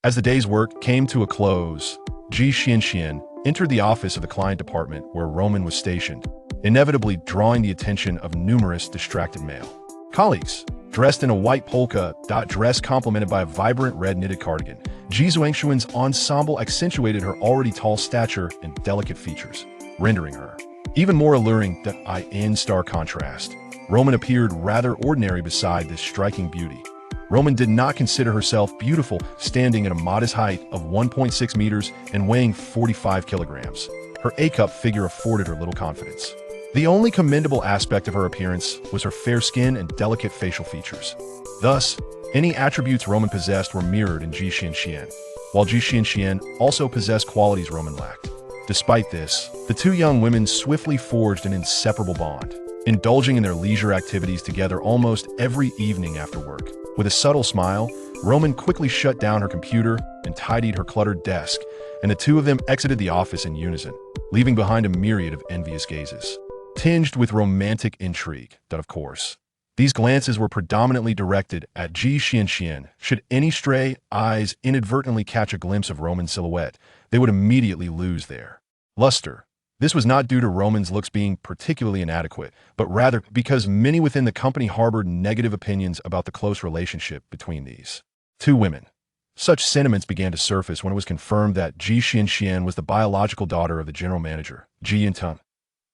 As the day's work came to a close, Xian entered the office of the client department where Roman was stationed, inevitably drawing the attention of numerous distracted male colleagues. Dressed in a white polka dot dress complemented by a vibrant red knitted cardigan, Xuan's ensemble accentuated her already tall stature and delicate features, rendering her even more alluring than in stark contrast. Roman appeared rather ordinary beside this striking beauty. Roman did not consider herself beautiful, standing at a modest height of 1.6 meters and weighing 45 kilograms. Her A-cup figure afforded her little confidence. The only commendable aspect of her appearance was her fair skin and delicate facial features. Thus, any attributes Roman possessed were mirrored in Xian, while Xian also possessed qualities Roman lacked. Despite this, the two young women swiftly forged an inseparable bond, indulging in their leisure activities together almost every evening after work. With a subtle smile, Roman quickly shut down her computer and tidied her cluttered desk, and the two of them exited the office in unison, leaving behind a myriad of envious gazes, tinged with romantic intrigue, of course. These glances were predominantly directed at Xian. Should any stray eyes inadvertently catch a glimpse of Roman's silhouette, they would immediately lose their luster. This was not due to Roman's looks being particularly inadequate, but rather because many within the company harbored negative opinions about the close relationship between these two women. Such sentiments began to surface when it was confirmed that Xian was the biological daughter of the general manager, Xuan.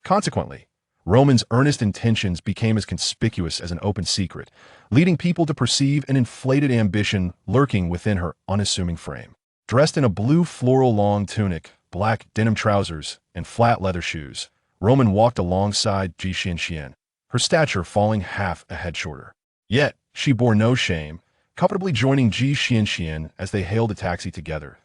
Consequently, Roman's earnest intentions became as conspicuous as an open secret, leading people to perceive an inflated ambition lurking within her unassuming frame. Dressed in a blue floral long tunic, black denim trousers, and flat leather shoes, Roman walked alongside Xian, her stature falling half a head shorter. Yet, she bore no shame, comfortably joining Xian as they hailed a taxi together.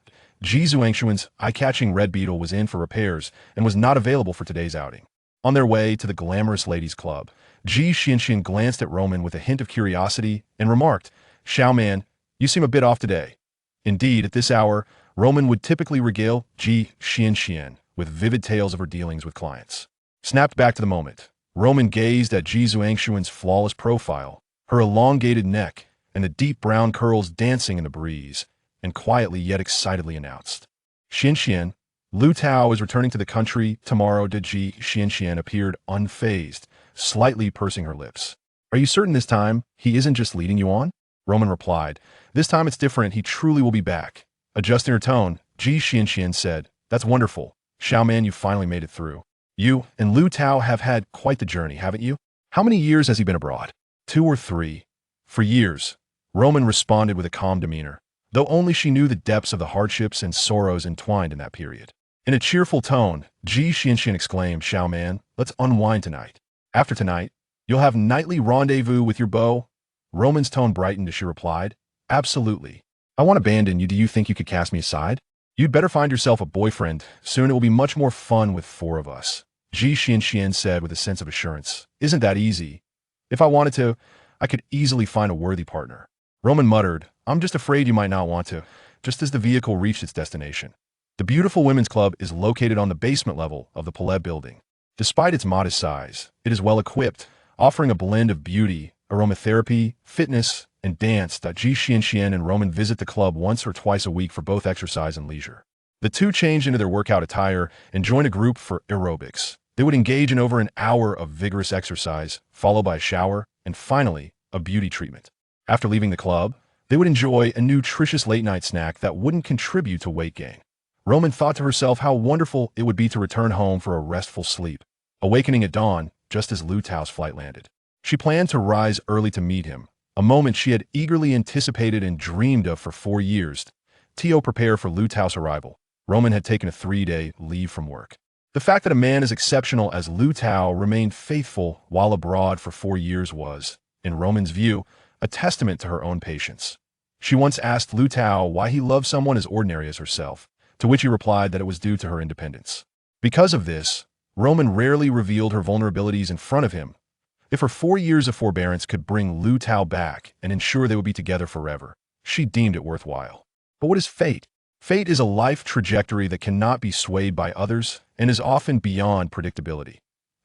Xuan's eye-catching red Beetle was in for repairs and was not available for today's outing. On their way to the glamorous ladies' club, Xian glanced at Roman with a hint of curiosity and remarked, "Xuan, you seem a bit off today." Indeed, at this hour, Roman would typically regale Xian with vivid tales of her dealings with clients. Snapped back to the moment, Roman gazed at Xuan's flawless profile, her elongated neck, and the deep brown curls dancing in the breeze, and quietly yet excitedly announced, "Xian, Liu Tao is returning to the country tomorrow." Xian appeared unfazed, slightly pursing her lips. "Are you certain this time he isn't just leading you on?" Roman replied, "This time it's different, he truly will be back." Adjusting her tone, Xian said, "That's wonderful. Xuan, you finally made it through. You and Liu Tao have had quite the journey, haven't you? How many years has he been abroad?" "2 or 3. For years," Roman responded with a calm demeanor, though only she knew the depths of the hardships and sorrows entwined in that period. In a cheerful tone, Xian exclaimed, "Xuan, let's unwind tonight. After tonight, you'll have nightly rendezvous with your beau." Roman's tone brightened as she replied, "Absolutely. I won't abandon you. Do you think you could cast me aside? You'd better find yourself a boyfriend. Soon it will be much more fun with 4 of us." Xian said with a sense of assurance, "Isn't that easy? If I wanted to, I could easily find a worthy partner." Roman muttered, "I'm just afraid you might not want to." Just as the vehicle reached its destination, the beautiful women's club is located on the basement level of the Palais building. Despite its modest size, it is well equipped, offering a blend of beauty, aromatherapy, fitness, and dance. Xian and Roman visit the club once or twice a week for both exercise and leisure. The two changed into their workout attire and joined a group for aerobics. They would engage in over an hour of vigorous exercise, followed by a shower, and finally, a beauty treatment. After leaving the club, they would enjoy a nutritious late-night snack that wouldn't contribute to weight gain. Roman thought to herself how wonderful it would be to return home for a restful sleep, awakening at dawn just as Liu Tao's flight landed. She planned to rise early to meet him, a moment she had eagerly anticipated and dreamed of for 4 years. To prepare for Liu Tao's arrival, Roman had taken a 3-day leave from work. The fact that a man as exceptional as Liu Tao remained faithful while abroad for 4 years was, in Roman's view, a testament to her own patience. She once asked Liu Tao why he loved someone as ordinary as herself, to which he replied that it was due to her independence. Because of this, Roman rarely revealed her vulnerabilities in front of him. If her 4 years of forbearance could bring Liu Tao back and ensure they would be together forever, she deemed it worthwhile. But what is fate? Fate is a life trajectory that cannot be swayed by others and is often beyond predictability.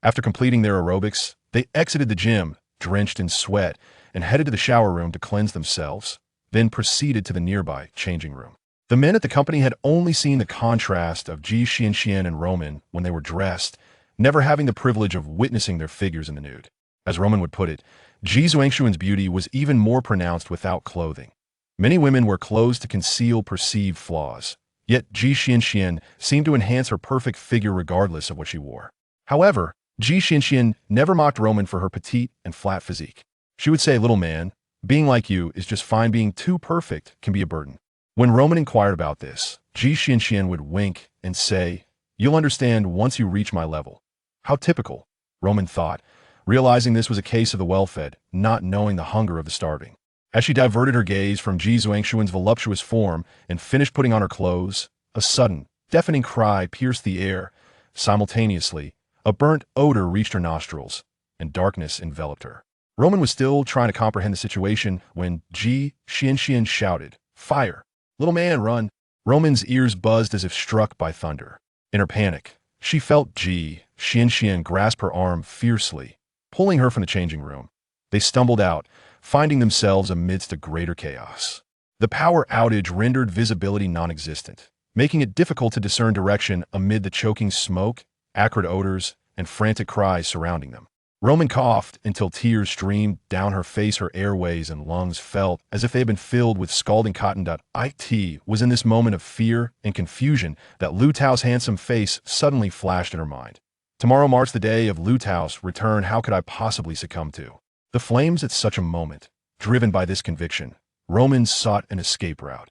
After completing their aerobics, they exited the gym, drenched in sweat, and headed to the shower room to cleanse themselves, then proceeded to the nearby changing room. The men at the company had only seen the contrast of Ji Xianxian and Roman when they were dressed, never having the privilege of witnessing their figures in the nude. As Roman would put it, Ji Xuanxuan's beauty was even more pronounced without clothing. Many women wear clothes to conceal perceived flaws, yet Ji Xianxian seemed to enhance her perfect figure regardless of what she wore. However, Ji Xianxian never mocked Roman for her petite and flat physique. She would say, "Little man, being like you is just fine. Being too perfect can be a burden." When Roman inquired about this, Ji Xianxian would wink and say, "You'll understand once you reach my level." How typical, Roman thought, realizing this was a case of the well-fed, not knowing the hunger of the starving. As she diverted her gaze from Ji Xuanxuan's voluptuous form and finished putting on her clothes, a sudden, deafening cry pierced the air. Simultaneously, a burnt odor reached her nostrils, and darkness enveloped her. Roman was still trying to comprehend the situation when Ji Xianxian shouted, "Fire! Little man, run!" Roman's ears buzzed as if struck by thunder. In her panic, she felt Ji Xianxian grasp her arm fiercely, pulling her from the changing room. They stumbled out, finding themselves amidst a greater chaos. The power outage rendered visibility non-existent, making it difficult to discern direction amid the choking smoke, acrid odors, and frantic cries surrounding them. Roman coughed until tears streamed down her face. Her airways and lungs felt as if they had been filled with scalding cotton. It was in this moment of fear and confusion that Liu Tao's handsome face suddenly flashed in her mind. Tomorrow marks the day of Liu Tao's return. How could I possibly succumb to the flames at such a moment? Driven by this conviction, Roman sought an escape route.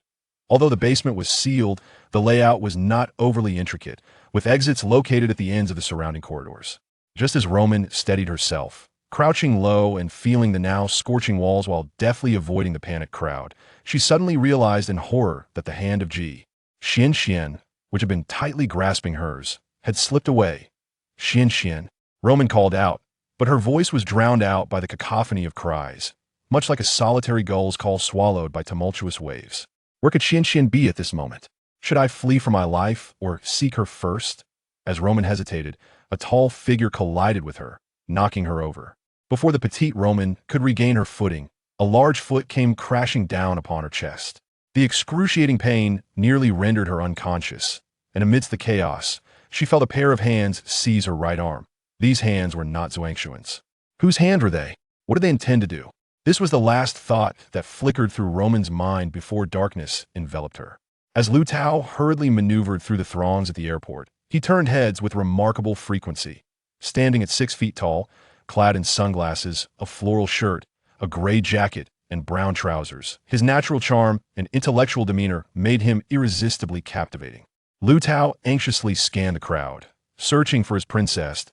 Although the basement was sealed, the layout was not overly intricate, with exits located at the ends of the surrounding corridors. Just as Roman steadied herself, crouching low and feeling the now scorching walls while deftly avoiding the panicked crowd, she suddenly realized in horror that the hand of Ji Xianxian, which had been tightly grasping hers, had slipped away. "Xianxian," Roman called out, but her voice was drowned out by the cacophony of cries, much like a solitary gull's call swallowed by tumultuous waves. Where could Xianxian be at this moment? Should I flee for my life or seek her first? As Roman hesitated, a tall figure collided with her, knocking her over. Before the petite Roman could regain her footing, a large foot came crashing down upon her chest. The excruciating pain nearly rendered her unconscious, and amidst the chaos, she felt a pair of hands seize her right arm. These hands were not Xuanxuan's. Whose hand were they? What did they intend to do? This was the last thought that flickered through Roman's mind before darkness enveloped her. As Liu Tao hurriedly maneuvered through the throngs at the airport, he turned heads with remarkable frequency. Standing at 6 feet tall, clad in sunglasses, a floral shirt, a gray jacket, and brown trousers, his natural charm and intellectual demeanor made him irresistibly captivating. Liu Tao anxiously scanned the crowd, searching for his princess.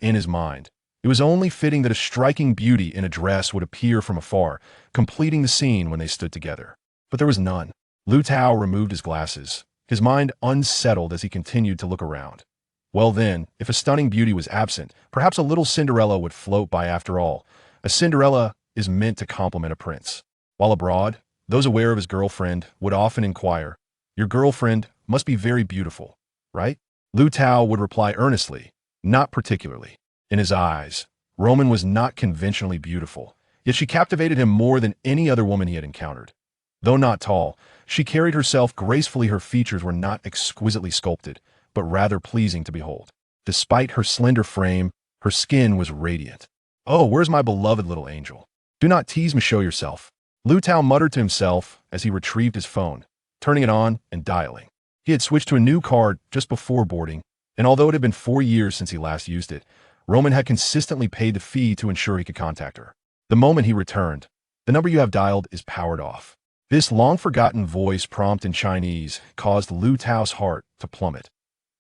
In his mind, it was only fitting that a striking beauty in a dress would appear from afar, completing the scene when they stood together. But there was none. Liu Tao removed his glasses, his mind unsettled as he continued to look around. Well then, if a stunning beauty was absent, perhaps a little Cinderella would float by after all. A Cinderella is meant to complement a prince. While abroad, those aware of his girlfriend would often inquire, "Your girlfriend must be very beautiful, right?" Liu Tao would reply earnestly, "Not particularly." In his eyes, Roman was not conventionally beautiful, yet she captivated him more than any other woman he had encountered. Though not tall, she carried herself gracefully. Her features were not exquisitely sculpted, but rather pleasing to behold. Despite her slender frame, her skin was radiant. "Oh, where's my beloved little angel? Do not tease me, show yourself." Liu Tao muttered to himself as he retrieved his phone, turning it on and dialing. He had switched to a new card just before boarding, and although it had been 4 years since he last used it, Roman had consistently paid the fee to ensure he could contact her. The moment he returned, "The number you have dialed is powered off." This long-forgotten voice prompt in Chinese caused Liu Tao's heart to plummet.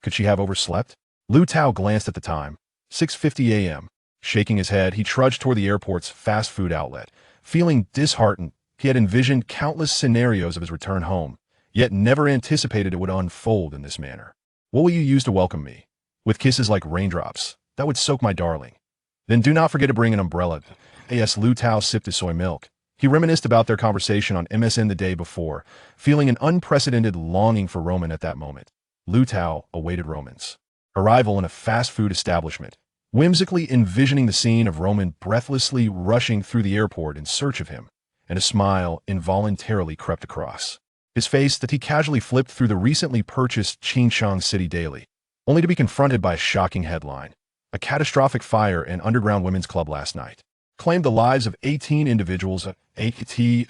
Could she have overslept? Liu Tao glanced at the time, 6:50 a.m. Shaking his head, he trudged toward the airport's fast food outlet. Feeling disheartened, he had envisioned countless scenarios of his return home, yet never anticipated it would unfold in this manner. "What will you use to welcome me?" "With kisses like raindrops. That would soak my darling." "Then do not forget to bring an umbrella." As Liu Tao sipped his soy milk, he reminisced about their conversation on MSN the day before, feeling an unprecedented longing for Roman at that moment. Liu Tao awaited Roman's arrival in a fast food establishment, whimsically envisioning the scene of Roman breathlessly rushing through the airport in search of him, and a smile involuntarily crept across his face that he casually flipped through the recently purchased Qingshang City Daily, only to be confronted by a shocking headline. A catastrophic fire in underground women's club last night claimed the lives of 18 individuals at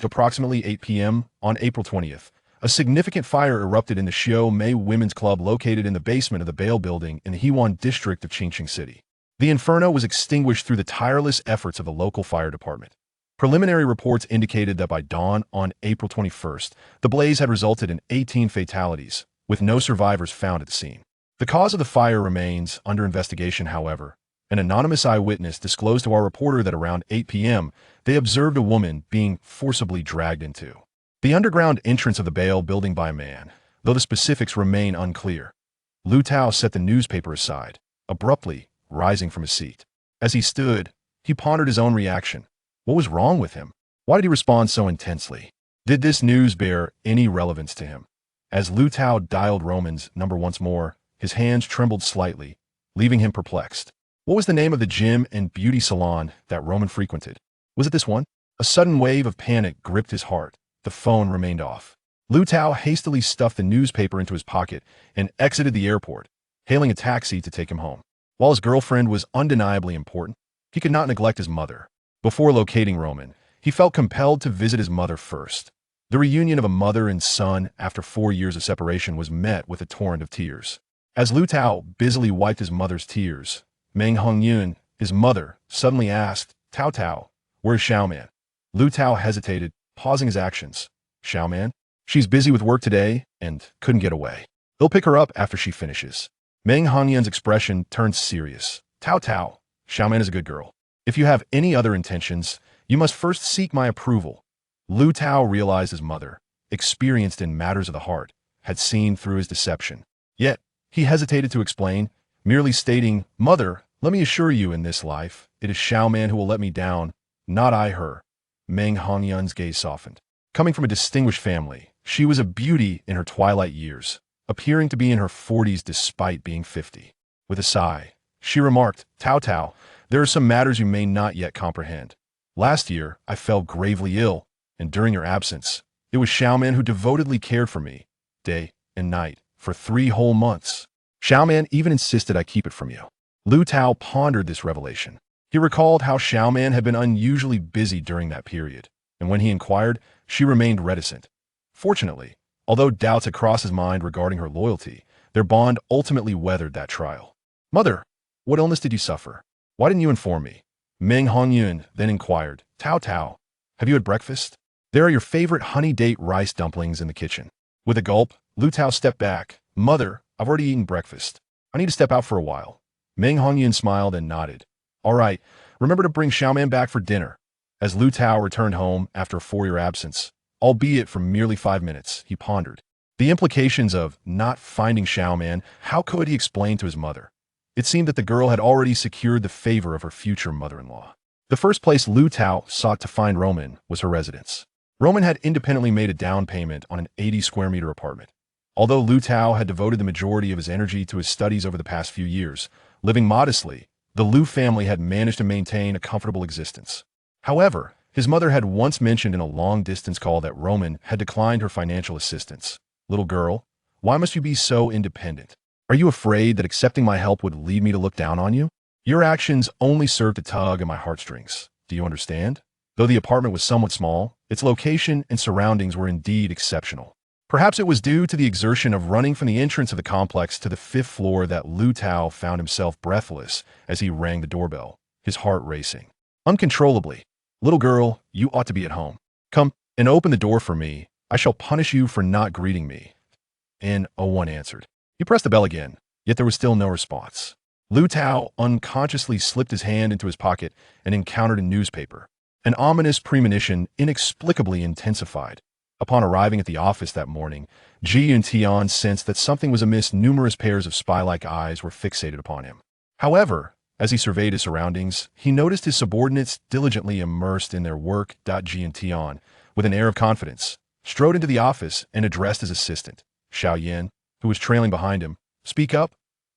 approximately 8 p.m. on April 20th. A significant fire erupted in the Xiao Mei Women's Club located in the basement of the Bale building in the Hewan district of Qingshang City. The inferno was extinguished through the tireless efforts of the local fire department. Preliminary reports indicated that by dawn on April 21st, the blaze had resulted in 18 fatalities, with no survivors found at the scene. The cause of the fire remains under investigation, however. An anonymous eyewitness disclosed to our reporter that around 8 p.m., they observed a woman being forcibly dragged into the underground entrance of the Bale building by a man, though the specifics remain unclear. Liu Tao set the newspaper aside, abruptly rising from his seat. As he stood, he pondered his own reaction. What was wrong with him? Why did he respond so intensely? Did this news bear any relevance to him? As Liu Tao dialed Roman's number once more, his hands trembled slightly, leaving him perplexed. What was the name of the gym and beauty salon that Roman frequented? Was it this one? A sudden wave of panic gripped his heart. The phone remained off. Liu Tao hastily stuffed the newspaper into his pocket and exited the airport, hailing a taxi to take him home. While his girlfriend was undeniably important, he could not neglect his mother. Before locating Roman, he felt compelled to visit his mother first. The reunion of a mother and son after 4 years of separation was met with a torrent of tears. As Liu Tao busily wiped his mother's tears, Meng Hongyun, his mother, suddenly asked, "Tao Tao, where's Xuan?" Liu Tao hesitated, pausing his actions. "Xuan? She's busy with work today and couldn't get away. They'll pick her up after she finishes." Meng Hongyun's expression turned serious. "Tao Tao, Xuan is a good girl. If you have any other intentions, you must first seek my approval." Liu Tao realized his mother, experienced in matters of the heart, had seen through his deception. Yet, he hesitated to explain, merely stating, "Mother, let me assure you in this life, it is Xuan who will let me down, not I her." Meng Hongyun's gaze softened. Coming from a distinguished family, she was a beauty in her twilight years, appearing to be in her 40s despite being 50. With a sigh, she remarked, "Tao Tao, there are some matters you may not yet comprehend. Last year, I fell gravely ill, and during your absence, it was Xuan who devotedly cared for me, day and night, for 3 whole months. Xuan even insisted I keep it from you." Liu Tao pondered this revelation. He recalled how Xuan had been unusually busy during that period, and when he inquired, she remained reticent. Fortunately, although doubts had crossed his mind regarding her loyalty, their bond ultimately weathered that trial. "Mother, what illness did you suffer? Why didn't you inform me?" Meng Hongyun then inquired, "Tao Tao, have you had breakfast? There are your favorite honey date rice dumplings in the kitchen." With a gulp, Liu Tao stepped back. "Mother, I've already eaten breakfast. I need to step out for a while." Meng Hongyun smiled and nodded. "All right, remember to bring Xuan back for dinner." As Liu Tao returned home after a 4-year absence, albeit for merely 5 minutes, he pondered the implications of not finding Xuan. How could he explain to his mother? It seemed that the girl had already secured the favor of her future mother-in-law. The first place Liu Tao sought to find Roman was her residence. Roman had independently made a down payment on an 80-square-meter apartment. Although Liu Tao had devoted the majority of his energy to his studies over the past few years, living modestly, the Liu family had managed to maintain a comfortable existence. However, his mother had once mentioned in a long-distance call that Roman had declined her financial assistance. "Little girl, why must you be so independent? Are you afraid that accepting my help would lead me to look down on you? Your actions only serve to tug at my heartstrings. Do you understand?" Though the apartment was somewhat small, its location and surroundings were indeed exceptional. Perhaps it was due to the exertion of running from the entrance of the complex to the 5th floor that Liu Tao found himself breathless as he rang the doorbell, his heart racing uncontrollably. "Little girl, you ought to be at home. Come and open the door for me. I shall punish you for not greeting me." N01 answered. He pressed the bell again, yet there was still no response. Liu Tao unconsciously slipped his hand into his pocket and encountered a newspaper. An ominous premonition inexplicably intensified. Upon arriving at the office that morning, Xuan sensed that something was amiss. Numerous pairs of spy-like eyes were fixated upon him. However, as he surveyed his surroundings, he noticed his subordinates diligently immersed in their work. Xuan, with an air of confidence, strode into the office and addressed his assistant, Xiaoyan, who was trailing behind him. "Speak up.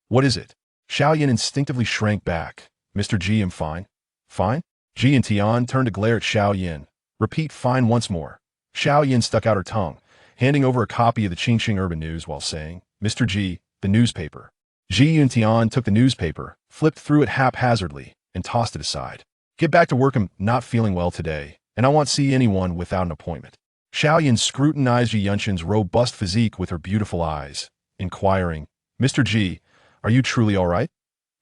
What is it?" Xiaoyan instinctively shrank back. "Mr. G, I'm fine." "Fine?" Xuan turned to glare at Xiaoyan. "Repeat fine once more." Xiaoyan stuck out her tongue, handing over a copy of the Qingxing Urban News while saying, "Mr. G, the newspaper." Ji Yuntian took the newspaper, flipped through it haphazardly, and tossed it aside. "Get back to work. I'm not feeling well today, and I won't see anyone without an appointment." Xiaoyan scrutinized Ji Yunshin's robust physique with her beautiful eyes, inquiring, "Mr. Ji, are you truly all right?"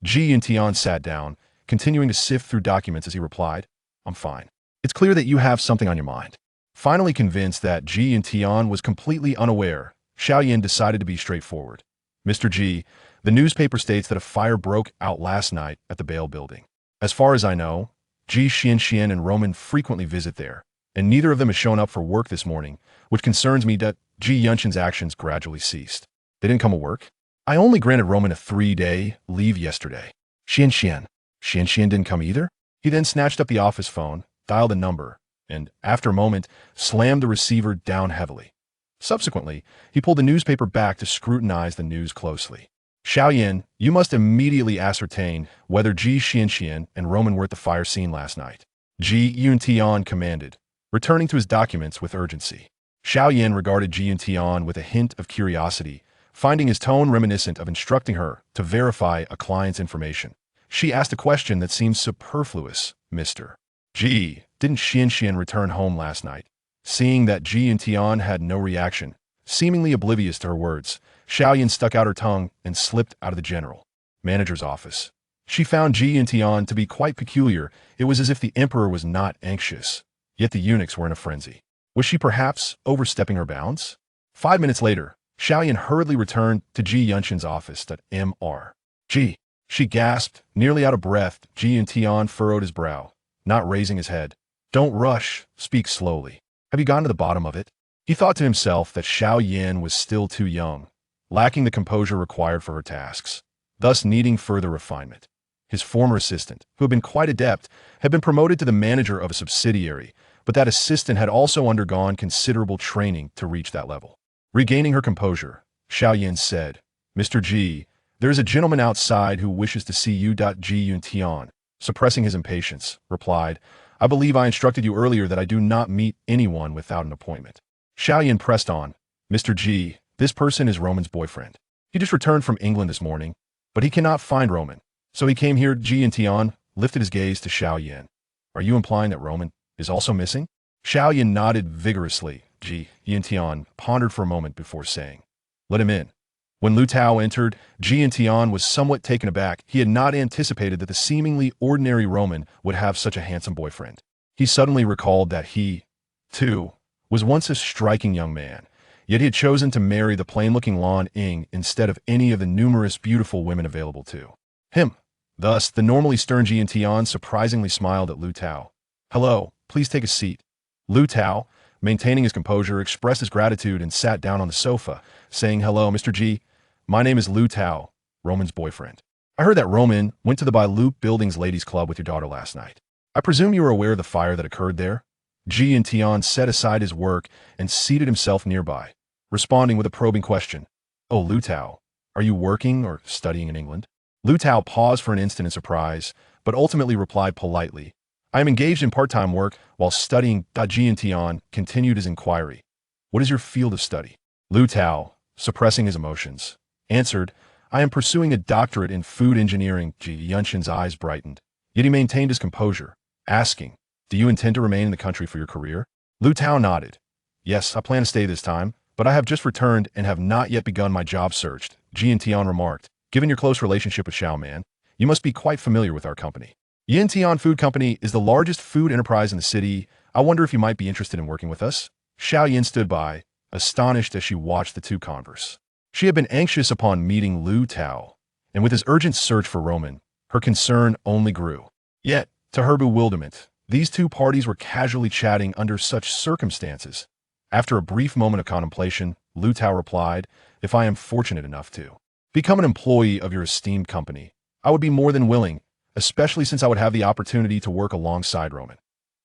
Ji Yuntian sat down, continuing to sift through documents as he replied, "I'm fine. It's clear that you have something on your mind." Finally convinced that Ji Yuntian was completely unaware, Xiaoyan decided to be straightforward. "Mr. Ji, the newspaper states that a fire broke out last night at the Bale building. As far as I know, Ji Xianxian and Roman frequently visit there, and neither of them has shown up for work this morning, which concerns me that Ji Yunshin's actions gradually ceased. They didn't come to work? I only granted Roman a 3-day leave yesterday. Xianxian didn't come either?" He then snatched up the office phone, dialed a number, and, after a moment, slammed the receiver down heavily. Subsequently, he pulled the newspaper back to scrutinize the news closely. "Xiaoyan, you must immediately ascertain whether Ji Xianxian and Roman were at the fire scene last night," Ji Yuntian commanded, returning to his documents with urgency. Xiaoyan regarded Ji Yuntian with a hint of curiosity, finding his tone reminiscent of instructing her to verify a client's information. She asked a question that seemed superfluous. "Mr. Ji, didn't Xianxian return home last night?" Seeing that Ji Yuntian had no reaction, seemingly oblivious to her words, Xiaoyan stuck out her tongue and slipped out of the general manager's office. She found Ji Yuntian to be quite peculiar. It was as if the emperor was not anxious, yet the eunuchs were in a frenzy. Was she perhaps overstepping her bounds? 5 minutes later, Xiaoyan hurriedly returned to Ji Yunshin's office at Mr. Ji. She gasped, nearly out of breath. Ji Yuntian furrowed his brow, not raising his head. "Don't rush, speak slowly. Have you gotten to the bottom of it?" He thought to himself that Xiaoyan was still too young, lacking the composure required for her tasks, thus needing further refinement. His former assistant, who had been quite adept, had been promoted to the manager of a subsidiary, but that assistant had also undergone considerable training to reach that level. Regaining her composure, Xiaoyan said, "Mr. Ji, there is a gentleman outside who wishes to see you." Ji Yuntian, suppressing his impatience, replied, "I believe I instructed you earlier that I do not meet anyone without an appointment." Xiaoyan pressed on, "Mr. Ji, this person is Roman's boyfriend. He just returned from England this morning, but he cannot find Roman, so he came here." Ji Yuntian lifted his gaze to Xiaoyan. "Are you implying that Roman is also missing?" Xiaoyan nodded vigorously. Ji Yuntian pondered for a moment before saying, "Let him in." When Liu Tao entered, Ji Yuntian was somewhat taken aback. He had not anticipated that the seemingly ordinary Roman would have such a handsome boyfriend. He suddenly recalled that he, too, was once a striking young man, yet he had chosen to marry the plain-looking Lan Ying instead of any of the numerous beautiful women available to him. Thus, the normally stern Ji Yuntian surprisingly smiled at Liu Tao. "Hello, please take a seat." Liu Tao, maintaining his composure, expressed his gratitude and sat down on the sofa, saying, "Hello, Mr. Ji. My name is Liu Tao, Roman's boyfriend. I heard that Roman went to the Bailu Building's ladies' club with your daughter last night. I presume you are aware of the fire that occurred there?" Ji Yuntian set aside his work and seated himself nearby, responding with a probing question. "Oh, Liu Tao, are you working or studying in England?" Liu Tao paused for an instant in surprise, but ultimately replied politely, "I am engaged in part-time work while studying." Ji Yuntian continued his inquiry. "What is your field of study?" Liu Tao, suppressing his emotions, answered, "I am pursuing a doctorate in food engineering." Ji Yunshin's eyes brightened, yet he maintained his composure, asking, "Do you intend to remain in the country for your career?" Liu Tao nodded. "Yes, I plan to stay this time, but I have just returned and have not yet begun my job search." Ji Yuntian remarked, "Given your close relationship with Xiao Man, you must be quite familiar with our company. Yintian Food Company is the largest food enterprise in the city. I wonder if you might be interested in working with us." Xiaoyan stood by, astonished as she watched the two converse. She had been anxious upon meeting Liu Tao, and with his urgent search for Roman, her concern only grew. Yet, to her bewilderment, these two parties were casually chatting under such circumstances. After a brief moment of contemplation, Liu Tao replied, "If I am fortunate enough to become an employee of your esteemed company, I would be more than willing, especially since I would have the opportunity to work alongside Roman.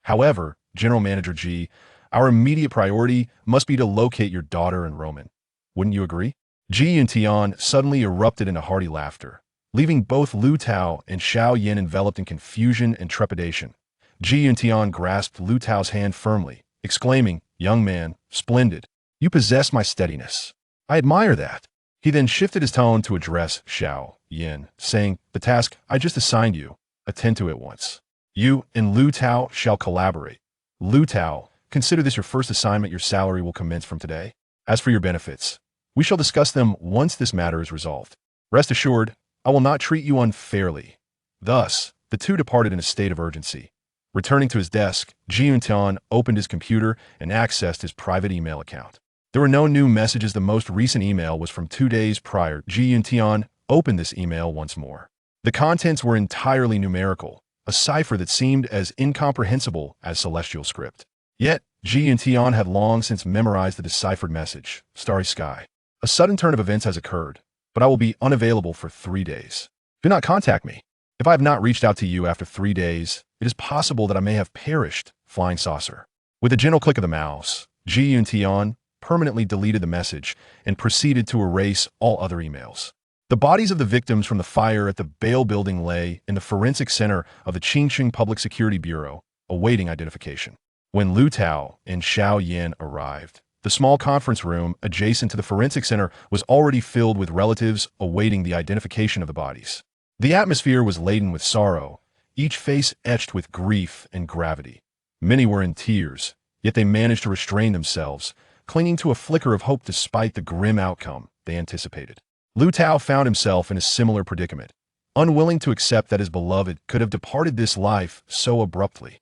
However, General Manager Ji, our immediate priority must be to locate your daughter and Roman. Wouldn't you agree?" Ji Yuntian suddenly erupted into hearty laughter, leaving both Liu Tao and Xiaoyan enveloped in confusion and trepidation. Ji Yuntian grasped Liu Tao's hand firmly, exclaiming, "Young man, splendid. You possess my steadiness. I admire that. He then shifted his tone to address Xuan, saying, the task I just assigned you, attend to it once. You and Liu Tao shall collaborate. Liu Tao, consider this your first assignment. Your salary will commence from today. As for your benefits, we shall discuss them once this matter is resolved. Rest assured, I will not treat you unfairly. Thus, the two departed in a state of urgency. Returning to his desk, Xuan Tian opened his computer and accessed his private email account. There were no new messages. The most recent email was from 2 days prior. Xuan Tian opened this email once more. The contents were entirely numerical, a cipher that seemed as incomprehensible as celestial script. Yet, Xuan Tian had long since memorized the deciphered message, Starry Sky. A sudden turn of events has occurred, but I will be unavailable for 3 days. Do not contact me. If I have not reached out to you after 3 days, it is possible that I may have perished, flying saucer. With a gentle click of the mouse, Xuan Tian permanently deleted the message and proceeded to erase all other emails. The bodies of the victims from the fire at the Bale building lay in the forensic center of the Qingqing Public Security Bureau, awaiting identification. When Liu Tao and Xuan arrived, the small conference room adjacent to the forensic center was already filled with relatives awaiting the identification of the bodies. The atmosphere was laden with sorrow, each face etched with grief and gravity. Many were in tears, yet they managed to restrain themselves, clinging to a flicker of hope despite the grim outcome they anticipated. Liu Tao found himself in a similar predicament, unwilling to accept that his beloved could have departed this life so abruptly.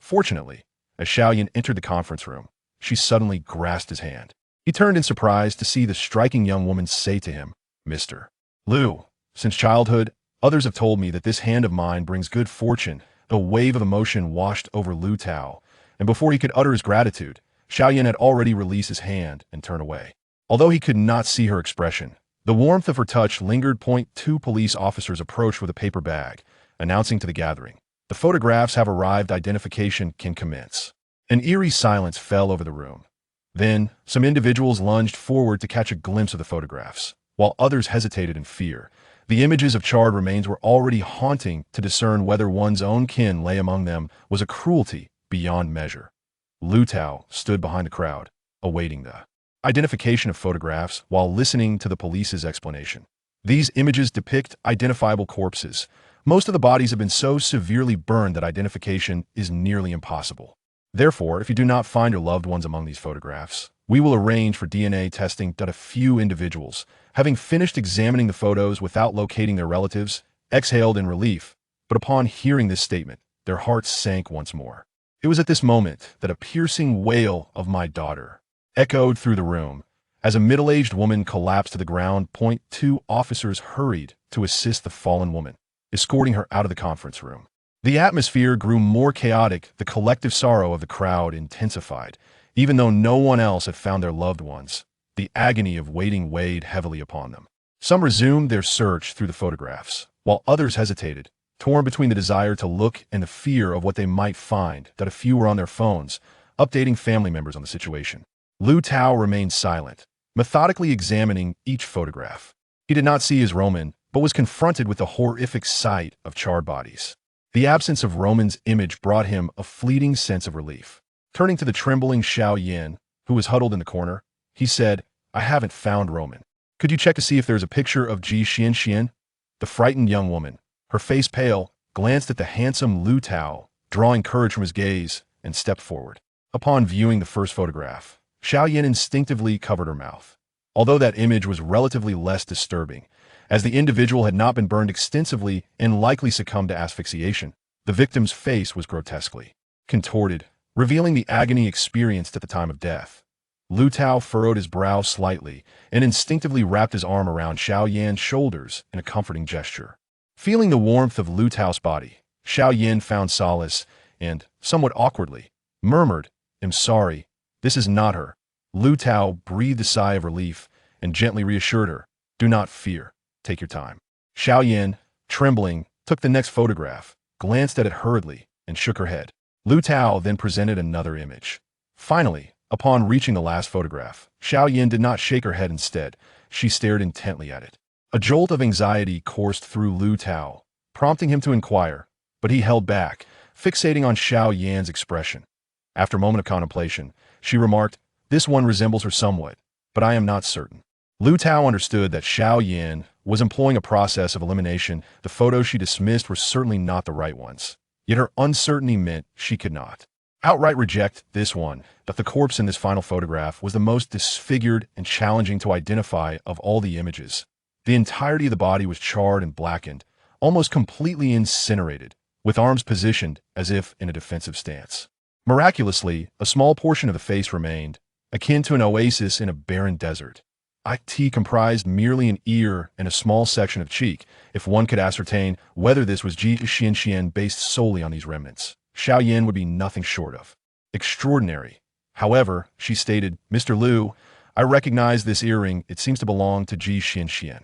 Fortunately, as Xuan entered the conference room, she suddenly grasped his hand. He turned in surprise to see the striking young woman say to him, Mr. Liu, since childhood, others have told me that this hand of mine brings good fortune. A wave of emotion washed over Liu Tao, and before he could utter his gratitude, Xuan had already released his hand and turned away. Although he could not see her expression, the warmth of her touch lingered. Two police officers approached with a paper bag, announcing to the gathering, the photographs have arrived. Identification can commence. An eerie silence fell over the room. Then, some individuals lunged forward to catch a glimpse of the photographs, while others hesitated in fear. The images of charred remains were already haunting. To discern whether one's own kin lay among them was a cruelty beyond measure. Liu Tao stood behind the crowd, awaiting the identification of photographs while listening to the police's explanation. These images depict identifiable corpses. Most of the bodies have been so severely burned that identification is nearly impossible. Therefore, if you do not find your loved ones among these photographs, we will arrange for DNA testing. A few individuals, having finished examining the photos without locating their relatives, exhaled in relief, but upon hearing this statement, their hearts sank once more. It was at this moment that a piercing wail of my daughter echoed through the room. As a middle-aged woman collapsed to the ground, 2 officers hurried to assist the fallen woman, escorting her out of the conference room. The atmosphere grew more chaotic. The collective sorrow of the crowd intensified. Even though no one else had found their loved ones, the agony of waiting weighed heavily upon them. Some resumed their search through the photographs, while others hesitated, torn between the desire to look and the fear of what they might find. A few were on their phones, updating family members on the situation. Liu Tao remained silent, methodically examining each photograph. He did not see his Roman, but was confronted with the horrific sight of charred bodies. The absence of Roman's image brought him a fleeting sense of relief. Turning to the trembling Xuan, who was huddled in the corner, he said, I haven't found Roman. Could you check to see if there's a picture of Ji Xianxian? The frightened young woman, her face pale, glanced at the handsome Liu Tao, drawing courage from his gaze, and stepped forward. Upon viewing the first photograph, Xuan instinctively covered her mouth. Although that image was relatively less disturbing, as the individual had not been burned extensively and likely succumbed to asphyxiation, the victim's face was grotesquely contorted, revealing the agony experienced at the time of death. Liu Tao furrowed his brow slightly and instinctively wrapped his arm around Xuan's shoulders in a comforting gesture. Feeling the warmth of Liu Tao's body, Xuan found solace and, somewhat awkwardly, murmured, I'm sorry, this is not her. Liu Tao breathed a sigh of relief and gently reassured her, do not fear, take your time. Xuan, trembling, took the next photograph, glanced at it hurriedly, and shook her head. Liu Tao then presented another image. Finally, upon reaching the last photograph, Xuan did not shake her head. Instead, she stared intently at it. A jolt of anxiety coursed through Liu Tao, prompting him to inquire, but he held back, fixating on Xuan's expression. After a moment of contemplation, she remarked, This one resembles her somewhat, but I am not certain. Liu Tao understood that Xuan was employing a process of elimination. The photos she dismissed were certainly not the right ones. Yet her uncertainty meant she could not outright reject this one, but the corpse in this final photograph was the most disfigured and challenging to identify of all the images. The entirety of the body was charred and blackened, almost completely incinerated, with arms positioned as if in a defensive stance. Miraculously, a small portion of the face remained, akin to an oasis in a barren desert. It comprised merely an ear and a small section of cheek, if one could ascertain whether this was Xian based solely on these remnants. Xuan would be nothing short of extraordinary. However, she stated, Mr. Liu, I recognize this earring. It seems to belong to Xian.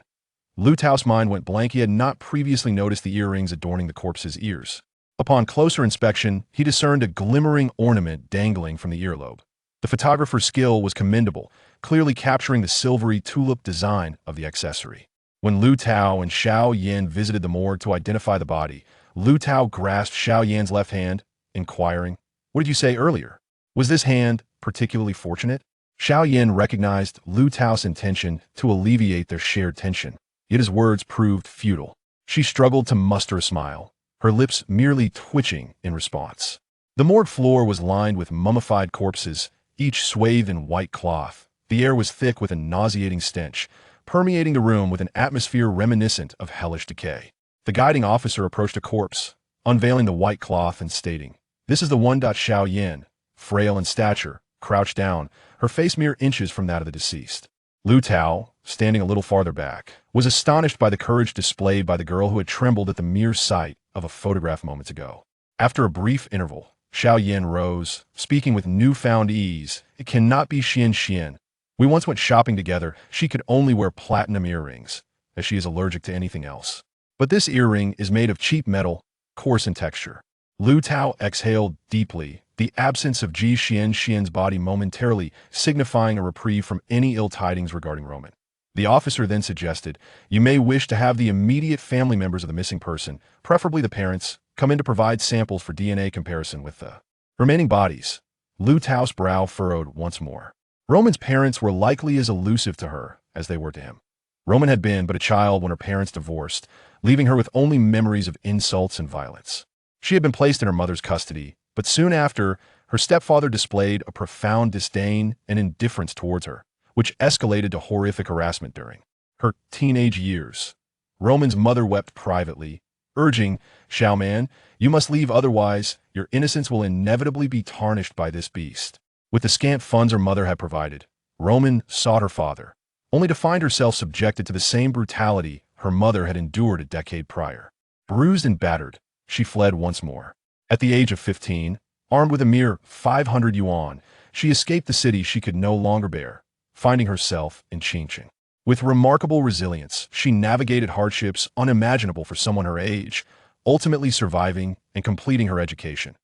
Liu Tao's mind went blank. He had not previously noticed the earrings adorning the corpse's ears. Upon closer inspection, he discerned a glimmering ornament dangling from the earlobe. The photographer's skill was commendable, clearly capturing the silvery tulip design of the accessory. When Liu Tao and Xuan visited the morgue to identify the body, Liu Tao grasped Xuan's left hand, inquiring, What did you say earlier? Was this hand particularly fortunate? Xuan recognized Liu Tao's intention to alleviate their shared tension, yet his words proved futile. She struggled to muster a smile, her lips merely twitching in response. The morgue floor was lined with mummified corpses, each swathed in white cloth. The air was thick with a nauseating stench, permeating the room with an atmosphere reminiscent of hellish decay. The guiding officer approached a corpse, unveiling the white cloth and stating, This is the one. Xuan, frail in stature, crouched down, her face mere inches from that of the deceased. Liu Tao, standing a little farther back, was astonished by the courage displayed by the girl who had trembled at the mere sight of a photograph moments ago. After a brief interval, Xuan rose, speaking with newfound ease. It cannot be Xian. We once went shopping together. She could only wear platinum earrings, as she is allergic to anything else. But this earring is made of cheap metal, coarse in texture. Liu Tao exhaled deeply, the absence of Xian's body momentarily signifying a reprieve from any ill tidings regarding Roman. The officer then suggested, You may wish to have the immediate family members of the missing person, preferably the parents, come in to provide samples for DNA comparison with the remaining bodies. Liu Tao's brow furrowed once more. Roman's parents were likely as elusive to her as they were to him. Roman had been but a child when her parents divorced, leaving her with only memories of insults and violence. She had been placed in her mother's custody, but soon after, her stepfather displayed a profound disdain and indifference towards her, which escalated to horrific harassment during her teenage years. Roman's mother wept privately, urging, Xuan, you must leave, otherwise your innocence will inevitably be tarnished by this beast. With the scant funds her mother had provided, Roman sought her father, only to find herself subjected to the same brutality her mother had endured a decade prior. Bruised and battered, she fled once more. At the age of 15, armed with a mere 500 yuan, she escaped the city she could no longer bear, finding herself in Qingqing. With remarkable resilience, she navigated hardships unimaginable for someone her age, ultimately surviving and completing her education.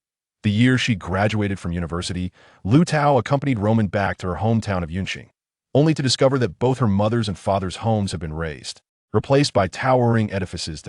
The year she graduated from university, Liu Tao accompanied Roman back to her hometown of Yunqing, only to discover that both her mother's and father's homes had been razed, replaced by towering edifices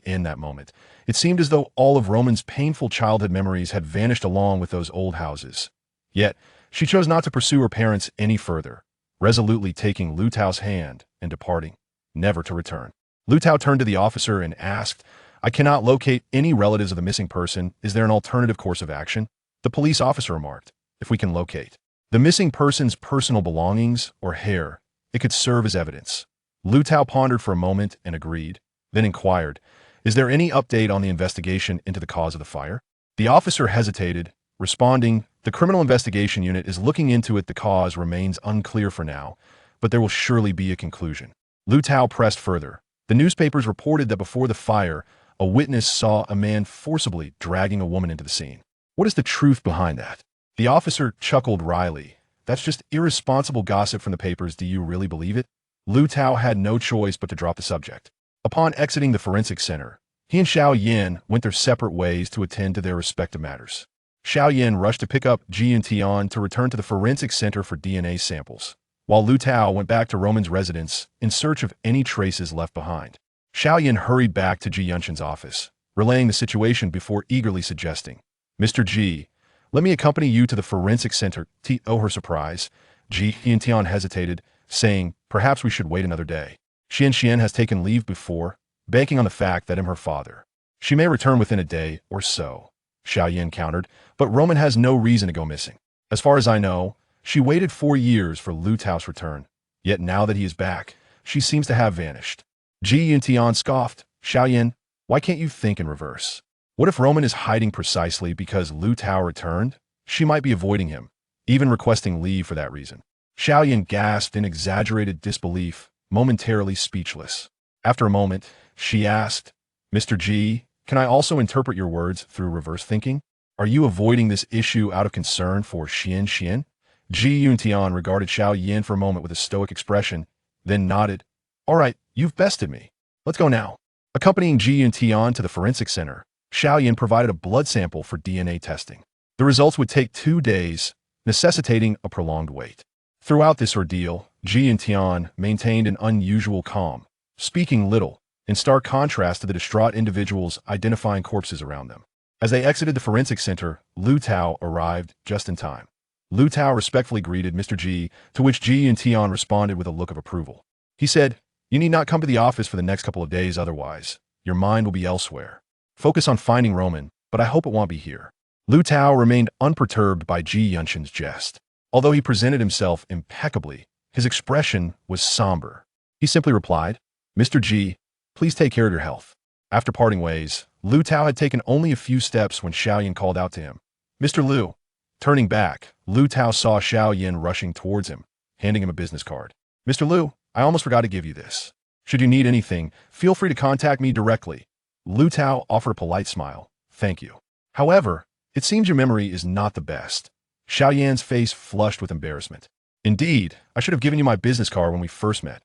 in that moment. It seemed as though all of Roman's painful childhood memories had vanished along with those old houses. Yet, she chose not to pursue her parents any further, resolutely taking Liu Tao's hand and departing, never to return. Liu Tao turned to the officer and asked, I cannot locate any relatives of the missing person. Is there an alternative course of action? The police officer remarked, If we can locate the missing person's personal belongings or hair, it could serve as evidence. Liu Tao pondered for a moment and agreed, then inquired, Is there any update on the investigation into the cause of the fire? The officer hesitated, responding, The criminal investigation unit is looking into it. The cause remains unclear for now, but there will surely be a conclusion. Liu Tao pressed further. The newspapers reported that before the fire, a witness saw a man forcibly dragging a woman into the scene. What is the truth behind that? The officer chuckled wryly. That's just irresponsible gossip from the papers. Do you really believe it? Liu Tao had no choice but to drop the subject. Upon exiting the forensic center, he and Xuan went their separate ways to attend to their respective matters. Xuan rushed to pick up Tian to return to the forensic center for DNA samples, while Liu Tao went back to Roman's residence in search of any traces left behind. Xuan hurried back to Yunshin's office, relaying the situation before eagerly suggesting, Mr. Ji, let me accompany you to the forensic center. To her surprise, Ji Tian hesitated, saying, perhaps we should wait another day. Xian has taken leave before, banking on the fact that I'm her father. She may return within a day or so, Xiaoyan countered, but Roman has no reason to go missing. As far as I know, she waited 4 years for Liu Tao's return, yet now that he is back, she seems to have vanished. Ji Tian scoffed, Xiaoyan, why can't you think in reverse? What if Roman is hiding precisely because Liu Tao returned? She might be avoiding him, even requesting leave for that reason. Xiaoyan gasped in exaggerated disbelief, momentarily speechless. After a moment, she asked, Mr. Ji, can I also interpret your words through reverse thinking? Are you avoiding this issue out of concern for Xian? Ji Yuntian regarded Xiaoyan for a moment with a stoic expression, then nodded. All right, you've bested me. Let's go now. Accompanying Ji Yuntian to the forensic center, Xiaoyan provided a blood sample for DNA testing. The results would take 2 days, necessitating a prolonged wait. Throughout this ordeal, Ji Yuntian maintained an unusual calm, speaking little, in stark contrast to the distraught individuals identifying corpses around them. As they exited the forensic center, Liu Tao arrived just in time. Liu Tao respectfully greeted Mr. Ji, to which Ji Yuntian responded with a look of approval. He said, you need not come to the office for the next couple of days otherwise. Your mind will be elsewhere. Focus on finding Roman, but I hope it won't be here. Liu Tao remained unperturbed by Ji Yunshin's jest. Although he presented himself impeccably, his expression was somber. He simply replied, Mr. Ji, please take care of your health. After parting ways, Liu Tao had taken only a few steps when Xiaoyan called out to him. Mr. Liu. Turning back, Liu Tao saw Xiaoyan rushing towards him, handing him a business card. Mr. Liu, I almost forgot to give you this. Should you need anything, feel free to contact me directly. Liu Tao offered a polite smile. Thank you. However, it seems your memory is not the best. Xiaoyan's face flushed with embarrassment. Indeed, I should have given you my business card when we first met.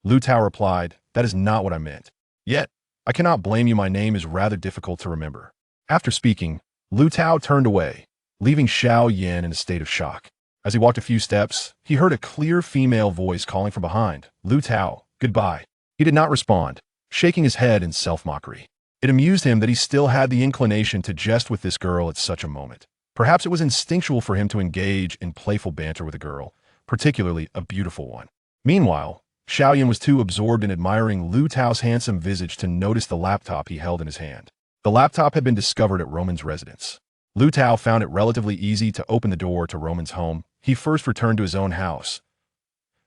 Liu Tao replied, that is not what I meant. Yet, I cannot blame you, my name is rather difficult to remember. After speaking, Liu Tao turned away, leaving Xiaoyan in a state of shock. As he walked a few steps, he heard a clear female voice calling from behind, Liu Tao, goodbye. He did not respond, shaking his head in self-mockery. It amused him that he still had the inclination to jest with this girl at such a moment. Perhaps it was instinctual for him to engage in playful banter with a girl, particularly a beautiful one. Meanwhile, Xiaoyan was too absorbed in admiring Liu Tao's handsome visage to notice the laptop he held in his hand. The laptop had been discovered at Roman's residence. Liu Tao found it relatively easy to open the door to Roman's home. He first returned to his own house.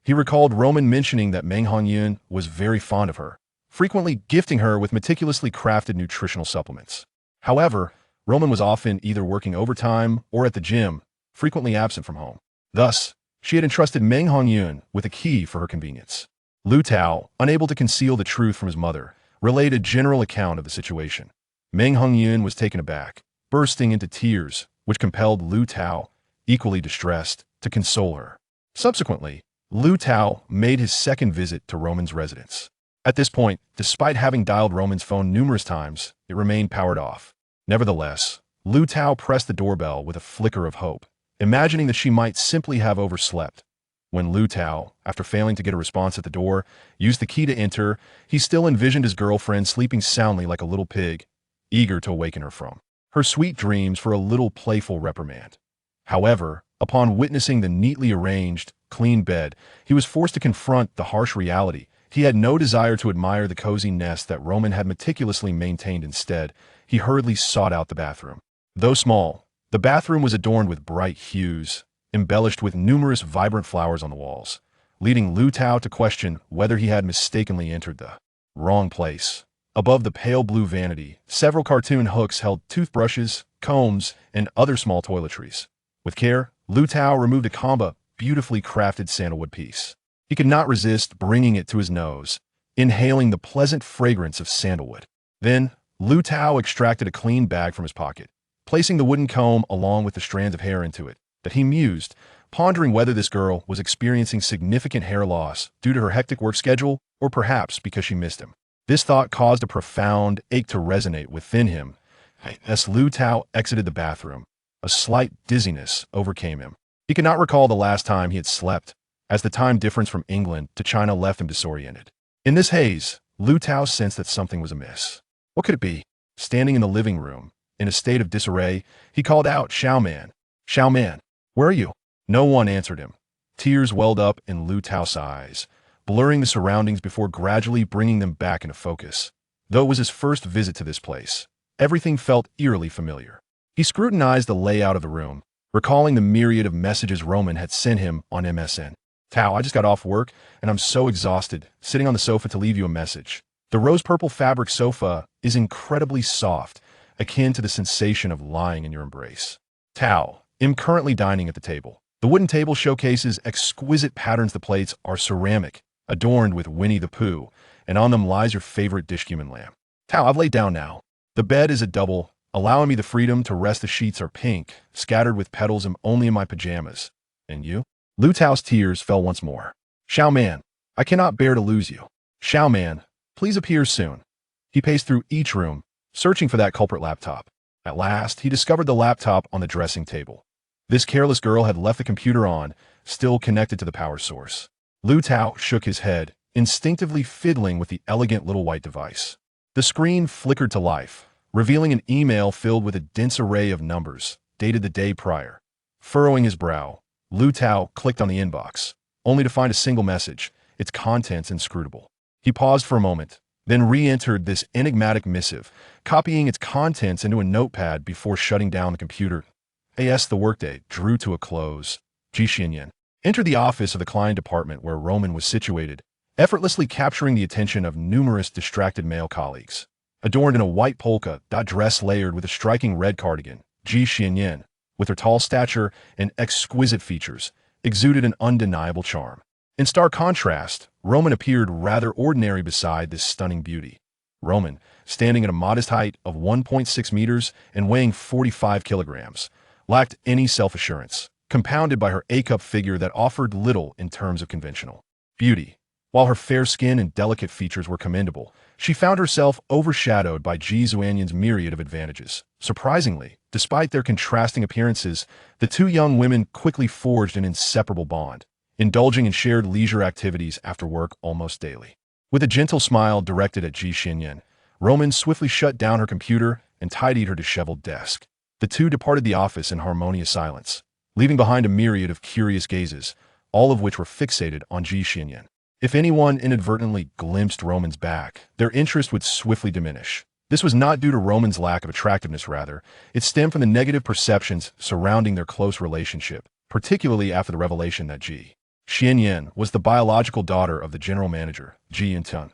He recalled Roman mentioning that Meng Hongyun was very fond of her, frequently gifting her with meticulously crafted nutritional supplements. However, Roman was often either working overtime or at the gym, frequently absent from home. Thus, she had entrusted Meng Hongyun with a key for her convenience. Liu Tao, unable to conceal the truth from his mother, relayed a general account of the situation. Meng Hongyun was taken aback, bursting into tears, which compelled Liu Tao, equally distressed, to console her. Subsequently, Liu Tao made his second visit to Roman's residence. At this point, despite having dialed Roman's phone numerous times, it remained powered off. Nevertheless, Liu Tao pressed the doorbell with a flicker of hope, imagining that she might simply have overslept. When Liu Tao, after failing to get a response at the door, used the key to enter, he still envisioned his girlfriend sleeping soundly like a little pig, eager to awaken her from her sweet dreams for a little playful reprimand. However, upon witnessing the neatly arranged, clean bed, he was forced to confront the harsh reality. He had no desire to admire the cozy nest that Roman had meticulously maintained. Instead, he hurriedly sought out the bathroom. Though small, the bathroom was adorned with bright hues, embellished with numerous vibrant flowers on the walls, leading Liu Tao to question whether he had mistakenly entered the wrong place. Above the pale blue vanity, several cartoon hooks held toothbrushes, combs, and other small toiletries. With care, Liu Tao removed a combo beautifully crafted sandalwood piece. He could not resist bringing it to his nose, inhaling the pleasant fragrance of sandalwood. Then, Liu Tao extracted a clean bag from his pocket, placing the wooden comb along with the strands of hair into it, that he mused, pondering whether this girl was experiencing significant hair loss due to her hectic work schedule or perhaps because she missed him. This thought caused a profound ache to resonate within him. As Liu Tao exited the bathroom, a slight dizziness overcame him. He could not recall the last time he had slept, as the time difference from England to China left him disoriented. In this haze, Liu Tao sensed that something was amiss. What could it be? Standing in the living room, in a state of disarray, he called out, Xiao Man, where are you? No one answered him. Tears welled up in Liu Tao's eyes, blurring the surroundings before gradually bringing them back into focus. Though it was his first visit to this place, everything felt eerily familiar. He scrutinized the layout of the room, recalling the myriad of messages Roman had sent him on MSN. Tao, I just got off work, and I'm so exhausted, sitting on the sofa to leave you a message. The rose-purple fabric sofa is incredibly soft, akin to the sensation of lying in your embrace. Tao, I'm currently dining at the table. The wooden table showcases exquisite patterns. The plates are ceramic, adorned with Winnie the Pooh, and on them lies your favorite dish-human lamb. Tao, I've laid down now. The bed is a double, allowing me the freedom to rest. The sheets are pink, scattered with petals. I'm only in my pajamas. And you? Liu Tao's tears fell once more. Xuan, I cannot bear to lose you. Xuan, please appear soon. He paced through each room, searching for that culprit laptop. At last, he discovered the laptop on the dressing table. This careless girl had left the computer on, still connected to the power source. Liu Tao shook his head, instinctively fiddling with the elegant little white device. The screen flickered to life, revealing an email filled with a dense array of numbers, dated the day prior. Furrowing his brow, Liu Tao clicked on the inbox, only to find a single message, its contents inscrutable. He paused for a moment, then re-entered this enigmatic missive, copying its contents into a notepad before shutting down the computer. As the workday drew to a close, Xuan entered the office of the client department where Roman was situated, effortlessly capturing the attention of numerous distracted male colleagues. Adorned in a white polka dot dress layered with a striking red cardigan, Xuan, with her tall stature and exquisite features, exuded an undeniable charm. In stark contrast, Roman appeared rather ordinary beside this stunning beauty. Roman, standing at a modest height of 1.6 meters and weighing 45 kilograms, lacked any self-assurance, compounded by her A-cup figure that offered little in terms of conventional beauty. While her fair skin and delicate features were commendable, she found herself overshadowed by Xuan's myriad of advantages. Surprisingly, despite their contrasting appearances, the two young women quickly forged an inseparable bond, indulging in shared leisure activities after work almost daily. With a gentle smile directed at Xuan, Roman swiftly shut down her computer and tidied her disheveled desk. The two departed the office in harmonious silence, leaving behind a myriad of curious gazes, all of which were fixated on Xuan. If anyone inadvertently glimpsed Roman's back, their interest would swiftly diminish. This was not due to Roman's lack of attractiveness, rather, it stemmed from the negative perceptions surrounding their close relationship, particularly after the revelation that Xuan was the biological daughter of the general manager, Jian.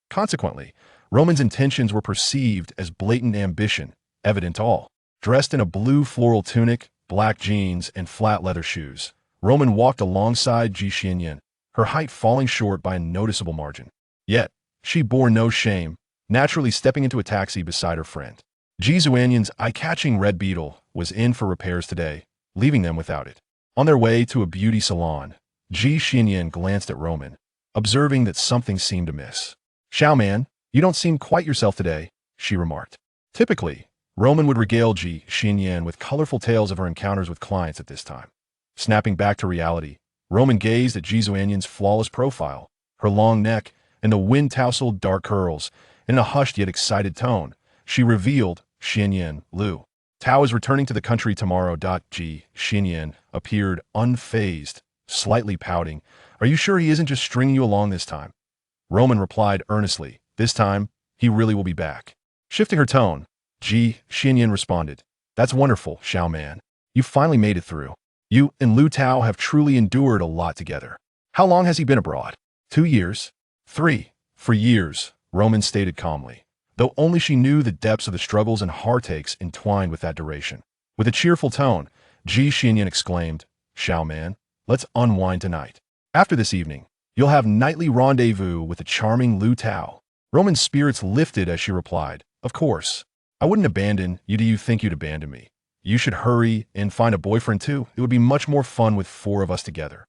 Consequently, Roman's intentions were perceived as blatant ambition, evident to all. Dressed in a blue floral tunic, black jeans, and flat leather shoes, Roman walked alongside Xuan, her height falling short by a noticeable margin. Yet, she bore no shame, naturally stepping into a taxi beside her friend. Xuan's eye-catching red Beetle was in for repairs today, leaving them without it. On their way to a beauty salon, Xuan glanced at Roman, observing that something seemed amiss. "Xuan, you don't seem quite yourself today," she remarked. Typically, Roman would regale Xuan with colorful tales of her encounters with clients at this time. Snapping back to reality, Roman gazed at Xuan's flawless profile, her long neck, and the wind-tousled dark curls. In a hushed yet excited tone, she revealed, "Xuan, Liu Tao is returning to the country tomorrow." Xuan appeared unfazed, slightly pouting. "Are you sure he isn't just stringing you along this time?" Roman replied earnestly, "This time, he really will be back." Shifting her tone, Xuan responded, "That's wonderful, Xuan. You finally made it through. You and Liu Tao have truly endured a lot together. How long has he been abroad? 2 years? 3? For years," Roman stated calmly, though only she knew the depths of the struggles and heartaches entwined with that duration. With a cheerful tone, Xuan exclaimed, "Xuan, let's unwind tonight. After this evening, you'll have nightly rendezvous with the charming Liu Tao." Roman's spirits lifted as she replied, "Of course. I wouldn't abandon you. Do you think you'd abandon me? You should hurry and find a boyfriend too. It would be much more fun with 4 of us together."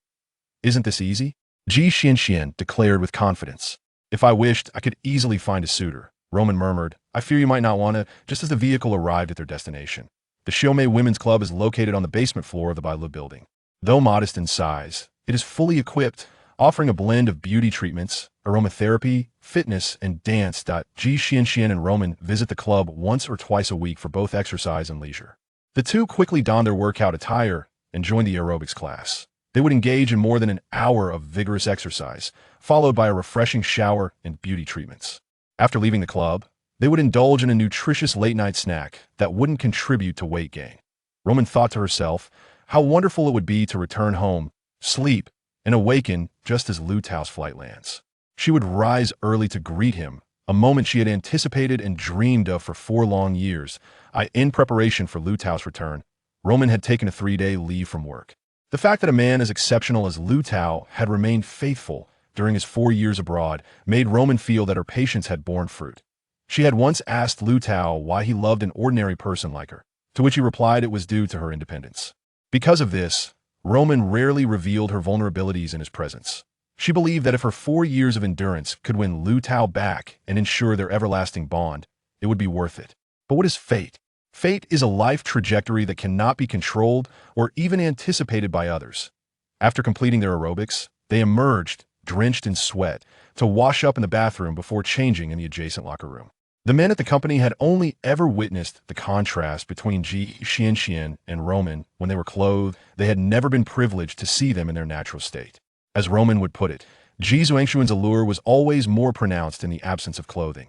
"Isn't this easy?" Xuan declared with confidence. "If I wished, I could easily find a suitor," Roman murmured. "I fear you might not want to." Just as the vehicle arrived at their destination, the Xiaomei Women's Club is located on the basement floor of the Bailu building. Though modest in size, it is fully equipped, offering a blend of beauty treatments, aromatherapy, fitness, and dance. Xuan and Roman visit the club once or twice a week for both exercise and leisure. The two quickly donned their workout attire and joined the aerobics class. They would engage in more than an hour of vigorous exercise, followed by a refreshing shower and beauty treatments. After leaving the club, they would indulge in a nutritious late-night snack that wouldn't contribute to weight gain. Roman thought to herself how wonderful it would be to return home, sleep, and awaken just as Liu Tao's flight lands. She would rise early to greet him, a moment she had anticipated and dreamed of for 4 long years. In preparation for Liu Tao's return, Roman had taken a 3-day leave from work. The fact that a man as exceptional as Liu Tao had remained faithful during his 4 years abroad made Roman feel that her patience had borne fruit. She had once asked Liu Tao why he loved an ordinary person like her, to which he replied it was due to her independence. Because of this, Roman rarely revealed her vulnerabilities in his presence. She believed that if her 4 years of endurance could win Liu Tao back and ensure their everlasting bond, it would be worth it. But what is fate? Fate is a life trajectory that cannot be controlled or even anticipated by others. After completing their aerobics, they emerged, drenched in sweat, to wash up in the bathroom before changing in the adjacent locker room. The men at the company had only ever witnessed the contrast between Xuan and Roman when they were clothed. They had never been privileged to see them in their natural state. As Roman would put it, Xuan's allure was always more pronounced in the absence of clothing.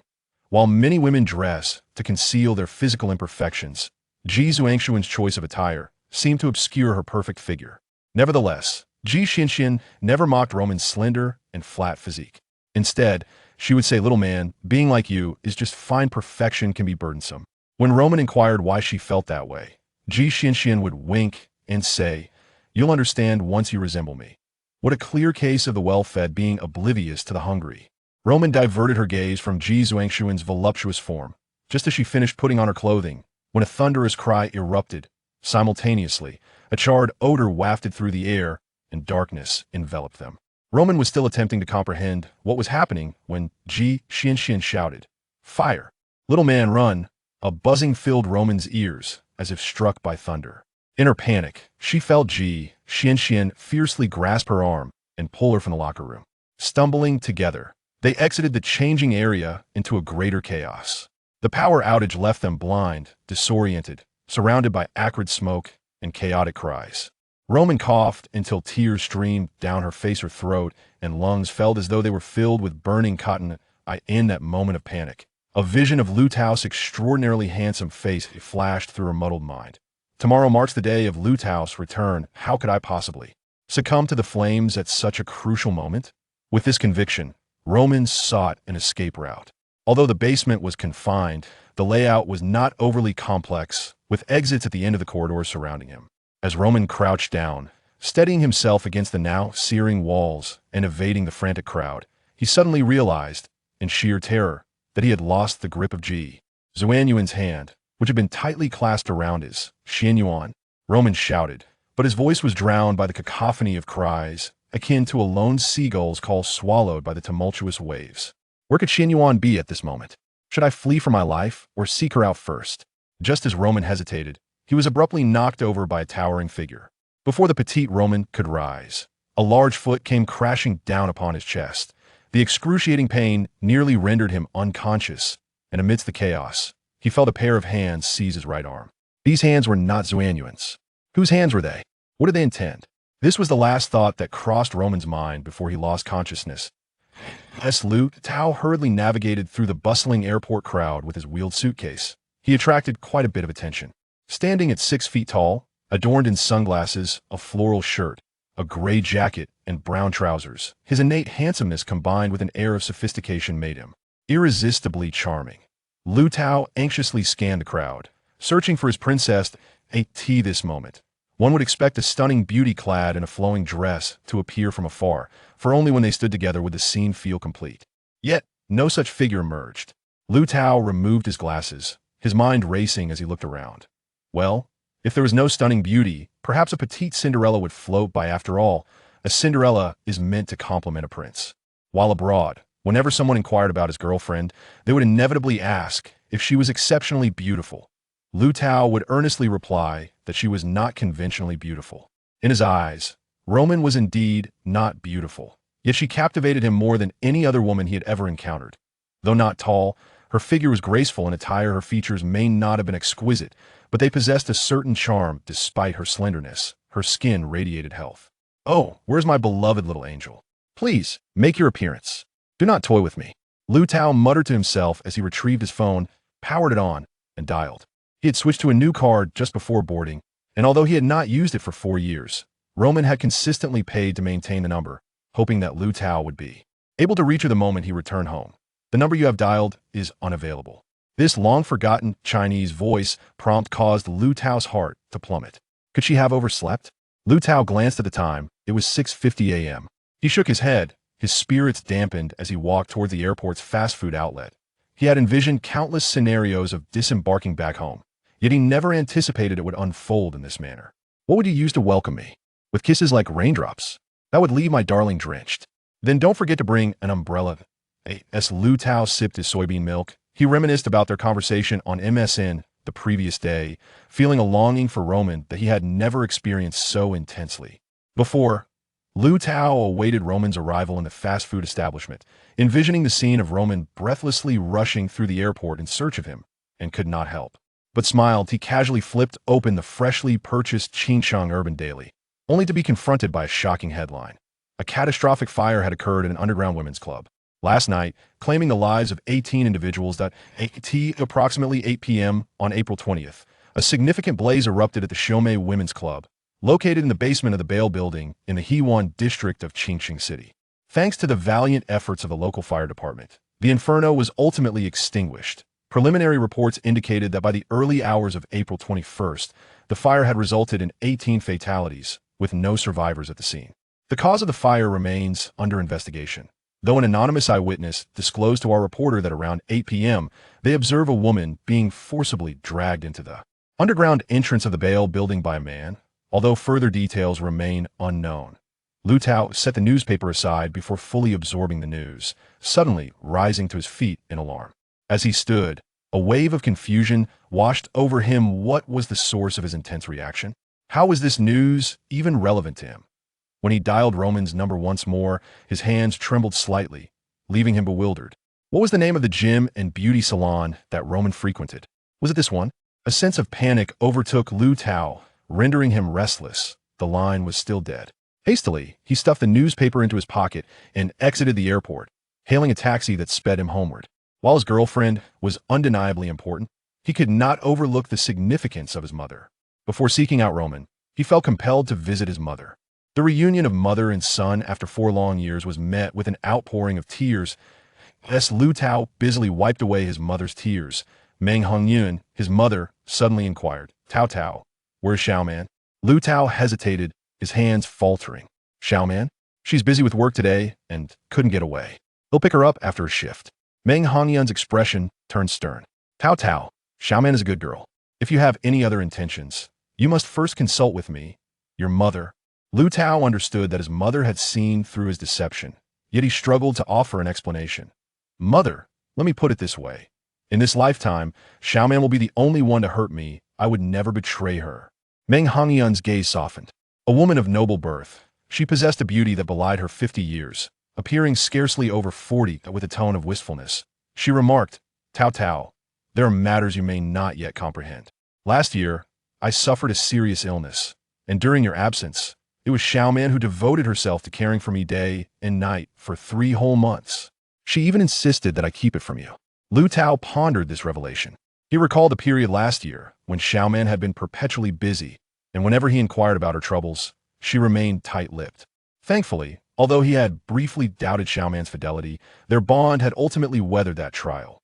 While many women dress to conceal their physical imperfections, Xuan's choice of attire seemed to obscure her perfect figure. Nevertheless, Xuan never mocked Roman's slender and flat physique. Instead, she would say, "Little man, being like you is just fine. Perfection can be burdensome." When Roman inquired why she felt that way, Xuan would wink and say, "You'll understand once you resemble me." What a clear case of the well-fed being oblivious to the hungry. Roman diverted her gaze from Xuan's voluptuous form, just as she finished putting on her clothing, when a thunderous cry erupted. Simultaneously, a charred odor wafted through the air, and darkness enveloped them. Roman was still attempting to comprehend what was happening when Xuan shouted, "Fire! Little man, run!" A buzzing filled Roman's ears, as if struck by thunder. In her panic, she felt Xuan fiercely grasp her arm and pull her from the locker room. Stumbling together, they exited the changing area into a greater chaos. The power outage left them blind, disoriented, surrounded by acrid smoke and chaotic cries. Roman coughed until tears streamed down her face. Her throat and lungs felt as though they were filled with burning cotton. In that moment of panic, a vision of Liu Tao's extraordinarily handsome face flashed through her muddled mind. Tomorrow marks the day of Liu Tao's return. How could I possibly succumb to the flames at such a crucial moment? With this conviction, Roman sought an escape route. Although the basement was confined, the layout was not overly complex, with exits at the end of the corridor surrounding him. As Roman crouched down, steadying himself against the now searing walls and evading the frantic crowd, he suddenly realized, in sheer terror, that he had lost the grip of Xuan's hand, which had been tightly clasped around his Xuan. Roman shouted, but his voice was drowned by the cacophony of cries, akin to a lone seagull's call swallowed by the tumultuous waves. Where could Xuan be at this moment? Should I flee for my life or seek her out first? Just as Roman hesitated, he was abruptly knocked over by a towering figure. Before the petite Roman could rise, a large foot came crashing down upon his chest. The excruciating pain nearly rendered him unconscious, and amidst the chaos, he felt a pair of hands seize his right arm. These hands were not Xuan's. Whose hands were they? What did they intend? This was the last thought that crossed Roman's mind before he lost consciousness. As Liu Tao hurriedly navigated through the bustling airport crowd with his wheeled suitcase, he attracted quite a bit of attention. Standing at 6 feet tall, adorned in sunglasses, a floral shirt, a gray jacket, and brown trousers, his innate handsomeness combined with an air of sophistication made him irresistibly charming. Liu Tao anxiously scanned the crowd, searching for his princess. This moment, one would expect a stunning beauty clad in a flowing dress to appear from afar, for only when they stood together would the scene feel complete. Yet, no such figure emerged. Liu Tao removed his glasses, his mind racing as he looked around. Well, if there was no stunning beauty, perhaps a petite Cinderella would float by. After all, a Cinderella is meant to complement a prince. While abroad, whenever someone inquired about his girlfriend, they would inevitably ask if she was exceptionally beautiful. Liu Tao would earnestly reply that she was not conventionally beautiful. In his eyes, Roman was indeed not beautiful, yet she captivated him more than any other woman he had ever encountered. Though not tall, her figure was graceful in attire. Her features may not have been exquisite, but they possessed a certain charm despite her slenderness. Her skin radiated health. Oh, where's my beloved little angel? Please, make your appearance. Do not toy with me. Liu Tao muttered to himself as he retrieved his phone, powered it on, and dialed. He had switched to a new card just before boarding, and although he had not used it for 4 years, Roman had consistently paid to maintain the number, hoping that Liu Tao would be able to reach her the moment he returned home. The number you have dialed is unavailable. This long-forgotten Chinese voice prompt caused Liu Tao's heart to plummet. Could she have overslept? Liu Tao glanced at the time. It was 6:50 a.m. He shook his head, his spirits dampened as he walked towards the airport's fast food outlet. He had envisioned countless scenarios of disembarking back home, yet he never anticipated it would unfold in this manner. What would you use to welcome me? With kisses like raindrops? That would leave my darling drenched. Then don't forget to bring an umbrella. As Liu Tao sipped his soybean milk, he reminisced about their conversation on MSN the previous day, feeling a longing for Roman that he had never experienced so intensely before. Liu Tao awaited Roman's arrival in the fast food establishment, envisioning the scene of Roman breathlessly rushing through the airport in search of him, and could not help but smiled. He casually flipped open the freshly purchased Xinjiang Urban Daily, only to be confronted by a shocking headline. A catastrophic fire had occurred in an underground women's club last night, claiming the lives of 18 individuals. At approximately 8 p.m. on April 20th, a significant blaze erupted at the Xuan Women's Club, located in the basement of the Bale Building in the Xuan district of Qingqing City. Thanks to the valiant efforts of the local fire department, the inferno was ultimately extinguished. Preliminary reports indicated that by the early hours of April 21st, the fire had resulted in 18 fatalities, with no survivors at the scene. The cause of the fire remains under investigation, though an anonymous eyewitness disclosed to our reporter that around 8 p.m., they observe a woman being forcibly dragged into the underground entrance of the Bale Building by a man, although further details remain unknown. Liu Tao set the newspaper aside before fully absorbing the news, suddenly rising to his feet in alarm. As he stood, a wave of confusion washed over him. What was the source of his intense reaction? How was this news even relevant to him? When he dialed Roman's number once more, his hands trembled slightly, leaving him bewildered. What was the name of the gym and beauty salon that Roman frequented? Was it this one? A sense of panic overtook Liu Tao, rendering him restless. The line was still dead. Hastily, he stuffed the newspaper into his pocket and exited the airport, hailing a taxi that sped him homeward. While his girlfriend was undeniably important, he could not overlook the significance of his mother. Before seeking out Roman, he felt compelled to visit his mother. The reunion of mother and son after 4 long years was met with an outpouring of tears. As Liu Tao busily wiped away his mother's tears, Meng Hongyun, his mother, suddenly inquired, Tao, where's Xuan? Liu Tao hesitated, his hands faltering. Xuan? She's busy with work today and couldn't get away. He'll pick her up after a shift. Meng Hongyun's expression turned stern. Tao, Xuan is a good girl. If you have any other intentions, you must first consult with me, your mother. Liu Tao understood that his mother had seen through his deception, yet he struggled to offer an explanation. Mother, let me put it this way. In this lifetime, Xuan will be the only one to hurt me. I would never betray her. Meng Hongyun's gaze softened. A woman of noble birth, she possessed a beauty that belied her 50 years, appearing scarcely over 40 with a tone of wistfulness. She remarked, Tao, there are matters you may not yet comprehend. Last year, I suffered a serious illness, and during your absence, it was Xuan who devoted herself to caring for me day and night for 3 whole months. She even insisted that I keep it from you. Liu Tao pondered this revelation. He recalled the period last year when Xuan had been perpetually busy, and whenever he inquired about her troubles, she remained tight-lipped. Thankfully, although he had briefly doubted Xuan's fidelity, their bond had ultimately weathered that trial.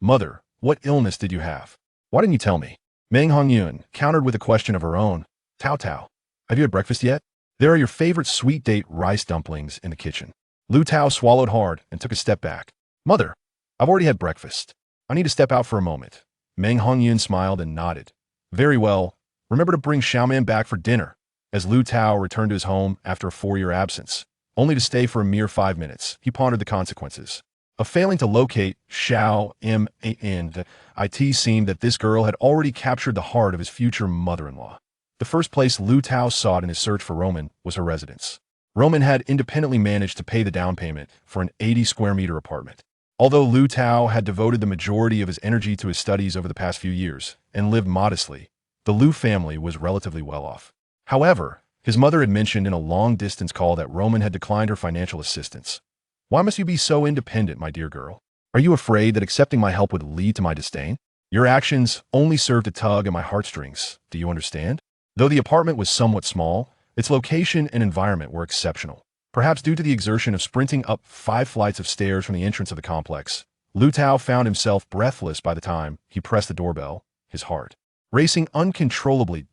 Mother, what illness did you have? Why didn't you tell me? Meng Hongyun countered with a question of her own. Tao, have you had breakfast yet? There are your favorite sweet date rice dumplings in the kitchen. Liu Tao swallowed hard and took a step back. Mother, I've already had breakfast. I need to step out for a moment. Meng Hongyun smiled and nodded. Very well. Remember to bring Xuan back for dinner. As Liu Tao returned to his home after a 4-year absence, only to stay for a mere 5 minutes, he pondered the consequences of failing to locate Xuan. It seemed that this girl had already captured the heart of his future mother-in-law. The first place Liu Tao sought in his search for Roman was her residence. Roman had independently managed to pay the down payment for an 80-square-meter apartment. Although Liu Tao had devoted the majority of his energy to his studies over the past few years and lived modestly, the Liu family was relatively well off. However, His mother had mentioned in a long-distance call that Roman had declined her financial assistance. Why must you be so independent, my dear girl? Are you afraid that accepting my help would lead to my disdain? Your actions only serve to tug at my heartstrings. Do you understand? Though the apartment was somewhat small, its location and environment were exceptional. Perhaps due to the exertion of sprinting up 5 flights of stairs from the entrance of the complex, Liu Tao found himself breathless by the time he pressed the doorbell, his heart racing uncontrollably.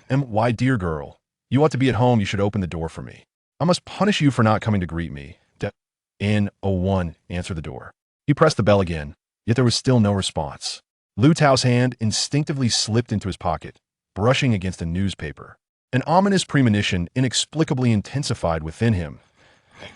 My dear girl, you ought to be at home. You should open the door for me. I must punish you for not coming to greet me. N01 answered the door. He pressed the bell again, yet there was still no response. Liu Tao's hand instinctively slipped into his pocket, brushing against a newspaper. An ominous premonition inexplicably intensified within him.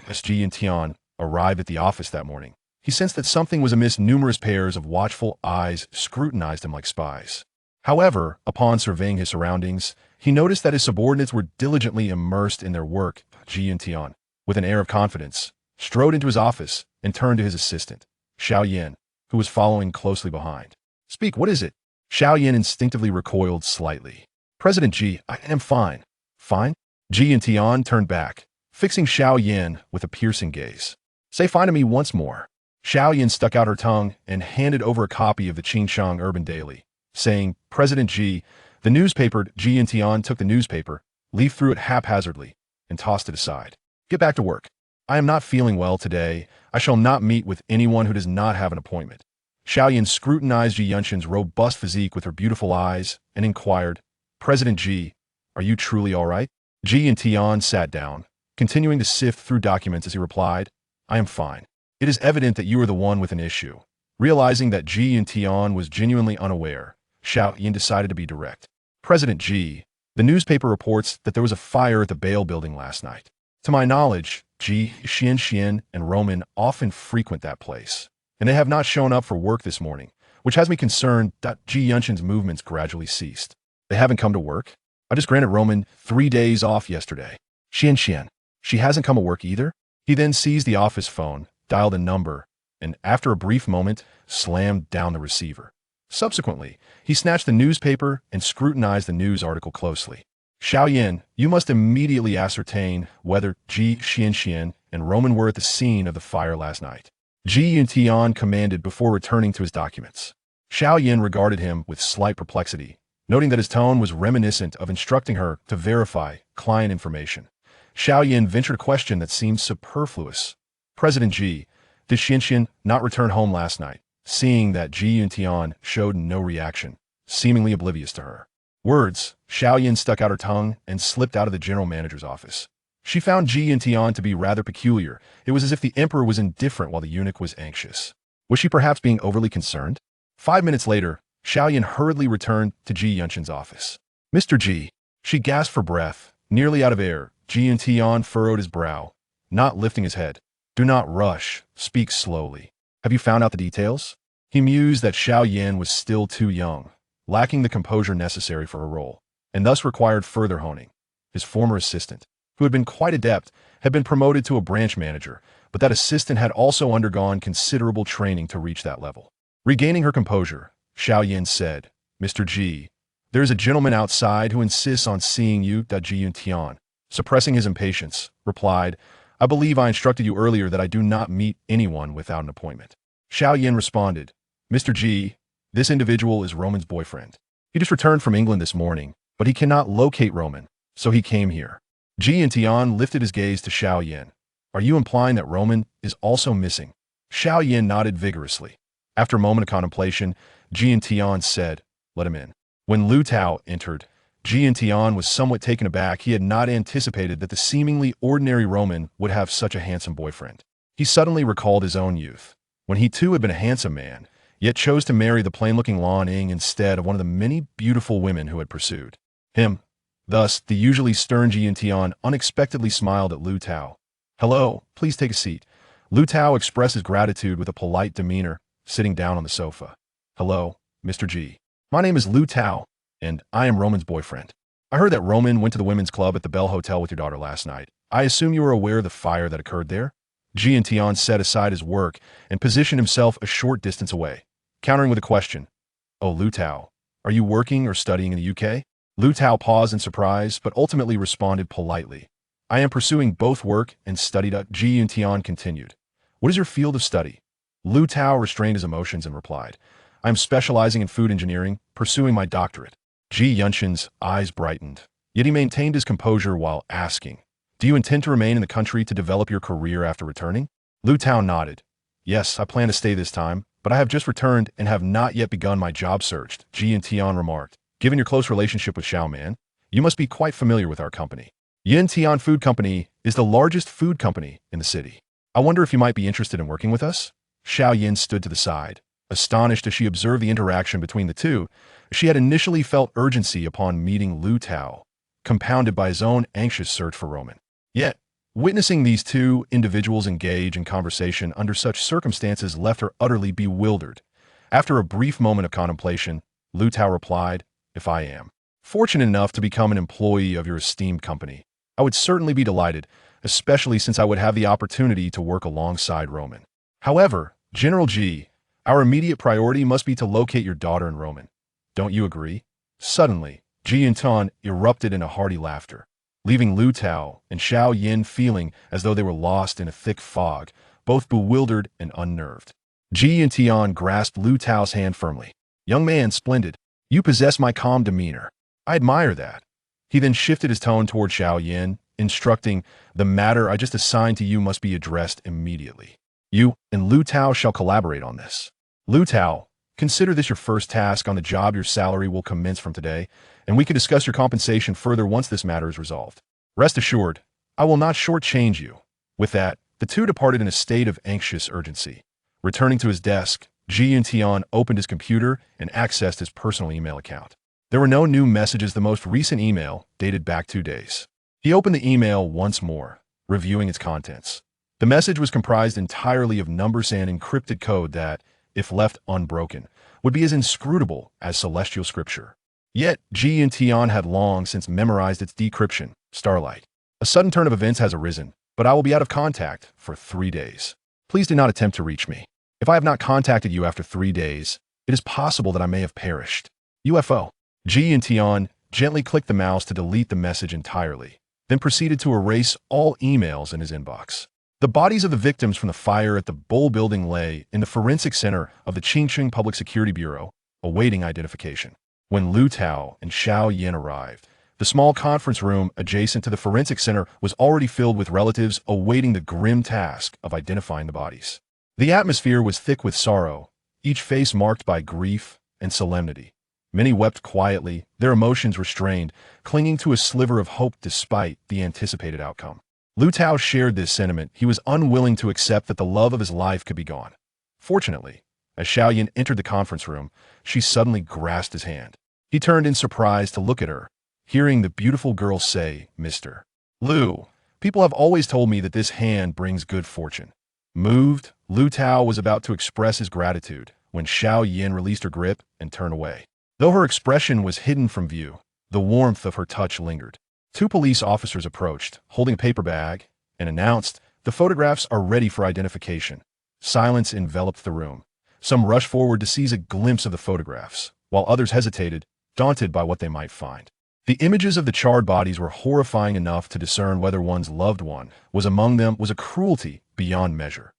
As Ji and Tian arrived at the office that morning, he sensed that something was amiss. Numerous pairs of watchful eyes scrutinized him like spies. However, upon surveying his surroundings, he noticed that his subordinates were diligently immersed in their work. Ji and Tian, with an air of confidence, strode into his office and turned to his assistant, Xuan, who was following closely behind. Speak, what is it? Xuan instinctively recoiled slightly. President Ji, I am fine. Fine? Ji and Tian turned back, fixing Xuan with a piercing gaze. Say fine to me once more. Xuan stuck out her tongue and handed over a copy of the Qingshang Urban Daily, saying, President Ji. The newspaper. Ji and Tian took the newspaper, leafed through it haphazardly, and tossed it aside. Get back to work. I am not feeling well today. I shall not meet with anyone who does not have an appointment. Xuan scrutinized Ji Yunshin's robust physique with her beautiful eyes and inquired, President Ji, are you truly all right? Ji and Tian sat down, continuing to sift through documents as he replied, I am fine. It is evident that you are the one with an issue. Realizing that Ji and Tian was genuinely unaware, Xuan decided to be direct. President Ji, the newspaper reports that there was a fire at the Bale building last night. To my knowledge, Ji, Xian, and Roman often frequent that place, and they have not shown up for work this morning, which has me concerned that Ji Yunshin's movements gradually ceased. They haven't come to work? I just granted Roman 3 days off yesterday. Xian, she hasn't come to work either? He then seized the office phone, dialed a number, and after a brief moment, slammed down the receiver. Subsequently, he snatched the newspaper and scrutinized the news article closely. Xuan, you must immediately ascertain whether Ji, Xian, and Roman were at the scene of the fire last night. Ji and Tian commanded before returning to his documents. Xuan regarded him with slight perplexity, noting that his tone was reminiscent of instructing her to verify client information. Xuan ventured a question that seemed superfluous. President Ji, did Xian not return home last night? Seeing that Ji and Tian showed no reaction, seemingly oblivious to her words, Xuan stuck out her tongue and slipped out of the general manager's office. She found Ji and Tian to be rather peculiar. It was as if the emperor was indifferent while the eunuch was anxious. Was she perhaps being overly concerned? 5 minutes later, Xuan hurriedly returned to Ji Yunshin's office. Mr. Ji, she gasped for breath, nearly out of air. Ji and Tian furrowed his brow, not lifting his head. Do not rush, speak slowly. Have you found out the details? He mused that Xuan was still too young, lacking the composure necessary for her role, and thus required further honing. His former assistant, who had been quite adept, had been promoted to a branch manager, but that assistant had also undergone considerable training to reach that level. Regaining her composure, Xuan said, Mr. Ji, there is a gentleman outside who insists on seeing you. Ji and Tian, suppressing his impatience, replied, I believe I instructed you earlier that I do not meet anyone without an appointment. Xuan responded, Mr. Ji, this individual is Roman's boyfriend. He just returned from England this morning, but he cannot locate Roman, so he came here. Ji and Tian lifted his gaze to Xuan. Are you implying that Roman is also missing? Xuan nodded vigorously. After a moment of contemplation, Ji and Tian said, let him in. When Liu Tao entered, Ji and Tian was somewhat taken aback. He had not anticipated that the seemingly ordinary Roman would have such a handsome boyfriend. He suddenly recalled his own youth, when he too had been a handsome man, yet chose to marry the plain-looking Lan Ying instead of one of the many beautiful women who had pursued him. Thus, the usually stern Ji and Tian unexpectedly smiled at Liu Tao. Hello, please take a seat. Liu Tao expressed his gratitude with a polite demeanor, sitting down on the sofa. Hello, Mr. Ji. My name is Liu Tao, and I am Roman's boyfriend. I heard that Roman went to the women's club at the Bell Hotel with your daughter last night. I assume you are aware of the fire that occurred there? Ji and Tian set aside his work and positioned himself a short distance away, countering with a question. Oh, Liu Tao, are you working or studying in the UK? Liu Tao paused in surprise, but ultimately responded politely. I am pursuing both work and study. Ji Yuntian continued. What is your field of study? Liu Tao restrained his emotions and replied. I am specializing in food engineering, pursuing my doctorate. Ji Yunshin's eyes brightened, yet he maintained his composure while asking, do you intend to remain in the country to develop your career after returning? Liu Tao nodded. Yes, I plan to stay this time, but I have just returned and have not yet begun my job search, Ji Yuntian remarked. Given your close relationship with Xuan, you must be quite familiar with our company. Yuntian Food Company is the largest food company in the city. I wonder if you might be interested in working with us? Xiao Yin stood to the side, astonished as she observed the interaction between the two. She had initially felt urgency upon meeting Liu Tao, compounded by his own anxious search for Roman. Yet, witnessing these two individuals engage in conversation under such circumstances left her utterly bewildered. After a brief moment of contemplation, Liu Tao replied, if I am fortunate enough to become an employee of your esteemed company, I would certainly be delighted, especially since I would have the opportunity to work alongside Roman. However, General G, our immediate priority must be to locate your daughter and Roman. Don't you agree? Suddenly, Ji Yuntan erupted in a hearty laughter, leaving Liu Tao and Xiao Yin feeling as though they were lost in a thick fog, both bewildered and unnerved. Ji Yuntian grasped Liu Tao's hand firmly. Young man, splendid. You possess my calm demeanor. I admire that. He then shifted his tone toward Xiao Yin, instructing, the matter I just assigned to you must be addressed immediately. You and Liu Tao shall collaborate on this. Liu Tao, consider this your first task on the job. Your salary will commence from today, and we can discuss your compensation further once this matter is resolved. Rest assured, I will not shortchange you. With that, the two departed in a state of anxious urgency. Returning to his desk, Ji Yuntian opened his computer and accessed his personal email account. There were no new messages. The most recent email dated back 2 days. He opened the email once more, reviewing its contents. The message was comprised entirely of numbers and encrypted code that, if left unbroken, would be as inscrutable as celestial scripture. Yet, Ji Yuntian had long since memorized its decryption, Starlight. A sudden turn of events has arisen, but I will be out of contact for 3 days. Please do not attempt to reach me. If I have not contacted you after 3 days, it is possible that I may have perished. UFO. Ji Yuntian gently clicked the mouse to delete the message entirely, then proceeded to erase all emails in his inbox. The bodies of the victims from the fire at the Bull building lay in the forensic center of the Qingqing Public Security Bureau, awaiting identification. When Liu Tao and Xiao Yin arrived, the small conference room adjacent to the forensic center was already filled with relatives awaiting the grim task of identifying the bodies. The atmosphere was thick with sorrow, each face marked by grief and solemnity. Many wept quietly, their emotions restrained, clinging to a sliver of hope despite the anticipated outcome. Liu Tao shared this sentiment. He was unwilling to accept that the love of his life could be gone. Fortunately, as Xiao Yin entered the conference room, she suddenly grasped his hand. He turned in surprise to look at her, hearing the beautiful girl say, Mr. Liu, people have always told me that this hand brings good fortune. Moved, Liu Tao was about to express his gratitude when Xiao Yin released her grip and turned away. Though her expression was hidden from view, the warmth of her touch lingered. 2 police officers approached, holding a paper bag, and announced, the photographs are ready for identification. Silence enveloped the room. Some rushed forward to seize a glimpse of the photographs, while others hesitated, daunted by what they might find. The images of the charred bodies were horrifying enough to discern whether one's loved one was among them was a cruelty beyond measure.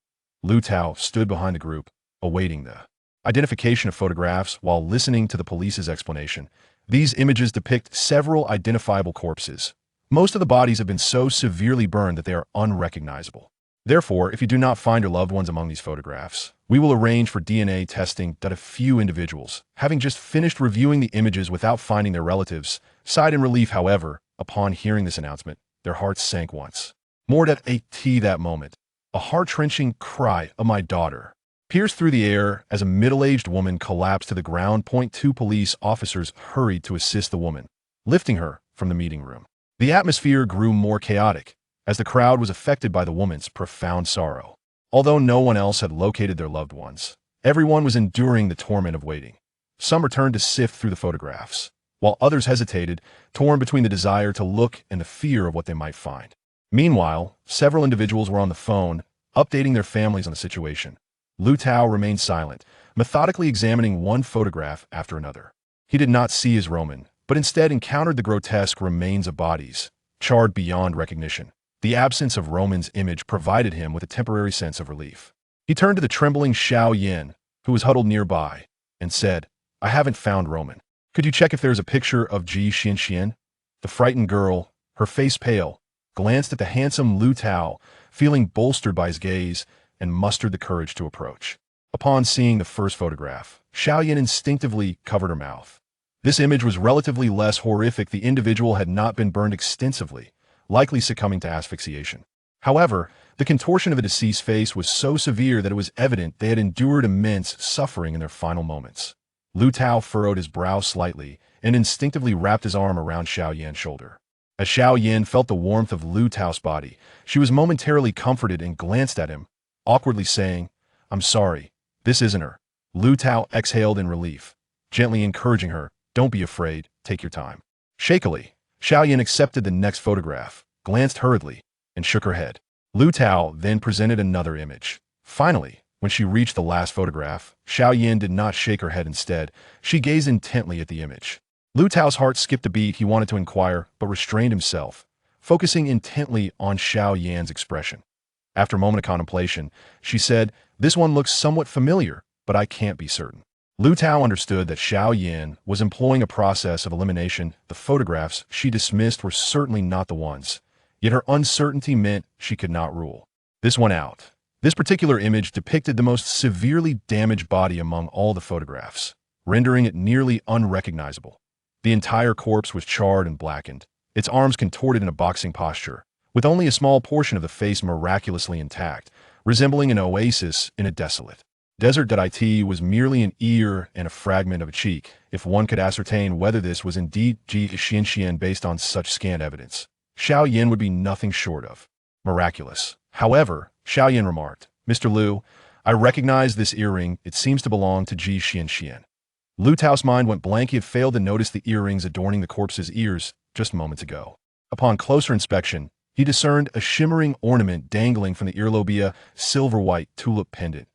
Liu Tao stood behind the group, awaiting the identification of photographs while listening to the police's explanation. These images depict several identifiable corpses. Most of the bodies have been so severely burned that they are unrecognizable. Therefore, if you do not find your loved ones among these photographs, we will arrange for DNA testing. A few individuals, having just finished reviewing the images without finding their relatives, sighed in relief. However, upon hearing this announcement, their hearts sank once more. That moment, a heart-wrenching cry of my daughter pierced through the air as a middle-aged woman collapsed to the ground. 2 police officers hurried to assist the woman, lifting her from the meeting room. The atmosphere grew more chaotic as the crowd was affected by the woman's profound sorrow. Although no one else had located their loved ones, everyone was enduring the torment of waiting. Some returned to sift through the photographs, while others hesitated, torn between the desire to look and the fear of what they might find. Meanwhile, several individuals were on the phone, updating their families on the situation. Liu Tao remained silent, methodically examining one photograph after another. He did not see his Roman, but instead encountered the grotesque remains of bodies, charred beyond recognition. The absence of Roman's image provided him with a temporary sense of relief. He turned to the trembling Xuan, who was huddled nearby, and said, "I haven't found Roman. Could you check if there's a picture of Ji Xianxian?" The frightened girl, her face pale, glanced at the handsome Liu Tao, feeling bolstered by his gaze, and mustered the courage to approach. Upon seeing the first photograph, Xuan instinctively covered her mouth. This image was relatively less horrific. The individual had not been burned extensively, likely succumbing to asphyxiation. However, the contortion of the deceased's face was so severe that it was evident they had endured immense suffering in their final moments. Liu Tao furrowed his brow slightly and instinctively wrapped his arm around Xuan's shoulder. As Xuan felt the warmth of Liu Tao's body, she was momentarily comforted and glanced at him, awkwardly saying, "I'm sorry, this isn't her." Liu Tao exhaled in relief, gently encouraging her, "Don't be afraid, take your time." Shakily, Xuan accepted the next photograph, glanced hurriedly, and shook her head. Liu Tao then presented another image. Finally, when she reached the last photograph, Xuan did not shake her head. Instead, she gazed intently at the image. Liu Tao's heart skipped a beat. He wanted to inquire, but restrained himself, focusing intently on Xuan's expression. After a moment of contemplation, she said, "This one looks somewhat familiar, but I can't be certain." Liu Tao understood that Xuan was employing a process of elimination. The photographs she dismissed were certainly not the ones, yet her uncertainty meant she could not rule this one out. This particular image depicted the most severely damaged body among all the photographs, rendering it nearly unrecognizable. The entire corpse was charred and blackened, its arms contorted in a boxing posture, with only a small portion of the face miraculously intact, resembling an oasis in a desolate desert. It was merely an ear and a fragment of a cheek, if one could ascertain whether this was indeed Ji Xianxian based on such scant evidence. Xuan would be nothing short of miraculous. However, Xuan remarked, "Mr. Liu, I recognize this earring. It seems to belong to Ji Xianxian." Liu Tao's mind went blank. He had failed to notice the earrings adorning the corpse's ears just moments ago. Upon closer inspection, he discerned a shimmering ornament dangling from the earlobe, a silver-white tulip pendant.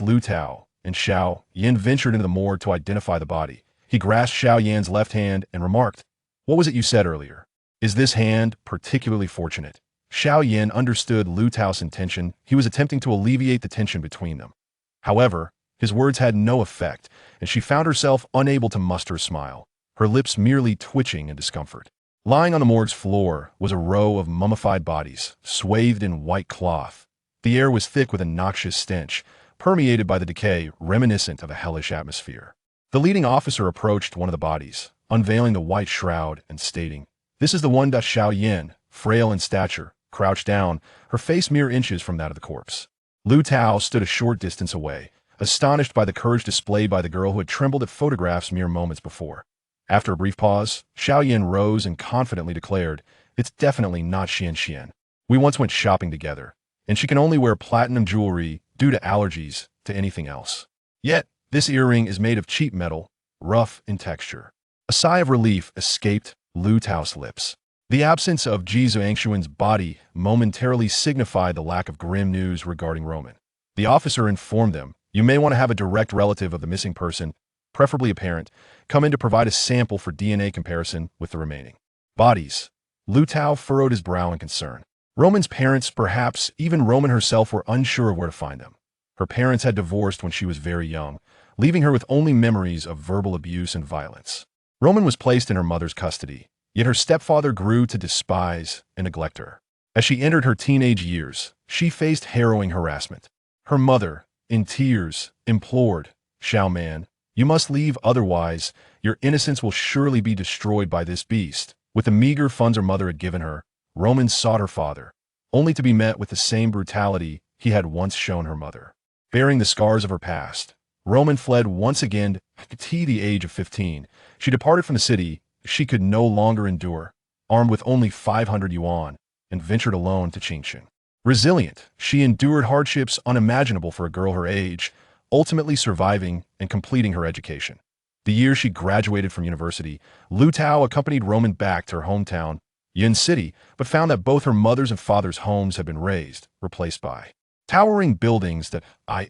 Liu Tao and Xuan ventured into the morgue to identify the body. He grasped Xuan's left hand and remarked, "What was it you said earlier? Is this hand particularly fortunate?" Xuan understood Liu Tao's intention. He was attempting to alleviate the tension between them. However, his words had no effect, and she found herself unable to muster a smile, her lips merely twitching in discomfort. Lying on the morgue's floor was a row of mummified bodies, swathed in white cloth. The air was thick with a noxious stench, permeated by the decay reminiscent of a hellish atmosphere. The leading officer approached one of the bodies, unveiling the white shroud and stating, "This is the one." Xuan, frail in stature, crouched down, her face mere inches from that of the corpse. Liu Tao stood a short distance away, astonished by the courage displayed by the girl who had trembled at photographs mere moments before. After a brief pause, Xuan rose and confidently declared, "It's definitely not Xianxian. We once went shopping together, and she can only wear platinum jewelry due to allergies to anything else. Yet, this earring is made of cheap metal, rough in texture." A sigh of relief escaped Liu Tao's lips. The absence of Ji Xianxian's body momentarily signified the lack of grim news regarding Roman. The officer informed them, "You may want to have a direct relative of the missing person, preferably a parent, come in to provide a sample for DNA comparison with the remaining bodies." Liu Tao furrowed his brow in concern. Roman's parents, perhaps even Roman herself, were unsure of where to find them. Her parents had divorced when she was very young, leaving her with only memories of verbal abuse and violence. Roman was placed in her mother's custody, yet her stepfather grew to despise and neglect her. As she entered her teenage years, she faced harrowing harassment. Her mother, in tears, implored, "Man, you must leave, otherwise your innocence will surely be destroyed by this beast." With the meager funds her mother had given her, Roman sought her father, only to be met with the same brutality he had once shown her mother. Bearing the scars of her past, Roman fled once again. At the age of 15, she departed from the city she could no longer endure, armed with only 500 yuan, and ventured alone to Qingshan. Resilient, she endured hardships unimaginable for a girl her age, ultimately surviving and completing her education. The year she graduated from university, Liu Tao accompanied Roman back to her hometown, Yin City, but found that both her mother's and father's homes had been razed, replaced by towering buildings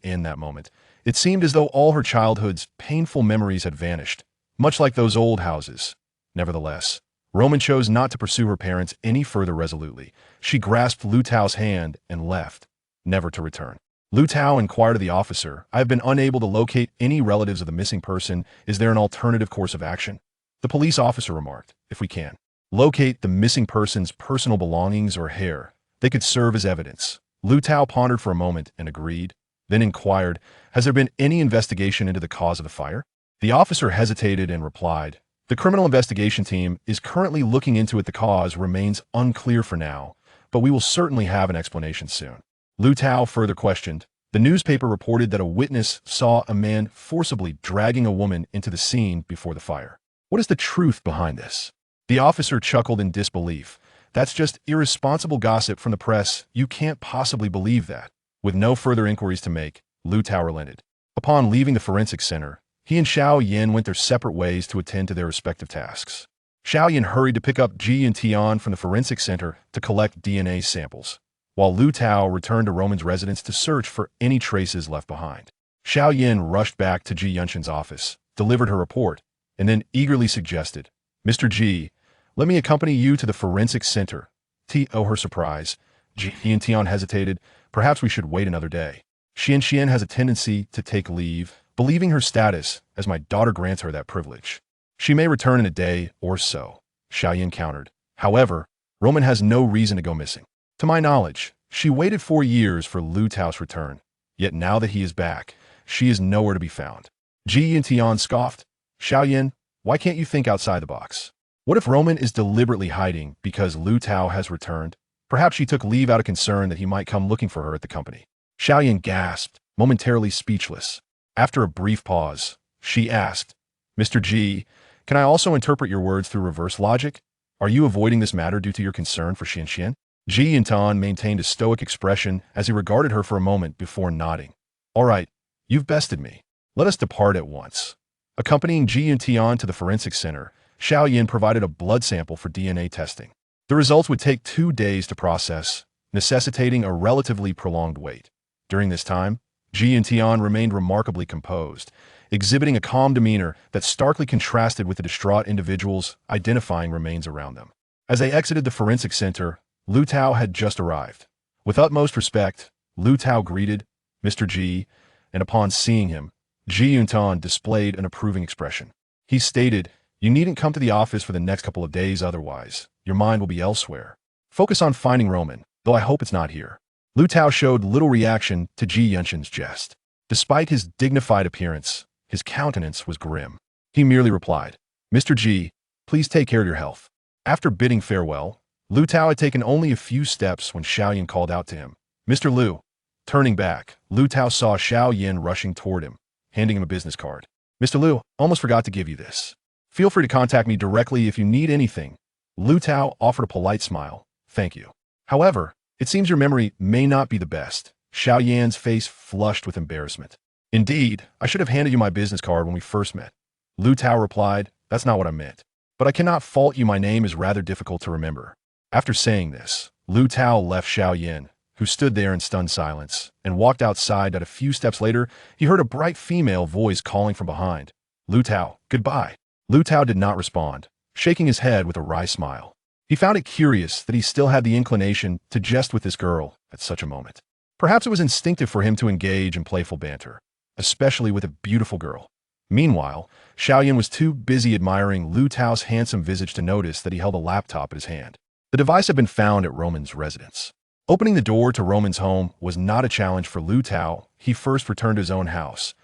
in that moment, it seemed as though all her childhood's painful memories had vanished, much like those old houses. Nevertheless, Roman chose not to pursue her parents any further resolutely. She grasped Liu Tao's hand and left, never to return. Liu Tao inquired of the officer, "I have been unable to locate any relatives of the missing person. Is there an alternative course of action?" The police officer remarked, "If we can locate the missing person's personal belongings or hair, they could serve as evidence." Liu Tao pondered for a moment and agreed, then inquired, "Has there been any investigation into the cause of the fire?" The officer hesitated and replied, "The criminal investigation team is currently looking into it. The cause remains unclear for now, but we will certainly have an explanation soon." Liu Tao further questioned. The newspaper reported that a witness saw a man forcibly dragging a woman into the scene before the fire. What is the truth behind this? The officer chuckled in disbelief. "That's just irresponsible gossip from the press. You can't possibly believe that." With no further inquiries to make, Liu Tao relented. Upon leaving the forensic center, he and Xuan went their separate ways to attend to their respective tasks. Xuan hurried to pick up Ji and Tian from the forensic center to collect DNA samples, while Liu Tao returned to Roman's residence to search for any traces left behind. Xuan rushed back to Ji Yunshan's office, delivered her report, and then eagerly suggested, "Mr. Ji, let me accompany you to the forensic center." To her surprise, Ji and Tian hesitated. "Perhaps we should wait another day. Xian has a tendency to take leave, believing her status as my daughter grants her that privilege. She may return in a day or so," Xuan countered. "However, Roman has no reason to go missing. To my knowledge, she waited 4 years for Liu Tao's return, yet now that he is back, she is nowhere to be found." Ji and Tian scoffed. "Xuan, why can't you think outside the box? What if Roman is deliberately hiding because Liu Tao has returned? Perhaps she took leave out of concern that he might come looking for her at the company." Xuan gasped, momentarily speechless. After a brief pause, she asked, "Mr. Ji, can I also interpret your words through reverse logic? Are you avoiding this matter due to your concern for Xian?" Ji and Tan maintained a stoic expression as he regarded her for a moment before nodding. "All right, you've bested me. Let us depart at once." Accompanying Ji and Tian to the forensic center, Xuan provided a blood sample for DNA testing. The results would take 2 days to process, necessitating a relatively prolonged wait. During this time, Ji and Tian remained remarkably composed, exhibiting a calm demeanor that starkly contrasted with the distraught individuals identifying remains around them. As they exited the forensic center, Liu Tao had just arrived. With utmost respect, Liu Tao greeted Mr. Ji, and upon seeing him, Ji Yuntan displayed an approving expression. He stated, "You needn't come to the office for the next couple of days, otherwise your mind will be elsewhere. Focus on finding Roman, though I hope it's not here." Liu Tao showed little reaction to Ji Yunshan's jest. Despite his dignified appearance, his countenance was grim. He merely replied, "Mr. Ji, please take care of your health." After bidding farewell, Liu Tao had taken only a few steps when Xuan called out to him, "Mr. Liu." Turning back, Liu Tao saw Xuan rushing toward him, handing him a business card. "Mr. Liu, almost forgot to give you this. Feel free to contact me directly if you need anything." Liu Tao offered a polite smile. "Thank you. However, it seems your memory may not be the best." Xuan's face flushed with embarrassment. "Indeed, I should have handed you my business card when we first met." Liu Tao replied, "That's not what I meant. But I cannot fault you. My name is rather difficult to remember." After saying this, Liu Tao left Xuan, who stood there in stunned silence, and walked outside. At a few steps later, he heard a bright female voice calling from behind. "Liu Tao, goodbye." Liu Tao did not respond, shaking his head with a wry smile. He found it curious that he still had the inclination to jest with this girl at such a moment. Perhaps it was instinctive for him to engage in playful banter, especially with a beautiful girl. Meanwhile, Xuan was too busy admiring Liu Tao's handsome visage to notice that he held a laptop in his hand. The device had been found at Roman's residence. Opening the door to Roman's home was not a challenge for Liu Tao. He first returned to his own house.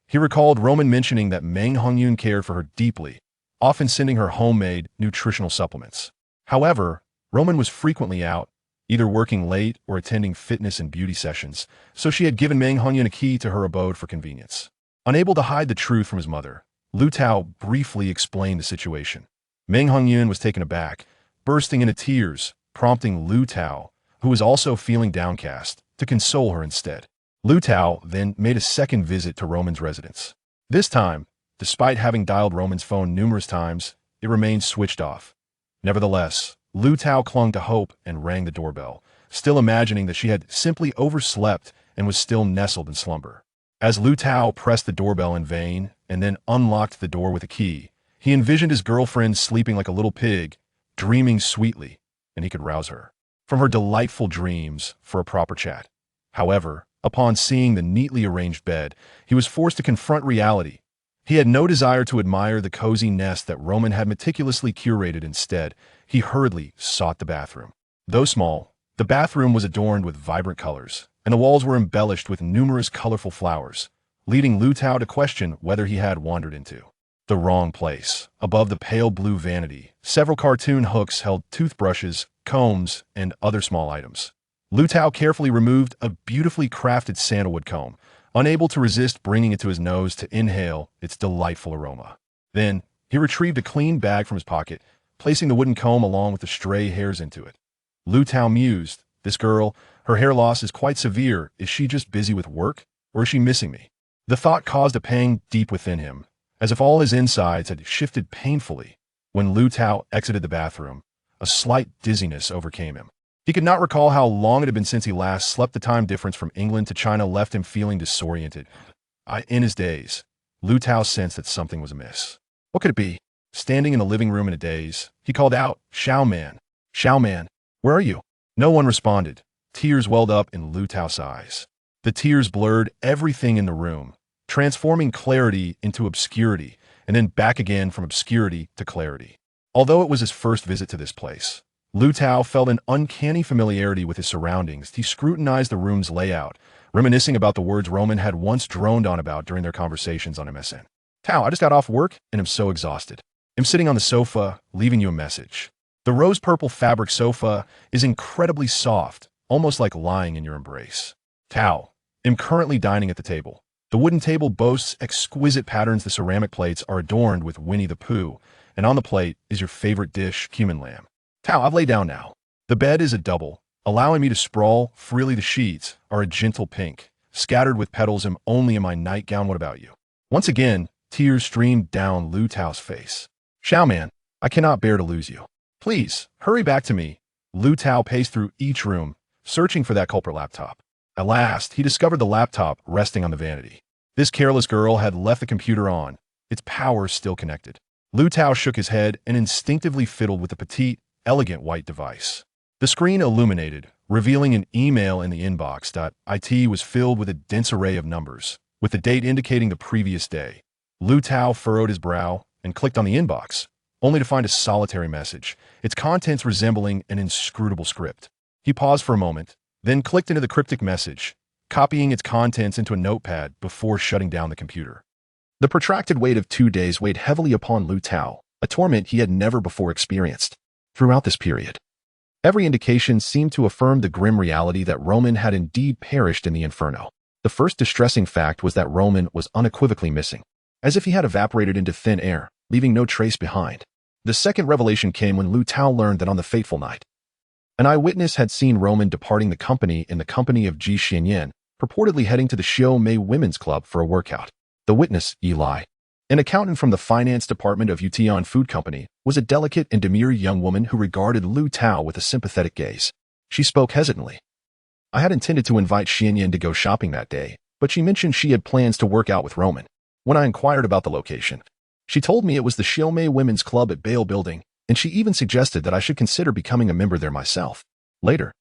He recalled Roman mentioning that Meng Hongyun cared for her deeply, often sending her homemade nutritional supplements. However, Roman was frequently out, either working late or attending fitness and beauty sessions, so she had given Meng Hongyun a key to her abode for convenience. Unable to hide the truth from his mother, Liu Tao briefly explained the situation. Meng Hongyun was taken aback, bursting into tears, prompting Liu Tao, who was also feeling downcast, to console her instead. Liu Tao then made a second visit to Roman's residence. This time, despite having dialed Roman's phone numerous times, it remained switched off. Nevertheless, Liu Tao clung to hope and rang the doorbell, still imagining that she had simply overslept and was still nestled in slumber. As Liu Tao pressed the doorbell in vain and then unlocked the door with a key. He envisioned his girlfriend sleeping like a little pig, dreaming sweetly, and he could rouse her from her delightful dreams for a proper chat. However, upon seeing the neatly arranged bed, he was forced to confront reality. He had no desire to admire the cozy nest that Roman had meticulously curated. Instead, he hurriedly sought the bathroom. Though small, the bathroom was adorned with vibrant colors, and the walls were embellished with numerous colorful flowers, leading Liu Tao to question whether he had wandered into the wrong place. Above the pale blue vanity, several cartoon hooks held toothbrushes, combs, and other small items. Liu Tao carefully removed a beautifully crafted sandalwood comb, unable to resist bringing it to his nose to inhale its delightful aroma. Then, he retrieved a clean bag from his pocket, placing the wooden comb along with the stray hairs into it. Liu Tao mused, "This girl, her hair loss is quite severe. Is she just busy with work, or is she missing me?" The thought caused a pang deep within him, as if all his insides had shifted painfully. When Liu Tao exited the bathroom, a slight dizziness overcame him. He could not recall how long it had been since he last slept. The time difference from England to China left him feeling disoriented. In his daze, Liu Tao sensed that something was amiss. What could it be? Standing in the living room in a daze, he called out, "Xuan! Xuan, where are you?" No one responded. Tears welled up in Liu Tao's eyes. The tears blurred everything in the room, transforming clarity into obscurity, and then back again from obscurity to clarity. Although it was his first visit to this place, Liu Tao felt an uncanny familiarity with his surroundings. He scrutinized the room's layout, reminiscing about the words Roman had once droned on about during their conversations on MSN. "Tao, I just got off work and am so exhausted. I'm sitting on the sofa, leaving you a message." The rose-purple fabric sofa is incredibly soft, almost like lying in your embrace. "Tao, I'm currently dining at the table. The wooden table boasts exquisite patterns. The ceramic plates are adorned with Winnie the Pooh, and on the plate is your favorite dish, cumin lamb. Tao, I've laid down now. The bed is a double, allowing me to sprawl freely. The sheets are a gentle pink, scattered with petals. I'm only in my nightgown. What about you?" Once again, tears streamed down Liu Tao's face. "Xuan, I cannot bear to lose you. Please, hurry back to me." Liu Tao paced through each room, searching for that culprit laptop. At last, he discovered the laptop resting on the vanity. This careless girl had left the computer on, its power still connected. Liu Tao shook his head and instinctively fiddled with the petite, elegant white device. The screen illuminated, revealing an email in the inbox. It was filled with a dense array of numbers, with the date indicating the previous day. Liu Tao furrowed his brow and clicked on the inbox, only to find a solitary message, its contents resembling an inscrutable script. He paused for a moment, then clicked into the cryptic message, copying its contents into a notepad before shutting down the computer. The protracted wait of 2 days weighed heavily upon Liu Tao, a torment he had never before experienced. Throughout this period, every indication seemed to affirm the grim reality that Roman had indeed perished in the inferno. The first distressing fact was that Roman was unequivocally missing, as if he had evaporated into thin air, leaving no trace behind. The second revelation came when Liu Tao learned that on the fateful night, an eyewitness had seen Roman departing the company in the company of Xuan, purportedly heading to the Xuan Women's Club for a workout. The witness, Eli, an accountant from the finance department of Yutian Food Company, was a delicate and demure young woman who regarded Liu Tao with a sympathetic gaze. She spoke hesitantly. "I had intended to invite Xuan to go shopping that day, but she mentioned she had plans to work out with Roman. When I inquired about the location, she told me it was the Xuan Women's Club at Bale Building, and she even suggested that I should consider becoming a member there myself." Later,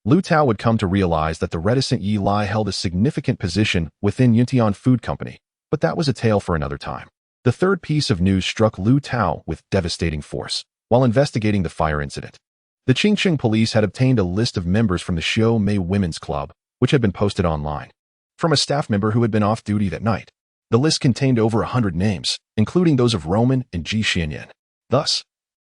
Liu Tao would come to realize that the reticent Eli held a significant position within Yutian Food Company, but that was a tale for another time. The third piece of news struck Liu Tao with devastating force. While investigating the fire incident, the Qingqing police had obtained a list of members from the Xuan Women's Club, which had been posted online, from a staff member who had been off duty that night. The list contained over 100 names, including those of Roman and Xuan. Thus,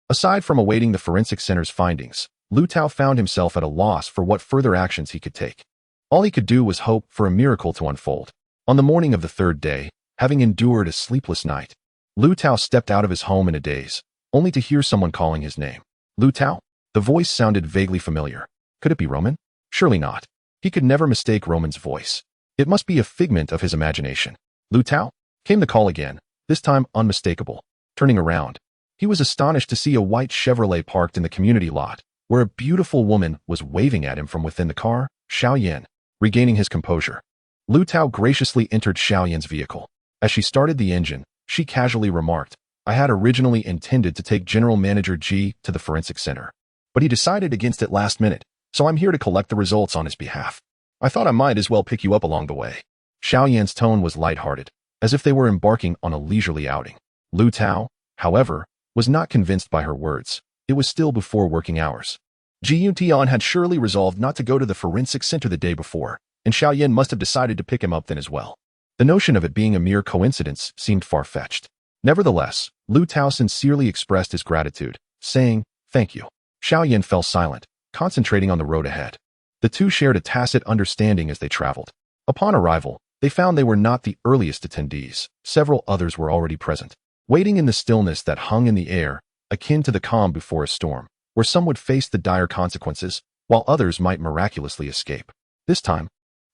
aside from awaiting the forensic center's findings, Liu Tao found himself at a loss for what further actions he could take. All he could do was hope for a miracle to unfold. On the morning of the third day, having endured a sleepless night, Liu Tao stepped out of his home in a daze, only to hear someone calling his name. "Liu Tao?" The voice sounded vaguely familiar. Could it be Roman? Surely not. He could never mistake Roman's voice. It must be a figment of his imagination. "Liu Tao?" Came the call again, this time unmistakable. Turning around, he was astonished to see a white Chevrolet parked in the community lot, where a beautiful woman was waving at him from within the car. Xuan. Regaining his composure, Liu Tao graciously entered Xiaoyan's vehicle. As she started the engine, she casually remarked, "I had originally intended to take General Manager G to the forensic center, but he decided against it last minute, so I'm here to collect the results on his behalf. I thought I might as well pick you up along the way." Xuan's tone was lighthearted, as if they were embarking on a leisurely outing. Liu Tao, however, was not convinced by her words. It was still before working hours. Xuan had surely resolved not to go to the forensic center the day before, and Xuan must have decided to pick him up then as well. The notion of it being a mere coincidence seemed far-fetched. Nevertheless, Liu Tao sincerely expressed his gratitude, saying, "Thank you." Xuan fell silent, concentrating on the road ahead. The two shared a tacit understanding as they traveled. Upon arrival, they found they were not the earliest attendees. Several others were already present, waiting in the stillness that hung in the air, akin to the calm before a storm, where some would face the dire consequences, while others might miraculously escape. This time,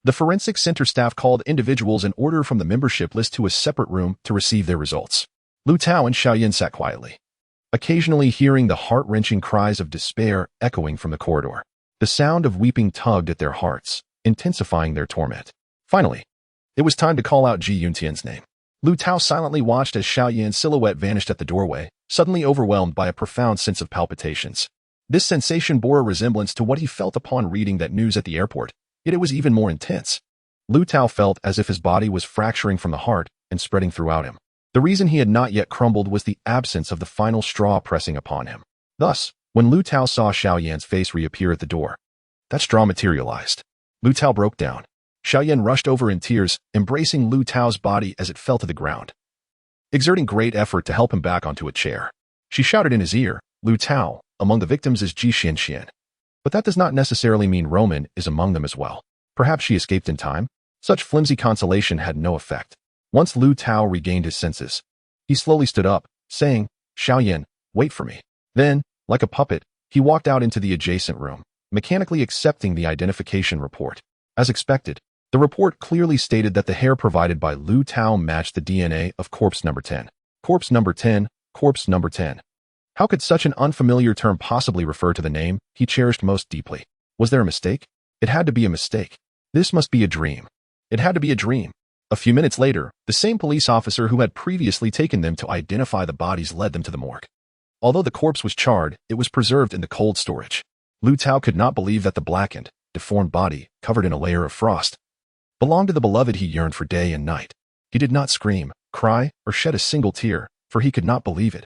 the forensic center staff called individuals in order from the membership list to a separate room to receive their results. Liu Tao and Xuan sat quietly, occasionally hearing the heart-wrenching cries of despair echoing from the corridor. The sound of weeping tugged at their hearts, intensifying their torment. Finally, it was time to call out Xuan's name. Liu Tao silently watched as Xuan's silhouette vanished at the doorway, suddenly overwhelmed by a profound sense of palpitations. This sensation bore a resemblance to what he felt upon reading that news at the airport, yet it was even more intense. Liu Tao felt as if his body was fracturing from the heart and spreading throughout him. The reason he had not yet crumbled was the absence of the final straw pressing upon him. Thus, when Liu Tao saw Xuan's face reappear at the door, that straw materialized. Liu Tao broke down. Xuan rushed over in tears, embracing Liu Tao's body as it fell to the ground, exerting great effort to help him back onto a chair. She shouted in his ear, "Liu Tao, among the victims is Xian. But that does not necessarily mean Roman is among them as well. Perhaps she escaped in time?" Such flimsy consolation had no effect. Once Liu Tao regained his senses, he slowly stood up, saying, "Xuan, wait for me." Then, like a puppet, he walked out into the adjacent room, mechanically accepting the identification report. As expected, the report clearly stated that the hair provided by Liu Tao matched the DNA of corpse number 10. Corpse number 10, corpse number 10. How could such an unfamiliar term possibly refer to the name he cherished most deeply? Was there a mistake? It had to be a mistake. This must be a dream. It had to be a dream. A few minutes later, the same police officer who had previously taken them to identify the bodies led them to the morgue. Although the corpse was charred, it was preserved in the cold storage. Liu Tao could not believe that the blackened, deformed body, covered in a layer of frost, belonged to the beloved he yearned for day and night. He did not scream, cry, or shed a single tear, for he could not believe it.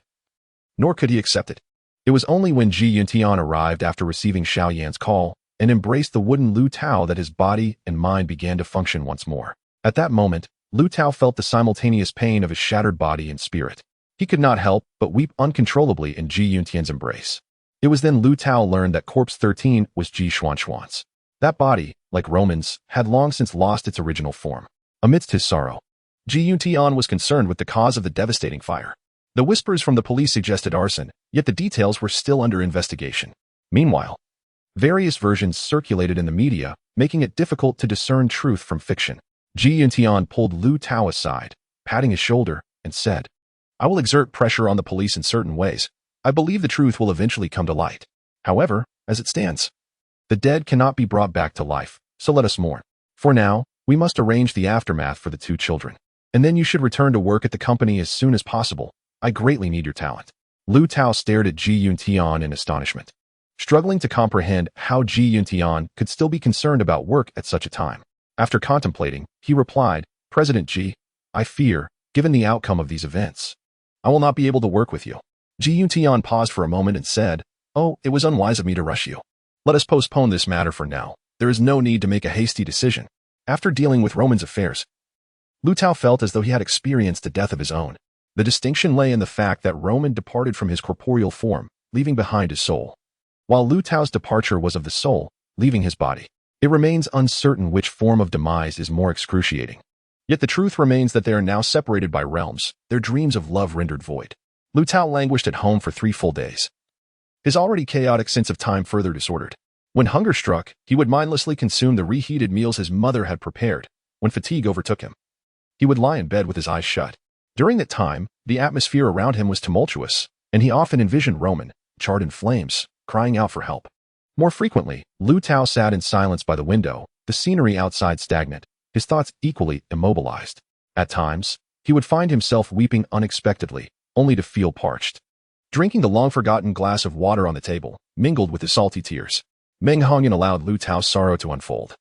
Nor could he accept it. It was only when Xuan arrived after receiving Xuan's call and embraced the wooden Liu Tao that his body and mind began to function once more. At that moment, Liu Tao felt the simultaneous pain of his shattered body and spirit. He could not help but weep uncontrollably in Xuan's embrace. It was then Liu Tao learned that corpse 13 was Xuan's. That body, like Roman's, had long since lost its original form. Amidst his sorrow, Xuan was concerned with the cause of the devastating fire. The whispers from the police suggested arson, yet the details were still under investigation. Meanwhile, various versions circulated in the media, making it difficult to discern truth from fiction. Xuan pulled Liu Tao aside, patting his shoulder, and said, "I will exert pressure on the police in certain ways. I believe the truth will eventually come to light. However, as it stands, the dead cannot be brought back to life, so let us mourn. For now, we must arrange the aftermath for the two children. And then you should return to work at the company as soon as possible. I greatly need your talent." Liu Tao stared at Xuan in astonishment, struggling to comprehend how Xuan could still be concerned about work at such a time. After contemplating, he replied, "President G, I fear, given the outcome of these events, I will not be able to work with you." Xuan paused for a moment and said, "Oh, it was unwise of me to rush you. Let us postpone this matter for now. There is no need to make a hasty decision." After dealing with Roman's affairs, Liu Tao felt as though he had experienced a death of his own. The distinction lay in the fact that Roman departed from his corporeal form, leaving behind his soul, while Liu Tao's departure was of the soul, leaving his body. It remains uncertain which form of demise is more excruciating. Yet the truth remains that they are now separated by realms, their dreams of love rendered void. Liu Tao languished at home for 3 full days, his already chaotic sense of time further disordered. When hunger struck, he would mindlessly consume the reheated meals his mother had prepared. When fatigue overtook him, he would lie in bed with his eyes shut. During that time, the atmosphere around him was tumultuous, and he often envisioned Roman, charred in flames, crying out for help. More frequently, Liu Tao sat in silence by the window, the scenery outside stagnant, his thoughts equally immobilized. At times, he would find himself weeping unexpectedly, only to feel parched. Drinking the long-forgotten glass of water on the table, mingled with his salty tears, Meng Hongyan allowed Liu Tao's sorrow to unfold,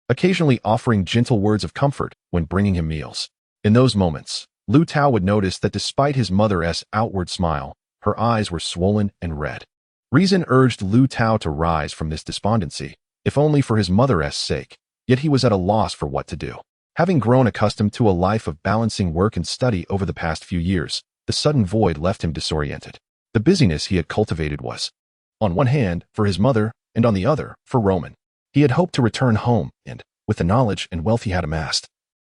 occasionally offering gentle words of comfort when bringing him meals. In those moments, Liu Tao would notice that despite his mother's outward smile, her eyes were swollen and red. Reason urged Liu Tao to rise from this despondency, if only for his mother's sake, yet he was at a loss for what to do. Having grown accustomed to a life of balancing work and study over the past few years, the sudden void left him disoriented. The busyness he had cultivated was, on one hand, for his mother, and on the other, for Roman. He had hoped to return home and, with the knowledge and wealth he had amassed,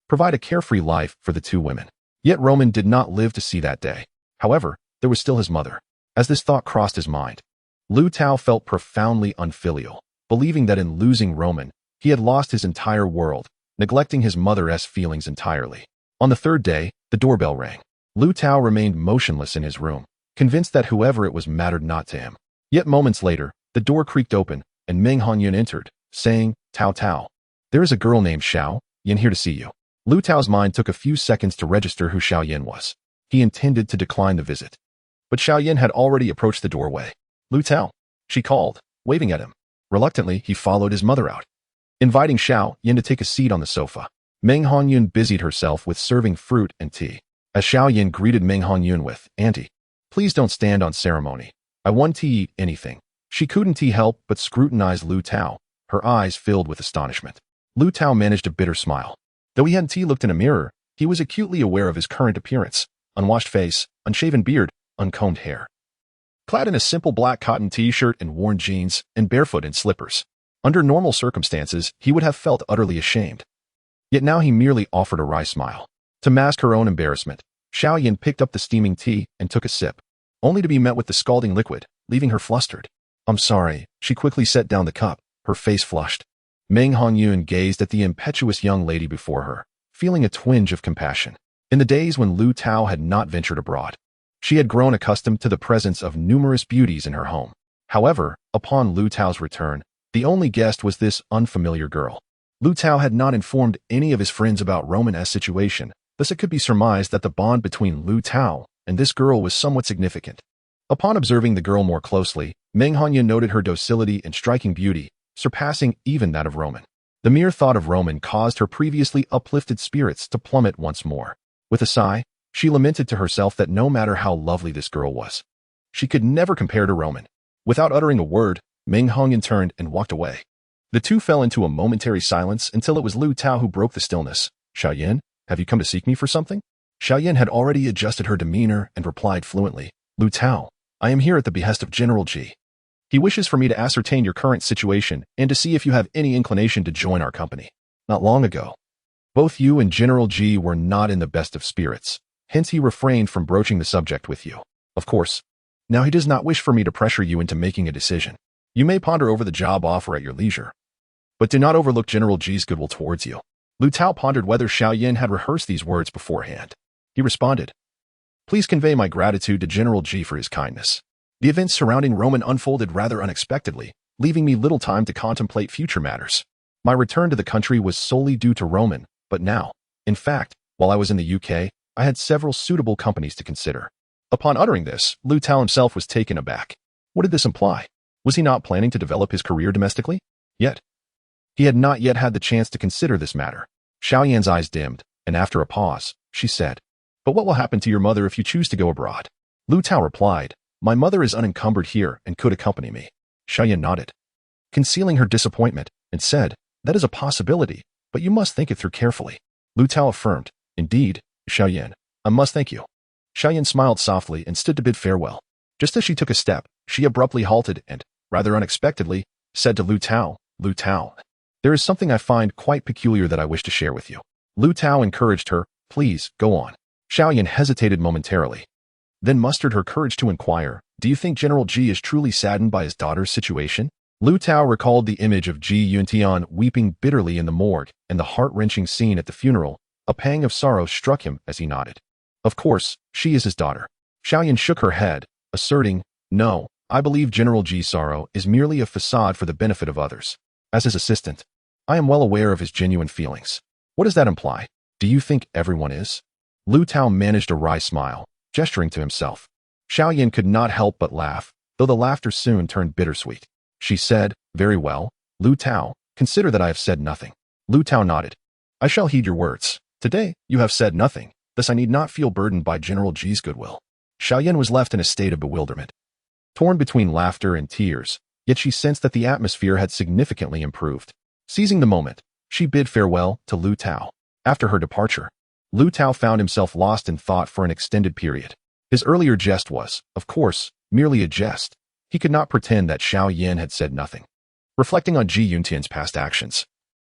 provide a carefree life for the two women. Yet Roman did not live to see that day. However, there was still his mother. As this thought crossed his mind, Liu Tao felt profoundly unfilial, believing that in losing Roman, he had lost his entire world, neglecting his mother's feelings entirely. On the third day, the doorbell rang. Liu Tao remained motionless in his room, convinced that whoever it was mattered not to him. Yet moments later, the door creaked open, and Meng Hongyan entered, saying, "Tao Tao, there is a girl named Xiao Yin here to see you." Liu Tao's mind took a few seconds to register who Xiao Yin was. He intended to decline the visit, but Xiao Yin had already approached the doorway. "Liu Tao," she called, waving at him. Reluctantly, he followed his mother out, inviting Xiao Yin to take a seat on the sofa. Meng Hongyan busied herself with serving fruit and tea. As Xiao Yin greeted Meng Hongyan with, "Auntie, please don't stand on ceremony. I want to eat anything." She couldn't help but scrutinize Liu Tao, her eyes filled with astonishment. Liu Tao managed a bitter smile. Though he hadn't looked in a mirror, he was acutely aware of his current appearance: unwashed face, unshaven beard, uncombed hair. Clad in a simple black cotton t-shirt and worn jeans, and barefoot in slippers. Under normal circumstances, he would have felt utterly ashamed. Yet now he merely offered a wry smile. To mask her own embarrassment, Xiao Yin picked up the steaming tea and took a sip, only to be met with the scalding liquid, leaving her flustered. "I'm sorry," she quickly set down the cup, her face flushed. Meng Hongyan gazed at the impetuous young lady before her, feeling a twinge of compassion. In the days when Liu Tao had not ventured abroad, she had grown accustomed to the presence of numerous beauties in her home. However, upon Liu Tao's return, the only guest was this unfamiliar girl. Liu Tao had not informed any of his friends about Roman's situation, thus it could be surmised that the bond between Liu Tao and this girl was somewhat significant. Upon observing the girl more closely, Meng Hongyan noted her docility and striking beauty, surpassing even that of Roman. The mere thought of Roman caused her previously uplifted spirits to plummet once more. With a sigh, she lamented to herself that no matter how lovely this girl was, she could never compare to Roman. Without uttering a word, Meng Hongyan turned and walked away. The two fell into a momentary silence until it was Liu Tao who broke the stillness. "Xiao Yin, have you come to seek me for something?" Xiao Yin had already adjusted her demeanor and replied fluently, "Liu Tao, I am here at the behest of General Ji. He wishes for me to ascertain your current situation and to see if you have any inclination to join our company. Not long ago, both you and General Ji were not in the best of spirits, hence he refrained from broaching the subject with you. Of course, now he does not wish for me to pressure you into making a decision. You may ponder over the job offer at your leisure, but do not overlook General Ji's goodwill towards you." Liu Tao pondered whether Xiao Yin had rehearsed these words beforehand. He responded, "Please convey my gratitude to General Ji for his kindness." The events surrounding Roman unfolded rather unexpectedly, leaving me little time to contemplate future matters. My return to the country was solely due to Roman, but now, in fact, while I was in the UK, I had several suitable companies to consider. Upon uttering this, Liu Tao himself was taken aback. What did this imply? Was he not planning to develop his career domestically? Yet, he had not yet had the chance to consider this matter. Xiao Yan's eyes dimmed, and after a pause, she said, "But what will happen to your mother if you choose to go abroad?" Liu Tao replied, "My mother is unencumbered here and could accompany me." Xiao Yan nodded, concealing her disappointment, and said, "That is a possibility, but you must think it through carefully." Liu Tao affirmed, "Indeed, Xiao Yan, I must thank you." Xiao Yan smiled softly and stood to bid farewell. Just as she took a step, she abruptly halted and, rather unexpectedly, said to Liu Tao, "Liu Tao, there is something I find quite peculiar that I wish to share with you." Liu Tao encouraged her, "Please, go on." Xiao Yan hesitated momentarily, then mustered her courage to inquire, "Do you think General Ji is truly saddened by his daughter's situation?" Liu Tao recalled the image of Ji Yuntian weeping bitterly in the morgue and the heart-wrenching scene at the funeral. A pang of sorrow struck him as he nodded. "Of course, she is his daughter." Xiao Yan shook her head, asserting, "No, I believe General Ji's sorrow is merely a facade for the benefit of others. As his assistant, I am well aware of his genuine feelings." "What does that imply? Do you think everyone is?" Liu Tao managed a wry smile, gesturing to himself. Xuan could not help but laugh, though the laughter soon turned bittersweet. She said, "Very well, Liu Tao, consider that I have said nothing." Liu Tao nodded. "I shall heed your words. Today, you have said nothing, thus I need not feel burdened by General Ji's goodwill." Xuan was left in a state of bewilderment, torn between laughter and tears, yet she sensed that the atmosphere had significantly improved. Seizing the moment, she bid farewell to Liu Tao. After her departure, Liu Tao found himself lost in thought for an extended period. His earlier jest was, of course, merely a jest. He could not pretend that Xuan had said nothing. Reflecting on Ji Yuntian's past actions,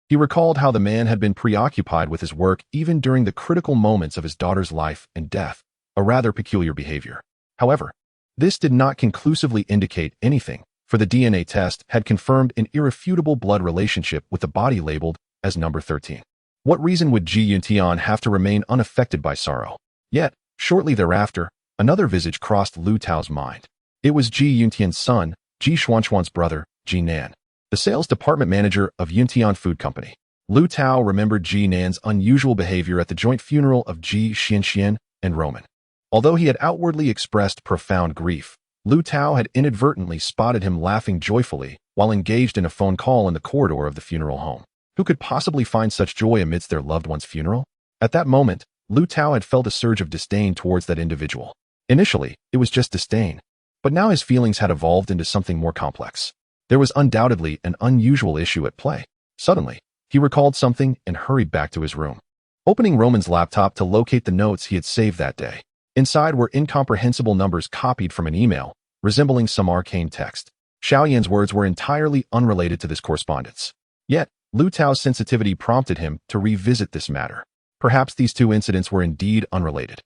he recalled how the man had been preoccupied with his work even during the critical moments of his daughter's life and death, a rather peculiar behavior. However, this did not conclusively indicate anything, for the DNA test had confirmed an irrefutable blood relationship with the body labeled as number 13. What reason would Ji Yuntian have to remain unaffected by sorrow? Yet, shortly thereafter, another visage crossed Liu Tao's mind. It was Ji Yuntian's son, Ji Xuan's brother, Ji Nan, the sales department manager of Yuntian Food Company. Liu Tao remembered Ji Nan's unusual behavior at the joint funeral of Ji Xianxian and Roman. Although he had outwardly expressed profound grief, Liu Tao had inadvertently spotted him laughing joyfully while engaged in a phone call in the corridor of the funeral home. Who could possibly find such joy amidst their loved one's funeral? At that moment, Liu Tao had felt a surge of disdain towards that individual. Initially, it was just disdain, but now his feelings had evolved into something more complex. There was undoubtedly an unusual issue at play. Suddenly, he recalled something and hurried back to his room, opening Roman's laptop to locate the notes he had saved that day. Inside were incomprehensible numbers copied from an email, resembling some arcane text. Xuan's words were entirely unrelated to this correspondence. Yet, Liu Tao's sensitivity prompted him to revisit this matter. Perhaps these two incidents were indeed unrelated.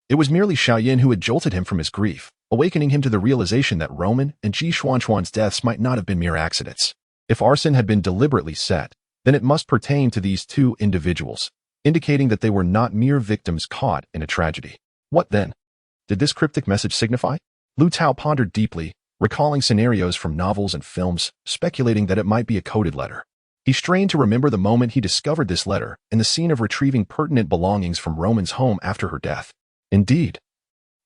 It was merely Xuan who had jolted him from his grief, awakening him to the realization that Roman and Ji Xuan's deaths might not have been mere accidents. If arson had been deliberately set, then it must pertain to these two individuals, indicating that they were not mere victims caught in a tragedy. What then? Did this cryptic message signify? Liu Tao pondered deeply, recalling scenarios from novels and films, speculating that it might be a coded letter. He strained to remember the moment he discovered this letter and the scene of retrieving pertinent belongings from Roman's home after her death. Indeed,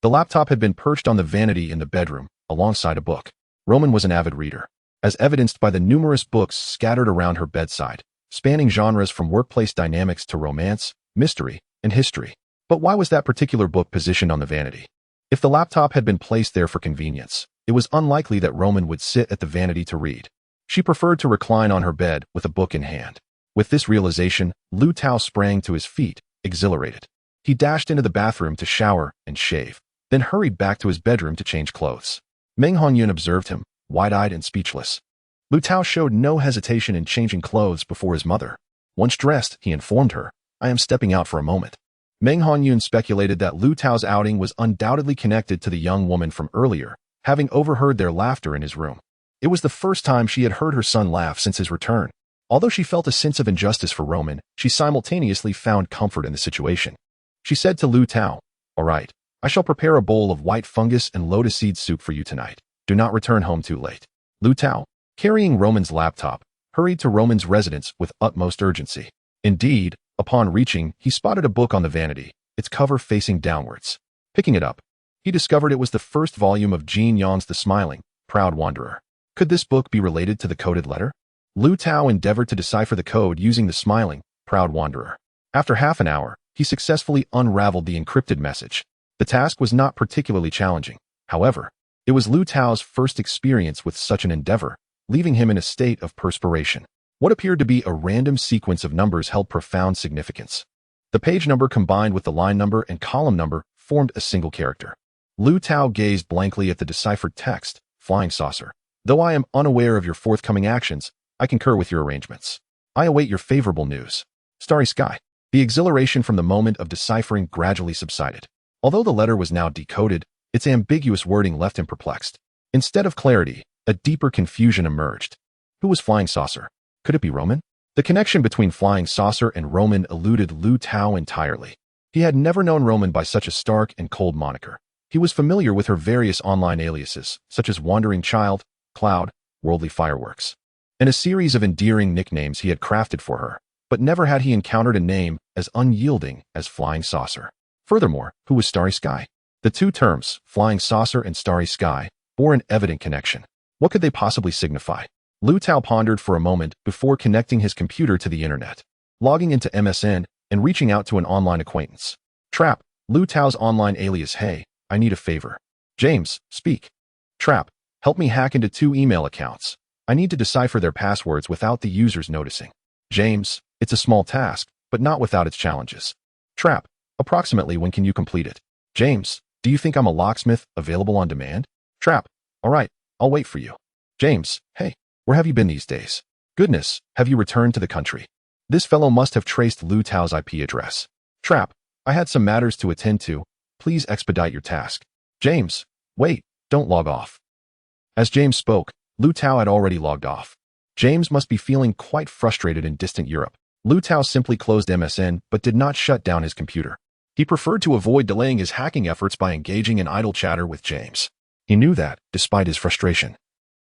the laptop had been perched on the vanity in the bedroom, alongside a book. Roman was an avid reader, as evidenced by the numerous books scattered around her bedside, spanning genres from workplace dynamics to romance, mystery, and history. But why was that particular book positioned on the vanity? If the laptop had been placed there for convenience, it was unlikely that Roman would sit at the vanity to read. She preferred to recline on her bed with a book in hand. With this realization, Liu Tao sprang to his feet, exhilarated. He dashed into the bathroom to shower and shave, then hurried back to his bedroom to change clothes. Meng Honyun observed him, wide-eyed and speechless. Liu Tao showed no hesitation in changing clothes before his mother. Once dressed, he informed her, "I am stepping out for a moment." Meng Honyun speculated that Liu Tao's outing was undoubtedly connected to the young woman from earlier, having overheard their laughter in his room. It was the first time she had heard her son laugh since his return. Although she felt a sense of injustice for Roman, she simultaneously found comfort in the situation. She said to Liu Tao, "All right, I shall prepare a bowl of white fungus and lotus seed soup for you tonight. Do not return home too late." Liu Tao, carrying Roman's laptop, hurried to Roman's residence with utmost urgency. Indeed, upon reaching, he spotted a book on the vanity, its cover facing downwards. Picking it up, he discovered it was the first volume of Jean Yang's The Smiling, Proud Wanderer. Could this book be related to the coded letter? Liu Tao endeavored to decipher the code using the Smiling, Proud Wanderer. After half an hour, he successfully unraveled the encrypted message. The task was not particularly challenging. However, it was Liu Tao's first experience with such an endeavor, leaving him in a state of perspiration. What appeared to be a random sequence of numbers held profound significance. The page number combined with the line number and column number formed a single character. Liu Tao gazed blankly at the deciphered text, "Flying saucer. Though I am unaware of your forthcoming actions, I concur with your arrangements. I await your favorable news. Starry sky." The exhilaration from the moment of deciphering gradually subsided. Although the letter was now decoded, its ambiguous wording left him perplexed. Instead of clarity, a deeper confusion emerged. Who was Flying Saucer? Could it be Roman? The connection between Flying Saucer and Roman eluded Liu Tao entirely. He had never known Roman by such a stark and cold moniker. He was familiar with her various online aliases, such as Wandering Child, Cloud, Worldly Fireworks, and a series of endearing nicknames he had crafted for her, but never had he encountered a name as unyielding as Flying Saucer. Furthermore, who was Starry Sky? The two terms, flying saucer and starry sky, bore an evident connection. What could they possibly signify? Liu Tao pondered for a moment before connecting his computer to the internet, logging into MSN, and reaching out to an online acquaintance. Trap, Liu Tao's online alias. Hey, I need a favor. James, speak. Trap, help me hack into 2 email accounts. I need to decipher their passwords without the users noticing. James, it's a small task, but not without its challenges. Trap, approximately when can you complete it? James, do you think I'm a locksmith available on demand? Trap, all right, I'll wait for you. James, hey, where have you been these days? Goodness, have you returned to the country? This fellow must have traced Liu Tao's IP address. Trap, I had some matters to attend to. Please expedite your task. James, wait, don't log off. As James spoke, Liu Tao had already logged off. James must be feeling quite frustrated in distant Europe. Liu Tao simply closed MSN but did not shut down his computer. He preferred to avoid delaying his hacking efforts by engaging in idle chatter with James. He knew that, despite his frustration,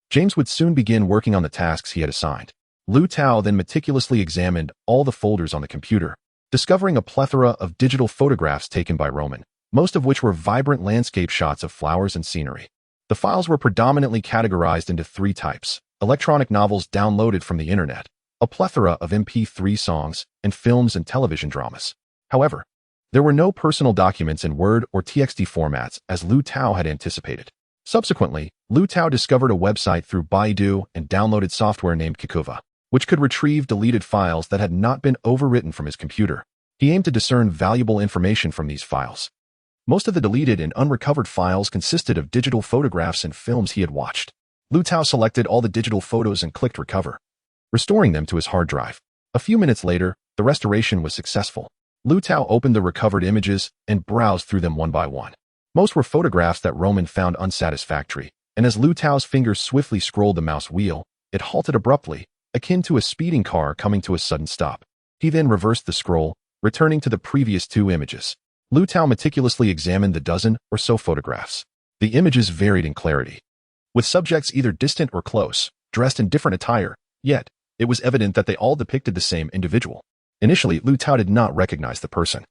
James would soon begin working on the tasks he had assigned. Liu Tao then meticulously examined all the folders on the computer, discovering a plethora of digital photographs taken by Roman, most of which were vibrant landscape shots of flowers and scenery. The files were predominantly categorized into 3 types: electronic novels downloaded from the internet, a plethora of MP3 songs, and films and television dramas. However, there were no personal documents in Word or TXT formats as Liu Tao had anticipated. Subsequently, Liu Tao discovered a website through Baidu and downloaded software named Kikuva, which could retrieve deleted files that had not been overwritten from his computer. He aimed to discern valuable information from these files. Most of the deleted and unrecovered files consisted of digital photographs and films he had watched. Liu Tao selected all the digital photos and clicked recover, restoring them to his hard drive. A few minutes later, the restoration was successful. Liu Tao opened the recovered images and browsed through them one by one. Most were photographs that Roman found unsatisfactory, and as Liu Tao's fingers swiftly scrolled the mouse wheel, it halted abruptly, akin to a speeding car coming to a sudden stop. He then reversed the scroll, returning to the previous 2 images. Liu Tao meticulously examined the dozen or so photographs. The images varied in clarity, with subjects either distant or close, dressed in different attire, yet it was evident that they all depicted the same individual. Initially, Liu Tao did not recognize the person,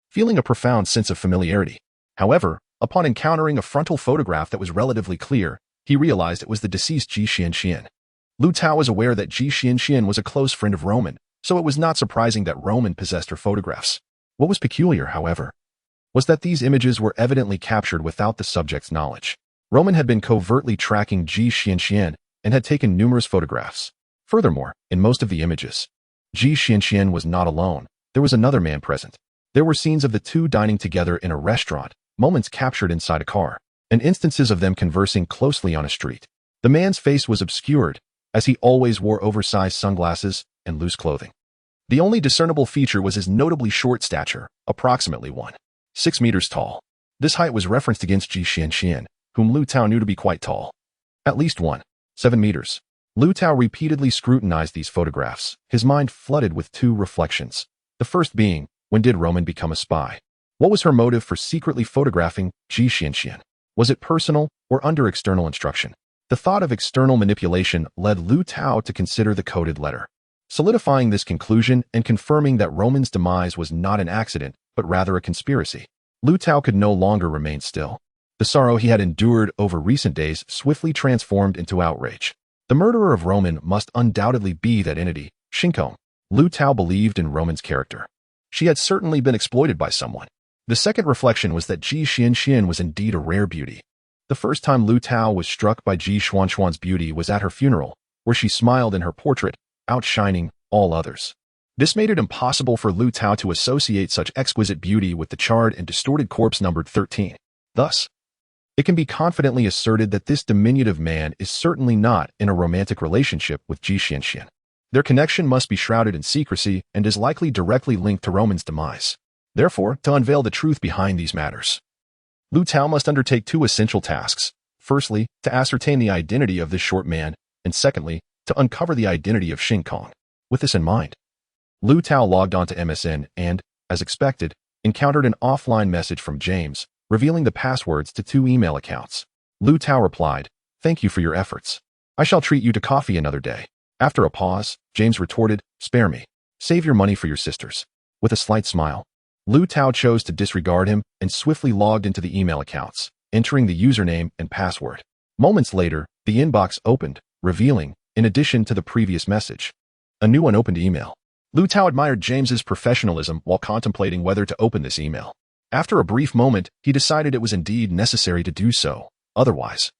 feeling a profound sense of familiarity. However, upon encountering a frontal photograph that was relatively clear, he realized it was the deceased Ji Xianxian. Liu Tao was aware that Ji Xianxian was a close friend of Roman, so it was not surprising that Roman possessed her photographs. What was peculiar, however, was that these images were evidently captured without the subject's knowledge. Roman had been covertly tracking Ji Xianxian and had taken numerous photographs. Furthermore, in most of the images, Ji Xianxian was not alone. There was another man present. There were scenes of the two dining together in a restaurant, moments captured inside a car, and instances of them conversing closely on a street. The man's face was obscured, as he always wore oversized sunglasses and loose clothing. The only discernible feature was his notably short stature, approximately 1.6 meters tall. This height was referenced against Ji Xianxian, whom Liu Tao knew to be quite tall. At least 1.7 meters. Liu Tao repeatedly scrutinized these photographs, his mind flooded with 2 reflections. The first being, when did Roman become a spy? What was her motive for secretly photographing Ji Xianxian? Was it personal or under external instruction? The thought of external manipulation led Liu Tao to consider the coded letter, solidifying this conclusion and confirming that Roman's demise was not an accident, but rather a conspiracy. Liu Tao could no longer remain still. The sorrow he had endured over recent days swiftly transformed into outrage. The murderer of Roman must undoubtedly be that entity, Shinkong. Liu Tao believed in Roman's character. She had certainly been exploited by someone. The second reflection was that Ji Xianxian was indeed a rare beauty. The first time Liu Tao was struck by Ji Xuan's beauty was at her funeral, where she smiled in her portrait, outshining all others. This made it impossible for Liu Tao to associate such exquisite beauty with the charred and distorted corpse numbered 13. Thus, it can be confidently asserted that this diminutive man is certainly not in a romantic relationship with Ji Xianxian. Their connection must be shrouded in secrecy and is likely directly linked to Roman's demise. Therefore, to unveil the truth behind these matters, Liu Tao must undertake 2 essential tasks. Firstly, to ascertain the identity of this short man, and secondly, to uncover the identity of Shinkong. With this in mind, Liu Tao logged onto MSN and, as expected, encountered an offline message from James, revealing the passwords to 2 email accounts. Liu Tao replied, "Thank you for your efforts. I shall treat you to coffee another day." After a pause, James retorted, "Spare me. Save your money for your sisters." With a slight smile, Liu Tao chose to disregard him and swiftly logged into the email accounts, entering the username and password. Moments later, the inbox opened, revealing, in addition to the previous message, a new unopened email. Liu Tao admired James's professionalism while contemplating whether to open this email. After a brief moment, he decided it was indeed necessary to do so. Otherwise,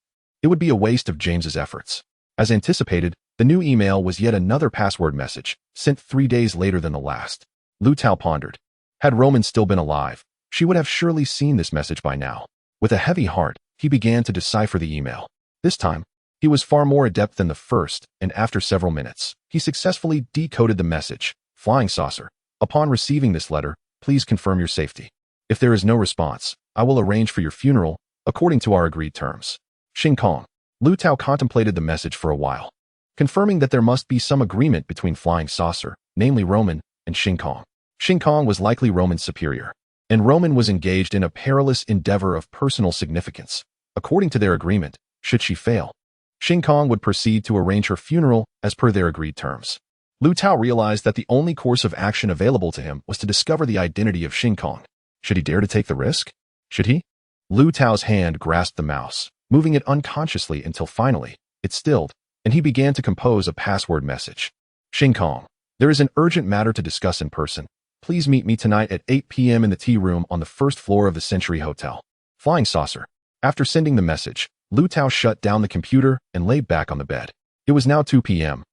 it would be a waste of James's efforts. As anticipated, the new email was yet another password message, sent 3 days later than the last. Liu Tao pondered. Had Roman still been alive, she would have surely seen this message by now. With a heavy heart, he began to decipher the email. This time, he was far more adept than the first, and after several minutes, he successfully decoded the message. Flying saucer. Upon receiving this letter, please confirm your safety. If there is no response, I will arrange for your funeral, according to our agreed terms. Xing Kong. Liu Tao contemplated the message for a while, confirming that there must be some agreement between Flying Saucer, namely Roman, and Xing Kong. Xing Kong was likely Roman's superior, and Roman was engaged in a perilous endeavor of personal significance. According to their agreement, should she fail, Xing Kong would proceed to arrange her funeral as per their agreed terms. Liu Tao realized that the only course of action available to him was to discover the identity of Xing Kong. Should he dare to take the risk? Should he? Liu Tao's hand grasped the mouse, moving it unconsciously until finally, it stilled, and he began to compose a password message. Xing Kong, there is an urgent matter to discuss in person. Please meet me tonight at 8 p.m. in the tea room on the first floor of the Century Hotel. Flying Saucer. After sending the message, Liu Tao shut down the computer and lay back on the bed. It was now 2 p.m.,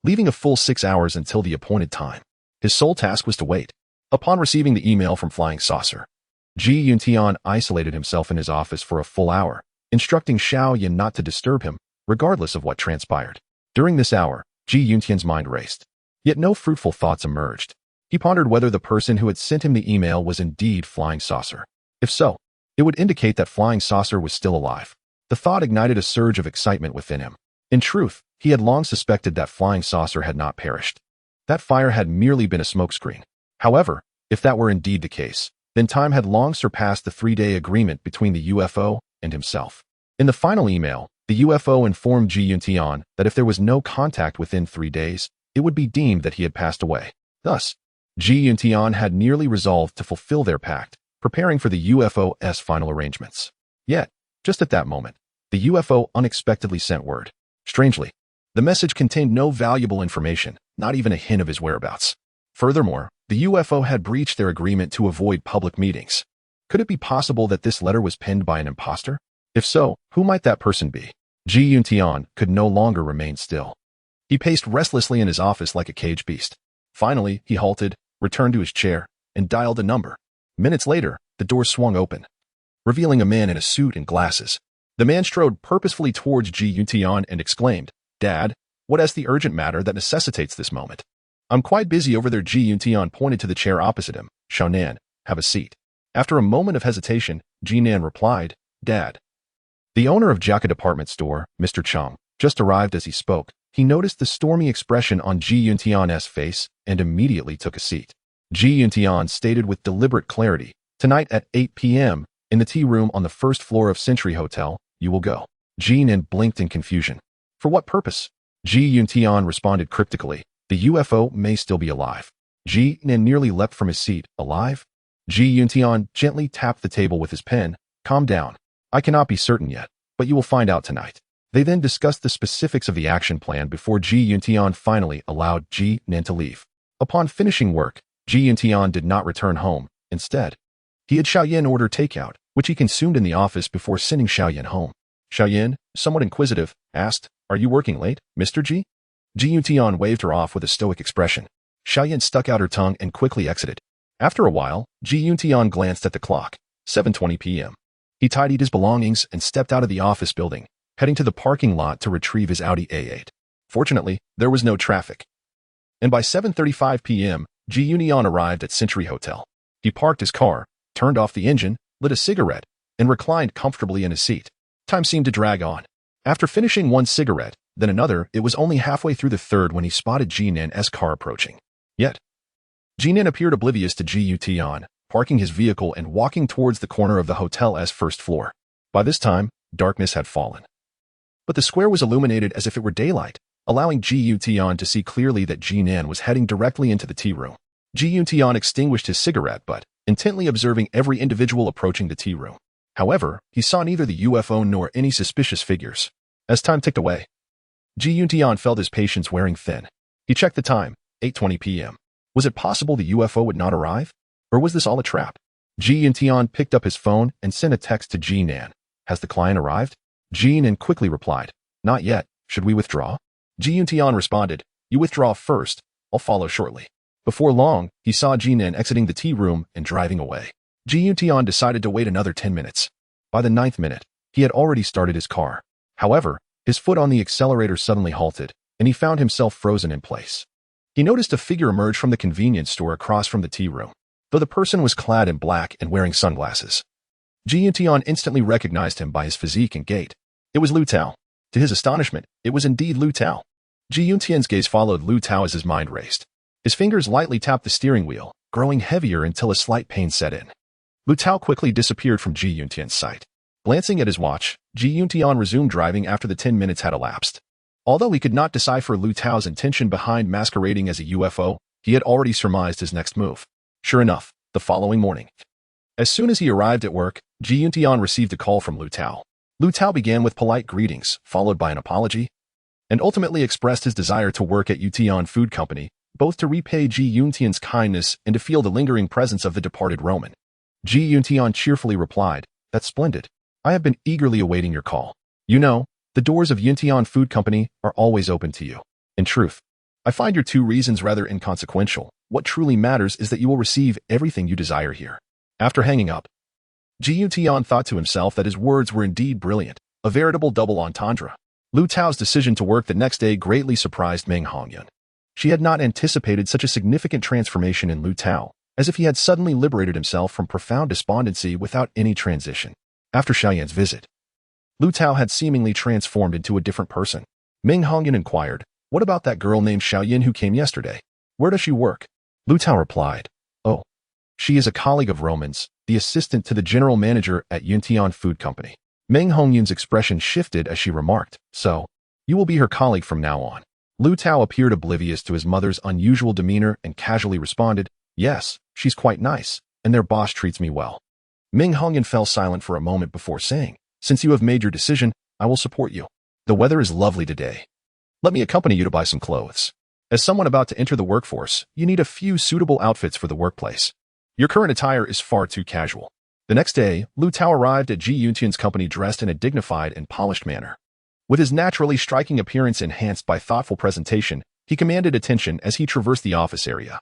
leaving a full 6 hours until the appointed time. His sole task was to wait. Upon receiving the email from Flying Saucer, Ji Yuntian isolated himself in his office for a full hour, instructing Xuan not to disturb him, regardless of what transpired. During this hour, Ji Yuntian's mind raced. Yet no fruitful thoughts emerged. He pondered whether the person who had sent him the email was indeed Flying Saucer. If so, it would indicate that Flying Saucer was still alive. The thought ignited a surge of excitement within him. In truth, he had long suspected that Flying Saucer had not perished. That fire had merely been a smokescreen. However, if that were indeed the case, then time had long surpassed the 3-day agreement between the UFO and himself. In the final email, the UFO informed Ji Yuntian that if there was no contact within 3 days, it would be deemed that he had passed away. Thus, Ji Yuntian had nearly resolved to fulfill their pact, preparing for the UFO's final arrangements. Yet, just at that moment, the UFO unexpectedly sent word. Strangely, the message contained no valuable information, not even a hint of his whereabouts. Furthermore, the UFO had breached their agreement to avoid public meetings. Could it be possible that this letter was penned by an imposter? If so, who might that person be? Ji Yuntian could no longer remain still. He paced restlessly in his office like a caged beast. Finally, he halted, returned to his chair, and dialed a number. Minutes later, the door swung open, revealing a man in a suit and glasses. The man strode purposefully towards Ji Yuntian and exclaimed, "Dad, what is the urgent matter that necessitates this moment?" "I'm quite busy over there." Ji Yuntian pointed to the chair opposite him. "Xuan, have a seat." After a moment of hesitation, Jinan replied, "Dad." The owner of Jaka department store, Mr. Chang, just arrived. As he spoke, he noticed the stormy expression on Ji Yuntian's face and immediately took a seat. Ji Yuntian stated with deliberate clarity, "Tonight at 8 p.m., in the tea room on the first floor of Century Hotel, you will go." Jinan blinked in confusion. "For what purpose?" Ji Yuntian responded cryptically, "The UFO may still be alive." Jinan nearly leapt from his seat. "Alive?" Ji Yuntian gently tapped the table with his pen. "Calm down. I cannot be certain yet, but you will find out tonight." They then discussed the specifics of the action plan before Ji Yuntian finally allowed Jinan to leave. Upon finishing work, Ji Yuntian did not return home. Instead, he had Xuan order takeout, which he consumed in the office before sending Xuan home. Xuan, somewhat inquisitive, asked, "Are you working late, Mr. Ji?" Ji Yuntian waved her off with a stoic expression. Xuan stuck out her tongue and quickly exited. After a while, Ji Yuntian glanced at the clock. 7:20 p.m. He tidied his belongings and stepped out of the office building, heading to the parking lot to retrieve his Audi A8. Fortunately, there was no traffic. And by 7:35 p.m., Ji Yuntian arrived at Century Hotel. He parked his car, turned off the engine, lit a cigarette, and reclined comfortably in his seat. Time seemed to drag on. After finishing one cigarette, then another, it was only halfway through the third when he spotted Jinan's car approaching. Yet, Jinan appeared oblivious to Ji Yuntian, parking his vehicle and walking towards the corner of the hotel's first floor. By this time, darkness had fallen. But the square was illuminated as if it were daylight, allowing Ji Yuntian to see clearly that Jinan was heading directly into the tea room. Ji Yuntian extinguished his cigarette, but, intently observing every individual approaching the tea room. However, he saw neither the UFO nor any suspicious figures. As time ticked away, Yuntian felt his patience wearing thin. He checked the time, 8:20 p.m. Was it possible the UFO would not arrive? Or was this all a trap? Yuntian picked up his phone and sent a text to Xuan. Has the client arrived? Xuan quickly replied, not yet. Should we withdraw? Yuntian responded, you withdraw first. I'll follow shortly. Before long, he saw Xuan exiting the tea room and driving away. Yuntian decided to wait another 10 minutes. By the 9th minute, he had already started his car. However, his foot on the accelerator suddenly halted, and he found himself frozen in place. He noticed a figure emerge from the convenience store across from the tea room, though the person was clad in black and wearing sunglasses. Yuntian instantly recognized him by his physique and gait. It was Liu Tao. To his astonishment, it was indeed Liu Tao. Yuntian's gaze followed Liu Tao as his mind raced. His fingers lightly tapped the steering wheel, growing heavier until a slight pain set in. Liu Tao quickly disappeared from Yuntian's sight. Glancing at his watch, Yuntian resumed driving after the 10 minutes had elapsed. Although he could not decipher Liu Tao's intention behind masquerading as a UFO, he had already surmised his next move. Sure enough, the following morning, as soon as he arrived at work, Yuntian received a call from Liu Tao. Liu Tao began with polite greetings, followed by an apology, and ultimately expressed his desire to work at Yutian Food Company, both to repay Yuntian's kindness and to feel the lingering presence of the departed Roman. Yuntian cheerfully replied, that's splendid. I have been eagerly awaiting your call. You know, the doors of Yutian Food Company are always open to you. In truth, I find your 2 reasons rather inconsequential. What truly matters is that you will receive everything you desire here. After hanging up, Yuntian thought to himself that his words were indeed brilliant, a veritable double entendre. Liu Tao's decision to work the next day greatly surprised Meng Hongyun. She had not anticipated such a significant transformation in Liu Tao, as if he had suddenly liberated himself from profound despondency without any transition. After Xiaoyan's visit, Liu Tao had seemingly transformed into a different person. Meng Hongyun inquired, what about that girl named Xiaoyan who came yesterday? Where does she work? Liu Tao replied, oh, she is a colleague of Roman's, the assistant to the general manager at Yuntian Food Company. Meng Hongyun's expression shifted as she remarked, so, you will be her colleague from now on. Liu Tao appeared oblivious to his mother's unusual demeanor and casually responded, yes, she's quite nice, and their boss treats me well. Meng Hongyun fell silent for a moment before saying, since you have made your decision, I will support you. The weather is lovely today. Let me accompany you to buy some clothes. As someone about to enter the workforce, you need a few suitable outfits for the workplace. Your current attire is far too casual. The next day, Liu Tao arrived at Yuntian's company dressed in a dignified and polished manner. With his naturally striking appearance enhanced by thoughtful presentation, he commanded attention as he traversed the office area,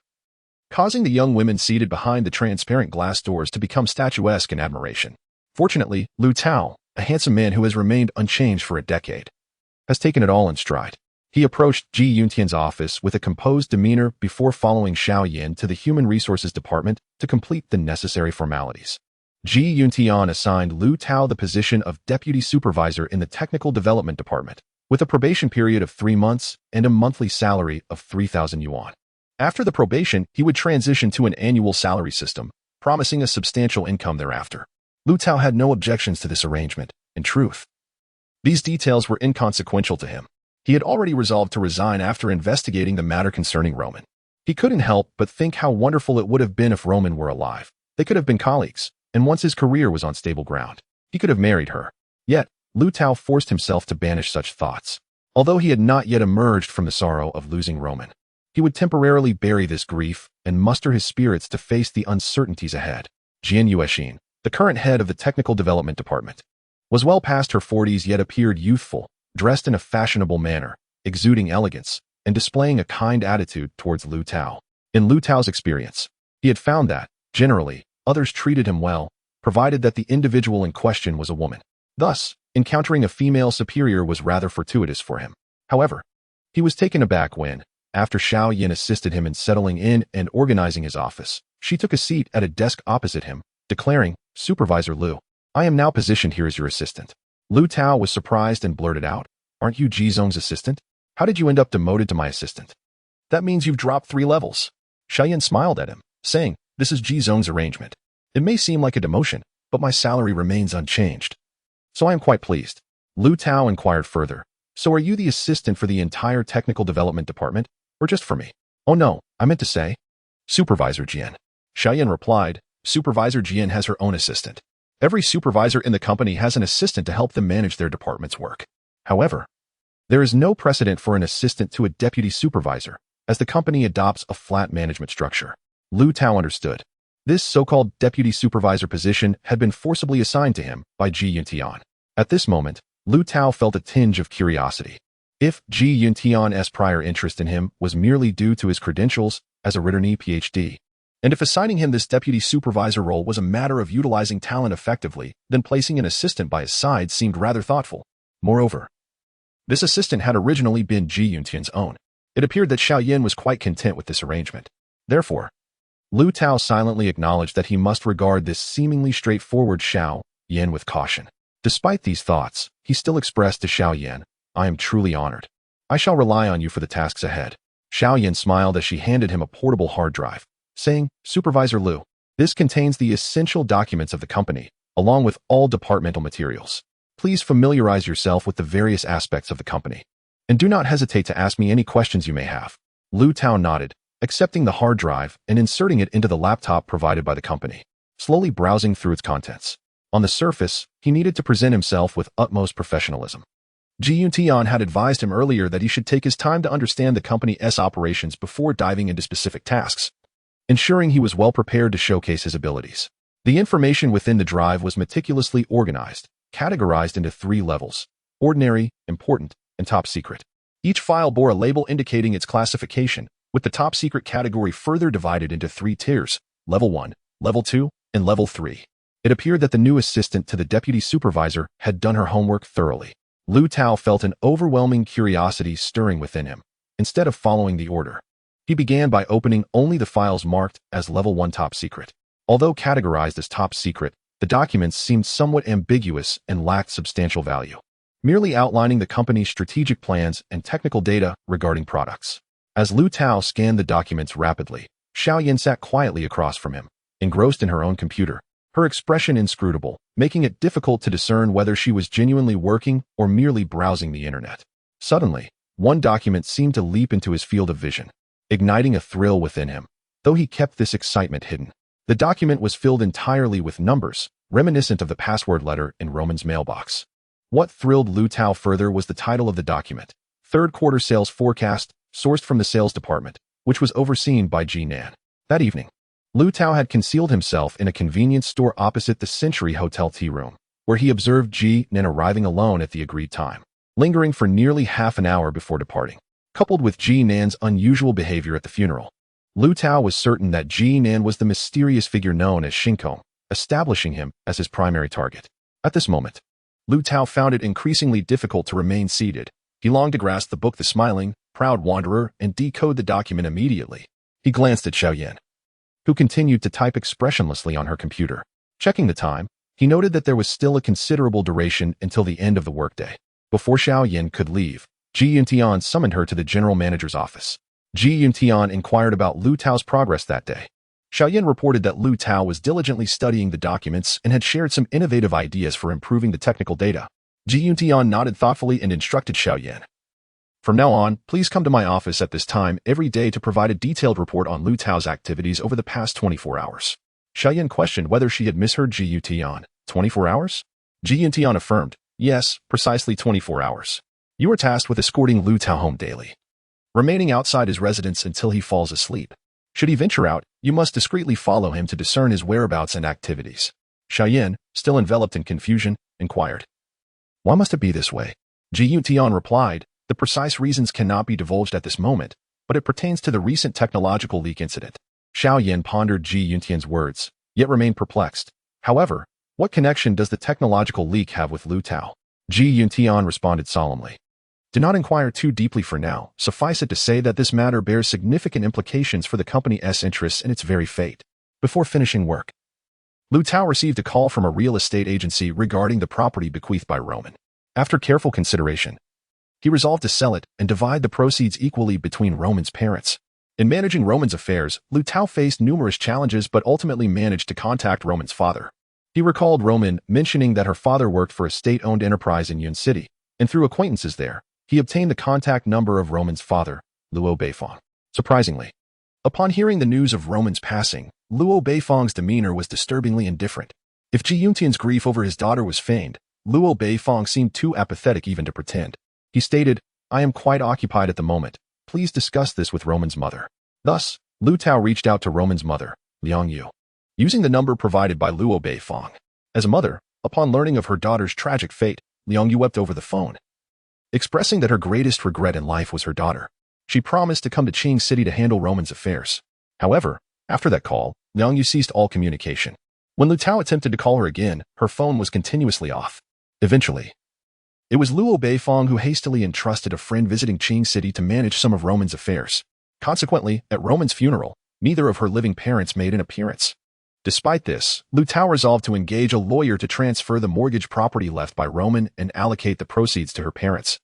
causing the young women seated behind the transparent glass doors to become statuesque in admiration. Fortunately, Liu Tao, a handsome man who has remained unchanged for a decade, has taken it all in stride. He approached Yuntian's office with a composed demeanor before following Xiaoyan to the Human Resources Department to complete the necessary formalities. Yuntian assigned Liu Tao the position of Deputy Supervisor in the Technical Development Department, with a probation period of 3 months and a monthly salary of 3,000 yuan. After the probation, he would transition to an annual salary system, promising a substantial income thereafter. Liu Tao had no objections to this arrangement. In truth, these details were inconsequential to him. He had already resolved to resign after investigating the matter concerning Roman. He couldn't help but think how wonderful it would have been if Roman were alive. They could have been colleagues, and once his career was on stable ground, he could have married her. Yet, Liu Tao forced himself to banish such thoughts. Although he had not yet emerged from the sorrow of losing Roman, he would temporarily bury this grief and muster his spirits to face the uncertainties ahead. Jian Yuexin, the current head of the Technical Development Department, was well past her 40s yet appeared youthful, dressed in a fashionable manner, exuding elegance, and displaying a kind attitude towards Liu Tao. In Liu Tao's experience, he had found that, generally, others treated him well, provided that the individual in question was a woman. Thus, encountering a female superior was rather fortuitous for him. However, he was taken aback when, after Xiaoyan assisted him in settling in and organizing his office, she took a seat at a desk opposite him, declaring, Supervisor Liu, I am now positioned here as your assistant. Liu Tao was surprised and blurted out, aren't you Jizong's assistant? How did you end up demoted to my assistant? That means you've dropped 3 levels. Xiaoyan smiled at him, saying, this is Jizong's arrangement. It may seem like a demotion, but my salary remains unchanged. So I am quite pleased. Liu Tao inquired further, so are you the assistant for the entire technical development department, or just for me? Oh no, I meant to say, Supervisor Jian. Xiaoyan replied, Supervisor Jian has her own assistant. Every supervisor in the company has an assistant to help them manage their department's work. However, there is no precedent for an assistant to a deputy supervisor, as the company adopts a flat management structure. Liu Tao understood. This so-called deputy supervisor position had been forcibly assigned to him by Ji Yuntian. At this moment, Liu Tao felt a tinge of curiosity. If Ji Yuntian's prior interest in him was merely due to his credentials as a returnee PhD, and if assigning him this deputy supervisor role was a matter of utilizing talent effectively, then placing an assistant by his side seemed rather thoughtful. Moreover, this assistant had originally been Ji Yuntian's own. It appeared that Xuan was quite content with this arrangement. Therefore, Liu Tao silently acknowledged that he must regard this seemingly straightforward Xuan with caution. Despite these thoughts, he still expressed to Xuan, "I am truly honored. I shall rely on you for the tasks ahead." Xuan smiled as she handed him a portable hard drive, saying, "Supervisor Liu, this contains the essential documents of the company, along with all departmental materials. Please familiarize yourself with the various aspects of the company, and do not hesitate to ask me any questions you may have." Liu Tao nodded, accepting the hard drive and inserting it into the laptop provided by the company, slowly browsing through its contents. On the surface, he needed to present himself with utmost professionalism. Ji Yuntian had advised him earlier that he should take his time to understand the company's operations before diving into specific tasks, ensuring he was well prepared to showcase his abilities. The information within the drive was meticulously organized, categorized into 3 levels: ordinary, important, and top secret. Each file bore a label indicating its classification, with the top secret category further divided into 3 tiers: level 1, level 2, and level 3. It appeared that the new assistant to the deputy supervisor had done her homework thoroughly. Liu Tao felt an overwhelming curiosity stirring within him. Instead of following the order, he began by opening only the files marked as level 1 top secret. Although categorized as top secret, the documents seemed somewhat ambiguous and lacked substantial value, merely outlining the company's strategic plans and technical data regarding products. As Liu Tao scanned the documents rapidly, Xuan sat quietly across from him, engrossed in her own computer, her expression inscrutable, making it difficult to discern whether she was genuinely working or merely browsing the internet. Suddenly, one document seemed to leap into his field of vision, igniting a thrill within him, though he kept this excitement hidden. The document was filled entirely with numbers, reminiscent of the password letter in Roman's mailbox. What thrilled Liu Tao further was the title of the document: Third Quarter Sales Forecast, sourced from the sales department, which was overseen by Ji Nan. That evening, Liu Tao had concealed himself in a convenience store opposite the Century Hotel tea room, where he observed Ji Nan arriving alone at the agreed time, lingering for nearly half an hour before departing. Coupled with Ji Nan's unusual behavior at the funeral, Liu Tao was certain that Ji Nan was the mysterious figure known as Shinkong, establishing him as his primary target. At this moment, Liu Tao found it increasingly difficult to remain seated. He longed to grasp the book The Smiling, Proud Wanderer and decode the document immediately. He glanced at Xuan, who continued to type expressionlessly on her computer. Checking the time, he noted that there was still a considerable duration until the end of the workday. Before Xuan could leave, Ji Yuntian summoned her to the general manager's office. Ji Yuntian inquired about Liu Tao's progress that day. Xuan reported that Liu Tao was diligently studying the documents and had shared some innovative ideas for improving the technical data. Ji Yuntian nodded thoughtfully and instructed Xuan, "From now on, please come to my office at this time every day to provide a detailed report on Liu Tao's activities over the past 24 hours. Xuan questioned whether she had misheard Ji Yuntian. 24 hours? Ji Yuntian affirmed, "Yes, precisely 24 hours. You are tasked with escorting Liu Tao home daily, remaining outside his residence until he falls asleep. Should he venture out, you must discreetly follow him to discern his whereabouts and activities." Xuan, still enveloped in confusion, inquired, "Why must it be this way?" Ji Yuntian replied, "The precise reasons cannot be divulged at this moment, but it pertains to the recent technological leak incident." Xuan pondered Ji Yuntian's words, yet remained perplexed. However, what connection does the technological leak have with Liu Tao? Ji Yuntian responded solemnly, "Do not inquire too deeply for now. Suffice it to say that this matter bears significant implications for the company's interests and its very fate." Before finishing work, Liu Tao received a call from a real estate agency regarding the property bequeathed by Roman. After careful consideration, he resolved to sell it and divide the proceeds equally between Roman's parents. In managing Roman's affairs, Liu Tao faced numerous challenges but ultimately managed to contact Roman's father. He recalled Roman mentioning that her father worked for a state-owned enterprise in Yun City, and through acquaintances there, he obtained the contact number of Roman's father, Luo Man. Surprisingly, Upon hearing the news of Roman's passing, Luo Beifong's demeanor was disturbingly indifferent. If Ji Yuntian's grief over his daughter was feigned, Luo Beifong seemed too apathetic even to pretend. He stated, "I am quite occupied at the moment. Please discuss this with Roman's mother." Thus, Liu Tao reached out to Roman's mother, Liang Yu, using the number provided by Luo Beifong. As a mother, upon learning of her daughter's tragic fate, Liang Yu wept over the phone, expressing that her greatest regret in life was her daughter. She promised to come to Qing City to handle Roman's affairs. However, after that call, Liang Yu ceased all communication. When Liu Tao attempted to call her again, her phone was continuously off. Eventually, it was Luo Beifong who hastily entrusted a friend visiting Qing City to manage some of Roman's affairs. Consequently, at Roman's funeral, neither of her living parents made an appearance. Despite this, Liu Tao resolved to engage a lawyer to transfer the mortgage property left by Roman and allocate the proceeds to her parents.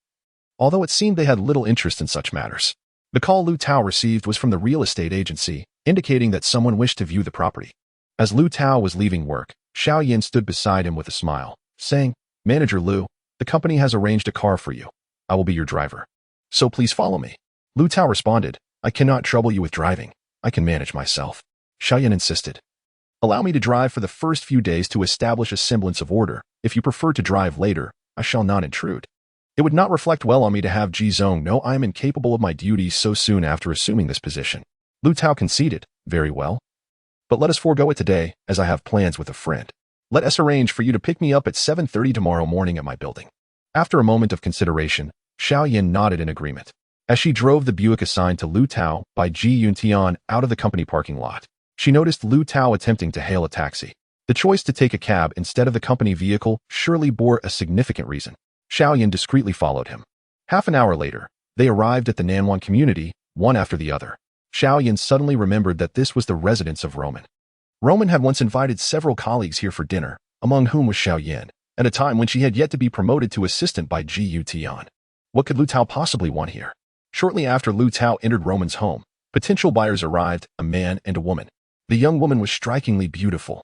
Although it seemed they had little interest in such matters. The call Liu Tao received was from the real estate agency, indicating that someone wished to view the property. As Liu Tao was leaving work, Xuan stood beside him with a smile, saying, "Manager Liu, the company has arranged a car for you. I will be your driver. So please follow me." Liu Tao responded, "I cannot trouble you with driving. I can manage myself." Xuan insisted, "Allow me to drive for the first few days to establish a semblance of order. If you prefer to drive later, I shall not intrude. It would not reflect well on me to have Ji Zong know I am incapable of my duties so soon after assuming this position." Liu Tao conceded, "Very well. But let us forego it today, as I have plans with a friend. Let us arrange for you to pick me up at 7:30 tomorrow morning at my building." After a moment of consideration, Xuan nodded in agreement. As she drove the Buick assigned to Liu Tao by Ji Yuntian out of the company parking lot, she noticed Liu Tao attempting to hail a taxi. The choice to take a cab instead of the company vehicle surely bore a significant reason. Xuan discreetly followed him. Half an hour later, they arrived at the Nanwan community, one after the other. Xuan suddenly remembered that this was the residence of Roman. Roman had once invited several colleagues here for dinner, among whom was Xuan, at a time when she had yet to be promoted to assistant by Ji Yuntian. What could Liu Tao possibly want here? Shortly after Liu Tao entered Roman's home, potential buyers arrived, a man and a woman. The young woman was strikingly beautiful,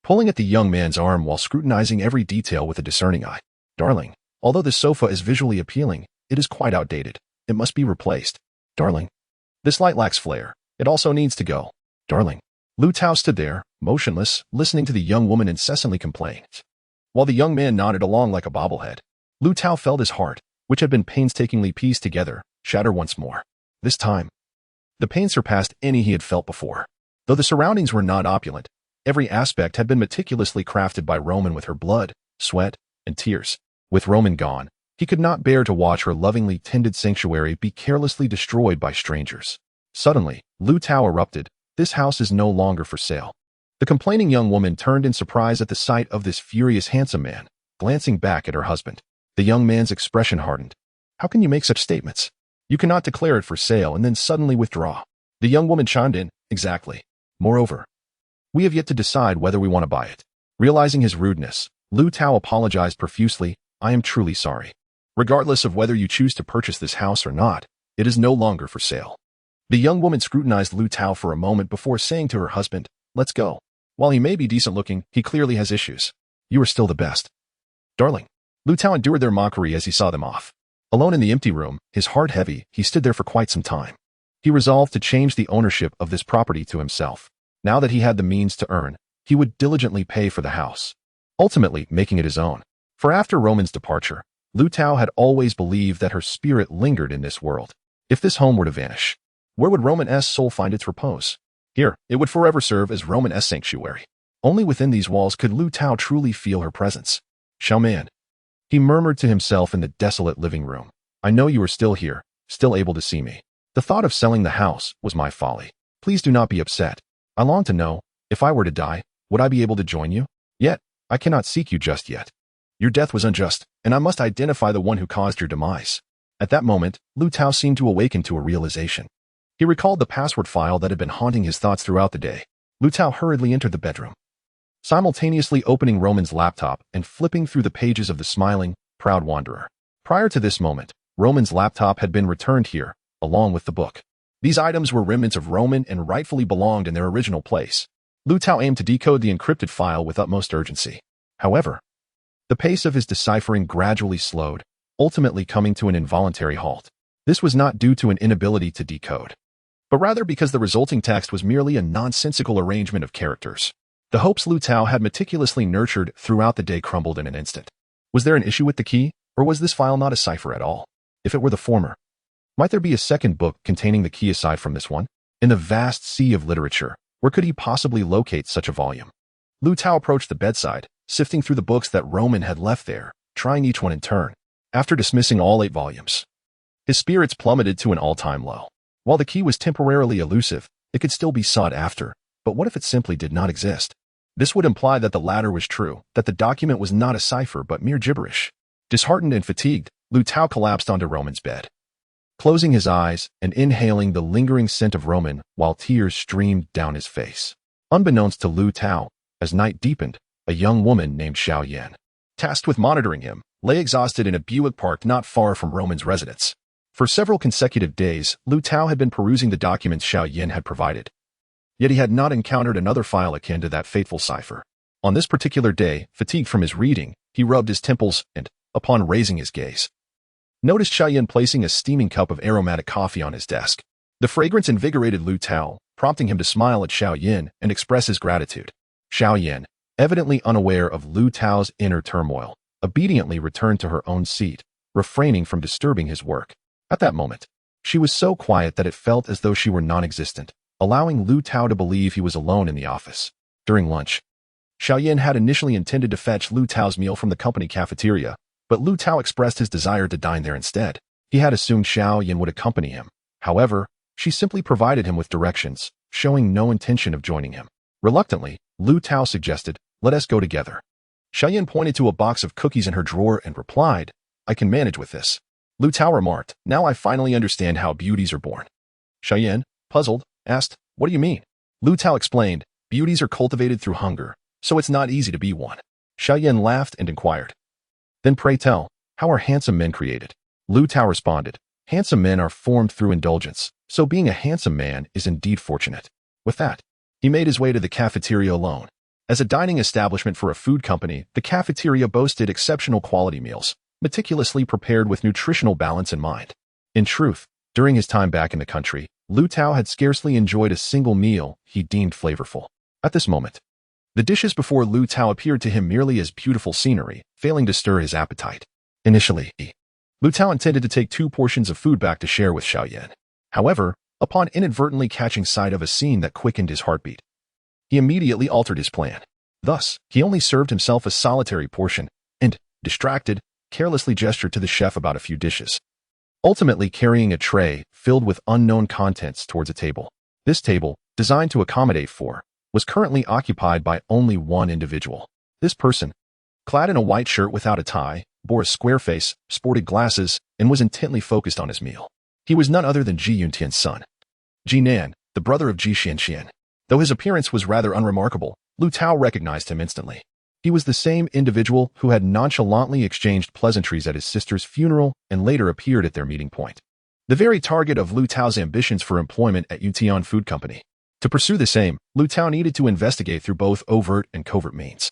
pulling at the young man's arm while scrutinizing every detail with a discerning eye. "Darling, although this sofa is visually appealing, it is quite outdated. It must be replaced. Darling, this light lacks flair. It also needs to go. Darling." Liu Tao stood there, motionless, listening to the young woman incessantly complain. While the young man nodded along like a bobblehead, Liu Tao felt his heart, which had been painstakingly pieced together, shatter once more. This time, the pain surpassed any he had felt before. Though the surroundings were not opulent, every aspect had been meticulously crafted by Roman with her blood, sweat, and tears. With Roman gone, he could not bear to watch her lovingly tended sanctuary be carelessly destroyed by strangers. Suddenly, Liu Tao erupted, "This house is no longer for sale." The complaining young woman turned in surprise at the sight of this furious handsome man, glancing back at her husband. The young man's expression hardened. "How can you make such statements? You cannot declare it for sale and then suddenly withdraw." The young woman chimed in, "Exactly. Moreover, we have yet to decide whether we want to buy it." Realizing his rudeness, Liu Tao apologized profusely, "I am truly sorry. Regardless of whether you choose to purchase this house or not, it is no longer for sale." The young woman scrutinized Liu Tao for a moment before saying to her husband, "Let's go. While he may be decent looking, he clearly has issues. You are still the best." "Darling." Liu Tao endured their mockery as he saw them off. Alone in the empty room, his heart heavy, he stood there for quite some time. He resolved to change the ownership of this property to himself. Now that he had the means to earn, he would diligently pay for the house, ultimately making it his own. For after Roman's departure, Liu Tao had always believed that her spirit lingered in this world. If this home were to vanish, where would Roman's soul find its repose? Here, it would forever serve as Roman's sanctuary. Only within these walls could Liu Tao truly feel her presence. "Xuan," he murmured to himself in the desolate living room, "I know you are still here, still able to see me. The thought of selling the house was my folly. Please do not be upset. I long to know, if I were to die, would I be able to join you? Yet, I cannot seek you just yet. Your death was unjust, and I must identify the one who caused your demise." At that moment, Liu Tao seemed to awaken to a realization. He recalled the password file that had been haunting his thoughts throughout the day. Liu Tao hurriedly entered the bedroom, simultaneously opening Roman's laptop and flipping through the pages of the smiling, proud wanderer. Prior to this moment, Roman's laptop had been returned here, along with the book. These items were remnants of Roman and rightfully belonged in their original place. Liu Tao aimed to decode the encrypted file with utmost urgency. However, the pace of his deciphering gradually slowed, ultimately coming to an involuntary halt. This was not due to an inability to decode. but rather because the resulting text was merely a nonsensical arrangement of characters. The hopes Liu Tao had meticulously nurtured throughout the day crumbled in an instant. Was there an issue with the key, or was this file not a cipher at all? If it were the former, might there be a second book containing the key aside from this one? In the vast sea of literature, where could he possibly locate such a volume? Liu Tao approached the bedside, sifting through the books that Roman had left there, trying each one in turn. After dismissing all 8 volumes, his spirits plummeted to an all-time low. While the key was temporarily elusive, it could still be sought after, but what if it simply did not exist? This would imply that the latter was true, that the document was not a cipher but mere gibberish. Disheartened and fatigued, Liu Tao collapsed onto Roman's bed. Closing his eyes and inhaling the lingering scent of Roman while tears streamed down his face. Unbeknownst to Liu Tao, as night deepened, a young woman named Xuan, tasked with monitoring him, lay exhausted in a Buick parked not far from Roman's residence. For several consecutive days, Liu Tao had been perusing the documents Xuan had provided. Yet he had not encountered another file akin to that fateful cipher. On this particular day, fatigued from his reading, he rubbed his temples and, upon raising his gaze, noticed Xuan placing a steaming cup of aromatic coffee on his desk. The fragrance invigorated Liu Tao, prompting him to smile at Xuan and express his gratitude. Xuan, evidently unaware of Liu Tao's inner turmoil, obediently returned to her own seat, refraining from disturbing his work. At that moment, she was so quiet that it felt as though she were non-existent, allowing Liu Tao to believe he was alone in the office. During lunch, Xuan had initially intended to fetch Liu Tao's meal from the company cafeteria, but Liu Tao expressed his desire to dine there instead. He had assumed Xuan would accompany him. However, she simply provided him with directions, showing no intention of joining him. Reluctantly, Liu Tao suggested, "Let us go together." Xuan pointed to a box of cookies in her drawer and replied, "I can manage with this." Liu Tao remarked, "Now I finally understand how beauties are born." Xuan, puzzled, asked, "What do you mean?" Liu Tao explained, "Beauties are cultivated through hunger, so it's not easy to be one." Xuan laughed and inquired, "Then pray tell, how are handsome men created?" Liu Tao responded, "Handsome men are formed through indulgence, so being a handsome man is indeed fortunate." With that, he made his way to the cafeteria alone. As a dining establishment for a food company, the cafeteria boasted exceptional quality meals, meticulously prepared with nutritional balance in mind. In truth, during his time back in the country, Liu Tao had scarcely enjoyed a single meal he deemed flavorful. At this moment, the dishes before Liu Tao appeared to him merely as beautiful scenery, failing to stir his appetite. Initially, Liu Tao intended to take 2 portions of food back to share with Xuan. However, upon inadvertently catching sight of a scene that quickened his heartbeat, he immediately altered his plan. Thus, he only served himself a solitary portion and, distracted, carelessly gestured to the chef about a few dishes, ultimately carrying a tray filled with unknown contents towards a table. This table, designed to accommodate 4, was currently occupied by only one individual. This person, clad in a white shirt without a tie, bore a square face, sported glasses, and was intently focused on his meal. He was none other than Ji Yuntian's son, Jinan, the brother of Ji Xianxian. Though his appearance was rather unremarkable, Liu Tao recognized him instantly. He was the same individual who had nonchalantly exchanged pleasantries at his sister's funeral and later appeared at their meeting point. The very target of Liu Tao's ambitions for employment at Yutian Food Company. To pursue the same, Liu Tao needed to investigate through both overt and covert means,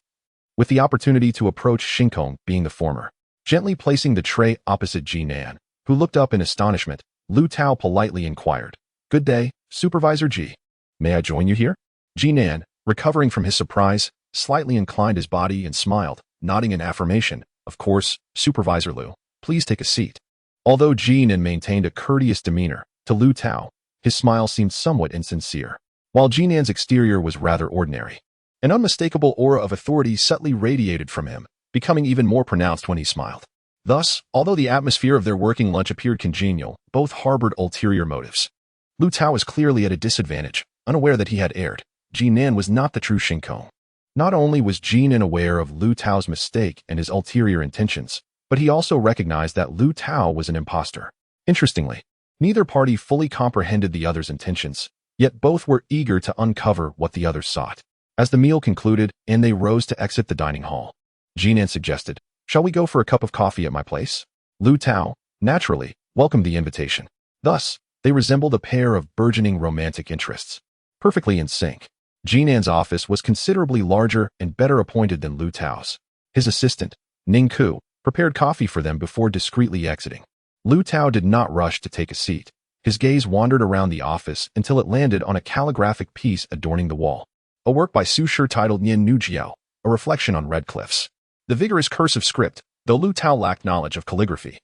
with the opportunity to approach Shinkong being the former. Gently placing the tray opposite Jinan, who looked up in astonishment, Liu Tao politely inquired, "Good day, Supervisor Ji. May I join you here?" Jinan, recovering from his surprise, slightly inclined his body and smiled, nodding in affirmation. "Of course, Supervisor Liu. Please take a seat." Although Jinan maintained a courteous demeanor, to Liu Tao, his smile seemed somewhat insincere. While Jinan's exterior was rather ordinary, an unmistakable aura of authority subtly radiated from him, becoming even more pronounced when he smiled. Thus, although the atmosphere of their working lunch appeared congenial, both harbored ulterior motives. Liu Tao was clearly at a disadvantage, unaware that he had erred. Jinan was not the true Shinkong. Not only was Jinan aware of Liu Tao's mistake and his ulterior intentions, but he also recognized that Liu Tao was an impostor. Interestingly, neither party fully comprehended the other's intentions, yet both were eager to uncover what the other sought. As the meal concluded and they rose to exit the dining hall, Jinan suggested, "Shall we go for a cup of coffee at my place?" Liu Tao, naturally, welcomed the invitation. Thus, they resembled a pair of burgeoning romantic interests, perfectly in sync. Jinan's office was considerably larger and better appointed than Liu Tao's. His assistant, Ning Ku, prepared coffee for them before discreetly exiting. Liu Tao did not rush to take a seat. His gaze wandered around the office until it landed on a calligraphic piece adorning the wall. A work by Su Shi titled Nian Nu Jiao, a reflection on red cliffs. The vigorous cursive script, though Liu Tao lacked knowledge of calligraphy,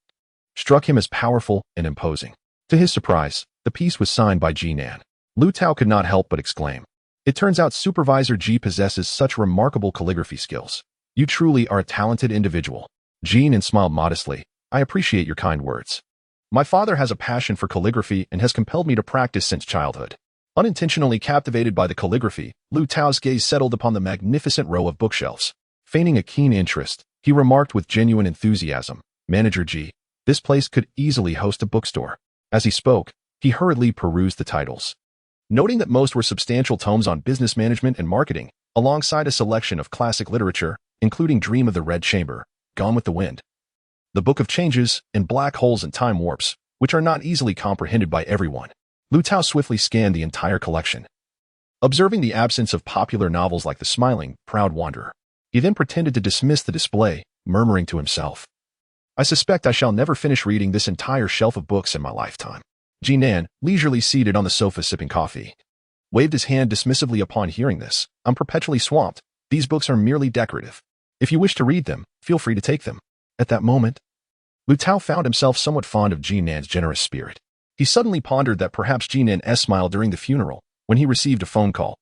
struck him as powerful and imposing. To his surprise, the piece was signed by Xuan. Liu Tao could not help but exclaim. It turns out Supervisor Ji possesses such remarkable calligraphy skills. You truly are a talented individual. Xuan smiled modestly. I appreciate your kind words. My father has a passion for calligraphy and has compelled me to practice since childhood. Unintentionally captivated by the calligraphy, Liu Tao's gaze settled upon the magnificent row of bookshelves. Feigning a keen interest, he remarked with genuine enthusiasm, Manager Ji, this place could easily host a bookstore. As he spoke, he hurriedly perused the titles. Noting that most were substantial tomes on business management and marketing, alongside a selection of classic literature, including Dream of the Red Chamber, Gone with the Wind, The Book of Changes, and Black Holes and Time Warps, which are not easily comprehended by everyone. Liu Tao swiftly scanned the entire collection. Observing the absence of popular novels like The Smiling, Proud Wanderer, he then pretended to dismiss the display, murmuring to himself, I suspect I shall never finish reading this entire shelf of books in my lifetime. Xuan, leisurely seated on the sofa sipping coffee, waved his hand dismissively upon hearing this. I'm perpetually swamped. These books are merely decorative. If you wish to read them, feel free to take them. At that moment, Liu Tao found himself somewhat fond of Xuan's generous spirit. He suddenly pondered that perhaps Xuan's smile during the funeral, when he received a phone call,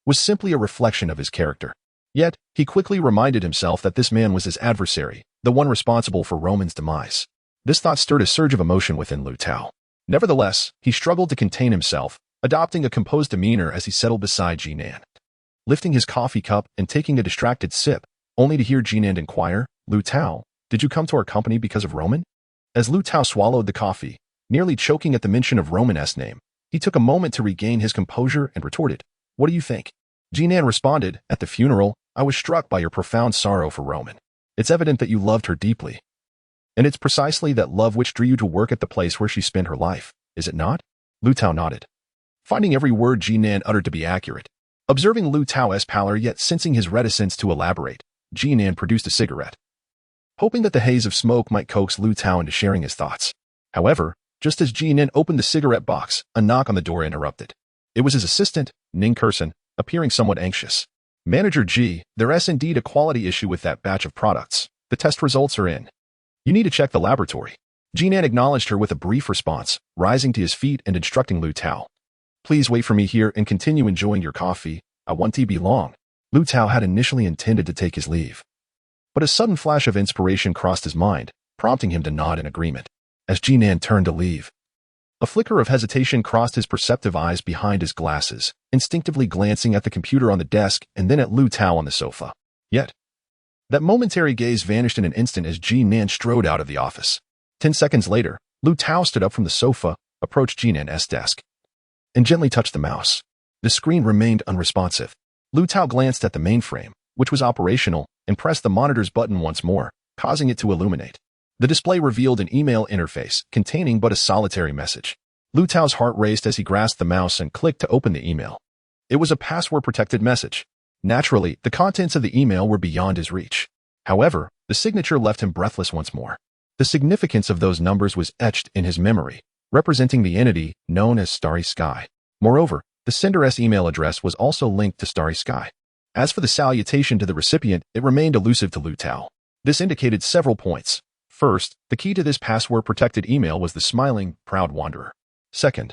was simply a reflection of his character. Yet, he quickly reminded himself that this man was his adversary, the one responsible for Roman's demise. This thought stirred a surge of emotion within Liu Tao. Nevertheless, he struggled to contain himself, adopting a composed demeanor as he settled beside Xuan. Lifting his coffee cup and taking a distracted sip, only to hear Xuan inquire, Liu Tao, did you come to our company because of Roman? As Liu Tao swallowed the coffee, nearly choking at the mention of Roman's name, he took a moment to regain his composure and retorted, what do you think? Xuan responded, at the funeral, I was struck by your profound sorrow for Roman. It's evident that you loved her deeply. And it's precisely that love which drew you to work at the place where she spent her life, is it not? Liu Tao nodded, finding every word Xuan uttered to be accurate. Observing Liu Tao's pallor yet sensing his reticence to elaborate, Xuan produced a cigarette, hoping that the haze of smoke might coax Liu Tao into sharing his thoughts. However, just as Xuan opened the cigarette box, a knock on the door interrupted. It was his assistant, Ning Kurson, appearing somewhat anxious. Manager G, there's indeed a quality issue with that batch of products. The test results are in. You need to check the laboratory. Xuan acknowledged her with a brief response, rising to his feet and instructing Liu Tao. Please wait for me here and continue enjoying your coffee. I won't be long. Liu Tao had initially intended to take his leave, but a sudden flash of inspiration crossed his mind, prompting him to nod in agreement. As Xuan turned to leave, a flicker of hesitation crossed his perceptive eyes behind his glasses, instinctively glancing at the computer on the desk and then at Liu Tao on the sofa. Yet, that momentary gaze vanished in an instant as Xuan strode out of the office. 10 seconds later, Liu Tao stood up from the sofa, approached Xuan's desk, and gently touched the mouse. The screen remained unresponsive. Liu Tao glanced at the mainframe, which was operational, and pressed the monitor's button once more, causing it to illuminate. The display revealed an email interface containing but a solitary message. Liu Tao's heart raced as he grasped the mouse and clicked to open the email. It was a password-protected message. Naturally, the contents of the email were beyond his reach. However, the signature left him breathless once more. The significance of those numbers was etched in his memory, representing the entity known as Starry Sky. Moreover, the sender's email address was also linked to Starry Sky. As for the salutation to the recipient, it remained elusive to Liu Tao. This indicated several points. First, the key to this password-protected email was the smiling, proud wanderer. Second,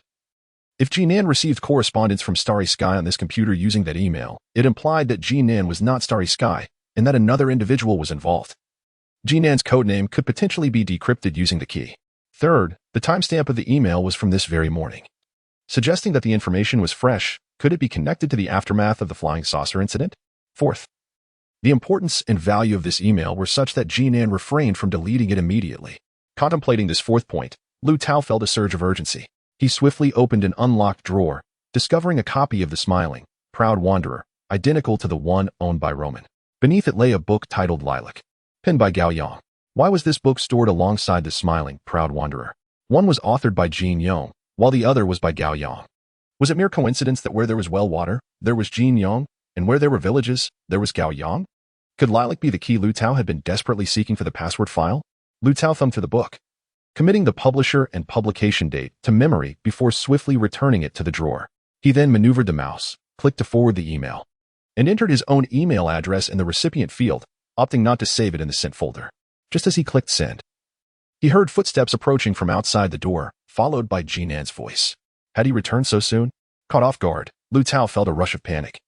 if Xuan received correspondence from Starry Sky on this computer using that email, it implied that Xuan was not Starry Sky, and that another individual was involved. Xuan's codename could potentially be decrypted using the key. Third, the timestamp of the email was from this very morning, suggesting that the information was fresh. Could it be connected to the aftermath of the flying saucer incident? Fourth, the importance and value of this email were such that Xuan refrained from deleting it immediately. Contemplating this fourth point, Liu Tao felt a surge of urgency. He swiftly opened an unlocked drawer, discovering a copy of the smiling, proud wanderer, identical to the one owned by Roman. Beneath it lay a book titled Lilac, penned by Gao Yang. Why was this book stored alongside the smiling, proud wanderer? One was authored by Jin Yong, while the other was by Gao Yang. Was it mere coincidence that where there was well water, there was Jin Yong, and where there were villages, there was Gao Yang? Could Lilac be the key Liu Tao had been desperately seeking for the password file? Liu Tao thumbed through the book, committing the publisher and publication date to memory before swiftly returning it to the drawer. He then maneuvered the mouse, clicked to forward the email, and entered his own email address in the recipient field, opting not to save it in the sent folder. Just as he clicked send, he heard footsteps approaching from outside the door, followed by Jinan's voice. Had he returned so soon? Caught off guard, Liu Tao felt a rush of panic,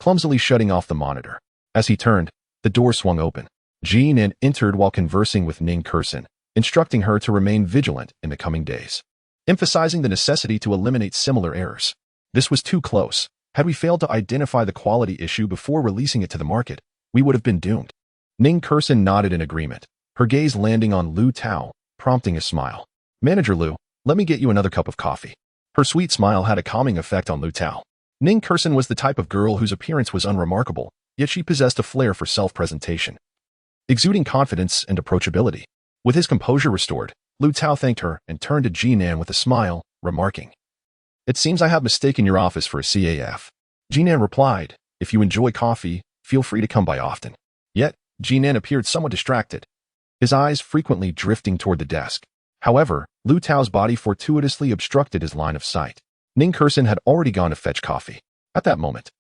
clumsily shutting off the monitor. As he turned, the door swung open. Jinan entered while conversing with Ning Curson, instructing her to remain vigilant in the coming days, emphasizing the necessity to eliminate similar errors. This was too close. Had we failed to identify the quality issue before releasing it to the market, we would have been doomed. Ning Curson nodded in agreement, her gaze landing on Liu Tao, prompting a smile. Manager Liu, let me get you another cup of coffee. Her sweet smile had a calming effect on Liu Tao. Ning Curson was the type of girl whose appearance was unremarkable, yet she possessed a flair for self-presentation, exuding confidence and approachability. With his composure restored, Liu Tao thanked her and turned to Jinan with a smile, remarking, "It seems I have mistaken your office for a CAF." Jinan replied, "If you enjoy coffee, feel free to come by often." Yet, Jinan appeared somewhat distracted, his eyes frequently drifting toward the desk. However, Liu Tao's body fortuitously obstructed his line of sight. Ning Curson had already gone to fetch coffee. At that moment,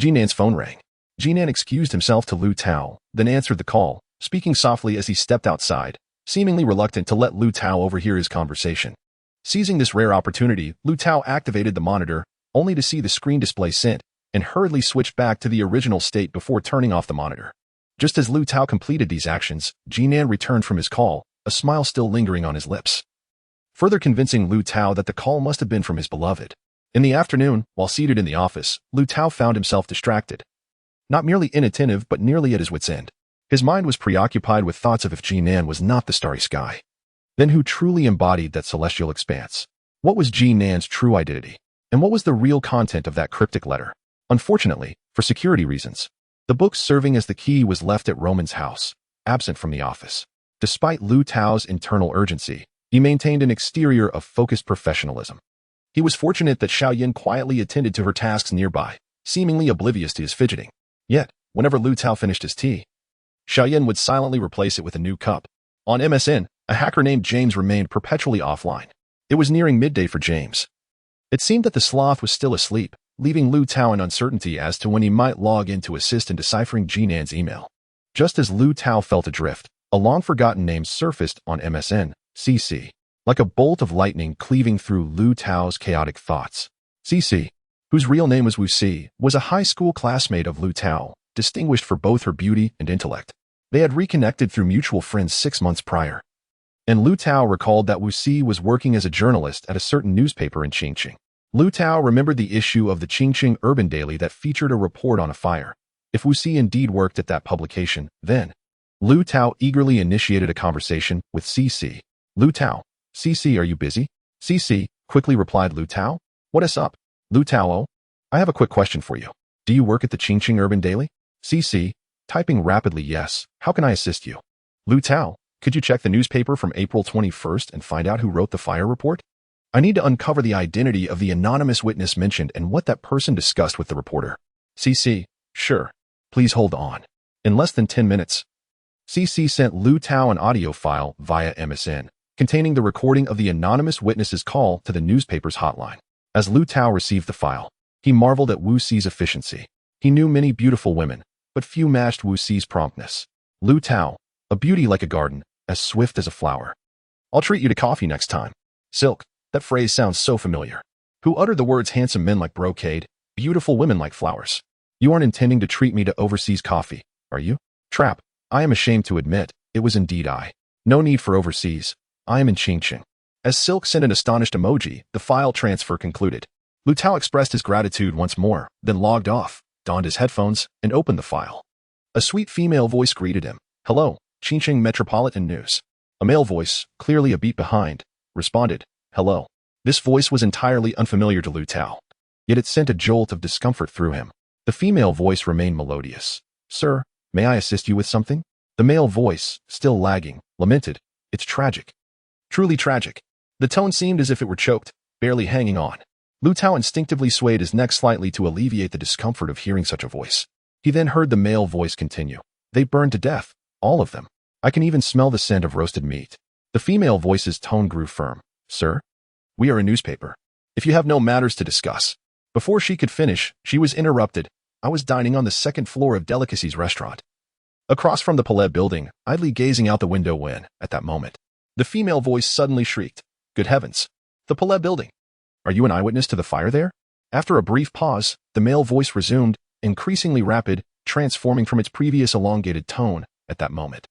Jinan's phone rang. Jinan excused himself to Liu Tao, then answered the call, speaking softly as he stepped outside, seemingly reluctant to let Liu Tao overhear his conversation. Seizing this rare opportunity, Liu Tao activated the monitor, only to see the screen display sent, and hurriedly switched back to the original state before turning off the monitor. Just as Liu Tao completed these actions, Jinan returned from his call, a smile still lingering on his lips, further convincing Liu Tao that the call must have been from his beloved. In the afternoon, while seated in the office, Liu Tao found himself distracted, not merely inattentive but nearly at his wit's end. His mind was preoccupied with thoughts of if Jinan was not the starry sky, then who truly embodied that celestial expanse? What was Jinan's true identity? And what was the real content of that cryptic letter? Unfortunately, for security reasons, the book serving as the key was left at Roman's house, absent from the office. Despite Liu Tao's internal urgency, he maintained an exterior of focused professionalism. He was fortunate that Xuan quietly attended to her tasks nearby, seemingly oblivious to his fidgeting. Yet, whenever Liu Tao finished his tea, Xuan would silently replace it with a new cup. On MSN, a hacker named James remained perpetually offline. It was nearing midday for James. It seemed that the sloth was still asleep, leaving Liu Tao in uncertainty as to when he might log in to assist in deciphering Jinan's email. Just as Liu Tao felt adrift, a long-forgotten name surfaced on MSN, CC, like a bolt of lightning cleaving through Liu Tao's chaotic thoughts. CC, whose real name was Wu Si, was a high school classmate of Liu Tao, distinguished for both her beauty and intellect. They had reconnected through mutual friends 6 months prior, and Liu Tao recalled that Wu Si was working as a journalist at a certain newspaper in Qingqing. Liu Tao remembered the issue of the Qingqing Urban Daily that featured a report on a fire. If Wu Si indeed worked at that publication, then Liu Tao eagerly initiated a conversation with CC. "Liu Tao, CC, are you busy?" "CC," quickly replied Liu Tao. "What is up?" "Liu Tao, oh, I have a quick question for you. Do you work at the Qingqing Urban Daily?" CC, typing rapidly, "Yes, how can I assist you?" "Liu Tao, could you check the newspaper from April 21st and find out who wrote the fire report? I need to uncover the identity of the anonymous witness mentioned and what that person discussed with the reporter." CC, "Sure. Please hold on." In less than 10 minutes, CC sent Liu Tao an audio file via MSN, containing the recording of the anonymous witness's call to the newspaper's hotline. As Liu Tao received the file, he marveled at Wu Si's efficiency. He knew many beautiful women, but few matched Wu Si's promptness. Liu Tao, a beauty like a garden, as swift as a flower. "I'll treat you to coffee next time." Silk, that phrase sounds so familiar. Who uttered the words handsome men like brocade, beautiful women like flowers? You aren't intending to treat me to overseas coffee, are you? Trap, I am ashamed to admit, it was indeed I. No need for overseas. I am in Qingqing. As Silk sent an astonished emoji, the file transfer concluded. Liu Tao expressed his gratitude once more, then logged off, donned his headphones, and opened the file. A sweet female voice greeted him. "Hello, Qingqing Metropolitan News." A male voice, clearly a beat behind, responded, "Hello." This voice was entirely unfamiliar to Liu Tao, yet it sent a jolt of discomfort through him. The female voice remained melodious. "Sir, may I assist you with something?" The male voice, still lagging, lamented, "It's tragic. Truly tragic." The tone seemed as if it were choked, barely hanging on. Liu Tao instinctively swayed his neck slightly to alleviate the discomfort of hearing such a voice. He then heard the male voice continue. "They burned to death, all of them. I can even smell the scent of roasted meat." The female voice's tone grew firm. Sir, we are a newspaper. If you have no matters to discuss. Before she could finish, she was interrupted. I was dining on the second floor of Delicacies restaurant, across from the Palais building, idly gazing out the window when, at that moment, the female voice suddenly shrieked. Good heavens! The Palais building! Are you an eyewitness to the fire there? After a brief pause, the male voice resumed, increasingly rapid, transforming from its previous elongated tone at that moment.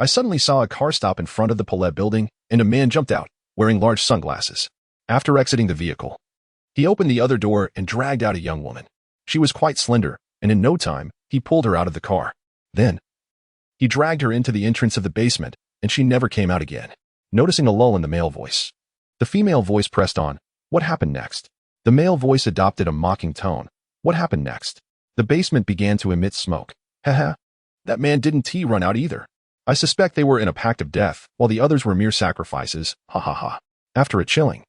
I suddenly saw a car stop in front of the Palais building, and a man jumped out, wearing large sunglasses. After exiting the vehicle, he opened the other door and dragged out a young woman. She was quite slender, and in no time, he pulled her out of the car. Then, he dragged her into the entrance of the basement, and she never came out again. Noticing a lull in the male voice, the female voice pressed on. What happened next? The male voice adopted a mocking tone. What happened next? The basement began to emit smoke. Haha. That man didn't run out either. I suspect they were in a pact of death, while the others were mere sacrifices. Ha ha ha. After a chilling,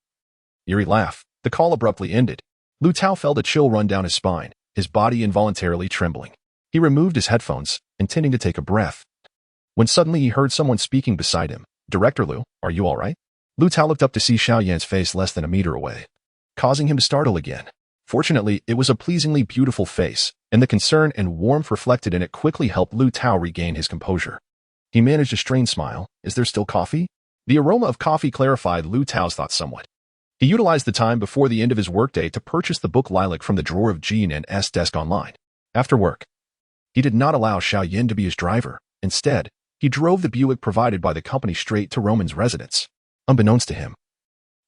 eerie laugh, the call abruptly ended. Liu Tao felt a chill run down his spine, his body involuntarily trembling. He removed his headphones, intending to take a breath, when suddenly he heard someone speaking beside him. Director Liu, are you all right? Liu Tao looked up to see Xuan's face less than a meter away, causing him to startle again. Fortunately, it was a pleasingly beautiful face, and the concern and warmth reflected in it quickly helped Liu Tao regain his composure. He managed a strained smile. Is there still coffee? The aroma of coffee clarified Liu Tao's thoughts somewhat. He utilized the time before the end of his workday to purchase the book Lilac from the drawer of Xuan's desk online. After work, he did not allow Xuan to be his driver. Instead, he drove the Buick provided by the company straight to Roman's residence. Unbeknownst to him,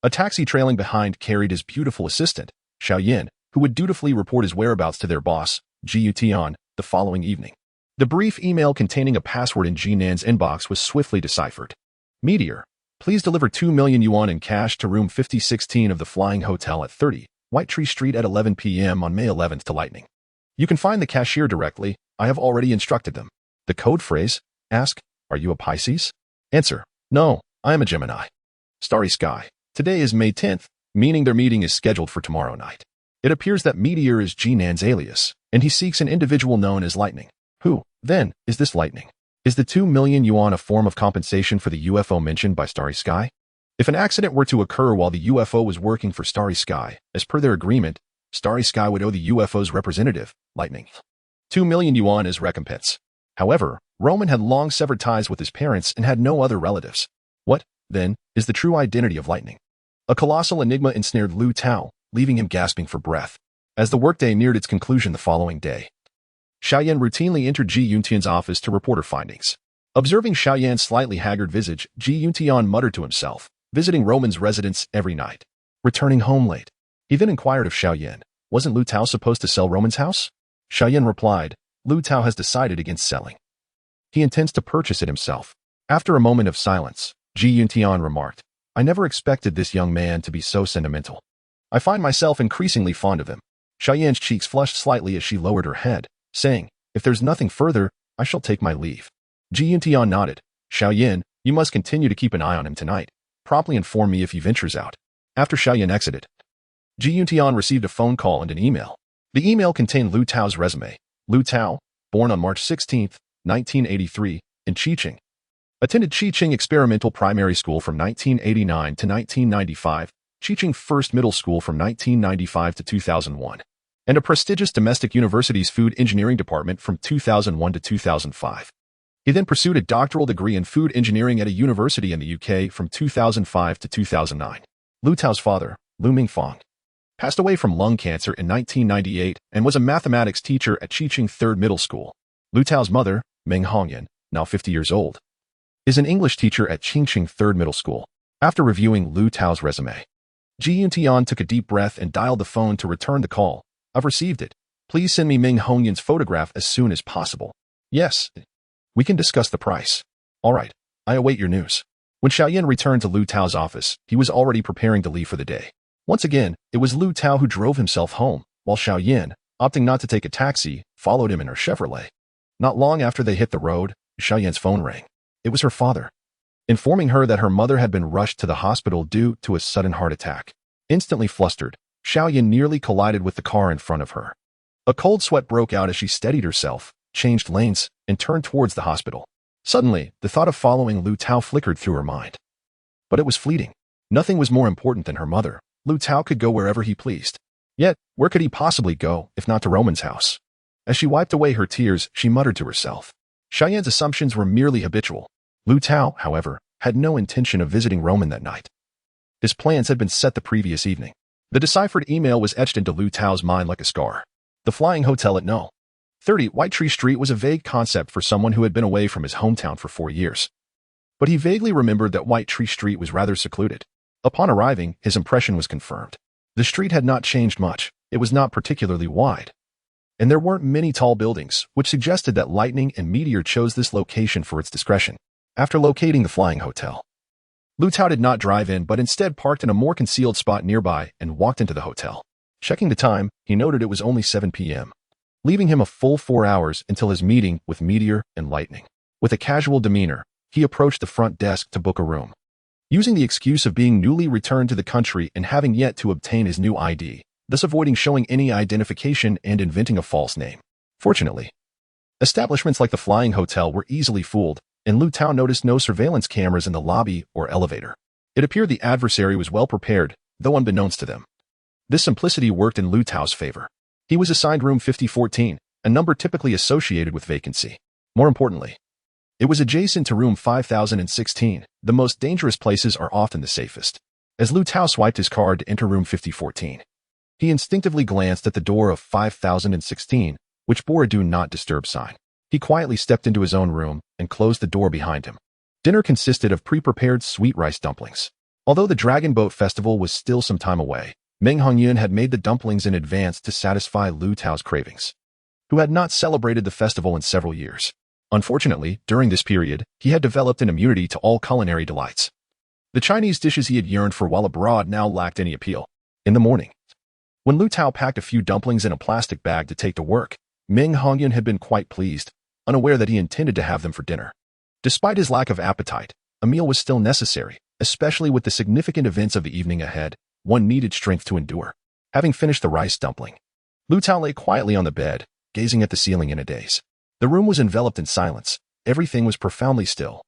a taxi trailing behind carried his beautiful assistant, Xuan, who would dutifully report his whereabouts to their boss, Xuan, the following evening. The brief email containing a password in Xuan's inbox was swiftly deciphered. Meteor, please deliver 2 million yuan in cash to room 5016 of the Flying Hotel at 30 White Tree Street at 11 p.m. on May 11th to Lightning. You can find the cashier directly. I have already instructed them. The code phrase, ask, are you a Pisces? Answer, no, I am a Gemini. Starry Sky. Today is May 10th, meaning their meeting is scheduled for tomorrow night. It appears that Meteor is Xuan's alias, and he seeks an individual known as Lightning. Who, then, is this Lightning? Is the 2 million yuan a form of compensation for the UFO mentioned by Starry Sky? If an accident were to occur while the UFO was working for Starry Sky, as per their agreement, Starry Sky would owe the UFO's representative, Lightning, 2 million yuan as recompense. However, Roman had long severed ties with his parents and had no other relatives. What, then, is the true identity of Lightning? A colossal enigma ensnared Liu Tao, leaving him gasping for breath. As the workday neared its conclusion the following day, Xuan routinely entered Xuan's office to report her findings. Observing Xuan's slightly haggard visage, Xuan muttered to himself, visiting Roman's residence every night, returning home late. He then inquired of Xuan, wasn't Liu Tao supposed to sell Roman's house? Xuan replied, Liu Tao has decided against selling. He intends to purchase it himself. After a moment of silence, Xuan remarked, I never expected this young man to be so sentimental. I find myself increasingly fond of him. Xuan's cheeks flushed slightly as she lowered her head, saying, if there's nothing further, I shall take my leave. Xuan nodded. Xuan, you must continue to keep an eye on him tonight. Promptly inform me if he ventures out. After Xuan exited, Xuan received a phone call and an email. The email contained Liu Tao's resume. Liu Tao, born on March 16, 1983, in Qiqing. Attended Qiqing Experimental Primary School from 1989 to 1995, Qiqing First Middle School from 1995 to 2001, and a prestigious domestic university's Food Engineering Department from 2001 to 2005. He then pursued a doctoral degree in food engineering at a university in the UK from 2005 to 2009. Liu Tao's father, Liu Mingfang, passed away from lung cancer in 1998 and was a mathematics teacher at Qiqing Third Middle School. Liu Tao's mother, Meng Hongyan, now 50 years old, is an English teacher at Qiqing Third Middle School. After reviewing Liu Tao's resume, Xuan took a deep breath and dialed the phone to return the call. I've received it. Please send me Meng Hongyan's photograph as soon as possible. Yes. We can discuss the price. All right. I await your news. When Xuan returned to Liu Tao's office, he was already preparing to leave for the day. Once again, it was Liu Tao who drove himself home, while Xuan, opting not to take a taxi, followed him in her Chevrolet. Not long after they hit the road, Xuan's phone rang. It was her father, informing her that her mother had been rushed to the hospital due to a sudden heart attack. Instantly flustered, Xuan nearly collided with the car in front of her. A cold sweat broke out as she steadied herself, changed lanes, and turned towards the hospital. Suddenly, the thought of following Liu Tao flickered through her mind. But it was fleeting. Nothing was more important than her mother. Liu Tao could go wherever he pleased. Yet, where could he possibly go, if not to Roman's house? As she wiped away her tears, she muttered to herself. Cheyenne's assumptions were merely habitual. Liu Tao, however, had no intention of visiting Roman that night. His plans had been set the previous evening. The deciphered email was etched into Liu Tao's mind like a scar. The Flying Hotel at No. 30 White Tree Street was a vague concept for someone who had been away from his hometown for 4 years. But he vaguely remembered that White Tree Street was rather secluded. Upon arriving, his impression was confirmed. The street had not changed much. It was not particularly wide. And there weren't many tall buildings, which suggested that lightning and meteor chose this location for its discretion. After locating the Flying Hotel, Liu Tao did not drive in but instead parked in a more concealed spot nearby and walked into the hotel. Checking the time, he noted it was only 7 p.m., leaving him a full 4 hours until his meeting with Meteor and Lightning. With a casual demeanor, he approached the front desk to book a room. Using the excuse of being newly returned to the country and having yet to obtain his new ID, thus avoiding showing any identification and inventing a false name. Fortunately, establishments like the Flying Hotel were easily fooled, and Liu Tao noticed no surveillance cameras in the lobby or elevator. It appeared the adversary was well prepared, though unbeknownst to them. This simplicity worked in Liu Tao's favor. He was assigned room 5014, a number typically associated with vacancy. More importantly, it was adjacent to room 5016. The most dangerous places are often the safest. As Liu Tao swiped his card to enter room 5014, he instinctively glanced at the door of 5016, which bore a do not disturb sign. He quietly stepped into his own room and closed the door behind him. Dinner consisted of pre-prepared sweet rice dumplings. Although the Dragon Boat Festival was still some time away, Meng Hongyun had made the dumplings in advance to satisfy Liu Tao's cravings, who had not celebrated the festival in several years. Unfortunately, during this period, he had developed an immunity to all culinary delights. The Chinese dishes he had yearned for while abroad now lacked any appeal. In the morning, when Liu Tao packed a few dumplings in a plastic bag to take to work, Meng Hongyun had been quite pleased, unaware that he intended to have them for dinner. Despite his lack of appetite, a meal was still necessary, especially with the significant events of the evening ahead. One needed strength to endure. Having finished the rice dumpling, Liu Tao lay quietly on the bed, gazing at the ceiling in a daze. The room was enveloped in silence. Everything was profoundly still,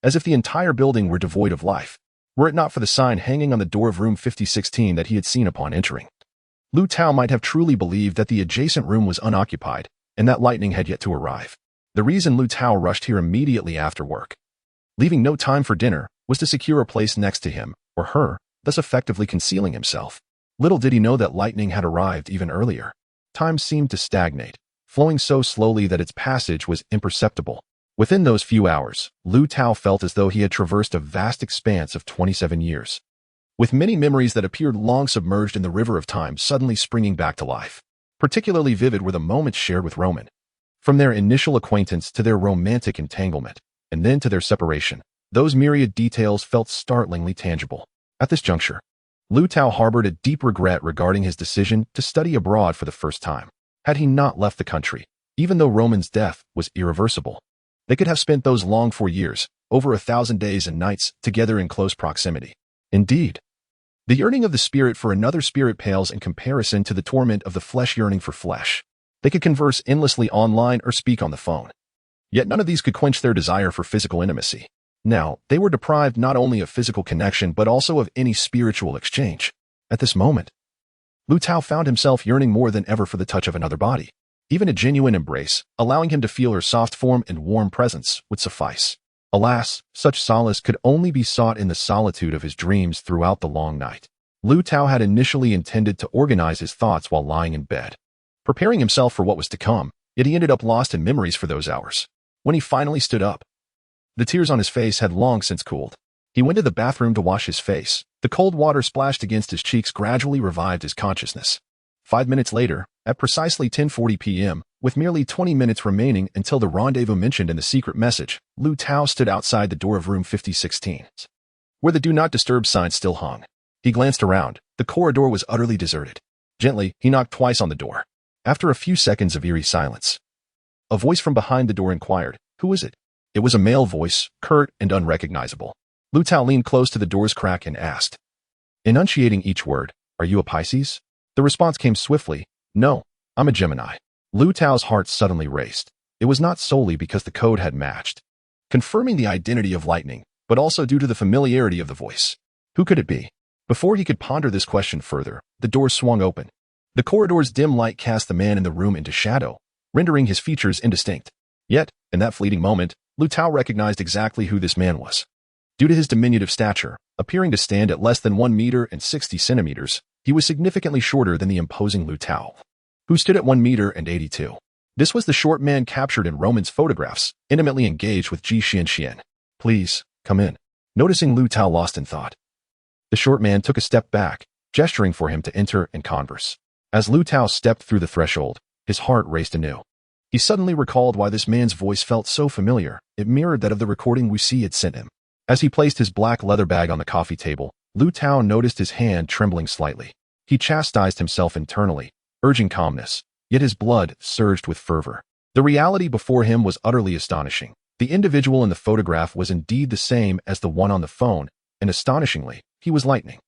as if the entire building were devoid of life, were it not for the sign hanging on the door of room 5016 that he had seen upon entering. Liu Tao might have truly believed that the adjacent room was unoccupied, and that Lightning had yet to arrive. The reason Liu Tao rushed here immediately after work, leaving no time for dinner, was to secure a place next to him, or her, thus effectively concealing himself. Little did he know that Lightning had arrived even earlier. Time seemed to stagnate, flowing so slowly that its passage was imperceptible. Within those few hours, Liu Tao felt as though he had traversed a vast expanse of 27 years, with many memories that appeared long submerged in the river of time suddenly springing back to life. Particularly vivid were the moments shared with Roman, from their initial acquaintance to their romantic entanglement, and then to their separation. Those myriad details felt startlingly tangible. At this juncture, Liu Tao harbored a deep regret regarding his decision to study abroad for the first time. Had he not left the country, even though Roman's death was irreversible, they could have spent those long 4 years, over 1,000 days and nights, together in close proximity. Indeed, the yearning of the spirit for another spirit pales in comparison to the torment of the flesh yearning for flesh. They could converse endlessly online or speak on the phone. Yet none of these could quench their desire for physical intimacy. Now, they were deprived not only of physical connection but also of any spiritual exchange. At this moment, Liu Tao found himself yearning more than ever for the touch of another body. Even a genuine embrace, allowing him to feel her soft form and warm presence, would suffice. Alas, such solace could only be sought in the solitude of his dreams throughout the long night. Liu Tao had initially intended to organize his thoughts while lying in bed, preparing himself for what was to come, yet he ended up lost in memories for those hours. When he finally stood up, the tears on his face had long since cooled. He went to the bathroom to wash his face. The cold water splashed against his cheeks gradually revived his consciousness. 5 minutes later, at precisely 10:40 p.m., with merely 20 minutes remaining until the rendezvous mentioned in the secret message, Liu Tao stood outside the door of room 5016, where the Do Not Disturb sign still hung. He glanced around. The corridor was utterly deserted. Gently, he knocked twice on the door. After a few seconds of eerie silence, a voice from behind the door inquired, "Who is it?" It was a male voice, curt and unrecognizable. Liu Tao leaned close to the door's crack and asked, enunciating each word, "Are you a Pisces?" The response came swiftly, "No, I'm a Gemini." Liu Tao's heart suddenly raced. It was not solely because the code had matched. Confirming the identity of Lightning, but also due to the familiarity of the voice. Who could it be? Before he could ponder this question further, the door swung open. The corridor's dim light cast the man in the room into shadow, rendering his features indistinct. Yet, in that fleeting moment, Liu Tao recognized exactly who this man was. Due to his diminutive stature, appearing to stand at less than 1 meter and 60 centimeters, he was significantly shorter than the imposing Liu Tao, who stood at 1 meter and 82. This was the short man captured in Roman's photographs, intimately engaged with Xuan. Please, come in. Noticing Liu Tao lost in thought, the short man took a step back, gesturing for him to enter and converse. As Liu Tao stepped through the threshold, his heart raced anew. He suddenly recalled why this man's voice felt so familiar. It mirrored that of the recording Wuxi had sent him. As he placed his black leather bag on the coffee table, Liu Tao noticed his hand trembling slightly. He chastised himself internally, urging calmness, yet his blood surged with fervor. The reality before him was utterly astonishing. The individual in the photograph was indeed the same as the one on the phone, and astonishingly, he was Lightning.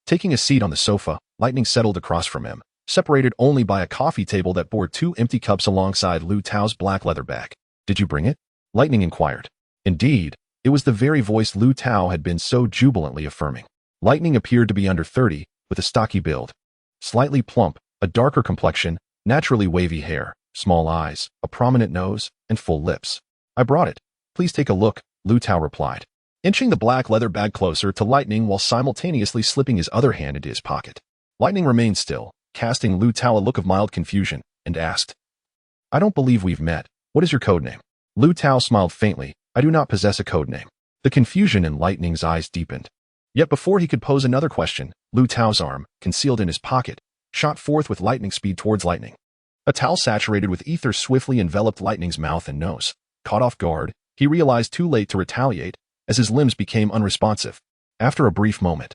Taking a seat on the sofa, Lightning settled across from him, separated only by a coffee table that bore 2 empty cups alongside Liu Tao's black leather bag. Did you bring it? Lightning inquired. Indeed, it was the very voice Liu Tao had been so jubilantly affirming. Lightning appeared to be under 30, with a stocky build. Slightly plump, a darker complexion, naturally wavy hair, small eyes, a prominent nose, and full lips. I brought it. Please take a look, Liu Tao replied, inching the black leather bag closer to Lightning while simultaneously slipping his other hand into his pocket. Lightning remained still, casting Liu Tao a look of mild confusion, and asked, I don't believe we've met. What is your code name? Liu Tao smiled faintly. I do not possess a code name. The confusion in Lightning's eyes deepened. Yet before he could pose another question, Liu Tao's arm, concealed in his pocket, shot forth with lightning speed towards Lightning. A towel saturated with ether swiftly enveloped Lightning's mouth and nose. Caught off guard, he realized too late to retaliate, as his limbs became unresponsive. After a brief moment,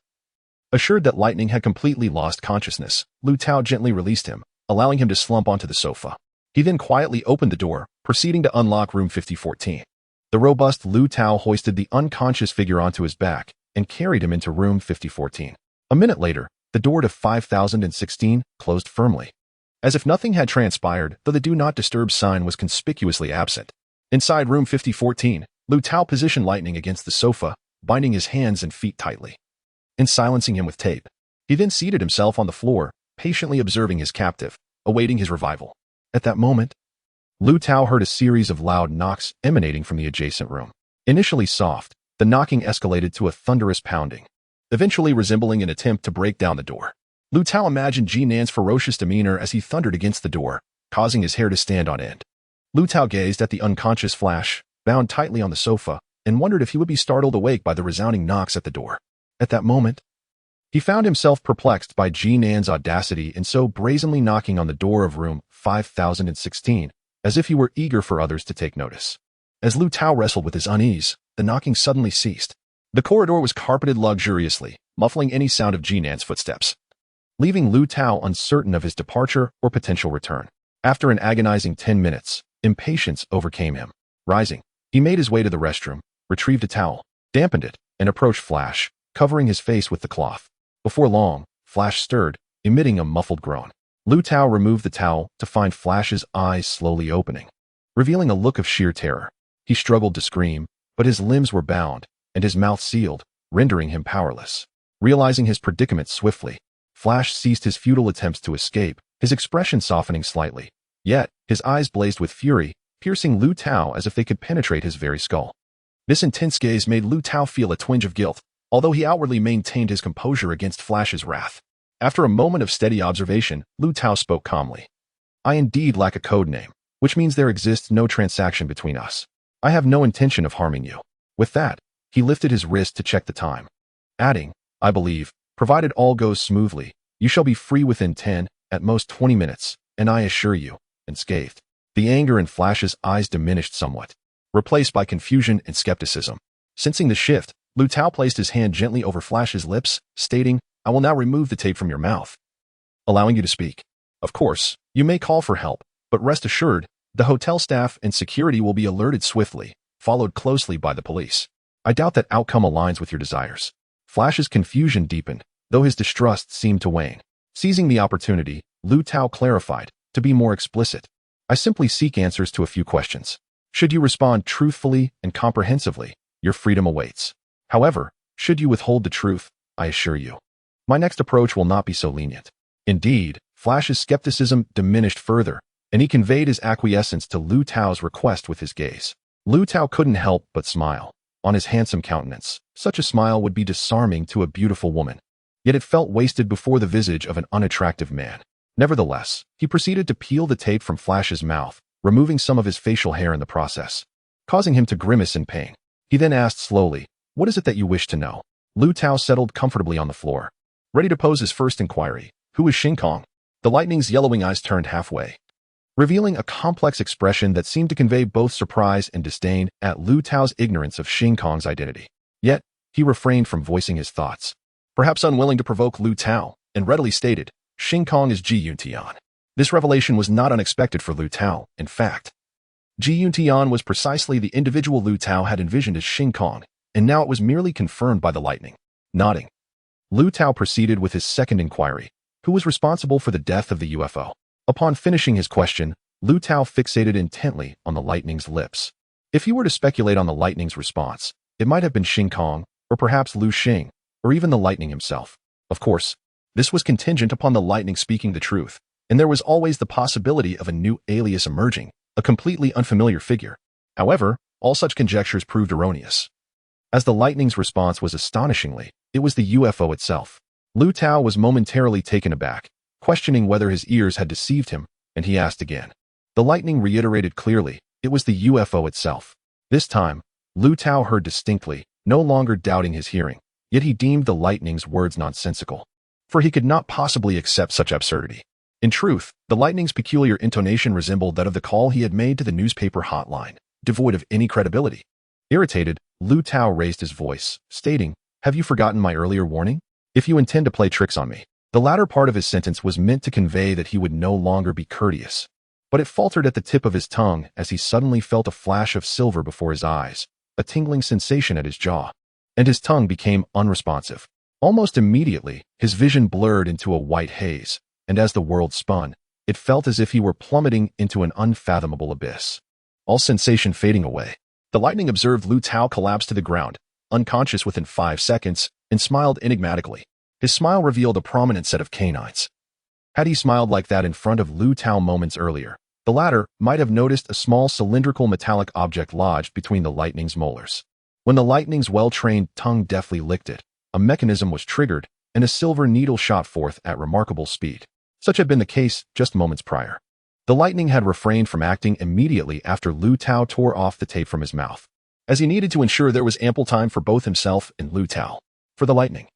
assured that Lightning had completely lost consciousness, Liu Tao gently released him, allowing him to slump onto the sofa. He then quietly opened the door, proceeding to unlock room 5014. The robust Liu Tao hoisted the unconscious figure onto his back and carried him into room 5014. A minute later, the door to 5016 closed firmly. As if nothing had transpired, though the do not disturb sign was conspicuously absent. Inside room 5014, Liu Tao positioned Lightning against the sofa, binding his hands and feet tightly, and silencing him with tape. He then seated himself on the floor, patiently observing his captive, awaiting his revival. At that moment, Liu Tao heard a series of loud knocks emanating from the adjacent room. Initially soft, the knocking escalated to a thunderous pounding, eventually resembling an attempt to break down the door. Liu Tao imagined Jinan's ferocious demeanor as he thundered against the door, causing his hair to stand on end. Liu Tao gazed at the unconscious Flash, bound tightly on the sofa, and wondered if he would be startled awake by the resounding knocks at the door. At that moment, he found himself perplexed by Jinan's audacity in so brazenly knocking on the door of room 5016, as if he were eager for others to take notice. As Liu Tao wrestled with his unease, the knocking suddenly ceased. The corridor was carpeted luxuriously, muffling any sound of Jinan's footsteps, leaving Liu Tao uncertain of his departure or potential return. After an agonizing 10 minutes, impatience overcame him. Rising, he made his way to the restroom, retrieved a towel, dampened it, and approached Flash, covering his face with the cloth. Before long, Flash stirred, emitting a muffled groan. Liu Tao removed the towel to find Flash's eyes slowly opening, revealing a look of sheer terror. He struggled to scream, but his limbs were bound, and his mouth sealed, rendering him powerless. Realizing his predicament swiftly, Flash ceased his futile attempts to escape, his expression softening slightly. Yet, his eyes blazed with fury, piercing Liu Tao as if they could penetrate his very skull. This intense gaze made Liu Tao feel a twinge of guilt, although he outwardly maintained his composure against Flash's wrath. After a moment of steady observation, Liu Tao spoke calmly. I indeed lack a code name, which means there exists no transaction between us. I have no intention of harming you. With that, he lifted his wrist to check the time, adding, I believe, provided all goes smoothly, you shall be free within 10, at most 20 minutes, and I assure you, unscathed. The anger in Flash's eyes diminished somewhat, replaced by confusion and skepticism. Sensing the shift, Liu Tao placed his hand gently over Flash's lips, stating, I will now remove the tape from your mouth, allowing you to speak. Of course, you may call for help, but rest assured, the hotel staff and security will be alerted swiftly, followed closely by the police. I doubt that outcome aligns with your desires. Flash's confusion deepened, though his distrust seemed to wane. Seizing the opportunity, Liu Tao clarified, to be more explicit. I simply seek answers to a few questions. Should you respond truthfully and comprehensively, your freedom awaits. However, should you withhold the truth, I assure you, my next approach will not be so lenient. Indeed, Flash's skepticism diminished further, and he conveyed his acquiescence to Liu Tao's request with his gaze. Liu Tao couldn't help but smile. On his handsome countenance, such a smile would be disarming to a beautiful woman. Yet it felt wasted before the visage of an unattractive man. Nevertheless, he proceeded to peel the tape from Flash's mouth, removing some of his facial hair in the process, causing him to grimace in pain. He then asked slowly, "What is it that you wish to know?" Liu Tao settled comfortably on the floor, ready to pose his first inquiry. Who is Xing? The lightning's yellowing eyes turned halfway, revealing a complex expression that seemed to convey both surprise and disdain at Liu Tao's ignorance of Xing's identity. Yet, he refrained from voicing his thoughts, perhaps unwilling to provoke Liu Tao, and readily stated, Xing is Ji Yuntian. This revelation was not unexpected for Liu Tao. In fact, Ji Yuntian was precisely the individual Liu Tao had envisioned as Xing, and now it was merely confirmed by the lightning. Nodding, Liu Tao proceeded with his second inquiry, who was responsible for the death of the UFO. Upon finishing his question, Liu Tao fixated intently on the lightning's lips. If he were to speculate on the lightning's response, it might have been Xing, or perhaps Liu Xing, or even the lightning himself. Of course, this was contingent upon the lightning speaking the truth, and there was always the possibility of a new alias emerging, a completely unfamiliar figure. However, all such conjectures proved erroneous. As the lightning's response was astonishingly, it was the UFO itself. Liu Tao was momentarily taken aback, questioning whether his ears had deceived him, and he asked again. The lightning reiterated clearly, it was the UFO itself. This time, Liu Tao heard distinctly, no longer doubting his hearing, yet he deemed the lightning's words nonsensical, for he could not possibly accept such absurdity. In truth, the lightning's peculiar intonation resembled that of the call he had made to the newspaper hotline, devoid of any credibility. Irritated, Liu Tao raised his voice, stating, "Have you forgotten my earlier warning? If you intend to play tricks on me." The latter part of his sentence was meant to convey that he would no longer be courteous, but it faltered at the tip of his tongue as he suddenly felt a flash of silver before his eyes, a tingling sensation at his jaw, and his tongue became unresponsive. Almost immediately, his vision blurred into a white haze, and as the world spun, it felt as if he were plummeting into an unfathomable abyss. All sensation fading away, the lightning observed Liu Tao collapse to the ground, unconscious within 5 seconds, and smiled enigmatically. His smile revealed a prominent set of canines. Had he smiled like that in front of Liu Tao moments earlier, the latter might have noticed a small cylindrical metallic object lodged between the lightning's molars. When the lightning's well-trained tongue deftly licked it, a mechanism was triggered, and a silver needle shot forth at remarkable speed. Such had been the case just moments prior. The lightning had refrained from acting immediately after Liu Tao tore off the tape from his mouth, as he needed to ensure there was ample time for both himself and Liu Tao. For the lightning,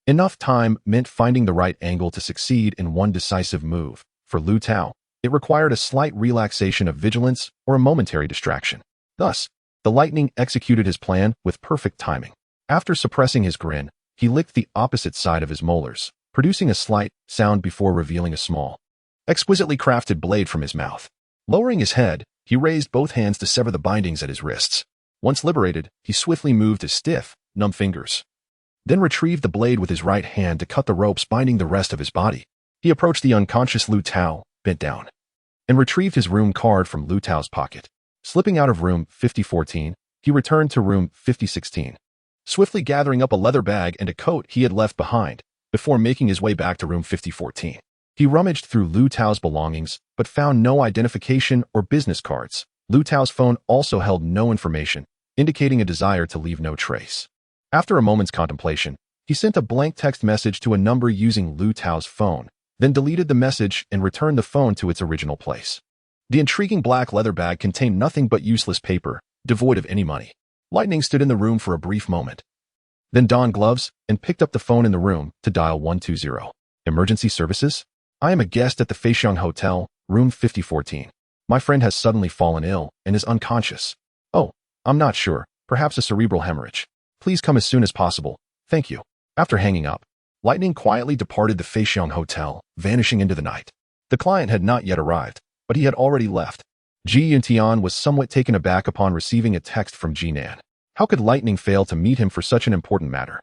enough time meant finding the right angle to succeed in one decisive move. For Liu Tao, it required a slight relaxation of vigilance or a momentary distraction. Thus, the lightning executed his plan with perfect timing. After suppressing his grin, he licked the opposite side of his molars, producing a slight sound before revealing a small, exquisitely crafted blade from his mouth. Lowering his head, he raised both hands to sever the bindings at his wrists. Once liberated, he swiftly moved his stiff, numb fingers, then retrieved the blade with his right hand to cut the ropes binding the rest of his body. He approached the unconscious Liu Tao, bent down, and retrieved his room card from Liu Tao's pocket. Slipping out of room 5014, he returned to room 5016, swiftly gathering up a leather bag and a coat he had left behind, before making his way back to room 5014. He rummaged through Liu Tao's belongings, but found no identification or business cards. Liu Tao's phone also held no information, indicating a desire to leave no trace. After a moment's contemplation, he sent a blank text message to a number using Liu Tao's phone, then deleted the message and returned the phone to its original place. The intriguing black leather bag contained nothing but useless paper, devoid of any money. Lightning stood in the room for a brief moment, then donned gloves and picked up the phone in the room to dial 120. Emergency services? I am a guest at the Feixiang Hotel, room 5014. My friend has suddenly fallen ill and is unconscious. Oh, I'm not sure, perhaps a cerebral hemorrhage. Please come as soon as possible. Thank you. After hanging up, Lightning quietly departed the Feixiang Hotel, vanishing into the night. The client had not yet arrived, but he had already left. Ji Yuntian was somewhat taken aback upon receiving a text from Jinan. How could Lightning fail to meet him for such an important matter?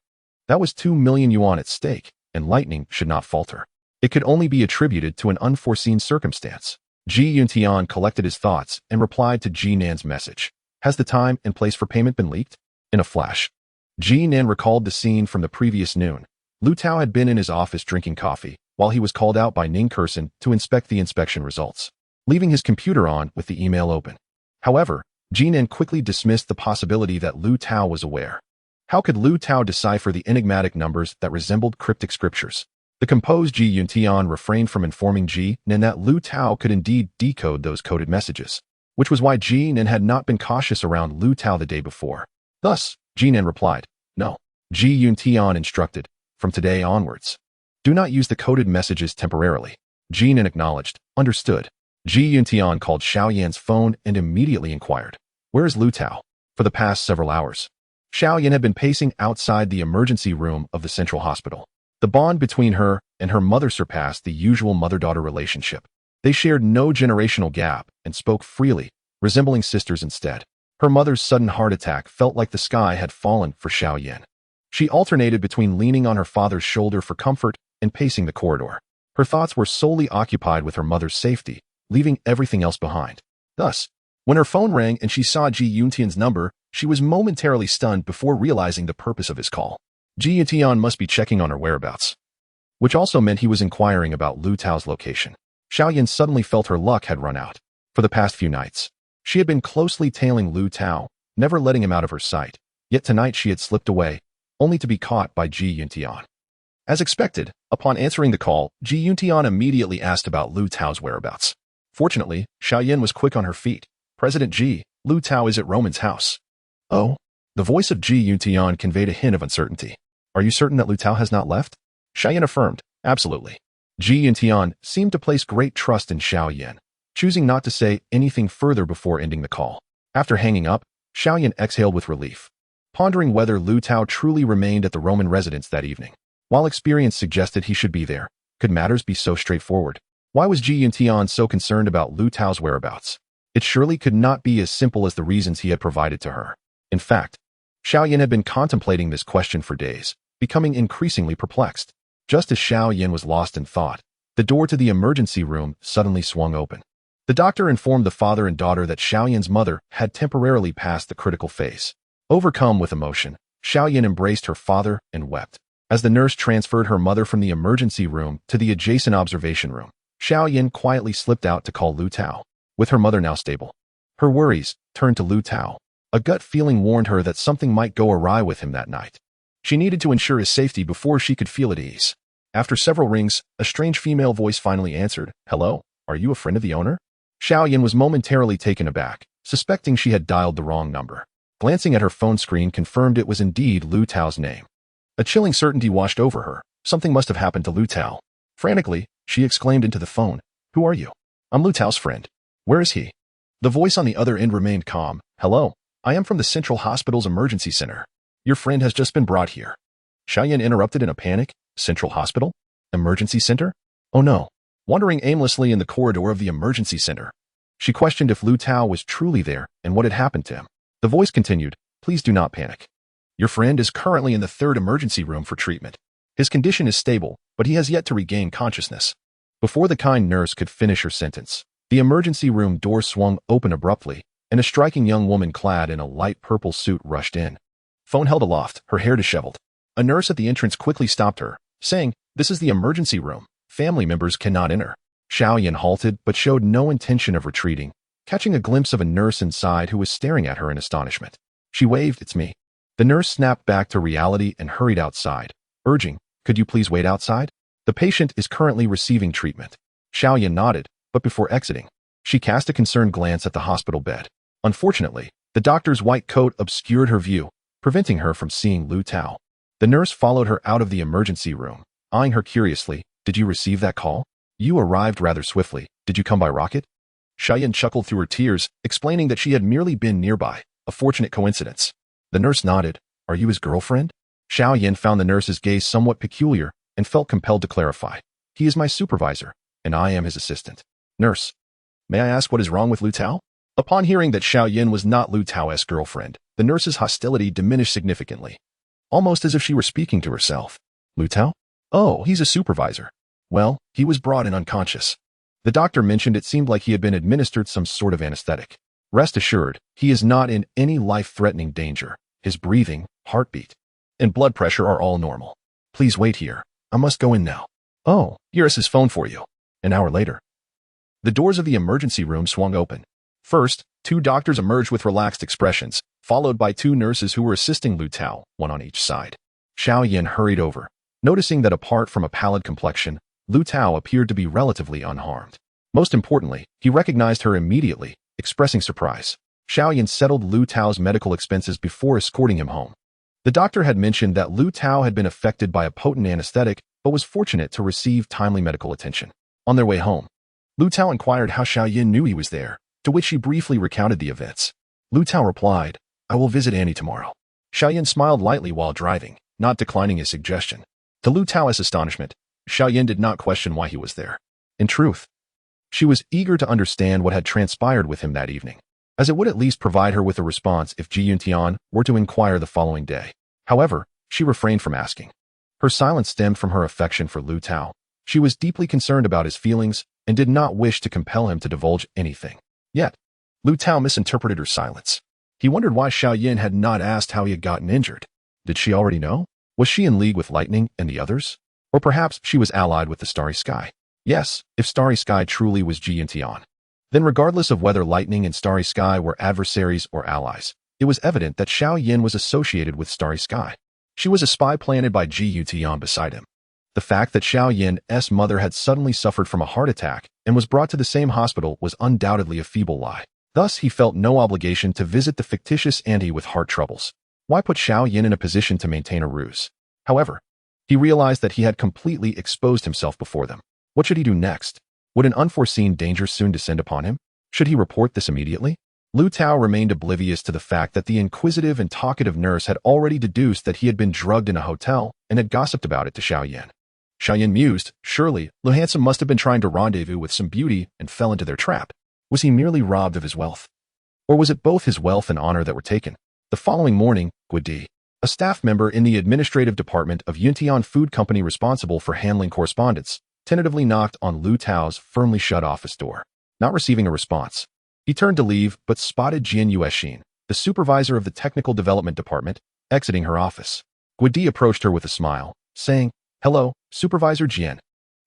That was 2 million yuan at stake, and Lightning should not falter. It could only be attributed to an unforeseen circumstance. Ji Yuntian collected his thoughts and replied to Jinan's message. Has the time and place for payment been leaked? In a flash, Ji Nin recalled the scene from the previous noon. Liu Tao had been in his office drinking coffee, while he was called out by Ning Kurson to inspect the inspection results, leaving his computer on with the email open. However, Ji Nin quickly dismissed the possibility that Liu Tao was aware. How could Liu Tao decipher the enigmatic numbers that resembled cryptic scriptures? The composed Ji Yuntian refrained from informing Ji Nin that Liu Tao could indeed decode those coded messages, which was why Ji Nin had not been cautious around Liu Tao the day before. Thus, Ji Nin replied, "No." Ji Yuntian instructed, "From today onwards, do not use the coded messages temporarily." Ji Nin acknowledged, "Understood." Ji Yuntian called Xiaoyan's phone and immediately inquired, "Where is Liu Tao?" For the past several hours, Xiaoyan had been pacing outside the emergency room of the central hospital. The bond between her and her mother surpassed the usual mother-daughter relationship. They shared no generational gap and spoke freely, resembling sisters instead. Her mother's sudden heart attack felt like the sky had fallen for Xiaoyan. She alternated between leaning on her father's shoulder for comfort and pacing the corridor. Her thoughts were solely occupied with her mother's safety, leaving everything else behind. Thus, when her phone rang and she saw Ji Yuntian's number, she was momentarily stunned before realizing the purpose of his call. Ji Yuntian must be checking on her whereabouts, which also meant he was inquiring about Liu Tao's location. Xiaoyan suddenly felt her luck had run out. For the past few nights, she had been closely tailing Liu Tao, never letting him out of her sight. Yet tonight she had slipped away, only to be caught by Ji Yuntian. As expected, upon answering the call, Ji Yuntian immediately asked about Liu Tao's whereabouts. Fortunately, Xiaoyan was quick on her feet. "President Ji, Liu Tao is at Roman's house." "Oh?" The voice of Ji Yuntian conveyed a hint of uncertainty. "Are you certain that Liu Tao has not left?" Xiaoyan affirmed, "Absolutely." Ji Yuntian seemed to place great trust in Xiaoyan, choosing not to say anything further before ending the call. After hanging up, Xiaoyan exhaled with relief, pondering whether Liu Tao truly remained at the Roman residence that evening. While experience suggested he should be there, could matters be so straightforward? Why was Ji Yuntian so concerned about Liu Tao's whereabouts? It surely could not be as simple as the reasons he had provided to her. In fact, Xiaoyan had been contemplating this question for days, becoming increasingly perplexed. Just as Xiaoyan was lost in thought, the door to the emergency room suddenly swung open. The doctor informed the father and daughter that Xiaoyan's mother had temporarily passed the critical phase. Overcome with emotion, Xiaoyan embraced her father and wept. As the nurse transferred her mother from the emergency room to the adjacent observation room, Xiaoyan quietly slipped out to call Liu Tao. With her mother now stable, her worries turned to Liu Tao. A gut feeling warned her that something might go awry with him that night. She needed to ensure his safety before she could feel at ease. After several rings, a strange female voice finally answered, "Hello, are you a friend of the owner?" Xiaoyan was momentarily taken aback, suspecting she had dialed the wrong number. Glancing at her phone screen confirmed it was indeed Liu Tao's name. A chilling certainty washed over her. Something must have happened to Liu Tao. Frantically, she exclaimed into the phone, "Who are you?" "I'm Liu Tao's friend." "Where is he?" The voice on the other end remained calm. "Hello, I am from the Central Hospital's emergency center. Your friend has just been brought here." Xiaoyan interrupted in a panic. "Central Hospital? Emergency center? Oh no." Wandering aimlessly in the corridor of the emergency center, she questioned if Liu Tao was truly there and what had happened to him. The voice continued, "Please do not panic. Your friend is currently in the 3rd emergency room for treatment. His condition is stable, but he has yet to regain consciousness." Before the kind nurse could finish her sentence, the emergency room door swung open abruptly, and a striking young woman clad in a light purple suit rushed in. Phone held aloft, her hair disheveled. A nurse at the entrance quickly stopped her, saying, "This is the emergency room. Family members cannot enter." Xiaoyan halted but showed no intention of retreating, catching a glimpse of a nurse inside who was staring at her in astonishment. She waved, "It's me." The nurse snapped back to reality and hurried outside, urging, "Could you please wait outside? The patient is currently receiving treatment." Xiaoyan nodded, but before exiting, she cast a concerned glance at the hospital bed. Unfortunately, the doctor's white coat obscured her view, preventing her from seeing Liu Tao. The nurse followed her out of the emergency room, eyeing her curiously. "Did you receive that call? You arrived rather swiftly. Did you come by rocket?" Xiaoyan chuckled through her tears, explaining that she had merely been nearby, a fortunate coincidence. The nurse nodded. "Are you his girlfriend?" Xiaoyan found the nurse's gaze somewhat peculiar and felt compelled to clarify. "He is my supervisor, and I am his assistant." "Nurse, may I ask what is wrong with Liu Tao?" Upon hearing that Xiaoyan was not Liu Tao's girlfriend, the nurse's hostility diminished significantly, almost as if she were speaking to herself. "Liu Tao? Oh, he's a supervisor. Well, he was brought in unconscious. The doctor mentioned it seemed like he had been administered some sort of anesthetic. Rest assured, he is not in any life-threatening danger. His breathing, heartbeat, and blood pressure are all normal. Please wait here. I must go in now. Oh, here is his phone for you. An hour later. The doors of the emergency room swung open. First, 2 doctors emerged with relaxed expressions, followed by 2 nurses who were assisting Liu Tao, one on each side. Xuan hurried over, noticing that apart from a pallid complexion, Liu Tao appeared to be relatively unharmed. Most importantly, he recognized her immediately, expressing surprise. Xuan settled Liu Tao's medical expenses before escorting him home. The doctor had mentioned that Liu Tao had been affected by a potent anesthetic, but was fortunate to receive timely medical attention. On their way home, Liu Tao inquired how Xuan knew he was there, to which she briefly recounted the events. Liu Tao replied, "I will visit Annie tomorrow." Xuan smiled lightly while driving, not declining his suggestion. To Liu Tao's astonishment, Xuan did not question why he was there. In truth, she was eager to understand what had transpired with him that evening, as it would at least provide her with a response if Ji Yuntian were to inquire the following day. However, she refrained from asking. Her silence stemmed from her affection for Liu Tao. She was deeply concerned about his feelings and did not wish to compel him to divulge anything. Yet, Liu Tao misinterpreted her silence. He wondered why Xuan had not asked how he had gotten injured. Did she already know? Was she in league with Lightning and the others? Or perhaps she was allied with the Starry Sky? Yes, if Starry Sky truly was Ji Yuntian. Then regardless of whether Lightning and Starry Sky were adversaries or allies, it was evident that Xuan was associated with Starry Sky. She was a spy planted by Ji Yuntian beside him. The fact that Xuan's mother had suddenly suffered from a heart attack and was brought to the same hospital was undoubtedly a feeble lie. Thus, he felt no obligation to visit the fictitious auntie with heart troubles. Why put Xuan in a position to maintain a ruse? However, he realized that he had completely exposed himself before them. What should he do next? Would an unforeseen danger soon descend upon him? Should he report this immediately? Liu Tao remained oblivious to the fact that the inquisitive and talkative nurse had already deduced that he had been drugged in a hotel and had gossiped about it to Xuan. Xuan mused, surely, Liu Handsome must have been trying to rendezvous with some beauty and fell into their trap. Was he merely robbed of his wealth? Or was it both his wealth and honor that were taken? The following morning, Guidi, a staff member in the administrative department of Yuntian Food Company responsible for handling correspondence, tentatively knocked on Liu Tao's firmly shut office door. Not receiving a response, he turned to leave but spotted Jian Yuexin, the supervisor of the technical development department, exiting her office. Guidi approached her with a smile, saying, "Hello, Supervisor Jian.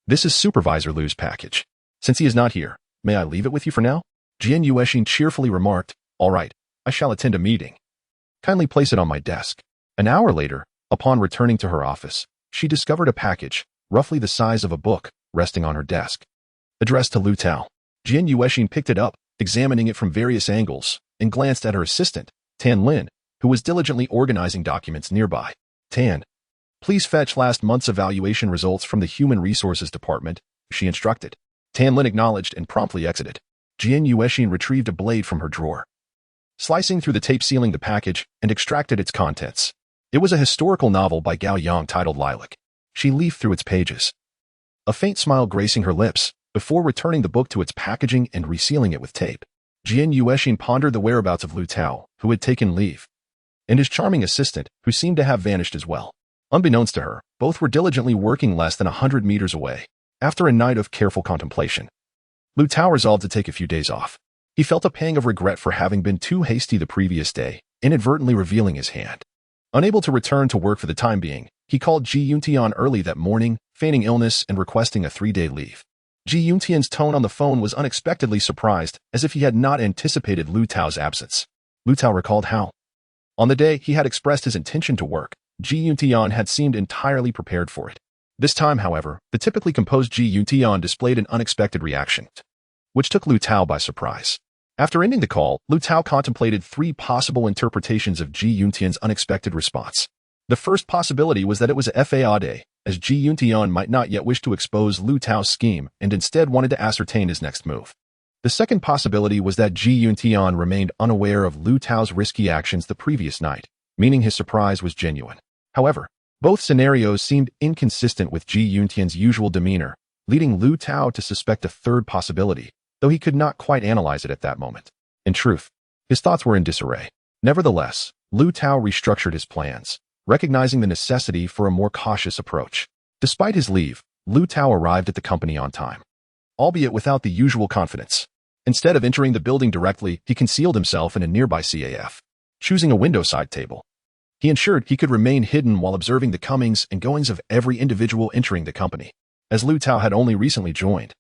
This is Supervisor Liu's package. Since he is not here, may I leave it with you for now?" Jian Yuexin cheerfully remarked, "All right, I shall attend a meeting. Kindly place it on my desk." An hour later, upon returning to her office, she discovered a package, roughly the size of a book, resting on her desk. Addressed to Liu Tao. Jian Yuexin picked it up, examining it from various angles, and glanced at her assistant, Tan Lin, who was diligently organizing documents nearby. "Tan, please fetch last month's evaluation results from the Human Resources Department," she instructed. Tan Lin acknowledged and promptly exited. Jian Yuexin retrieved a blade from her drawer, slicing through the tape sealing the package and extracted its contents. It was a historical novel by Gao Yang titled Lilac. She leafed through its pages, a faint smile gracing her lips, before returning the book to its packaging and resealing it with tape. Jian Yuexin pondered the whereabouts of Liu Tao, who had taken leave, and his charming assistant, who seemed to have vanished as well. Unbeknownst to her, both were diligently working less than 100 meters away. After a night of careful contemplation, Liu Tao resolved to take a few days off. He felt a pang of regret for having been too hasty the previous day, inadvertently revealing his hand. Unable to return to work for the time being, he called Ji Yuntian early that morning, feigning illness and requesting a 3-day leave. Ji Yuntian's tone on the phone was unexpectedly surprised, as if he had not anticipated Liu Tao's absence. Liu Tao recalled how, on the day he had expressed his intention to work, Ji Yuntian had seemed entirely prepared for it. This time, however, the typically composed Ji Yuntian displayed an unexpected reaction, which took Liu Tao by surprise. After ending the call, Liu Tao contemplated 3 possible interpretations of Ji Yuntian's unexpected response. The first possibility was that it was a fade, as Ji Yuntian might not yet wish to expose Liu Tao's scheme and instead wanted to ascertain his next move. The second possibility was that Ji Yuntian remained unaware of Liu Tao's risky actions the previous night, meaning his surprise was genuine. However, both scenarios seemed inconsistent with Ji Yuntian's usual demeanor, leading Liu Tao to suspect a third possibility, though he could not quite analyze it at that moment. In truth, his thoughts were in disarray. Nevertheless, Liu Tao restructured his plans, recognizing the necessity for a more cautious approach. Despite his leave, Liu Tao arrived at the company on time, albeit without the usual confidence. Instead of entering the building directly, he concealed himself in a nearby CAF. Choosing a window side table, He ensured he could remain hidden while observing the comings and goings of every individual entering the company. As Liu Tao had only recently joined,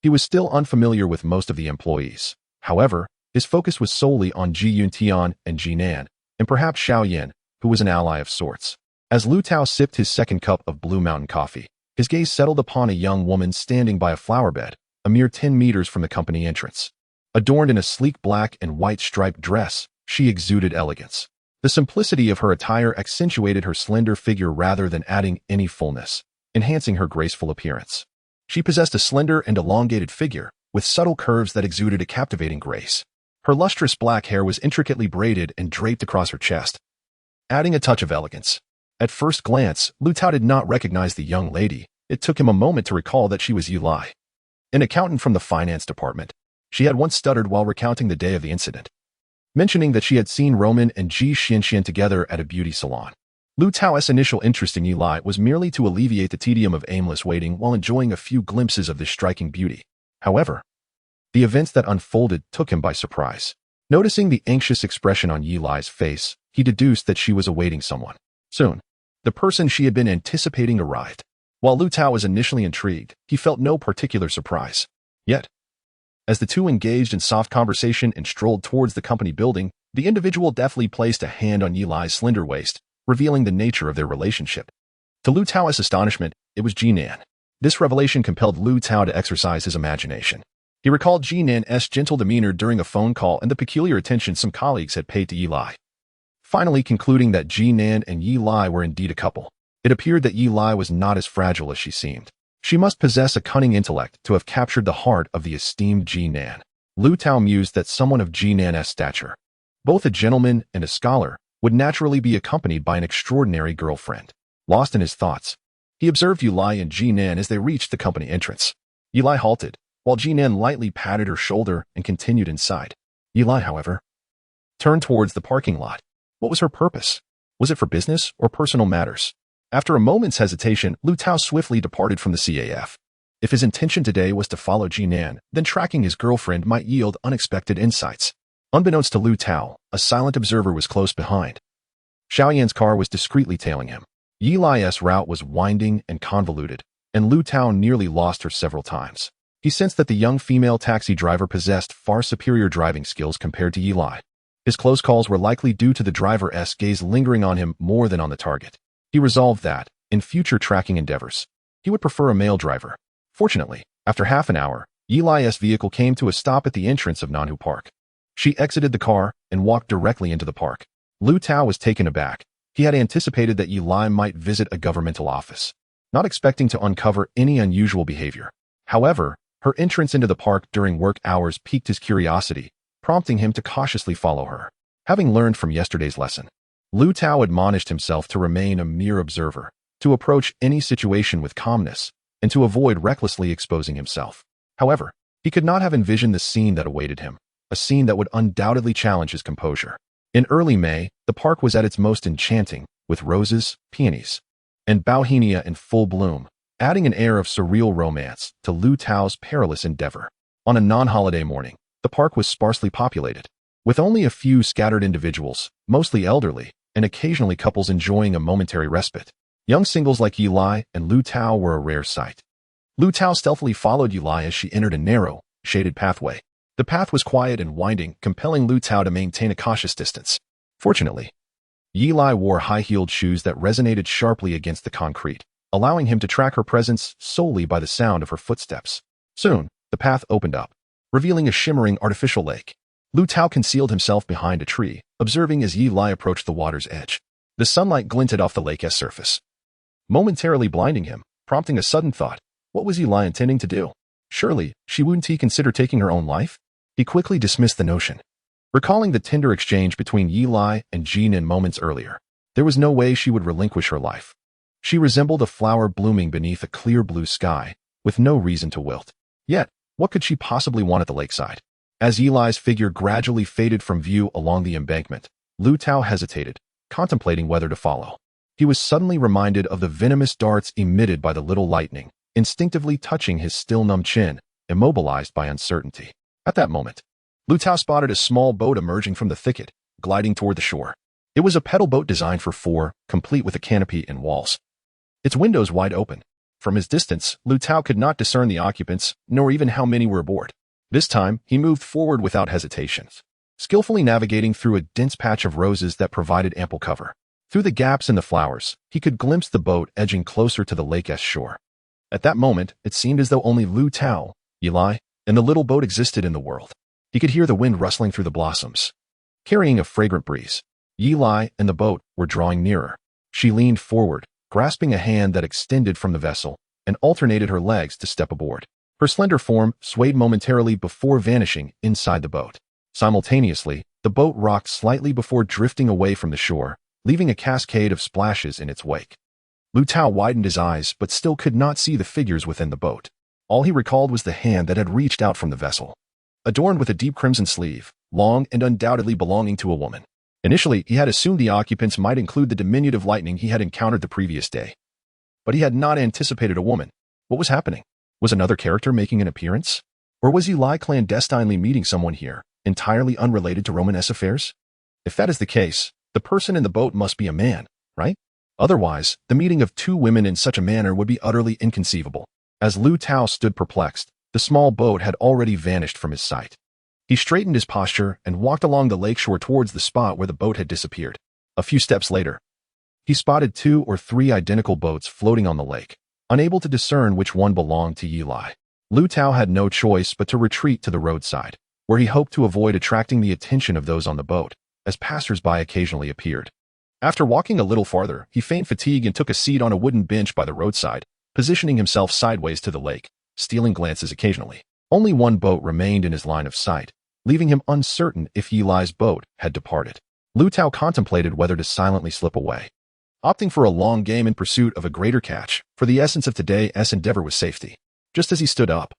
he was still unfamiliar with most of the employees. However, his focus was solely on Ji Yuntian and Ji Nan, and perhaps Xiao who was an ally of sorts. As Liu Tao sipped his second cup of Blue Mountain coffee, his gaze settled upon a young woman standing by a flower bed, a mere 10 meters from the company entrance. Adorned in a sleek black and white striped dress, she exuded elegance. The simplicity of her attire accentuated her slender figure rather than adding any fullness, enhancing her graceful appearance. She possessed a slender and elongated figure, with subtle curves that exuded a captivating grace. Her lustrous black hair was intricately braided and draped across her chest, adding a touch of elegance. At first glance, Liu Tao did not recognize the young lady. It took him a moment to recall that she was Yu Lai, an accountant from the finance department. She had once stuttered while recounting the day of the incident, mentioning that she had seen Roman and Ji Xianxian together at a beauty salon. Liu Tao's initial interest in Yu Lai was merely to alleviate the tedium of aimless waiting while enjoying a few glimpses of this striking beauty. However, the events that unfolded took him by surprise. Noticing the anxious expression on Yu Lai's face, he deduced that she was awaiting someone. Soon, the person she had been anticipating arrived. While Liu Tao was initially intrigued, he felt no particular surprise. Yet, as the two engaged in soft conversation and strolled towards the company building, the individual deftly placed a hand on Yu Lai's slender waist, revealing the nature of their relationship. To Liu Tao's astonishment, it was Ji Nan. This revelation compelled Liu Tao to exercise his imagination. He recalled Ji Nan's gentle demeanor during a phone call and the peculiar attention some colleagues had paid to Yu Lai. Finally concluding that Ji Nan and Yu Lai were indeed a couple, it appeared that Yu Lai was not as fragile as she seemed. She must possess a cunning intellect to have captured the heart of the esteemed Ji Nan. Liu Tao mused that someone of Ji Nan's stature, both a gentleman and a scholar, would naturally be accompanied by an extraordinary girlfriend. Lost in his thoughts, he observed Yu Lai and Ji Nan as they reached the company entrance. Yu Lai halted, while Ji Nan lightly patted her shoulder and continued inside. Yu Lai, however, turned towards the parking lot. What was her purpose? Was it for business or personal matters? After a moment's hesitation, Liu Tao swiftly departed from the CAF. If his intention today was to follow Ji Nan, then tracking his girlfriend might yield unexpected insights. Unbeknownst to Liu Tao, a silent observer was close behind. Xiaoyan's car was discreetly tailing him. Yu Lai's route was winding and convoluted, and Liu Tao nearly lost her several times. He sensed that the young female taxi driver possessed far superior driving skills compared to Yu Lai. His close calls were likely due to the driver's gaze lingering on him more than on the target. He resolved that, in future tracking endeavors, he would prefer a male driver. Fortunately, after half an hour, Yu Lai's vehicle came to a stop at the entrance of Nanhu Park. She exited the car and walked directly into the park. Liu Tao was taken aback. He had anticipated that Yu Lai might visit a governmental office, not expecting to uncover any unusual behavior. However, her entrance into the park during work hours piqued his curiosity, prompting him to cautiously follow her. Having learned from yesterday's lesson, Liu Tao admonished himself to remain a mere observer, to approach any situation with calmness, and to avoid recklessly exposing himself. However, he could not have envisioned the scene that awaited him, a scene that would undoubtedly challenge his composure. In early May, the park was at its most enchanting, with roses, peonies, and bauhinia in full bloom, adding an air of surreal romance to Liu Tao's perilous endeavor. On a non-holiday morning, the park was sparsely populated, with only a few scattered individuals, mostly elderly, and occasionally couples enjoying a momentary respite. Young singles like Yu Lai and Liu Tao were a rare sight. Liu Tao stealthily followed Yu Lai as she entered a narrow, shaded pathway. The path was quiet and winding, compelling Liu Tao to maintain a cautious distance. Fortunately, Yu Lai wore high-heeled shoes that resonated sharply against the concrete, allowing him to track her presence solely by the sound of her footsteps. Soon, the path opened up, revealing a shimmering artificial lake. Liu Tao concealed himself behind a tree, observing as Yu Lai approached the water's edge. The sunlight glinted off the lake's surface, momentarily blinding him, prompting a sudden thought. What was Yu Lai intending to do? Surely, wouldn't he consider taking her own life? He quickly dismissed the notion. Recalling the tender exchange between Yu Lai and Ji Nan moments earlier, there was no way she would relinquish her life. She resembled a flower blooming beneath a clear blue sky, with no reason to wilt. Yet, what could she possibly want at the lakeside? As Yu Lai's figure gradually faded from view along the embankment, Liu Tao hesitated, contemplating whether to follow. He was suddenly reminded of the venomous darts emitted by the little lightning, instinctively touching his still numb chin, immobilized by uncertainty. At that moment, Liu Tao spotted a small boat emerging from the thicket, gliding toward the shore. It was a pedal boat designed for four, complete with a canopy and walls. Its windows wide open. From his distance, Liu Tao could not discern the occupants, nor even how many were aboard. This time, he moved forward without hesitation, skillfully navigating through a dense patch of roses that provided ample cover. Through the gaps in the flowers, he could glimpse the boat edging closer to the lake's shore. At that moment, it seemed as though only Liu Tao, Eli, and the little boat existed in the world. He could hear the wind rustling through the blossoms, carrying a fragrant breeze. Eli and the boat were drawing nearer. She leaned forward, grasping a hand that extended from the vessel, and alternated her legs to step aboard. Her slender form swayed momentarily before vanishing inside the boat. Simultaneously, the boat rocked slightly before drifting away from the shore, leaving a cascade of splashes in its wake. Liu Tao widened his eyes but still could not see the figures within the boat. All he recalled was the hand that had reached out from the vessel, adorned with a deep crimson sleeve, long and undoubtedly belonging to a woman. Initially, he had assumed the occupants might include the diminutive lightning he had encountered the previous day. But he had not anticipated a woman. What was happening? Was another character making an appearance? Or was Eli clandestinely meeting someone here, entirely unrelated to Romanesque affairs? If that is the case, the person in the boat must be a man, right? Otherwise, the meeting of two women in such a manner would be utterly inconceivable. As Liu Tao stood perplexed, the small boat had already vanished from his sight. He straightened his posture and walked along the lakeshore towards the spot where the boat had disappeared. A few steps later, he spotted 2 or 3 identical boats floating on the lake, unable to discern which one belonged to Eli. Liu Tao had no choice but to retreat to the roadside, where he hoped to avoid attracting the attention of those on the boat, as passers-by occasionally appeared. After walking a little farther, he feigned fatigue and took a seat on a wooden bench by the roadside, positioning himself sideways to the lake, stealing glances occasionally. Only one boat remained in his line of sight, leaving him uncertain if Eli's boat had departed. Liu Tao contemplated whether to silently slip away, opting for a long game in pursuit of a greater catch, for the essence of today's endeavor was safety. Just as he stood up,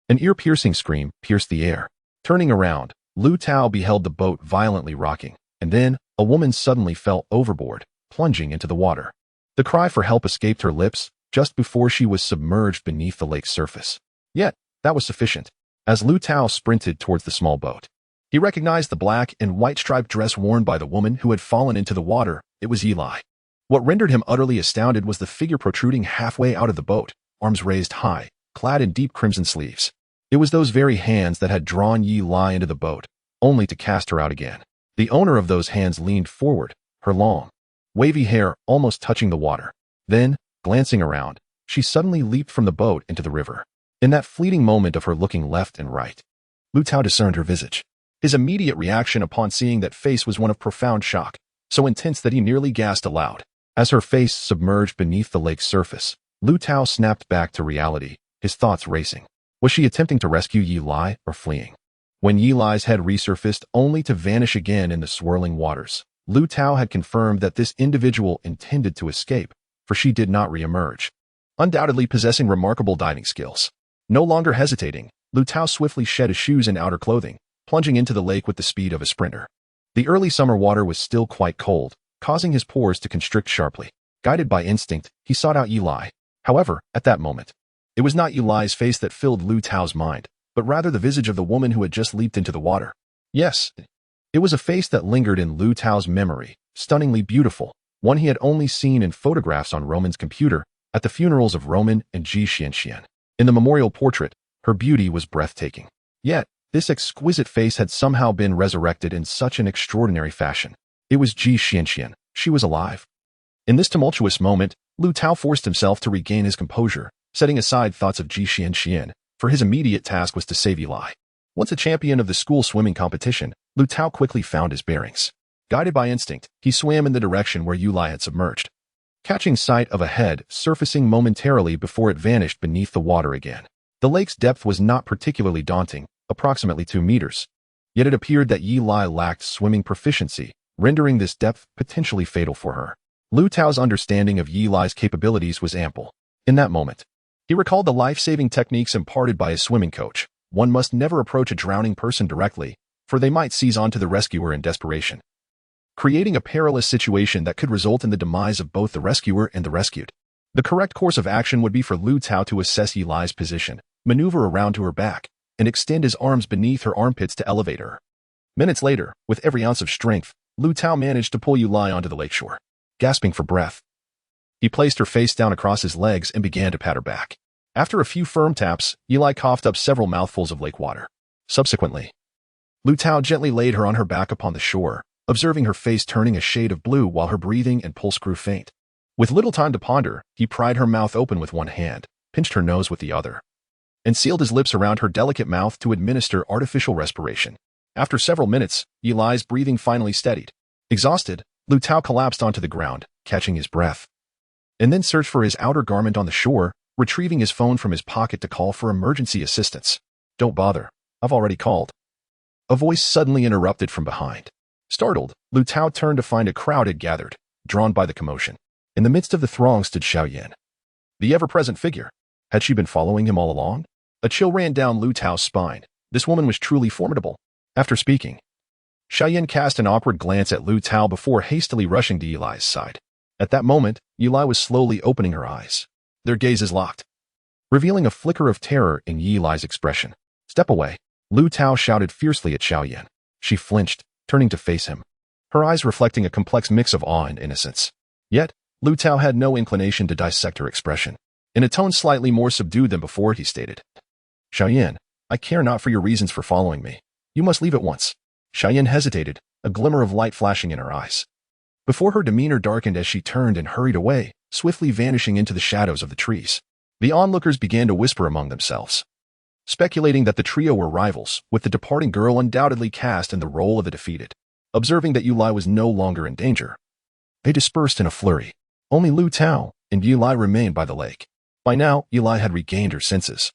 an ear-piercing scream pierced the air. Turning around, Liu Tao beheld the boat violently rocking, and then a woman suddenly fell overboard, plunging into the water. The cry for help escaped her lips just before she was submerged beneath the lake's surface. Yet, that was sufficient. As Liu Tao sprinted towards the small boat, he recognized the black and white striped dress worn by the woman who had fallen into the water. It was Eli. What rendered him utterly astounded was the figure protruding halfway out of the boat, arms raised high, clad in deep crimson sleeves. It was those very hands that had drawn Eli into the boat, only to cast her out again. The owner of those hands leaned forward, her long, wavy hair almost touching the water. Then, glancing around, she suddenly leaped from the boat into the river. In that fleeting moment of her looking left and right, Liu Tao discerned her visage. His immediate reaction upon seeing that face was one of profound shock, so intense that he nearly gasped aloud. As her face submerged beneath the lake's surface, Liu Tao snapped back to reality, his thoughts racing. Was she attempting to rescue Eli or fleeing? When Eli's head resurfaced only to vanish again in the swirling waters, Liu Tao had confirmed that this individual intended to escape, for she did not re-emerge, undoubtedly possessing remarkable diving skills. No longer hesitating, Liu Tao swiftly shed his shoes and outer clothing, plunging into the lake with the speed of a sprinter. The early summer water was still quite cold, causing his pores to constrict sharply. Guided by instinct, he sought out Eli. However, at that moment, it was not Eli's face that filled Liu Tao's mind, but rather the visage of the woman who had just leaped into the water. Yes, it was a face that lingered in Liu Tao's memory, stunningly beautiful, one he had only seen in photographs on Roman's computer at the funerals of Roman and Xuan. In the memorial portrait, her beauty was breathtaking. Yet, this exquisite face had somehow been resurrected in such an extraordinary fashion. It was Xuan. She was alive. In this tumultuous moment, Liu Tao forced himself to regain his composure, setting aside thoughts of Xuan, for his immediate task was to save Eli. Once a champion of the school swimming competition, Liu Tao quickly found his bearings. Guided by instinct, he swam in the direction where Eli had submerged, catching sight of a head surfacing momentarily before it vanished beneath the water again. The lake's depth was not particularly daunting, approximately 2 meters. Yet it appeared that Eli lacked swimming proficiency, rendering this depth potentially fatal for her. Liu Tao's understanding of Eli's capabilities was ample. In that moment, he recalled the life-saving techniques imparted by his swimming coach. One must never approach a drowning person directly, for they might seize onto the rescuer in desperation, creating a perilous situation that could result in the demise of both the rescuer and the rescued. The correct course of action would be for Liu Tao to assess Eli's position, maneuver around to her back, and extend his arms beneath her armpits to elevate her. Minutes later, with every ounce of strength, Liu Tao managed to pull Yulai onto the lakeshore. Gasping for breath, he placed her face down across his legs and began to pat her back. After a few firm taps, Yulai coughed up several mouthfuls of lake water. Subsequently, Liu Tao gently laid her on her back upon the shore, observing her face turning a shade of blue while her breathing and pulse grew faint. With little time to ponder, he pried her mouth open with one hand, pinched her nose with the other, and sealed his lips around her delicate mouth to administer artificial respiration. After several minutes, Yulai's breathing finally steadied. Exhausted, Liu Tao collapsed onto the ground, catching his breath, and then searched for his outer garment on the shore, retrieving his phone from his pocket to call for emergency assistance. "Don't bother. I've already called." A voice suddenly interrupted from behind. Startled, Liu Tao turned to find a crowd had gathered, drawn by the commotion. In the midst of the throng stood Xuan, the ever-present figure. Had she been following him all along? A chill ran down Liu Tao's spine. This woman was truly formidable. After speaking, Xuan cast an awkward glance at Liu Tao before hastily rushing to Yulai's side. At that moment, Yulai was slowly opening her eyes. Their gazes locked, revealing a flicker of terror in Yulai's expression. "Step away," Liu Tao shouted fiercely at Xuan. She flinched, turning to face him, her eyes reflecting a complex mix of awe and innocence. Yet, Liu Tao had no inclination to dissect her expression. In a tone slightly more subdued than before, he stated, "Xuan, I care not for your reasons for following me. You must leave at once." Xuan hesitated, a glimmer of light flashing in her eyes, before her demeanor darkened as she turned and hurried away, swiftly vanishing into the shadows of the trees. The onlookers began to whisper among themselves, speculating that the trio were rivals, with the departing girl undoubtedly cast in the role of the defeated. Observing that Yulai was no longer in danger, they dispersed in a flurry. Only Liu Tao and Yulai remained by the lake. By now, Yulai had regained her senses,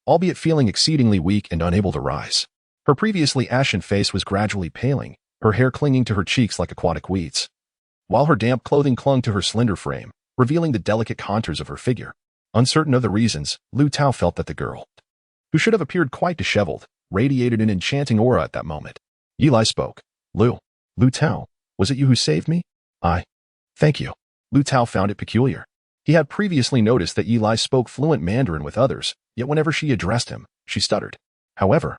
albeit feeling exceedingly weak and unable to rise. Her previously ashen face was gradually paling, her hair clinging to her cheeks like aquatic weeds, while her damp clothing clung to her slender frame, revealing the delicate contours of her figure. Uncertain of the reasons, Liu Tao felt that the girl, who should have appeared quite disheveled, radiated an enchanting aura at that moment. Yulai spoke. Liu Tao, was it you who saved me?" Thank you." Liu Tao found it peculiar. He had previously noticed that Yulai spoke fluent Mandarin with others, yet whenever she addressed him, she stuttered. However,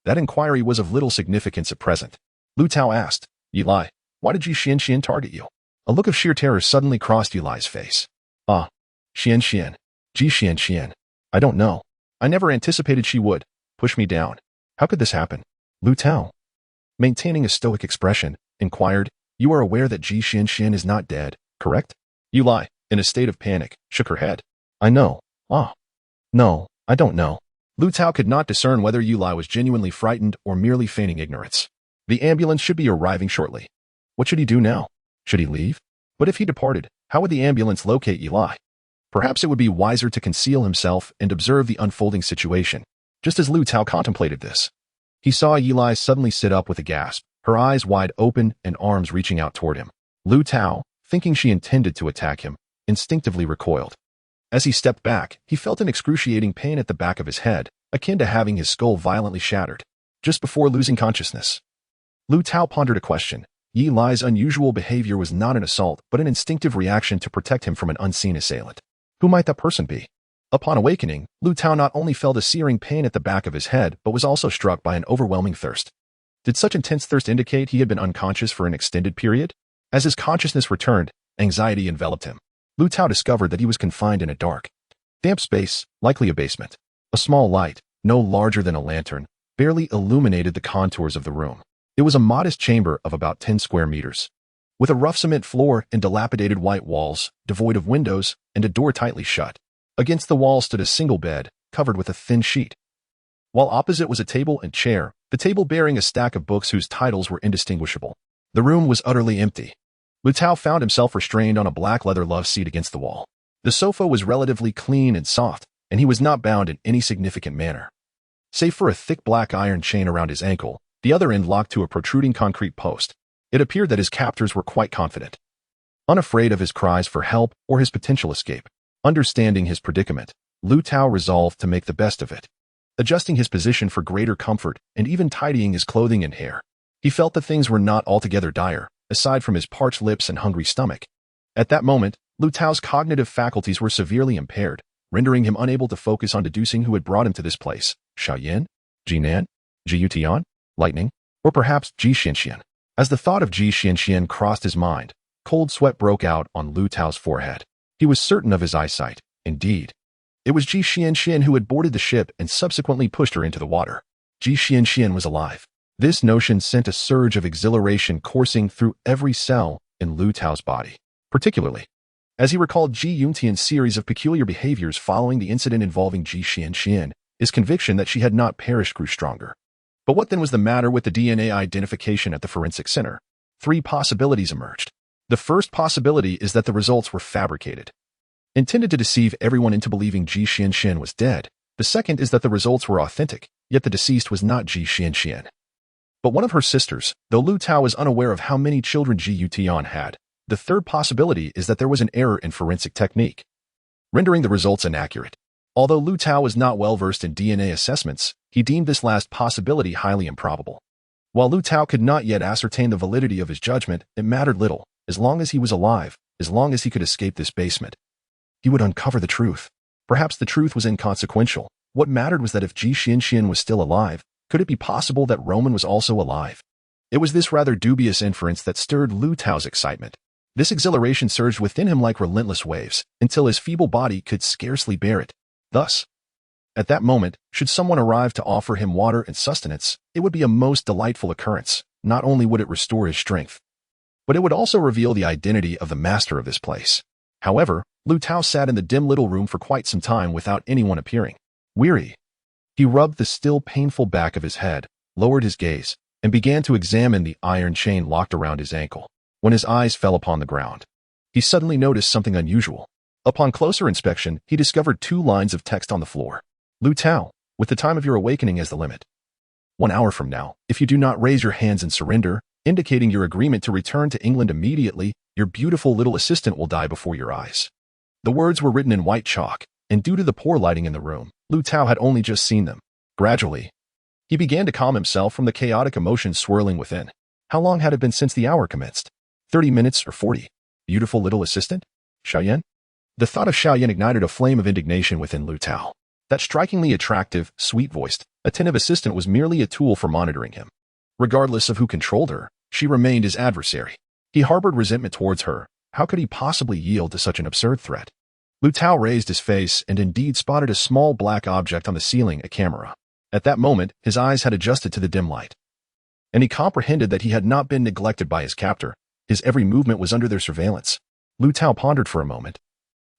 that inquiry was of little significance at present. Liu Tao asked, "Yulai, why did Ji Xian target you?" A look of sheer terror suddenly crossed Yulai's face. Ji Xian. I don't know. I never anticipated she would push me down. How could this happen?" Liu Tao, maintaining a stoic expression, inquired, "You are aware that Ji Xian is not dead, correct?" Yulai, in a state of panic, shook her head. "I know. No, I don't know." Liu Tao could not discern whether Yulai was genuinely frightened or merely feigning ignorance. The ambulance should be arriving shortly. What should he do now? Should he leave? But if he departed, how would the ambulance locate Yulai? Perhaps it would be wiser to conceal himself and observe the unfolding situation. Just as Liu Tao contemplated this, he saw Yulai suddenly sit up with a gasp, her eyes wide open and arms reaching out toward him. Liu Tao, thinking she intended to attack him, instinctively recoiled. As he stepped back, he felt an excruciating pain at the back of his head, akin to having his skull violently shattered. Just before losing consciousness, Liu Tao pondered a question. Yulai's unusual behavior was not an assault, but an instinctive reaction to protect him from an unseen assailant. Who might that person be? Upon awakening, Liu Tao not only felt a searing pain at the back of his head, but was also struck by an overwhelming thirst. Did such intense thirst indicate he had been unconscious for an extended period? As his consciousness returned, anxiety enveloped him. Liu Tao discovered that he was confined in a dark, damp space, likely a basement. A small light, no larger than a lantern, barely illuminated the contours of the room. It was a modest chamber of about 10 square meters, with a rough cement floor and dilapidated white walls, devoid of windows, and a door tightly shut. Against the wall stood a single bed, covered with a thin sheet, while opposite was a table and chair, the table bearing a stack of books whose titles were indistinguishable. The room was utterly empty. Liu Tao found himself restrained on a black leather love seat against the wall. The sofa was relatively clean and soft, and he was not bound in any significant manner. Save for a thick black iron chain around his ankle, the other end locked to a protruding concrete post. It appeared that his captors were quite confident, unafraid of his cries for help or his potential escape. Understanding his predicament, Liu Tao resolved to make the best of it, adjusting his position for greater comfort and even tidying his clothing and hair. He felt that things were not altogether dire, aside from his parched lips and hungry stomach. At that moment, Liu Tao's cognitive faculties were severely impaired, rendering him unable to focus on deducing who had brought him to this place. Xuan? Jinan? Jiyutian? Lightning? Or perhaps Ji Xian? As the thought of Ji Xianxian crossed his mind, cold sweat broke out on Liu Tao's forehead. He was certain of his eyesight. Indeed, it was Ji Xianxian who had boarded the ship and subsequently pushed her into the water. Ji Xianxian was alive. This notion sent a surge of exhilaration coursing through every cell in Liu Tao's body. Particularly, as he recalled Ji Yuntian's series of peculiar behaviors following the incident involving Ji Xianxian, his conviction that she had not perished grew stronger. But what then was the matter with the DNA identification at the forensic center? 3 possibilities emerged. The first possibility is that the results were fabricated, intended to deceive everyone into believing Ji Xianxian was dead. The second is that the results were authentic, yet the deceased was not Ji Xianxian, but one of her sisters, though Liu Tao was unaware of how many children Ji Yutian had. The third possibility is that there was an error in forensic technique, rendering the results inaccurate. Although Liu Tao was not well versed in DNA assessments, he deemed this last possibility highly improbable. While Liu Tao could not yet ascertain the validity of his judgment, it mattered little. As long as he was alive, as long as he could escape this basement, he would uncover the truth. Perhaps the truth was inconsequential. What mattered was that if Ji Xianxian was still alive, could it be possible that Roman was also alive? It was this rather dubious inference that stirred Liu Tao's excitement. This exhilaration surged within him like relentless waves, until his feeble body could scarcely bear it. Thus, at that moment, should someone arrive to offer him water and sustenance, it would be a most delightful occurrence. Not only would it restore his strength, but it would also reveal the identity of the master of this place. However, Liu Tao sat in the dim little room for quite some time without anyone appearing. Weary, he rubbed the still painful back of his head, lowered his gaze, and began to examine the iron chain locked around his ankle. When his eyes fell upon the ground, he suddenly noticed something unusual. Upon closer inspection, he discovered 2 lines of text on the floor. Liu Tao, with the time of your awakening as the limit. 1 hour from now, if you do not raise your hands in surrender, indicating your agreement to return to England immediately, your beautiful little assistant will die before your eyes. The words were written in white chalk, and due to the poor lighting in the room, Liu Tao had only just seen them. Gradually, he began to calm himself from the chaotic emotions swirling within. How long had it been since the hour commenced? 30 minutes or 40? Beautiful little assistant? Xiaoyan? The thought of Xiaoyan ignited a flame of indignation within Liu Tao. That strikingly attractive, sweet-voiced, attentive assistant was merely a tool for monitoring him. Regardless of who controlled her, she remained his adversary. He harbored resentment towards her. How could he possibly yield to such an absurd threat? Liu Tao raised his face and indeed spotted a small black object on the ceiling, a camera. At that moment, his eyes had adjusted to the dim light, and he comprehended that he had not been neglected by his captor. His every movement was under their surveillance. Liu Tao pondered for a moment,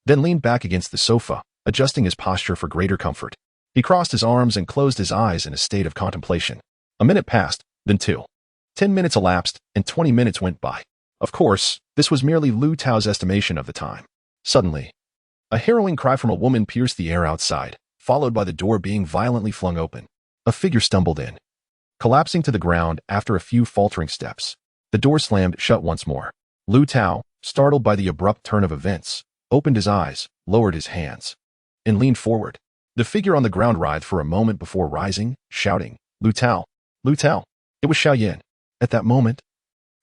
then leaned back against the sofa, adjusting his posture for greater comfort. He crossed his arms and closed his eyes in a state of contemplation. A minute passed, then 2. 10 minutes elapsed, and 20 minutes went by. Of course, this was merely Liu Tao's estimation of the time. Suddenly, a harrowing cry from a woman pierced the air outside, followed by the door being violently flung open. A figure stumbled in, collapsing to the ground after a few faltering steps. The door slammed shut once more. Liu Tao, startled by the abrupt turn of events, opened his eyes, lowered his hands, and leaned forward. The figure on the ground writhed for a moment before rising, shouting, Liu Tao! Liu Tao! It was Xiaoyan. At that moment,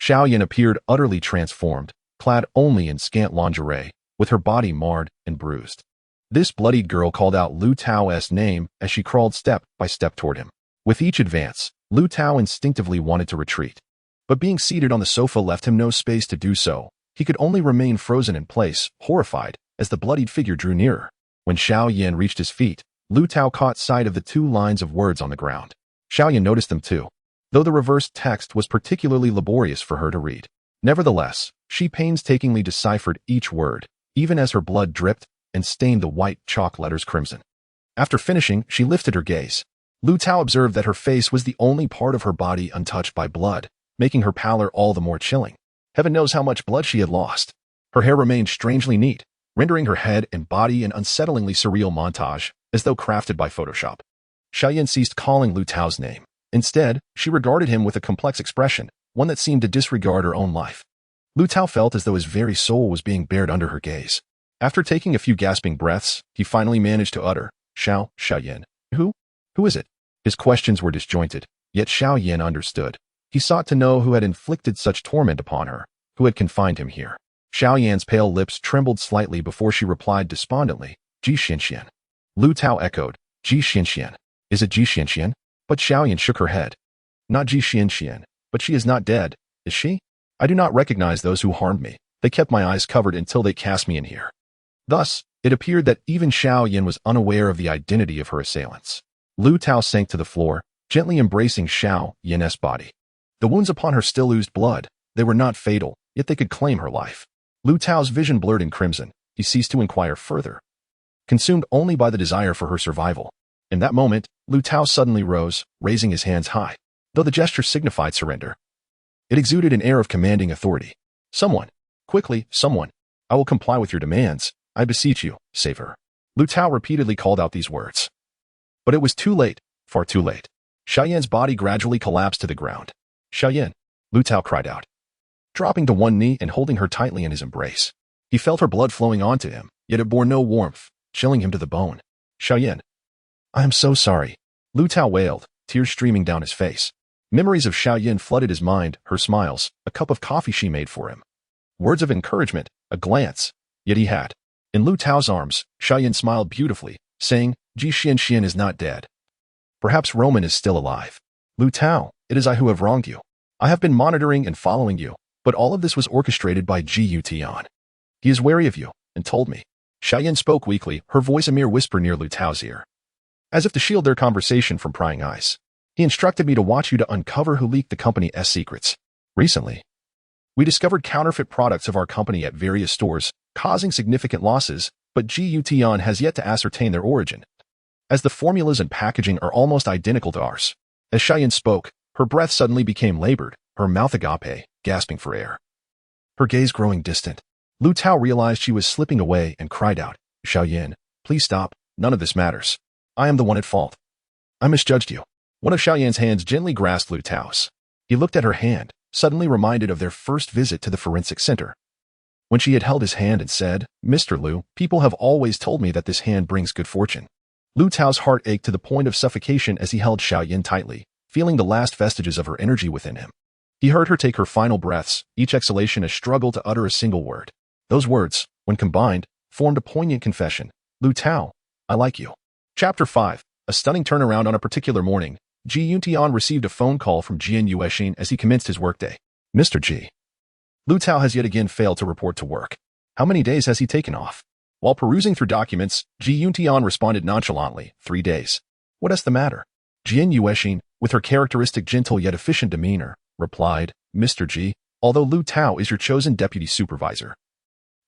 Xiaoyan appeared utterly transformed, clad only in scant lingerie, with her body marred and bruised. This bloodied girl called out Liu Tao's name as she crawled step by step toward him. With each advance, Liu Tao instinctively wanted to retreat, but being seated on the sofa left him no space to do so. He could only remain frozen in place, horrified, as the bloodied figure drew nearer. When Xiaoyan reached his feet, Liu Tao caught sight of the 2 lines of words on the ground. Xiaoyan noticed them too, though the reversed text was particularly laborious for her to read. Nevertheless, she painstakingly deciphered each word, even as her blood dripped and stained the white chalk letters crimson. After finishing, she lifted her gaze. Liu Tao observed that her face was the only part of her body untouched by blood, making her pallor all the more chilling. Heaven knows how much blood she had lost. Her hair remained strangely neat, rendering her head and body an unsettlingly surreal montage, as though crafted by Photoshop. Xiaoyan ceased calling Liu Tao's name. Instead, she regarded him with a complex expression, one that seemed to disregard her own life. Liu Tao felt as though his very soul was being bared under her gaze. After taking a few gasping breaths, he finally managed to utter, Xiaoyan. Who is it? His questions were disjointed, yet Xiaoyan understood. He sought to know who had inflicted such torment upon her, who had confined him here. Xiaoyan's pale lips trembled slightly before she replied despondently, Ji Xianxian. Liu Tao echoed, Ji Xianxian. Is it Ji Xianxian? But Xiaoyan shook her head. Not Ji Xianxian, but she is not dead. Is she? I do not recognize those who harmed me. They kept my eyes covered until they cast me in here. Thus, it appeared that even Xuan was unaware of the identity of her assailants. Liu Tao sank to the floor, gently embracing Xuan's body. The wounds upon her still oozed blood. They were not fatal, yet they could claim her life. Liu Tao's vision blurred in crimson. He ceased to inquire further, consumed only by the desire for her survival. In that moment, Liu Tao suddenly rose, raising his hands high. Though the gesture signified surrender, it exuded an air of commanding authority. Someone, quickly, someone, I will comply with your demands. I beseech you, save her. Liu Tao repeatedly called out these words. But it was too late, far too late. Xuan's body gradually collapsed to the ground. Xuan, Liu Tao cried out, dropping to one knee and holding her tightly in his embrace. He felt her blood flowing onto him, yet it bore no warmth, chilling him to the bone. Xuan, I am so sorry. Liu Tao wailed, tears streaming down his face. Memories of Xuan flooded his mind, her smiles, a cup of coffee she made for him. Words of encouragement, a glance, yet he had. In Liu Tao's arms, Xuan smiled beautifully, saying, Ji Xian is not dead. Perhaps Roman is still alive. Liu Tao, it is I who have wronged you. I have been monitoring and following you, but all of this was orchestrated by Liu Tao. He is wary of you, and told me. Xuan spoke weakly, her voice a mere whisper near Liu Tao's ear, as if to shield their conversation from prying eyes. He instructed me to watch you to uncover who leaked the company's secrets. Recently, we discovered counterfeit products of our company at various stores, causing significant losses, but Liu Tao has yet to ascertain their origin, as the formulas and packaging are almost identical to ours. As Xuan spoke, her breath suddenly became labored, her mouth agape, gasping for air. Her gaze growing distant. Liu Tao realized she was slipping away and cried out, Xuan, please stop, none of this matters. I am the one at fault. I misjudged you. One of Xuan's hands gently grasped Liu Tao's. He looked at her hand, suddenly reminded of their first visit to the forensic center, when she had held his hand and said, Mr. Liu, people have always told me that this hand brings good fortune. Liu Tao's heart ached to the point of suffocation as he held Xuan tightly, feeling the last vestiges of her energy within him. He heard her take her final breaths, each exhalation a struggle to utter a single word. Those words, when combined, formed a poignant confession. Liu Tao, I like you. Chapter 5. A stunning turnaround. On a particular morning, Liu Tao received a phone call from Jian Yuexin as he commenced his workday. Mr. Ji. Liu Tao has yet again failed to report to work. How many days has he taken off? While perusing through documents, Liu Tao responded nonchalantly, 3 days. What is the matter? Jian Yuexin, with her characteristic gentle yet efficient demeanor, replied, Mr. Ji, although Liu Tao is your chosen deputy supervisor,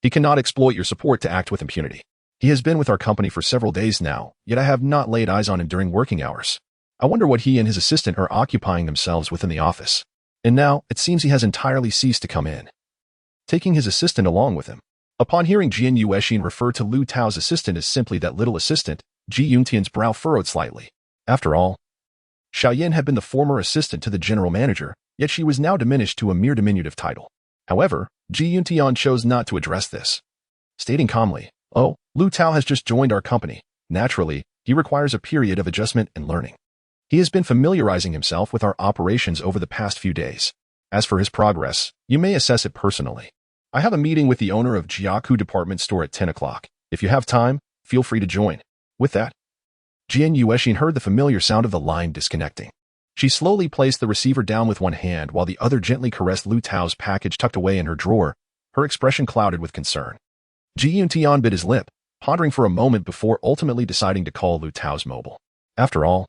he cannot exploit your support to act with impunity. He has been with our company for several days now, yet I have not laid eyes on him during working hours. I wonder what he and his assistant are occupying themselves within the office. And now, it seems he has entirely ceased to come in, taking his assistant along with him. Upon hearing Jian Yuexin refer to Liu Tao's assistant as simply that little assistant, Liu Tao's brow furrowed slightly. After all, Xuan had been the former assistant to the general manager, yet she was now diminished to a mere diminutive title. However, Liu Tao chose not to address this, stating calmly, Oh, Liu Tao has just joined our company. Naturally, he requires a period of adjustment and learning. He has been familiarizing himself with our operations over the past few days. As for his progress, you may assess it personally. I have a meeting with the owner of Jiaku department store at 10 o'clock. If you have time, feel free to join. With that, Jian Yuexin heard the familiar sound of the line disconnecting. She slowly placed the receiver down with one hand while the other gently caressed Liu Tao's package tucked away in her drawer, her expression clouded with concern. Liu Tao bit his lip, pondering for a moment before ultimately deciding to call Liu Tao's mobile. After all,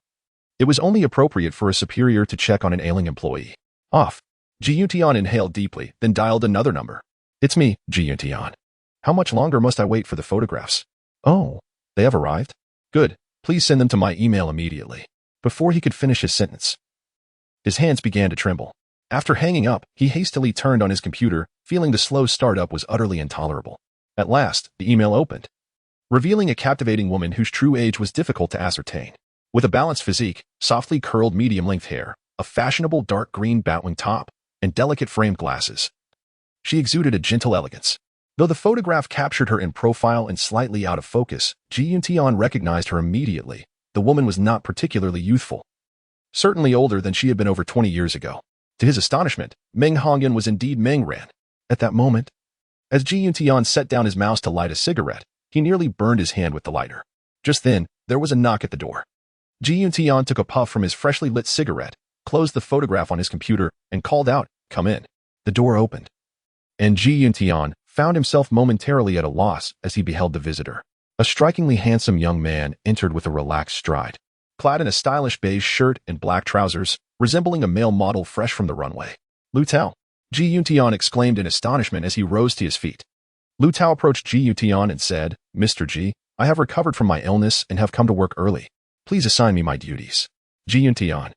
it was only appropriate for a superior to check on an ailing employee. Off. Liu Tao inhaled deeply, then dialed another number. It's me, Liu Tao. How much longer must I wait for the photographs? Oh, they have arrived? Good. Please send them to my email immediately. Before he could finish his sentence, his hands began to tremble. After hanging up, he hastily turned on his computer, feeling the slow startup was utterly intolerable. At last, the email opened, revealing a captivating woman whose true age was difficult to ascertain. With a balanced physique, softly curled medium-length hair, a fashionable dark green batwing top, and delicate framed glasses, she exuded a gentle elegance. Though the photograph captured her in profile and slightly out of focus, Liu Tao recognized her immediately. The woman was not particularly youthful, certainly older than she had been over 20 years ago. To his astonishment, Meng Hongyan was indeed Meng Ran. At that moment, as Liu Tao set down his mouse to light a cigarette, he nearly burned his hand with the lighter. Just then, there was a knock at the door. Liu Tao took a puff from his freshly lit cigarette, closed the photograph on his computer, and called out, Come in. The door opened, and Ji Yuntian found himself momentarily at a loss as he beheld the visitor. A strikingly handsome young man entered with a relaxed stride, clad in a stylish beige shirt and black trousers, resembling a male model fresh from the runway. Liu Tao, Ji Yuntian exclaimed in astonishment as he rose to his feet. Liu Tao approached Ji Yuntian and said, "Mr. Ji, I have recovered from my illness and have come to work early. Please assign me my duties." Ji Yuntian,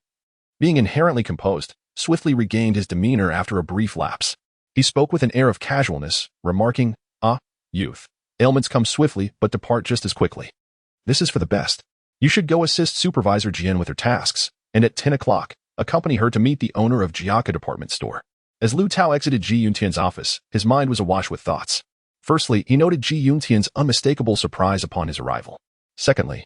being inherently composed, swiftly regained his demeanor after a brief lapse. He spoke with an air of casualness, remarking, "Youth. Ailments come swiftly but depart just as quickly. This is for the best. You should go assist Supervisor Jian with her tasks, and at 10 o'clock, accompany her to meet the owner of Jiaka Department Store." As Liu Tao exited Ji Yuntian's office, his mind was awash with thoughts. Firstly, he noted Ji Yuntian's unmistakable surprise upon his arrival. Secondly,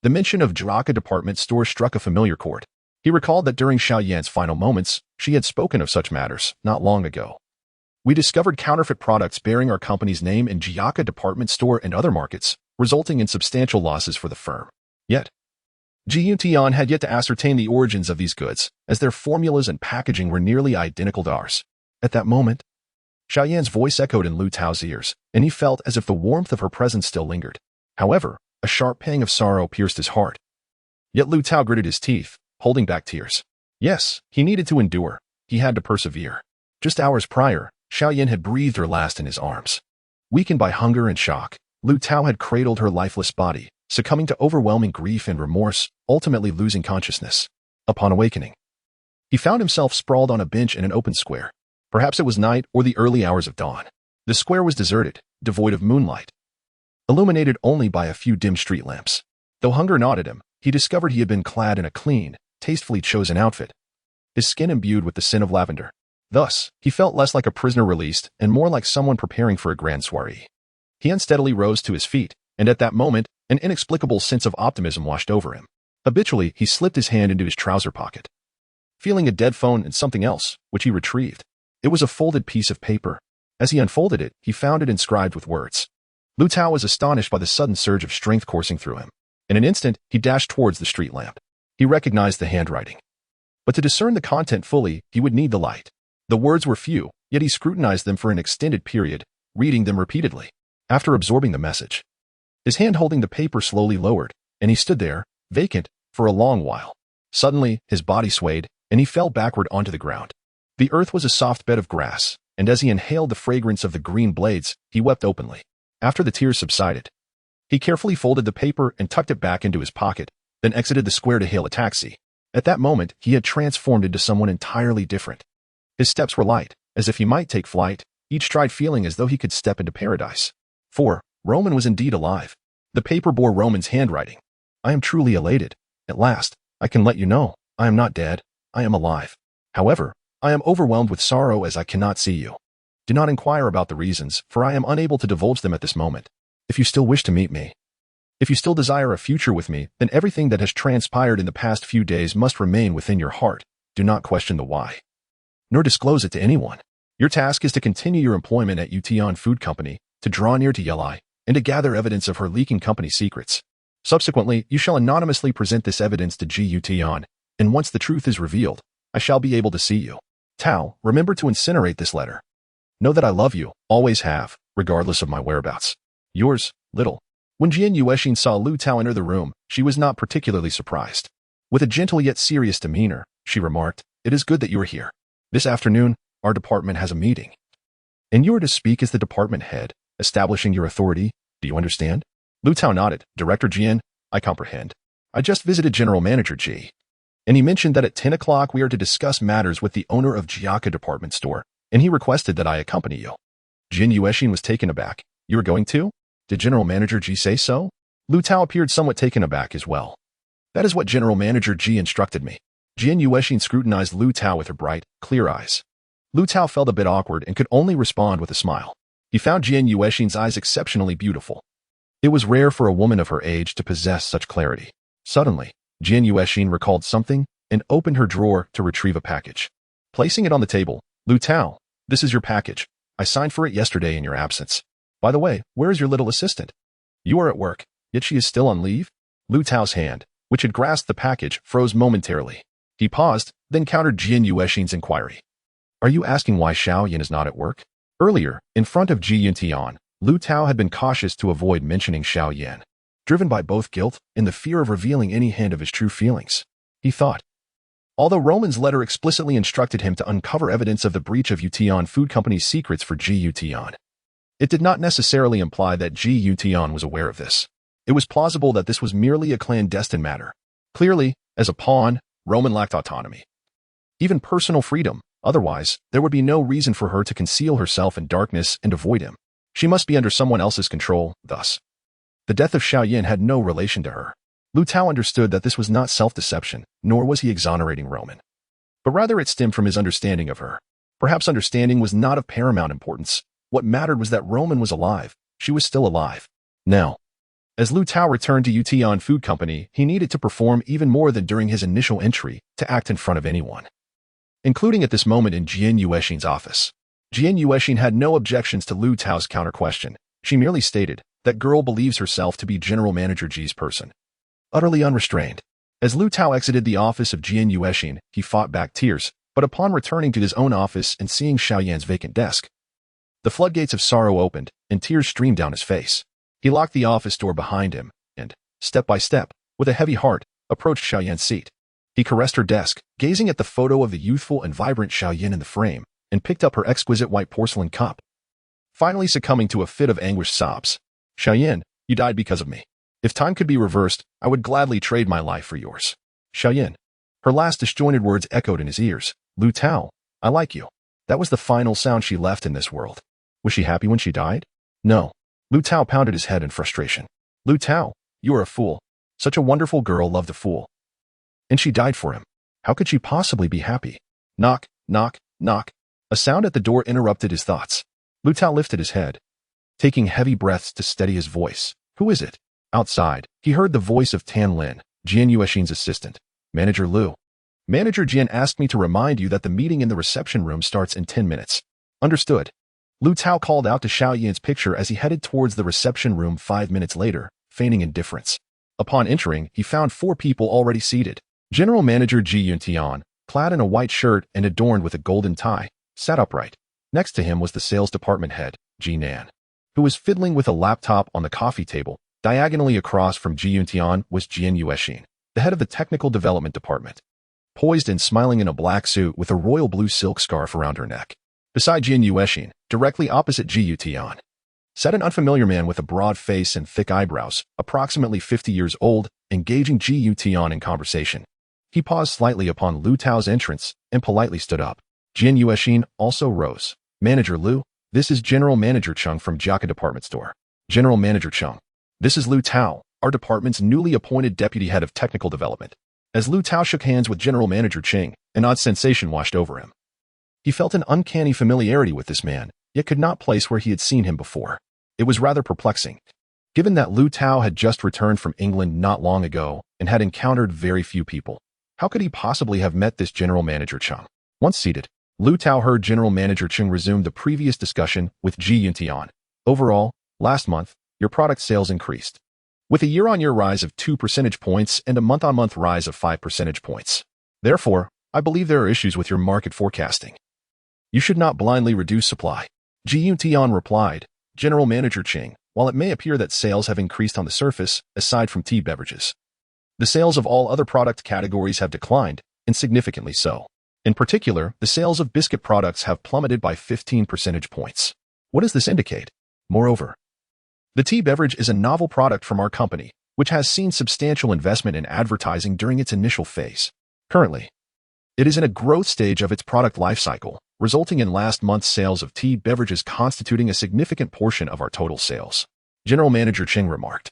the mention of Jiaka Department Store struck a familiar chord. He recalled that during Xiaoyan's final moments, she had spoken of such matters not long ago. "We discovered counterfeit products bearing our company's name in Jiaka Department Store and other markets, resulting in substantial losses for the firm." Yet, Ji Yuntian had yet to ascertain the origins of these goods, as their formulas and packaging were nearly identical to ours. At that moment, Xiaoyan's voice echoed in Liu Tao's ears, and he felt as if the warmth of her presence still lingered. However, a sharp pang of sorrow pierced his heart. Yet Liu Tao gritted his teeth, holding back tears. Yes, he needed to endure. He had to persevere. Just hours prior, Xiaoyan had breathed her last in his arms. Weakened by hunger and shock, Liu Tao had cradled her lifeless body, succumbing to overwhelming grief and remorse, ultimately losing consciousness. Upon awakening, he found himself sprawled on a bench in an open square. Perhaps it was night or the early hours of dawn. The square was deserted, devoid of moonlight, illuminated only by a few dim street lamps. Though hunger gnawed at him, he discovered he had been clad in a clean, tastefully chosen outfit, his skin imbued with the scent of lavender. Thus, he felt less like a prisoner released and more like someone preparing for a grand soiree. He unsteadily rose to his feet, and at that moment, an inexplicable sense of optimism washed over him. Habitually, he slipped his hand into his trouser pocket, feeling a dead phone and something else, which he retrieved. It was a folded piece of paper. As he unfolded it, he found it inscribed with words. Liu Tao was astonished by the sudden surge of strength coursing through him. In an instant, he dashed towards the street lamp. He recognized the handwriting. But to discern the content fully, he would need the light. The words were few, yet he scrutinized them for an extended period, reading them repeatedly. After absorbing the message, his hand holding the paper slowly lowered, and he stood there, vacant, for a long while. Suddenly, his body swayed, and he fell backward onto the ground. The earth was a soft bed of grass, and as he inhaled the fragrance of the green blades, he wept openly. After the tears subsided, he carefully folded the paper and tucked it back into his pocket, then exited the square to hail a taxi. At that moment, he had transformed into someone entirely different. His steps were light, as if he might take flight, each stride feeling as though he could step into paradise. For Roman was indeed alive. The paper bore Roman's handwriting. "I am truly elated. At last, I can let you know, I am not dead, I am alive. However, I am overwhelmed with sorrow as I cannot see you. Do not inquire about the reasons, for I am unable to divulge them at this moment. If you still wish to meet me, if you still desire a future with me, then everything that has transpired in the past few days must remain within your heart. Do not question the why, nor disclose it to anyone. Your task is to continue your employment at Yutian Food Company, to draw near to Yelai, and to gather evidence of her leaking company secrets. Subsequently, you shall anonymously present this evidence to Ji Yutian, and once the truth is revealed, I shall be able to see you. Tao, remember to incinerate this letter. Know that I love you, always have, regardless of my whereabouts. Yours, Little." When Jian Yuexin saw Liu Tao enter the room, she was not particularly surprised. With a gentle yet serious demeanor, she remarked, "It is good that you are here. This afternoon, our department has a meeting, and you are to speak as the department head, establishing your authority. Do you understand?" Liu Tao nodded. "Director Jian, I comprehend. I just visited General Manager Ji, and he mentioned that at 10 o'clock we are to discuss matters with the owner of Jiaka Department Store, and he requested that I accompany you." Jian Yuexin was taken aback. "You are going to? Did General Manager Ji say so?" Liu Tao appeared somewhat taken aback as well. "That is what General Manager Ji instructed me." Jian Yuexin scrutinized Liu Tao with her bright, clear eyes. Liu Tao felt a bit awkward and could only respond with a smile. He found Jian Yuexin's eyes exceptionally beautiful. It was rare for a woman of her age to possess such clarity. Suddenly, Jian Yuexin recalled something and opened her drawer to retrieve a package. Placing it on the table, "Liu Tao, this is your package. I signed for it yesterday in your absence. By the way, where is your little assistant? You are at work, yet she is still on leave?" Liu Tao's hand, which had grasped the package, froze momentarily. He paused, then countered Jian Yuexin's inquiry. Are you asking why Xiaoyan is not at work? Earlier, in front of Ji Yuntian, Liu Tao had been cautious to avoid mentioning Xiaoyan, driven by both guilt and the fear of revealing any hint of his true feelings. He thought, although Roman's letter explicitly instructed him to uncover evidence of the breach of Yutian Food Company's secrets for Ji Yutian, it did not necessarily imply that Ji Yutian was aware of this. It was plausible that this was merely a clandestine matter. Clearly, as a pawn, Roman lacked autonomy, even personal freedom. Otherwise, there would be no reason for her to conceal herself in darkness and avoid him. She must be under someone else's control, thus. The death of Xiaoyan had no relation to her. Liu Tao understood that this was not self-deception, nor was he exonerating Roman. But rather it stemmed from his understanding of her. Perhaps understanding was not of paramount importance. What mattered was that Roman was alive. She was still alive. Now, as Liu Tao returned to Yutian Food Company, he needed to perform even more than during his initial entry, to act in front of anyone, including at this moment in Jian Yuexin's office. Jian Yuexin had no objections to Liu Tao's counter-question. She merely stated, that girl believes herself to be General Manager Ji's person. Utterly unrestrained. As Liu Tao exited the office of Jian Yuexin, he fought back tears, but upon returning to his own office and seeing Xiaoyan's vacant desk, the floodgates of sorrow opened, and tears streamed down his face. He locked the office door behind him, and, step by step, with a heavy heart, approached Xiaoyan's seat. He caressed her desk, gazing at the photo of the youthful and vibrant Xiaoyan in the frame, and picked up her exquisite white porcelain cup. Finally succumbing to a fit of anguished sobs. Xiaoyan, you died because of me. If time could be reversed, I would gladly trade my life for yours. Xiaoyan. Her last disjointed words echoed in his ears. Liu Tao, I like you. That was the final sound she left in this world. Was she happy when she died? No. Liu Tao pounded his head in frustration. Liu Tao, you are a fool. Such a wonderful girl loved a fool. And she died for him. How could she possibly be happy? Knock, knock, knock. A sound at the door interrupted his thoughts. Liu Tao lifted his head, taking heavy breaths to steady his voice. Who is it? Outside, he heard the voice of Tan Lin, Jian Yuexin's assistant. Manager Liu. Manager Jian asked me to remind you that the meeting in the reception room starts in 10 minutes. Understood. Liu Tao called out to Xiaoyan's picture as he headed towards the reception room 5 minutes later, feigning indifference. Upon entering, he found 4 people already seated. General Manager Ji Yuntian, clad in a white shirt and adorned with a golden tie, sat upright. Next to him was the sales department head, Ji Nan, who was fiddling with a laptop on the coffee table. Diagonally across from Ji Yuntian was Jian Yuexin, the head of the technical development department, poised and smiling in a black suit with a royal blue silk scarf around her neck. Beside Jian Yuexin, directly opposite Ji Yuntian, sat an unfamiliar man with a broad face and thick eyebrows, approximately 50 years old, engaging Ji Yuntian in conversation. He paused slightly upon Liu Tao's entrance and politely stood up. Jian Yuexin also rose. Manager Liu, this is General Manager Chung from Jiaka Department Store. General Manager Chung. This is Liu Tao, our department's newly appointed deputy head of technical development. As Liu Tao shook hands with General Manager Ching, an odd sensation washed over him. He felt an uncanny familiarity with this man, yet could not place where he had seen him before. It was rather perplexing, given that Liu Tao had just returned from England not long ago and had encountered very few people. How could he possibly have met this General Manager Chung? Once seated, Liu Tao heard General Manager Chung resume the previous discussion with Ji Yuntian. Overall, last month, your product sales increased, with a year-on-year rise of 2 percentage points and a month-on-month rise of 5 percentage points. Therefore, I believe there are issues with your market forecasting. You should not blindly reduce supply. Ji Yuntian replied, General Manager Ching, while it may appear that sales have increased on the surface, aside from tea beverages, the sales of all other product categories have declined, and significantly so. In particular, the sales of biscuit products have plummeted by 15 percentage points. What does this indicate? Moreover, the tea beverage is a novel product from our company, which has seen substantial investment in advertising during its initial phase. Currently, it is in a growth stage of its product lifecycle, resulting in last month's sales of tea beverages constituting a significant portion of our total sales. General Manager Ching remarked,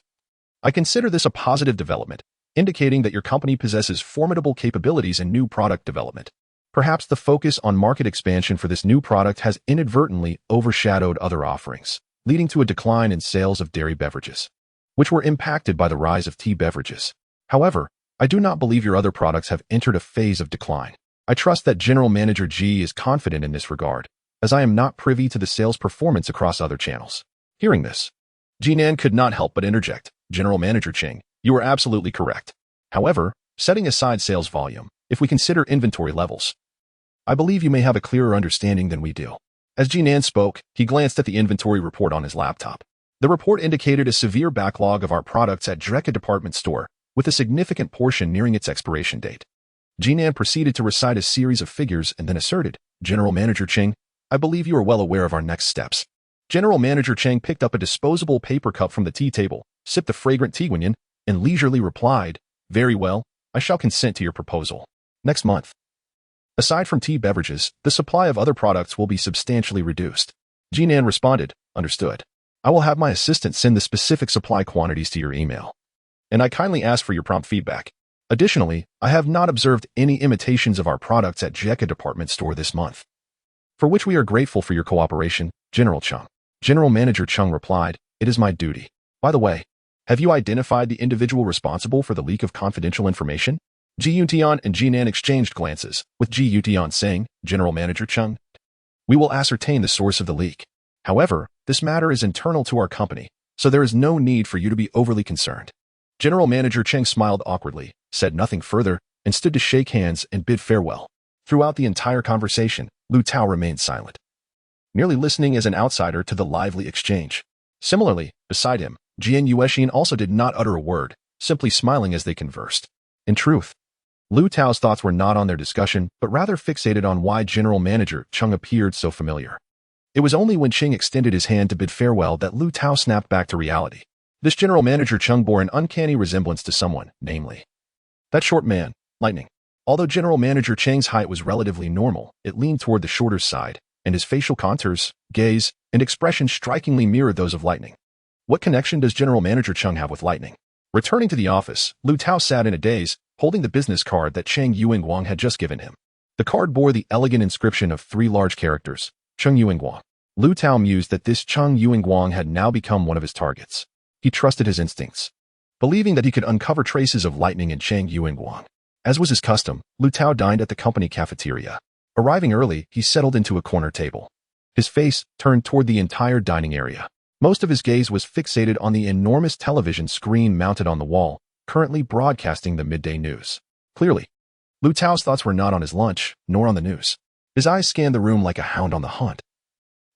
I consider this a positive development, indicating that your company possesses formidable capabilities in new product development. Perhaps the focus on market expansion for this new product has inadvertently overshadowed other offerings, leading to a decline in sales of dairy beverages, which were impacted by the rise of tea beverages. However, I do not believe your other products have entered a phase of decline. I trust that General Manager Ji is confident in this regard, as I am not privy to the sales performance across other channels. Hearing this, Jinan could not help but interject, General Manager Ching, you are absolutely correct. However, setting aside sales volume, if we consider inventory levels, I believe you may have a clearer understanding than we do. As Jinan spoke, he glanced at the inventory report on his laptop. The report indicated a severe backlog of our products at Drekka department store, with a significant portion nearing its expiration date. Jinan proceeded to recite a series of figures and then asserted, General Manager Cheng, I believe you are well aware of our next steps. General Manager Cheng picked up a disposable paper cup from the tea table, sipped the fragrant tea guanyin, and leisurely replied, very well, I shall consent to your proposal. Next month. Aside from tea beverages, the supply of other products will be substantially reduced. Jinan responded, understood. I will have my assistant send the specific supply quantities to your email. And I kindly ask for your prompt feedback. Additionally, I have not observed any imitations of our products at Drekka department store this month, for which we are grateful for your cooperation, General Chung. General Manager Chung replied, it is my duty. By the way, have you identified the individual responsible for the leak of confidential information? Ji Yutian and Jinan exchanged glances, with Ji Yutian saying, General Manager Chung, we will ascertain the source of the leak. However, this matter is internal to our company, so there is no need for you to be overly concerned. General Manager Cheng smiled awkwardly, said nothing further, and stood to shake hands and bid farewell. Throughout the entire conversation, Liu Tao remained silent, merely listening as an outsider to the lively exchange. Similarly, beside him, Jian Yuexin also did not utter a word, simply smiling as they conversed. In truth, Liu Tao's thoughts were not on their discussion, but rather fixated on why General Manager Chung appeared so familiar. It was only when Cheng extended his hand to bid farewell that Liu Tao snapped back to reality. This General Manager Chung bore an uncanny resemblance to someone, namely, that short man, Lightning. Although General Manager Cheng's height was relatively normal, it leaned toward the shorter side, and his facial contours, gaze, and expression strikingly mirrored those of Lightning. What connection does General Manager Chung have with Lightning? Returning to the office, Liu Tao sat in a daze, holding the business card that Cheng Yuengguang had just given him. The card bore the elegant inscription of 3 large characters, Cheng Yuengguang. Liu Tao mused that this Cheng Yuengguang had now become one of his targets. He trusted his instincts, believing that he could uncover traces of Lightning in Cheng Yuengguang. As was his custom, Liu Tao dined at the company cafeteria. Arriving early, he settled into a corner table. His face turned toward the entire dining area. Most of his gaze was fixated on the enormous television screen mounted on the wall, currently broadcasting the midday news. Clearly, Liu Tao's thoughts were not on his lunch, nor on the news. His eyes scanned the room like a hound on the hunt,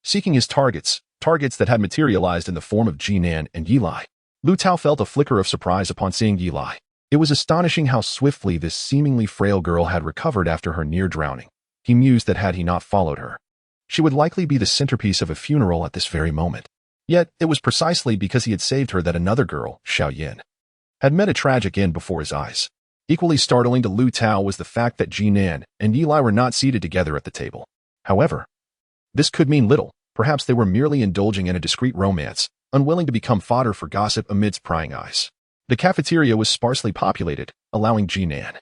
seeking his targets that had materialized in the form of Jinan and Yilai. Liu Tao felt a flicker of surprise upon seeing Yilai. It was astonishing how swiftly this seemingly frail girl had recovered after her near drowning. He mused that had he not followed her, she would likely be the centerpiece of a funeral at this very moment. Yet, it was precisely because he had saved her that another girl, Xiao Yin, had met a tragic end before his eyes. Equally startling to Liu Tao was the fact that Jinan and Yilai were not seated together at the table. However, this could mean little. Perhaps they were merely indulging in a discreet romance, unwilling to become fodder for gossip amidst prying eyes. The cafeteria was sparsely populated, allowing Jinan,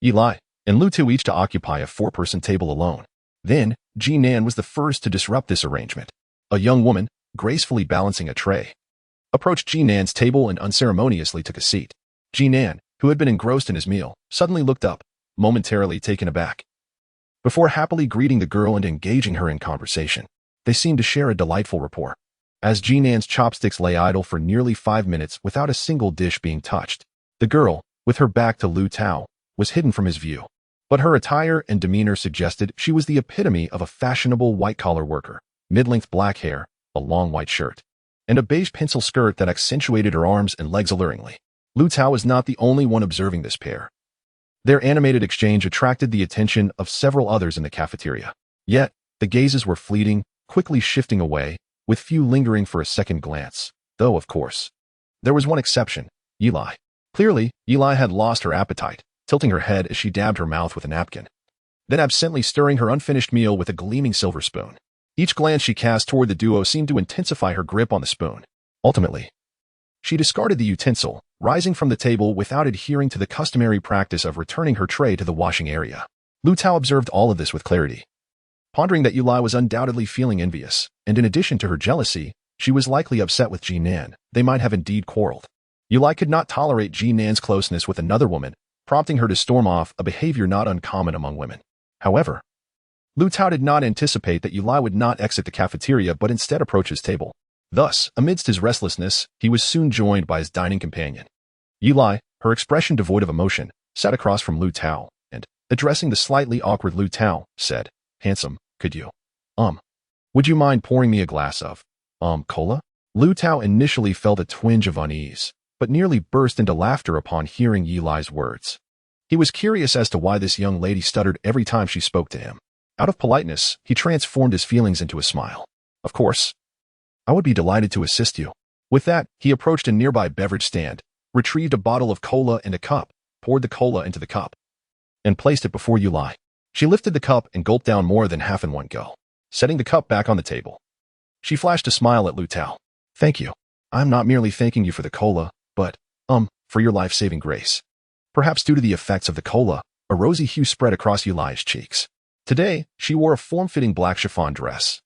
Yilai, and Liu Tao each to occupy a 4-person table alone. Then, Jinan was the first to disrupt this arrangement. A young woman, gracefully balancing a tray, approached Jinan's table and unceremoniously took a seat. Jinan, who had been engrossed in his meal, suddenly looked up, momentarily taken aback. Before happily greeting the girl and engaging her in conversation, they seemed to share a delightful rapport. As Jinan's chopsticks lay idle for nearly 5 minutes without a single dish being touched, the girl, with her back to Liu Tao, was hidden from his view. But her attire and demeanor suggested she was the epitome of a fashionable white-collar worker. Mid-length black hair, a long white shirt, and a beige pencil skirt that accentuated her arms and legs alluringly. Liu Tao was not the only one observing this pair. Their animated exchange attracted the attention of several others in the cafeteria. Yet, the gazes were fleeting, quickly shifting away, with few lingering for a second glance. Though, of course, there was one exception, Yilai. Clearly, Yilai had lost her appetite, tilting her head as she dabbed her mouth with a napkin, then absently stirring her unfinished meal with a gleaming silver spoon. Each glance she cast toward the duo seemed to intensify her grip on the spoon. Ultimately, she discarded the utensil, rising from the table without adhering to the customary practice of returning her tray to the washing area. Liu Tao observed all of this with clarity, pondering that Yilai was undoubtedly feeling envious, and in addition to her jealousy, she was likely upset with Jinan. They might have indeed quarreled. Yilai could not tolerate Jinan's closeness with another woman, prompting her to storm off, a behavior not uncommon among women. However, Liu Tao did not anticipate that Yilai would not exit the cafeteria but instead approach his table. Thus, amidst his restlessness, he was soon joined by his dining companion. Yilai, her expression devoid of emotion, sat across from Liu Tao, and, Addressing the slightly awkward Liu Tao, said, "Handsome, could you, would you mind pouring me a glass of, cola?" Liu Tao initially felt a twinge of unease, but nearly burst into laughter upon hearing Yilai's words. He was curious as to why this young lady stuttered every time she spoke to him. Out of politeness, he transformed his feelings into a smile. "Of course. I would be delighted to assist you." With that, he approached a nearby beverage stand, retrieved a bottle of cola and a cup, poured the cola into the cup, and placed it before Yilai. She lifted the cup and gulped down more than half in one go, setting the cup back on the table. She flashed a smile at Liu Tao. "Thank you. I'm not merely thanking you for the cola, but, for your life-saving grace." Perhaps due to the effects of the cola, a rosy hue spread across Yilai's cheeks. Today, she wore a form-fitting black chiffon dress.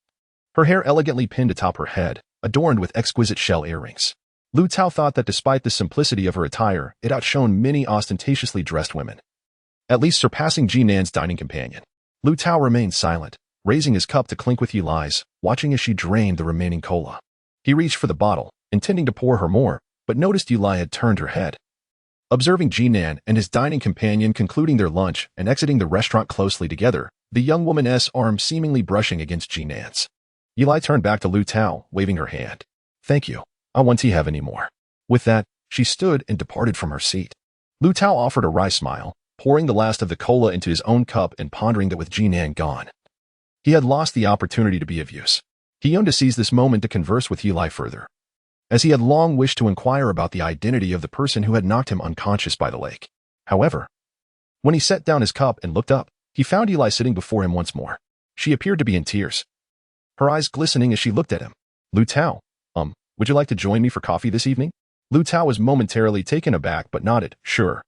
Her hair elegantly pinned atop her head, adorned with exquisite shell earrings. Liu Tao thought that despite the simplicity of her attire, it outshone many ostentatiously dressed women, at least surpassing Jinan's dining companion. Liu Tao remained silent, raising his cup to clink with Yilai's, watching as she drained the remaining cola. He reached for the bottle, intending to pour her more, but noticed Yilai had turned her head. Observing Jinan and his dining companion concluding their lunch and exiting the restaurant closely together, the young woman's arm seemingly brushing against Jinan's. Yilai turned back to Liu Tao, waving her hand. "Thank you. I won't have any more." With that, she stood and departed from her seat. Liu Tao offered a wry smile, pouring the last of the cola into his own cup and pondering that with Jinan gone, he had lost the opportunity to be of use. He yearned to seize this moment to converse with Yilai further, as he had long wished to inquire about the identity of the person who had knocked him unconscious by the lake. However, when he set down his cup and looked up, he found Yilai sitting before him once more. She appeared to be in tears, her eyes glistening as she looked at him. "Liu Tao, would you like to join me for coffee this evening?" Liu Tao was momentarily taken aback but nodded, "Sure.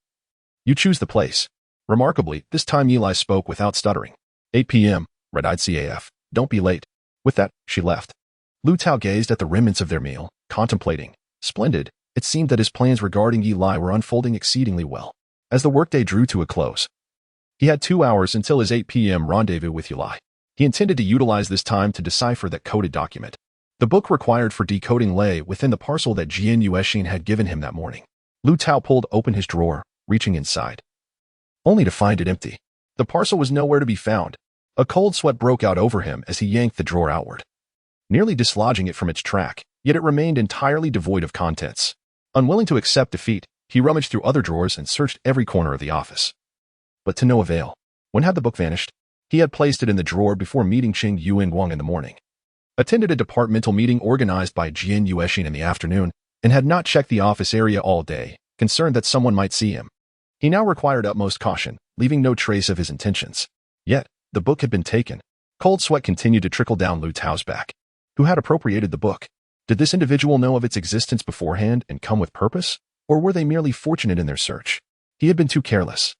You choose the place." Remarkably, this time Yilai spoke without stuttering. 8 p.m., red-eyed CAF. Don't be late." With that, she left. Liu Tao gazed at the remnants of their meal, contemplating. Splendid. It seemed that his plans regarding Yilai were unfolding exceedingly well. As the workday drew to a close, he had 2 hours until his 8 p.m. rendezvous with Yilai. He intended to utilize this time to decipher that coded document. The book required for decoding lay within the parcel that Jian Yuexin had given him that morning. Liu Tao pulled open his drawer, reaching inside, only to find it empty. The parcel was nowhere to be found. A cold sweat broke out over him as he yanked the drawer outward, nearly dislodging it from its track, yet it remained entirely devoid of contents. Unwilling to accept defeat, he rummaged through other drawers and searched every corner of the office. But to no avail. When had the book vanished? He had placed it in the drawer before meeting Qing Yuanguang in the morning, attended a departmental meeting organized by Jian Yuexin in the afternoon, and had not checked the office area all day, concerned that someone might see him. He now required utmost caution, leaving no trace of his intentions. Yet, the book had been taken. Cold sweat continued to trickle down Liu Tao's back. Who had appropriated the book? Did this individual know of its existence beforehand and come with purpose? Or were they merely fortunate in their search? He had been too careless.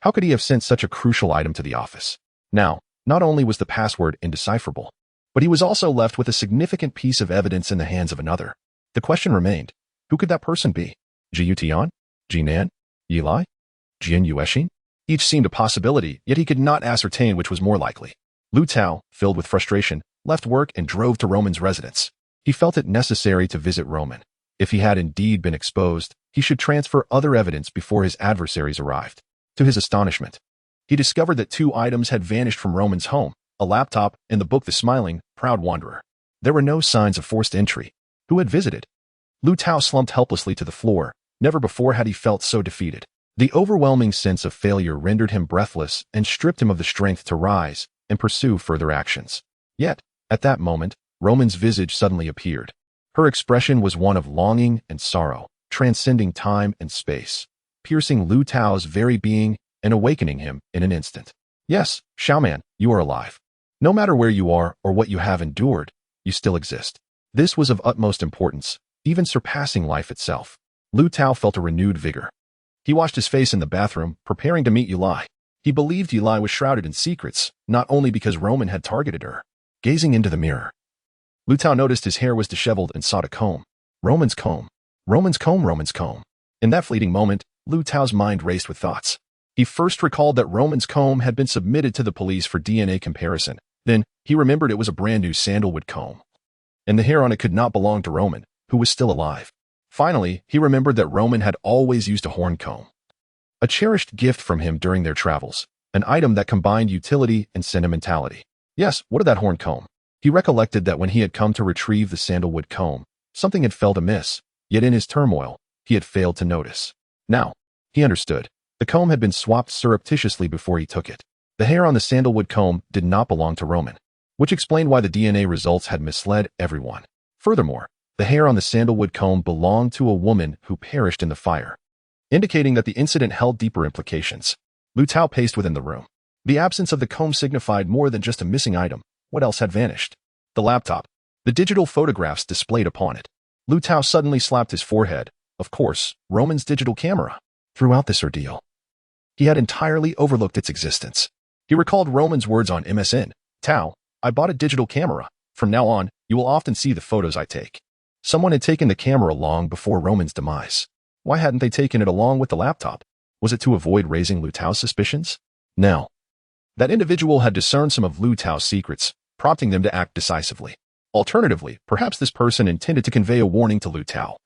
How could he have sent such a crucial item to the office? Now, not only was the password indecipherable, but he was also left with a significant piece of evidence in the hands of another. The question remained, who could that person be? Jiu Tian? Jinan? Yilai? Jian Yuexin? Each seemed a possibility, yet he could not ascertain which was more likely. Liu Tao, filled with frustration, left work and drove to Roman's residence. He felt it necessary to visit Roman. If he had indeed been exposed, he should transfer other evidence before his adversaries arrived. To his astonishment, he discovered that 2 items had vanished from Roman's home, a laptop and the book The Smiling, Proud Wanderer. There were no signs of forced entry. Who had visited? Liu Tao slumped helplessly to the floor. Never before had he felt so defeated. The overwhelming sense of failure rendered him breathless and stripped him of the strength to rise and pursue further actions. Yet, at that moment, Roman's visage suddenly appeared. Her expression was one of longing and sorrow, transcending time and space, piercing Liu Tao's very being and awakening him in an instant. "Yes, Xuan, you are alive. No matter where you are or what you have endured, you still exist." This was of utmost importance, even surpassing life itself. Liu Tao felt a renewed vigor. He washed his face in the bathroom, preparing to meet Yilai. He believed Yilai was shrouded in secrets, not only because Roman had targeted her. Gazing into the mirror, Liu Tao noticed his hair was disheveled and sought a comb. Roman's comb. Roman's comb, Roman's comb. In that fleeting moment, Liu Tao's mind raced with thoughts. He first recalled that Roman's comb had been submitted to the police for DNA comparison. Then, he remembered it was a brand new sandalwood comb, and the hair on it could not belong to Roman, who was still alive. Finally, he remembered that Roman had always used a horn comb, a cherished gift from him during their travels, an item that combined utility and sentimentality. Yes, what of that horn comb? He recollected that when he had come to retrieve the sandalwood comb, something had felt amiss, yet in his turmoil, he had failed to notice. Now, he understood. The comb had been swapped surreptitiously before he took it. The hair on the sandalwood comb did not belong to Roman, which explained why the DNA results had misled everyone. Furthermore, the hair on the sandalwood comb belonged to a woman who perished in the fire, indicating that the incident held deeper implications. Liu Tao paced within the room. The absence of the comb signified more than just a missing item. What else had vanished? The laptop. The digital photographs displayed upon it. Liu Tao suddenly slapped his forehead. Of course, Roman's digital camera. Throughout this ordeal, he had entirely overlooked its existence. He recalled Roman's words on MSN. Tao, I bought a digital camera. From now on, you will often see the photos I take. Someone had taken the camera long before Roman's demise. Why hadn't they taken it along with the laptop? Was it to avoid raising Liu Tao's suspicions? No. That individual had discerned some of Liu Tao's secrets, prompting them to act decisively. Alternatively, perhaps this person intended to convey a warning to Liu Tao,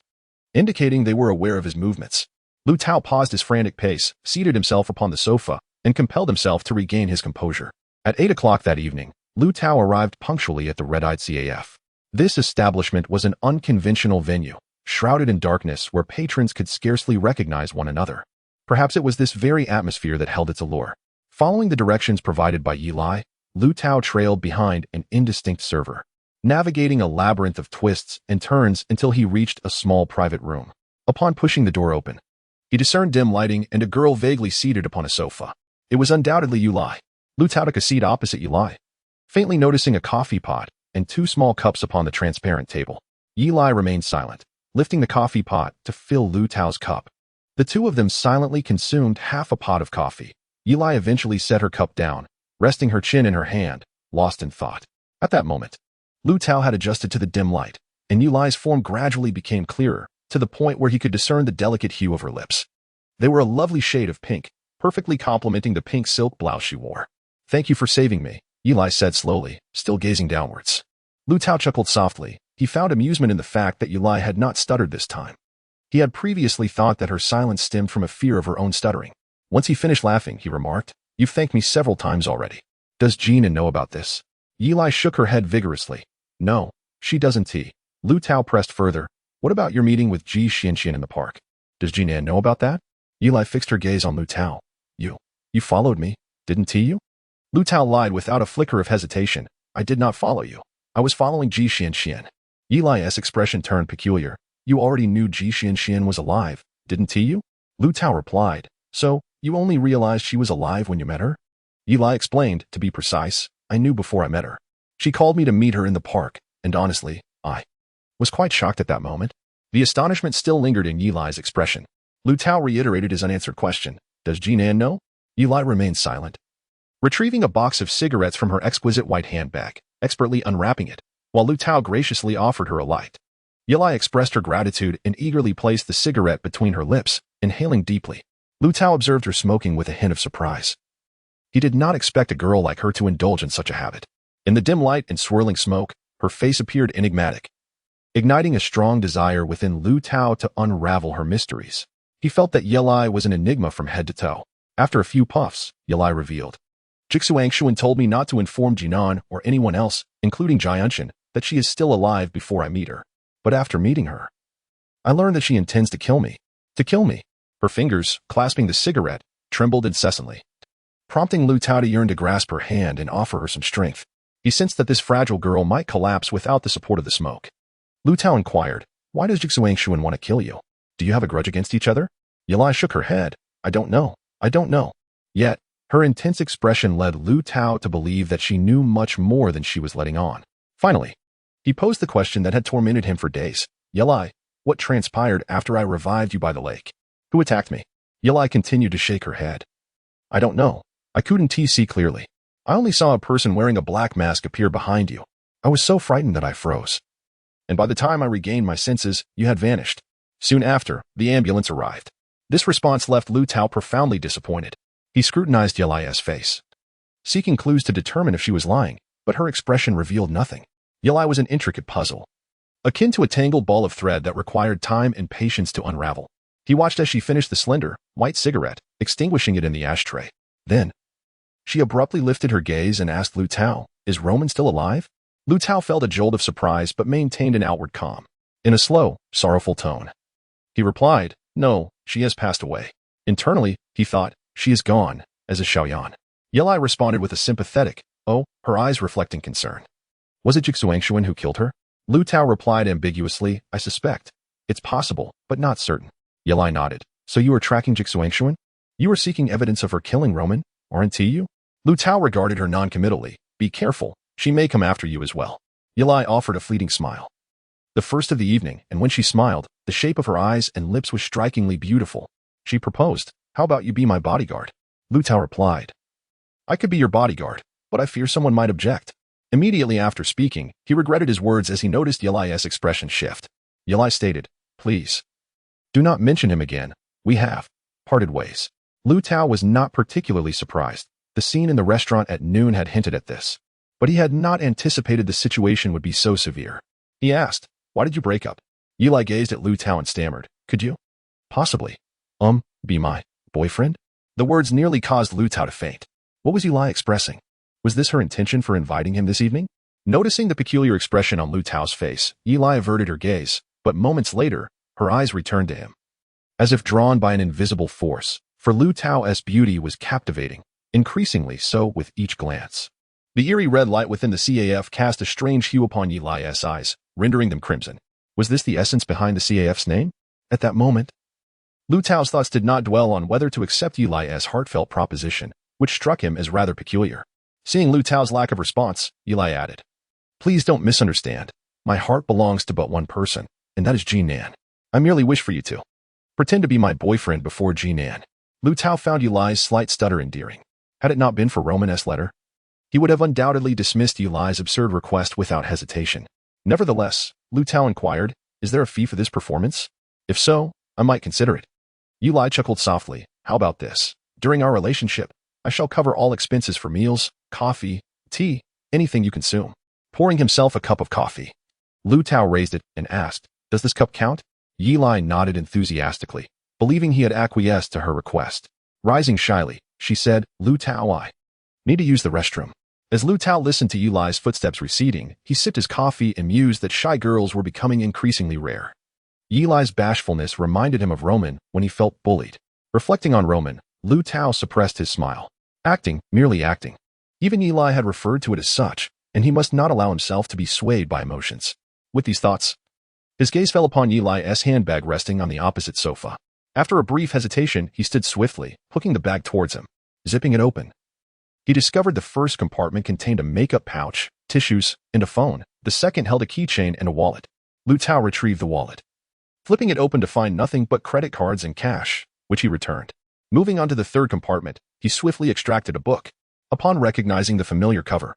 indicating they were aware of his movements. Liu Tao paused his frantic pace, seated himself upon the sofa, and compelled himself to regain his composure. At 8 o'clock that evening, Liu Tao arrived punctually at the Red-Eyed CAF. This establishment was an unconventional venue, shrouded in darkness where patrons could scarcely recognize one another. Perhaps it was this very atmosphere that held its allure. Following the directions provided by Yi Lai, Liu Tao trailed behind an indistinct server, navigating a labyrinth of twists and turns until he reached a small private room. Upon pushing the door open, he discerned dim lighting and a girl vaguely seated upon a sofa. It was undoubtedly Yi Lai. Liu Tao took a seat opposite Yi Lai, faintly noticing a coffee pot and 2 small cups upon the transparent table. Yi Lai remained silent, lifting the coffee pot to fill Liu Tao's cup. The two of them silently consumed half a pot of coffee. Yi Lai eventually set her cup down, resting her chin in her hand, lost in thought. At that moment, Liu Tao had adjusted to the dim light, and Yi Lai's form gradually became clearer, to the point where he could discern the delicate hue of her lips. They were a lovely shade of pink, perfectly complementing the pink silk blouse she wore. Thank you for saving me, Yi Lai said slowly, still gazing downwards. Liu Tao chuckled softly. He found amusement in the fact that Yi Lai had not stuttered this time. He had previously thought that her silence stemmed from a fear of her own stuttering. Once he finished laughing, he remarked, You've thanked me several times already. Does Jinan know about this? Yi Lai shook her head vigorously. No, she doesn't. Liu Tao pressed further. What about your meeting with Ji Xianxian in the park? Does Jinan know about that? Yi Lai fixed her gaze on Liu Tao. You followed me, didn't you? Liu Tao lied without a flicker of hesitation. I did not follow you. I was following Ji Xianxian. Yi Lai's expression turned peculiar. You already knew Ji Xianxian was alive, didn't you? Liu Tao replied. So, you only realized she was alive when you met her? Yi Lai explained, to be precise, I knew before I met her. She called me to meet her in the park, and honestly, I was quite shocked at that moment. The astonishment still lingered in Yi Lai's expression. Liu Tao reiterated his unanswered question. Does Jinan know? Yi Lai remained silent, retrieving a box of cigarettes from her exquisite white handbag, expertly unwrapping it, while Liu Tao graciously offered her a light. Yi Lai expressed her gratitude and eagerly placed the cigarette between her lips, inhaling deeply. Liu Tao observed her smoking with a hint of surprise. He did not expect a girl like her to indulge in such a habit. In the dim light and swirling smoke, her face appeared enigmatic, igniting a strong desire within Liu Tao to unravel her mysteries. He felt that Yi Lai was an enigma from head to toe. After a few puffs, Yi Lai revealed. Xuan told me not to inform Jinan or anyone else, including Jianshan, that she is still alive before I meet her. But after meeting her, I learned that she intends to kill me. To kill me. Her fingers, clasping the cigarette, trembled incessantly, prompting Liu Tao to yearn to grasp her hand and offer her some strength. He sensed that this fragile girl might collapse without the support of the smoke. Liu Tao inquired, Why does Xuan want to kill you? Do you have a grudge against each other? Yi Lai shook her head. I don't know. Yet, her intense expression led Liu Tao to believe that she knew much more than she was letting on. Finally, he posed the question that had tormented him for days. Yi Lai, what transpired after I revived you by the lake? Who attacked me? Yi Lai continued to shake her head. I don't know. I couldn't see clearly. I only saw a person wearing a black mask appear behind you. I was so frightened that I froze. And by the time I regained my senses, you had vanished. Soon after, the ambulance arrived. This response left Liu Tao profoundly disappointed. He scrutinized Yi Lai's face, seeking clues to determine if she was lying, but her expression revealed nothing. Yi Lai was an intricate puzzle, akin to a tangled ball of thread that required time and patience to unravel. He watched as she finished the slender, white cigarette, extinguishing it in the ashtray. Then, She abruptly lifted her gaze and asked Liu Tao, "Is Roman still alive?" Liu Tao felt a jolt of surprise but maintained an outward calm. In a slow, sorrowful tone, he replied, "No, she has passed away." Internally, he thought, "She is gone, as is Xuan." Yelai responded with a sympathetic, "Oh," her eyes reflecting concern. "Was it Xuan who killed her?" Liu Tao replied ambiguously, "I suspect. It's possible, but not certain." Yelai nodded. "So you are tracking Xuan? You are seeking evidence of her killing Roman, aren't you?" Liu Tao regarded her non-committally. "Be careful, she may come after you as well." Yelai offered a fleeting smile. The first of the evening, and when she smiled, the shape of her eyes and lips was strikingly beautiful. She proposed, "How about you be my bodyguard?" Liu Tao replied, "I could be your bodyguard, but I fear someone might object." Immediately after speaking, he regretted his words as he noticed Yelai's expression shift. Yelai stated, "Please, do not mention him again. We have parted ways." Liu Tao was not particularly surprised. The scene in the restaurant at noon had hinted at this, but he had not anticipated the situation would be so severe. He asked, "Why did you break up?" Yelai gazed at Liu Tao and stammered, "Could you possibly, be my boyfriend?" The words nearly caused Liu Tao to faint. What was Yelai expressing? Was this her intention for inviting him this evening? Noticing the peculiar expression on Liu Tao's face, Yelai averted her gaze, but moments later, her eyes returned to him. As if drawn by an invisible force, for Liu Tao's beauty was captivating, increasingly so with each glance. The eerie red light within the CAF cast a strange hue upon Yelai's eyes, rendering them crimson. Was this the essence behind the CAF's name? At that moment, Liu Tao's thoughts did not dwell on whether to accept Yelai's heartfelt proposition, which struck him as rather peculiar. Seeing Liu Tao's lack of response, Yelai added, "Please don't misunderstand. My heart belongs to but one person, and that is Jinan. I merely wish for you to pretend to be my boyfriend before Jinan." Liu Tao found Yelai's slight stutter endearing. Had it not been for Roman's letter, he would have undoubtedly dismissed Yelai's absurd request without hesitation. Nevertheless, Liu Tao inquired, "Is there a fee for this performance? If so, I might consider it." Yelai chuckled softly, "How about this? During our relationship, I shall cover all expenses for meals, coffee, tea, anything you consume." Pouring himself a cup of coffee, Liu Tao raised it and asked, "Does this cup count?" Yelai nodded enthusiastically, believing he had acquiesced to her request. Rising shyly, she said, "Liu Tao, I need to use the restroom." As Liu Tao listened to Yelai's footsteps receding, he sipped his coffee and mused that shy girls were becoming increasingly rare. Yelai's bashfulness reminded him of Roman when he felt bullied. Reflecting on Roman, Liu Tao suppressed his smile. Acting, merely acting. Even Yelai had referred to it as such, and he must not allow himself to be swayed by emotions. With these thoughts, his gaze fell upon Yelai's handbag resting on the opposite sofa. After a brief hesitation, he stood swiftly, hooking the bag towards him. Zipping it open, he discovered the first compartment contained a makeup pouch, tissues, and a phone. The second held a keychain and a wallet. Liu Tao retrieved the wallet, flipping it open to find nothing but credit cards and cash, which he returned. Moving on to the third compartment, he swiftly extracted a book. Upon recognizing the familiar cover,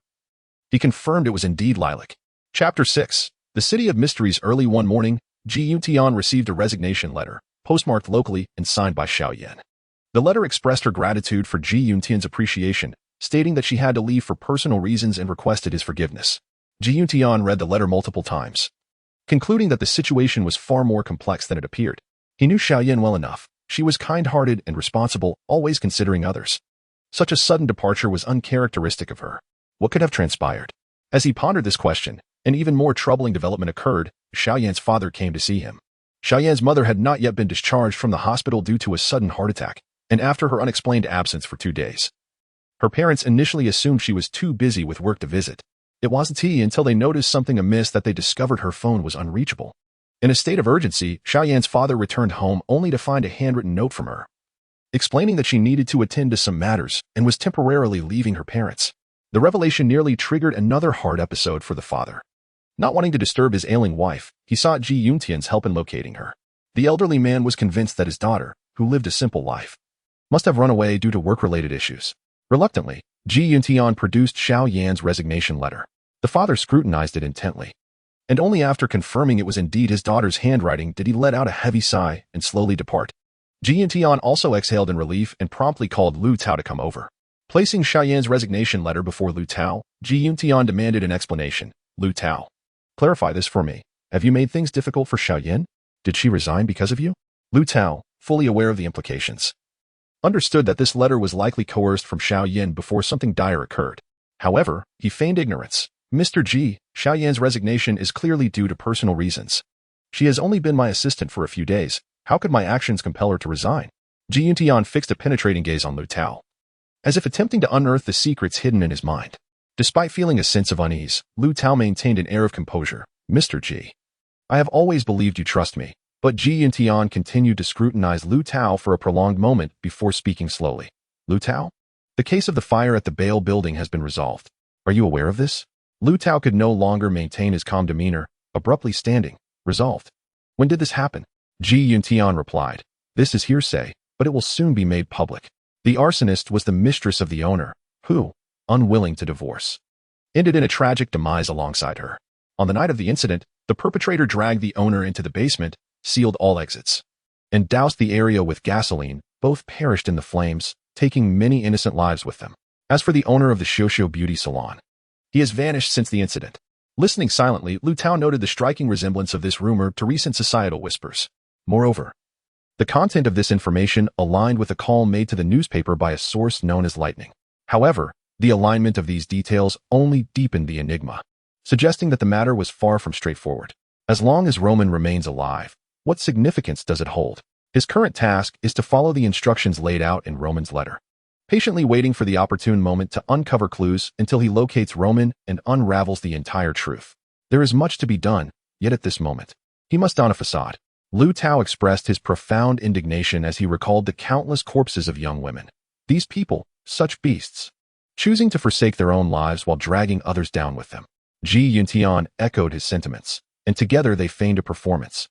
he confirmed it was indeed Lilac. Chapter 6. The City of Mysteries. Early one morning, Xuan received a resignation letter, postmarked locally and signed by Xuan. The letter expressed her gratitude for Xuan's appreciation, stating that she had to leave for personal reasons and requested his forgiveness. Xuan read the letter multiple times, concluding that the situation was far more complex than it appeared. He knew Xuan well enough. She was kind-hearted and responsible, always considering others. Such a sudden departure was uncharacteristic of her. What could have transpired? As he pondered this question, an even more troubling development occurred. Xuan's father came to see him. Xuan's mother had not yet been discharged from the hospital due to a sudden heart attack, and after her unexplained absence for 2 days. Her parents initially assumed she was too busy with work to visit. It wasn't until they noticed something amiss that they discovered her phone was unreachable. In a state of urgency, Xuan's father returned home only to find a handwritten note from her, explaining that she needed to attend to some matters and was temporarily leaving her parents. The revelation nearly triggered another hard episode for the father. Not wanting to disturb his ailing wife, he sought Xuan's help in locating her. The elderly man was convinced that his daughter, who lived a simple life, must have run away due to work-related issues. Reluctantly, Xuan produced Xuan's resignation letter. The father scrutinized it intently, and only after confirming it was indeed his daughter's handwriting did he let out a heavy sigh and slowly depart. Xuan also exhaled in relief and promptly called Liu Tao to come over. Placing Xuan's resignation letter before Liu Tao, Xuan demanded an explanation. "Liu Tao, clarify this for me. Have you made things difficult for Xuan? Did she resign because of you?" Liu Tao, fully aware of the implications, understood that this letter was likely coerced from Xiao Yin before something dire occurred. However, he feigned ignorance. Mr. G, Xiao Yan's resignation is clearly due to personal reasons. She has only been my assistant for a few days. How could my actions compel her to resign? Ji Yuntian fixed a penetrating gaze on Liu Tao, as if attempting to unearth the secrets hidden in his mind. Despite feeling a sense of unease, Liu Tao maintained an air of composure. Mr. G, I have always believed you trust me. But Ji Yuntian continued to scrutinize Liu Tao for a prolonged moment before speaking slowly. Liu Tao? The case of the fire at the Bale building has been resolved. Are you aware of this? Liu Tao could no longer maintain his calm demeanor, abruptly standing. Resolved. When did this happen? Ji Yuntian replied. This is hearsay, but it will soon be made public. The arsonist was the mistress of the owner, who, unwilling to divorce, ended in a tragic demise alongside her. On the night of the incident, the perpetrator dragged the owner into the basement, sealed all exits, and doused the area with gasoline. Both perished in the flames, taking many innocent lives with them. As for the owner of the Xiuxiu beauty salon, he has vanished since the incident. Listening silently, Liu Tao noted the striking resemblance of this rumor to recent societal whispers. Moreover, the content of this information aligned with a call made to the newspaper by a source known as Lightning. However, the alignment of these details only deepened the enigma, suggesting that the matter was far from straightforward. As long as Roman remains alive, what significance does it hold? His current task is to follow the instructions laid out in Roman's letter, patiently waiting for the opportune moment to uncover clues until he locates Roman and unravels the entire truth. There is much to be done, yet at this moment, he must don a facade. Liu Tao expressed his profound indignation as he recalled the countless corpses of young women. These people, such beasts, choosing to forsake their own lives while dragging others down with them. Ji Yuntian echoed his sentiments, and together they feigned a performance,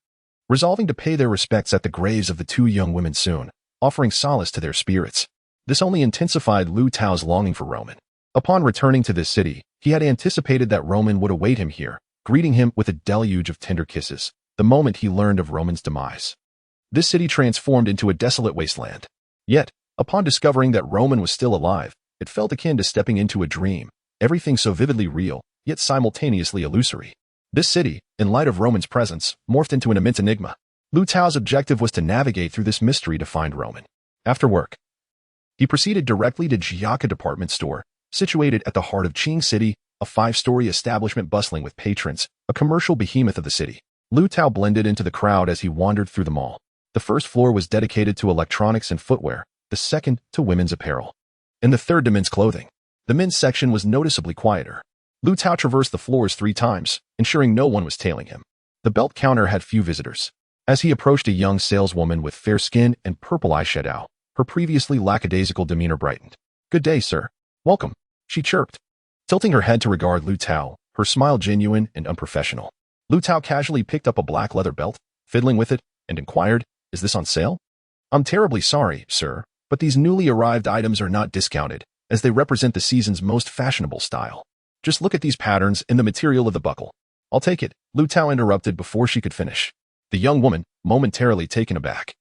resolving to pay their respects at the graves of the two young women soon, offering solace to their spirits. This only intensified Liu Tao's longing for Roman. Upon returning to this city, he had anticipated that Roman would await him here, greeting him with a deluge of tender kisses, the moment he learned of Roman's demise. This city transformed into a desolate wasteland. Yet, upon discovering that Roman was still alive, it felt akin to stepping into a dream, everything so vividly real, yet simultaneously illusory. This city, in light of Roman's presence, morphed into an immense enigma. Liu Tao's objective was to navigate through this mystery to find Roman. After work, he proceeded directly to Jiaka Department Store, situated at the heart of Qing City, a 5-story establishment bustling with patrons, a commercial behemoth of the city. Liu Tao blended into the crowd as he wandered through the mall. The first floor was dedicated to electronics and footwear, the second to women's apparel, and the third to men's clothing. The men's section was noticeably quieter. Liu Tao traversed the floors 3 times, ensuring no one was tailing him. The belt counter had few visitors. As he approached a young saleswoman with fair skin and purple eyeshadow, her previously lackadaisical demeanor brightened. Good day, sir. Welcome, she chirped, tilting her head to regard Liu Tao, her smile genuine and unprofessional. Liu Tao casually picked up a black leather belt, fiddling with it, and inquired, "Is this on sale?" "I'm terribly sorry, sir, but these newly arrived items are not discounted, as they represent the season's most fashionable style. Just look at these patterns and the material of the buckle." "I'll take it," Liu Tao interrupted before she could finish. The young woman, momentarily taken aback,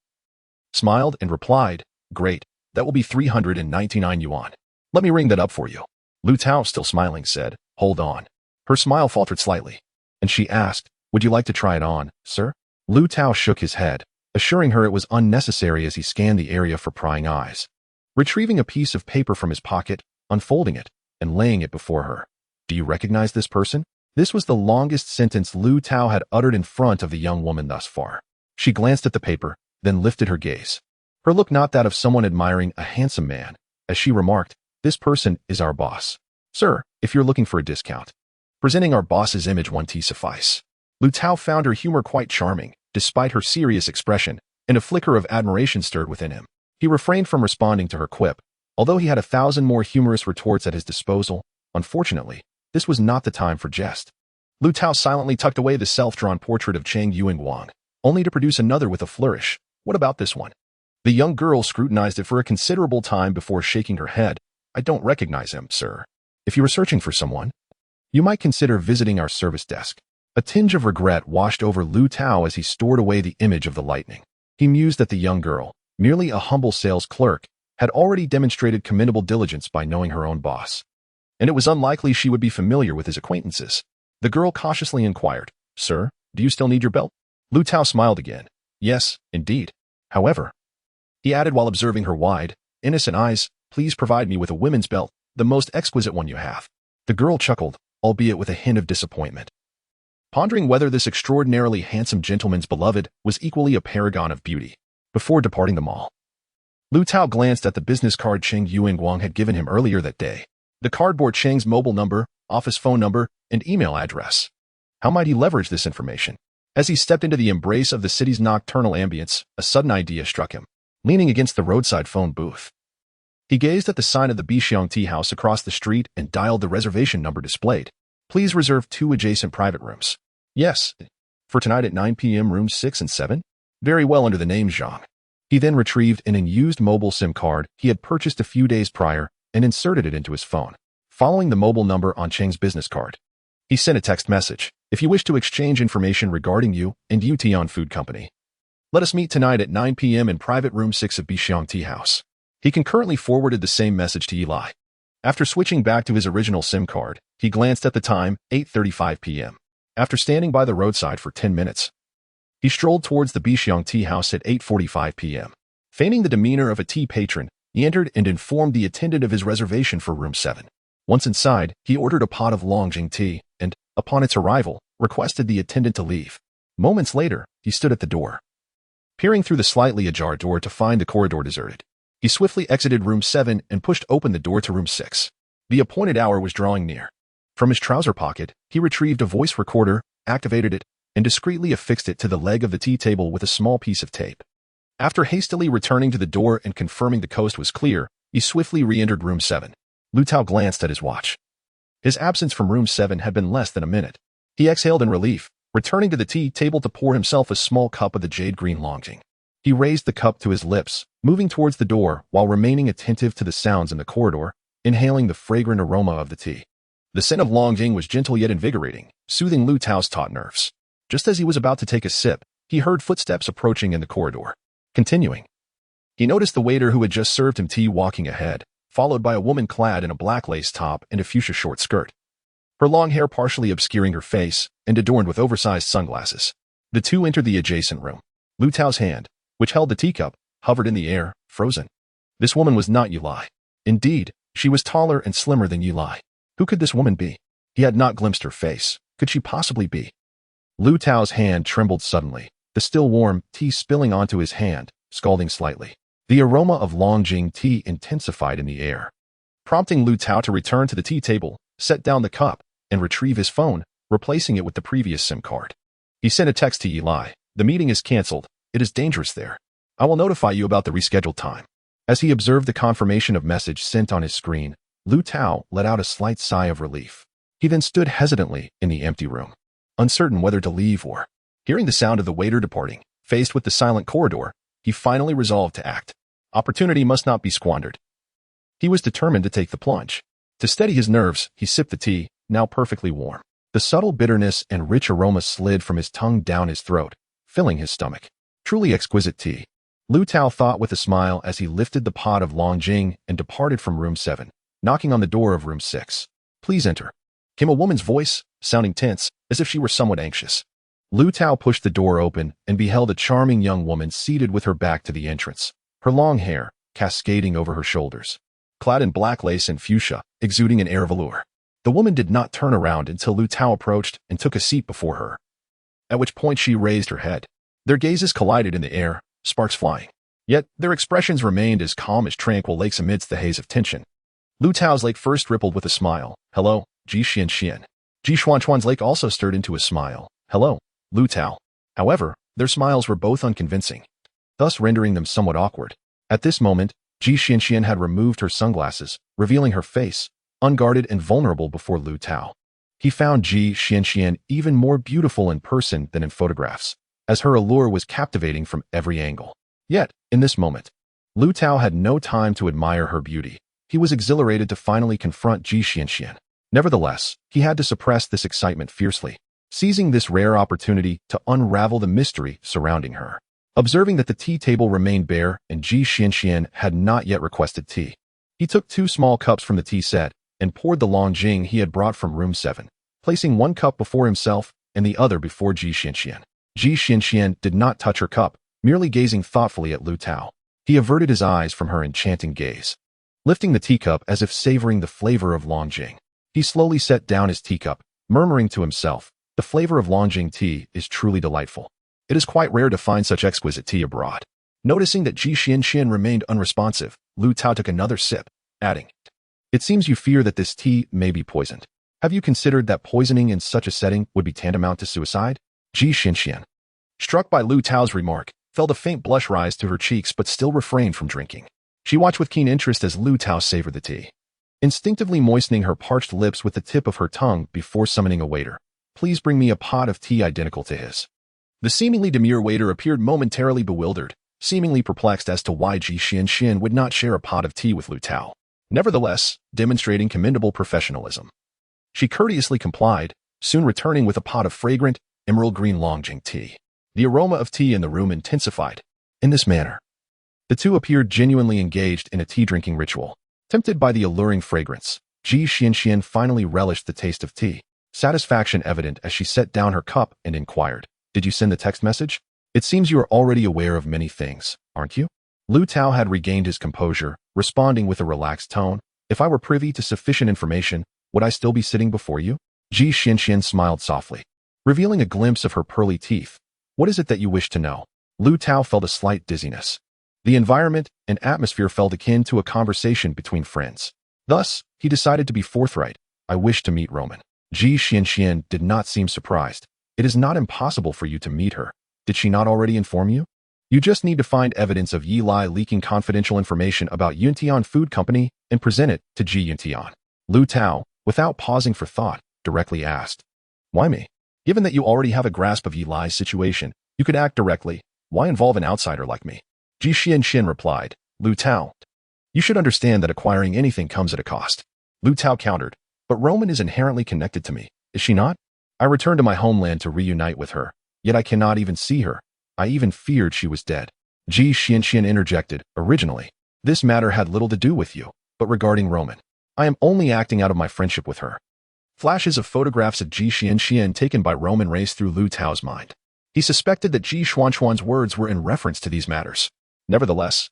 smiled and replied, "Great, that will be 399 yuan. Let me ring that up for you." Liu Tao, still smiling, said, "Hold on." Her smile faltered slightly, and she asked, "Would you like to try it on, sir?" Liu Tao shook his head, assuring her it was unnecessary as he scanned the area for prying eyes. Retrieving a piece of paper from his pocket, unfolding it, and laying it before her. "Do you recognize this person?" This was the longest sentence Liu Tao had uttered in front of the young woman thus far. She glanced at the paper, then lifted her gaze. Her look not that of someone admiring a handsome man, as she remarked, "This person is our boss. Sir, if you're looking for a discount, presenting our boss's image 1T suffice." Liu Tao found her humor quite charming, despite her serious expression, and a flicker of admiration stirred within him. He refrained from responding to her quip, although he had 1,000 more humorous retorts at his disposal. Unfortunately, this was not the time for jest. Liu Tao silently tucked away the self-drawn portrait of Cheng Yuing Wang, only to produce another with a flourish. "What about this one?" The young girl scrutinized it for a considerable time before shaking her head. "I don't recognize him, sir. If you were searching for someone, you might consider visiting our service desk." A tinge of regret washed over Liu Tao as he stored away the image of the lightning. He mused that the young girl, merely a humble sales clerk, had already demonstrated commendable diligence by knowing her own boss, and it was unlikely she would be familiar with his acquaintances. The girl cautiously inquired, "Sir, do you still need your belt?" Liu Tao smiled again. "Yes, indeed. However," he added while observing her wide, innocent eyes, please provide me with a women's belt, the most exquisite one you have. The girl chuckled, albeit with a hint of disappointment, pondering whether this extraordinarily handsome gentleman's beloved was equally a paragon of beauty. Before departing the mall, Liu Tao glanced at the business card Cheng Yuanguang had given him earlier that day. The card bore Cheng's mobile number, office phone number, and email address. How might he leverage this information? As he stepped into the embrace of the city's nocturnal ambience, a sudden idea struck him. Leaning against the roadside phone booth, he gazed at the sign of the Bixiang Tea House across the street and dialed the reservation number displayed. Please reserve 2 adjacent private rooms. Yes. For tonight at 9 p.m. rooms 6 and 7? Very well, under the name Zhang. He then retrieved an unused mobile SIM card he had purchased a few days prior and inserted it into his phone. Following the mobile number on Cheng's business card, he sent a text message. If you wish to exchange information regarding you and Yutian Food Company, let us meet tonight at 9 p.m. in private room 6 of Bixiang Tea House. He concurrently forwarded the same message to Eli. After switching back to his original SIM card, he glanced at the time, 8:35 p.m. After standing by the roadside for 10 minutes, he strolled towards the Bixiang Tea House at 8:45 p.m. Feigning the demeanor of a tea patron, he entered and informed the attendant of his reservation for room 7. Once inside, he ordered a pot of Longjing tea and, upon its arrival, requested the attendant to leave. Moments later, he stood at the door, peering through the slightly ajar door to find the corridor deserted. He swiftly exited room 7 and pushed open the door to room 6. The appointed hour was drawing near. From his trouser pocket, he retrieved a voice recorder, activated it, and discreetly affixed it to the leg of the tea table with a small piece of tape. After hastily returning to the door and confirming the coast was clear, he swiftly re-entered room 7. Liu Tao glanced at his watch. His absence from room 7 had been less than a minute. He exhaled in relief, returning to the tea table to pour himself a small cup of the jade-green Longjing. He raised the cup to his lips, moving towards the door while remaining attentive to the sounds in the corridor, inhaling the fragrant aroma of the tea. The scent of Longjing was gentle yet invigorating, soothing Liu Tao's taut nerves. Just as he was about to take a sip, he heard footsteps approaching in the corridor. Continuing, he noticed the waiter who had just served him tea walking ahead, followed by a woman clad in a black lace top and a fuchsia short skirt, her long hair partially obscuring her face and adorned with oversized sunglasses. The two entered the adjacent room. Liu Tao's hand, which held the teacup, hovered in the air, frozen. This woman was not Yulai. Indeed, she was taller and slimmer than Yulai. Who could this woman be? He had not glimpsed her face. Could she possibly be? Liu Tao's hand trembled suddenly, the still warm tea spilling onto his hand, scalding slightly. The aroma of Longjing tea intensified in the air, prompting Liu Tao to return to the tea table, set down the cup, and retrieve his phone, replacing it with the previous SIM card. He sent a text to Eli. The meeting is cancelled. It is dangerous there. I will notify you about the rescheduled time. As he observed the confirmation of message sent on his screen, Liu Tao let out a slight sigh of relief. He then stood hesitantly in the empty room, uncertain whether to leave or. Hearing the sound of the waiter departing, faced with the silent corridor, he finally resolved to act. Opportunity must not be squandered. He was determined to take the plunge. To steady his nerves, he sipped the tea, now perfectly warm. The subtle bitterness and rich aroma slid from his tongue down his throat, filling his stomach. Truly exquisite tea, Liu Tao thought with a smile as he lifted the pot of Longjing and departed from room 7, knocking on the door of room 6. Please enter, came a woman's voice, sounding tense, as if she were somewhat anxious. Liu Tao pushed the door open and beheld a charming young woman seated with her back to the entrance, her long hair cascading over her shoulders, clad in black lace and fuchsia, exuding an air of allure. The woman did not turn around until Liu Tao approached and took a seat before her, at which point she raised her head. Their gazes collided in the air, sparks flying. Yet their expressions remained as calm as tranquil lakes amidst the haze of tension. Liu Tao's lake first rippled with a smile. Hello, Ji Xian. Ji Xuan's lake also stirred into a smile. Hello, Liu Tao. However, their smiles were both unconvincing, thus rendering them somewhat awkward. At this moment, Ji Xian had removed her sunglasses, revealing her face, unguarded and vulnerable before Liu Tao. He found Ji Xian even more beautiful in person than in photographs, as her allure was captivating from every angle. Yet, in this moment, Liu Tao had no time to admire her beauty. He was exhilarated to finally confront Ji Xian. Nevertheless, he had to suppress this excitement fiercely, seizing this rare opportunity to unravel the mystery surrounding her. Observing that the tea table remained bare and Ji Xian had not yet requested tea, he took 2 small cups from the tea set and poured the Longjing he had brought from room 7, placing one cup before himself and the other before Ji Xian. Ji Xian did not touch her cup, merely gazing thoughtfully at Liu Tao. He averted his eyes from her enchanting gaze. Lifting the teacup as if savoring the flavor of Longjing, he slowly set down his teacup, murmuring to himself, "The flavor of Longjing tea is truly delightful. It is quite rare to find such exquisite tea abroad." Noticing that Ji Xianxian remained unresponsive, Liu Tao took another sip, adding, "It seems you fear that this tea may be poisoned. Have you considered that poisoning in such a setting would be tantamount to suicide?" Ji Xianxian, struck by Liu Tao's remark, felt a faint blush rise to her cheeks but still refrained from drinking. She watched with keen interest as Liu Tao savored the tea, instinctively moistening her parched lips with the tip of her tongue before summoning a waiter. "Please bring me a pot of tea identical to his." The seemingly demure waiter appeared momentarily bewildered, seemingly perplexed as to why Ji Xianxian would not share a pot of tea with Liu Tao. Nevertheless, demonstrating commendable professionalism, she courteously complied, soon returning with a pot of fragrant, emerald green Longjing tea. The aroma of tea in the room intensified. In this manner, the two appeared genuinely engaged in a tea-drinking ritual. Tempted by the alluring fragrance, Ji Xianxian finally relished the taste of tea, satisfaction evident as she set down her cup and inquired, "Did you send the text message? It seems you are already aware of many things, aren't you?" Liu Tao had regained his composure, responding with a relaxed tone, "If I were privy to sufficient information, would I still be sitting before you?" Ji Xianxian smiled softly, revealing a glimpse of her pearly teeth. "What is it that you wish to know?" Liu Tao felt a slight dizziness. The environment and atmosphere felt akin to a conversation between friends. Thus, he decided to be forthright. "I wish to meet Roman." Ji Xianxian did not seem surprised. "It is not impossible for you to meet her. Did she not already inform you? You just need to find evidence of Yi Lai leaking confidential information about Yuntian Food Company and present it to Ji Yuntian." Liu Tao, without pausing for thought, directly asked, "Why me? Given that you already have a grasp of Yi Lai's situation, you could act directly. Why involve an outsider like me?" Ji Xianxian replied, "Liu Tao, you should understand that acquiring anything comes at a cost." Liu Tao countered, "But Roman is inherently connected to me, is she not? I returned to my homeland to reunite with her, yet I cannot even see her. I even feared she was dead." Ji Xianxian interjected, "Originally, this matter had little to do with you, but regarding Roman, I am only acting out of my friendship with her." Flashes of photographs of Ji Xianxian taken by Roman raced through Liu Tao's mind. He suspected that Ji Xuan's words were in reference to these matters. Nevertheless,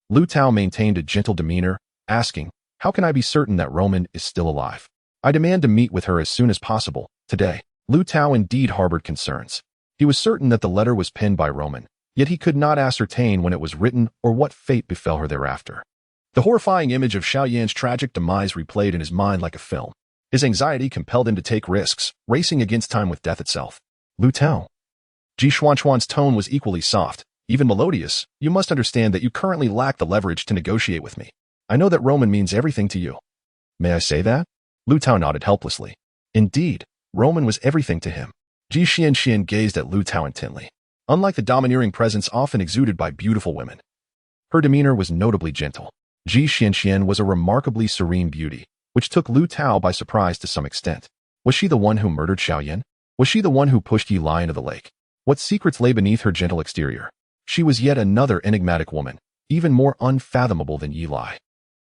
Liu Tao maintained a gentle demeanor, asking, "How can I be certain that Roman is still alive? I demand to meet with her as soon as possible, today." Liu Tao indeed harbored concerns. He was certain that the letter was penned by Roman, yet he could not ascertain when it was written or what fate befell her thereafter. The horrifying image of Xiaoyan's tragic demise replayed in his mind like a film. His anxiety compelled him to take risks, racing against time with death itself. "Liu Tao." Ji Xuan's tone was equally soft, even melodious. "You must understand that you currently lack the leverage to negotiate with me. I know that Roman means everything to you." "May I say that?" Liu Tao nodded helplessly. Indeed, Roman was everything to him. Ji Xianxian gazed at Liu Tao intently. Unlike the domineering presence often exuded by beautiful women, her demeanor was notably gentle. Ji Xianxian was a remarkably serene beauty, which took Liu Tao by surprise to some extent. Was she the one who murdered Xiaoyan? Was she the one who pushed Yi Lai into the lake? What secrets lay beneath her gentle exterior? She was yet another enigmatic woman, even more unfathomable than Yi Lai.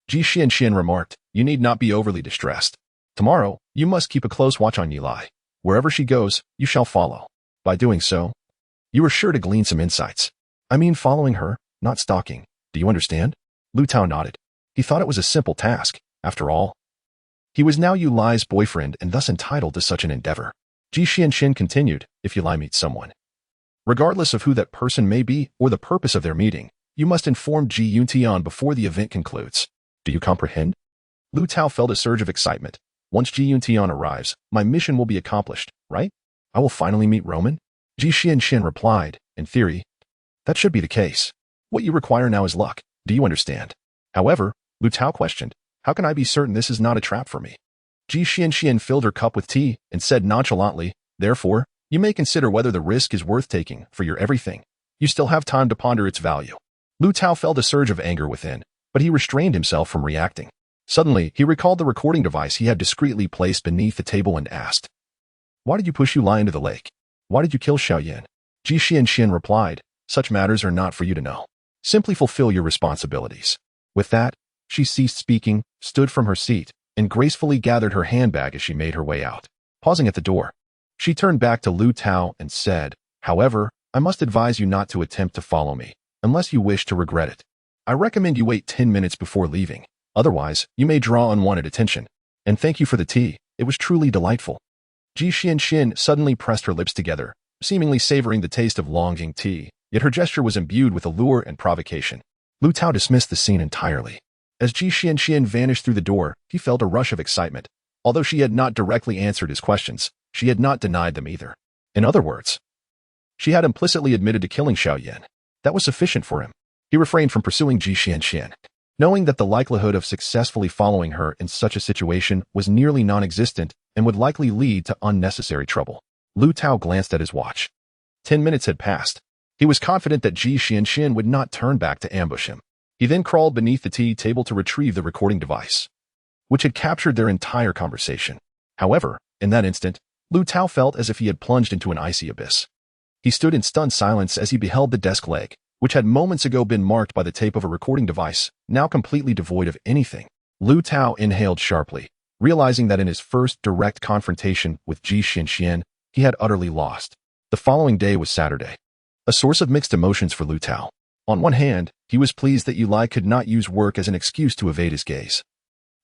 Ji Xianxian remarked, "You need not be overly distressed. Tomorrow, you must keep a close watch on Yi Lai. Wherever she goes, you shall follow. By doing so, you are sure to glean some insights. I mean following her, not stalking. Do you understand?" Liu Tao nodded. He thought it was a simple task, after all. He was now Yi Lai's boyfriend and thus entitled to such an endeavor. Ji Xianxian continued, "If Yi Lai meets someone, regardless of who that person may be or the purpose of their meeting, you must inform Ji Yuntian before the event concludes. Do you comprehend?" Liu Tao felt a surge of excitement. "Once Ji Yuntian arrives, my mission will be accomplished, right? I will finally meet Roman?" Ji Xianxian replied, "In theory, that should be the case. What you require now is luck. Do you understand?" "However," Liu Tao questioned, "how can I be certain this is not a trap for me?" Ji Xianxian filled her cup with tea and said nonchalantly, "Therefore, you may consider whether the risk is worth taking for your everything. You still have time to ponder its value." Liu Tao felt a surge of anger within, but he restrained himself from reacting. Suddenly, he recalled the recording device he had discreetly placed beneath the table and asked, "Why did you push Yi Lai into the lake? Why did you kill Xiaoyan?" Ji Xianxian replied, "Such matters are not for you to know. Simply fulfill your responsibilities." With that, she ceased speaking, stood from her seat, and gracefully gathered her handbag as she made her way out. Pausing at the door, she turned back to Liu Tao and said, "However, I must advise you not to attempt to follow me, unless you wish to regret it. I recommend you wait 10 minutes before leaving. Otherwise, you may draw unwanted attention. And thank you for the tea. It was truly delightful. Xian suddenly pressed her lips together, seemingly savoring the taste of longing tea, yet her gesture was imbued with allure and provocation. Liu Tao dismissed the scene entirely. As Xian vanished through the door, he felt a rush of excitement. Although she had not directly answered his questions, she had not denied them either. In other words, she had implicitly admitted to killing Xuan. That was sufficient for him. He refrained from pursuing Xian, knowing that the likelihood of successfully following her in such a situation was nearly non-existent and would likely lead to unnecessary trouble. Liu Tao glanced at his watch. 10 minutes had passed. He was confident that Xian would not turn back to ambush him. He then crawled beneath the tea table to retrieve the recording device, which had captured their entire conversation. However, in that instant, Liu Tao felt as if he had plunged into an icy abyss. He stood in stunned silence as he beheld the desk leg, which had moments ago been marked by the tape of a recording device, now completely devoid of anything. Liu Tao inhaled sharply, realizing that in his first direct confrontation with Xian, he had utterly lost. The following day was Saturday, a source of mixed emotions for Liu Tao. On one hand, he was pleased that Yulai could not use work as an excuse to evade his gaze.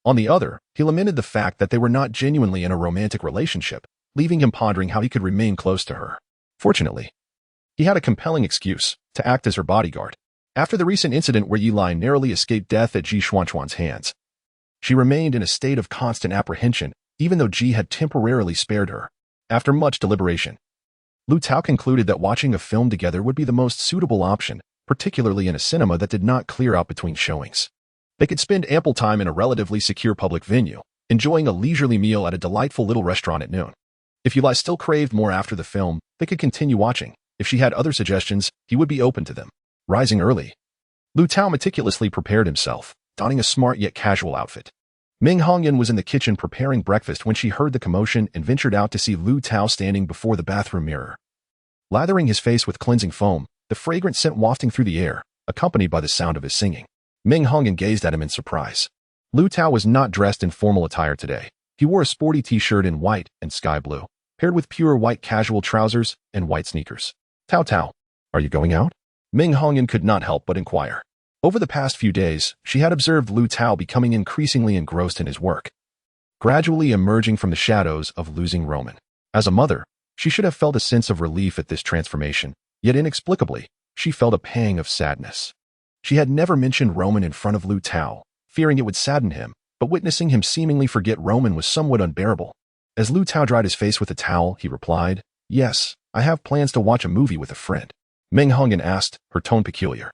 On the other, he lamented the fact that they were not genuinely in a romantic relationship, leaving him pondering how he could remain close to her. Fortunately, he had a compelling excuse to act as her bodyguard. After the recent incident where Yulai narrowly escaped death at Xuan's hands, she remained in a state of constant apprehension, even though Ji had temporarily spared her. After much deliberation, Liu Tao concluded that watching a film together would be the most suitable option, particularly in a cinema that did not clear out between showings. They could spend ample time in a relatively secure public venue, enjoying a leisurely meal at a delightful little restaurant at noon. If Yulai still craved more after the film, they could continue watching. If she had other suggestions, he would be open to them. Rising early, Liu Tao meticulously prepared himself, donning a smart yet casual outfit. Ming Hongyan was in the kitchen preparing breakfast when she heard the commotion and ventured out to see Liu Tao standing before the bathroom mirror, lathering his face with cleansing foam, the fragrant scent wafting through the air, accompanied by the sound of his singing. Ming Hongyan gazed at him in surprise. Liu Tao was not dressed in formal attire today. He wore a sporty t-shirt in white and sky blue, paired with pure white casual trousers and white sneakers. Tao, are you going out? Ming Hongyan could not help but inquire. Over the past few days, she had observed Liu Tao becoming increasingly engrossed in his work, gradually emerging from the shadows of losing Roman. As a mother, she should have felt a sense of relief at this transformation, yet inexplicably, she felt a pang of sadness. She had never mentioned Roman in front of Liu Tao, fearing it would sadden him, but witnessing him seemingly forget Roman was somewhat unbearable. As Liu Tao dried his face with a towel, he replied, "Yes, I have plans to watch a movie with a friend." Ming Hongyan asked, her tone peculiar.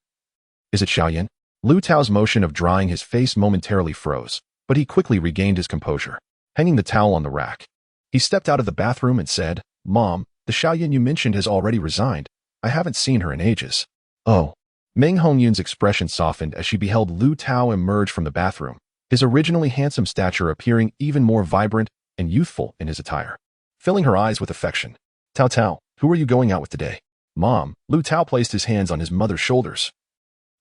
"Is it Xuan?" Liu Tao's motion of drying his face momentarily froze, but he quickly regained his composure. Hanging the towel on the rack, he stepped out of the bathroom and said, "Mom, the Xuan you mentioned has already resigned. I haven't seen her in ages." "Oh." Ming Hongyan's expression softened as she beheld Liu Tao emerge from the bathroom, his originally handsome stature appearing even more vibrant and youthful in his attire, filling her eyes with affection. Tao, who are you going out with today?" "Mom." Liu Tao placed his hands on his mother's shoulders,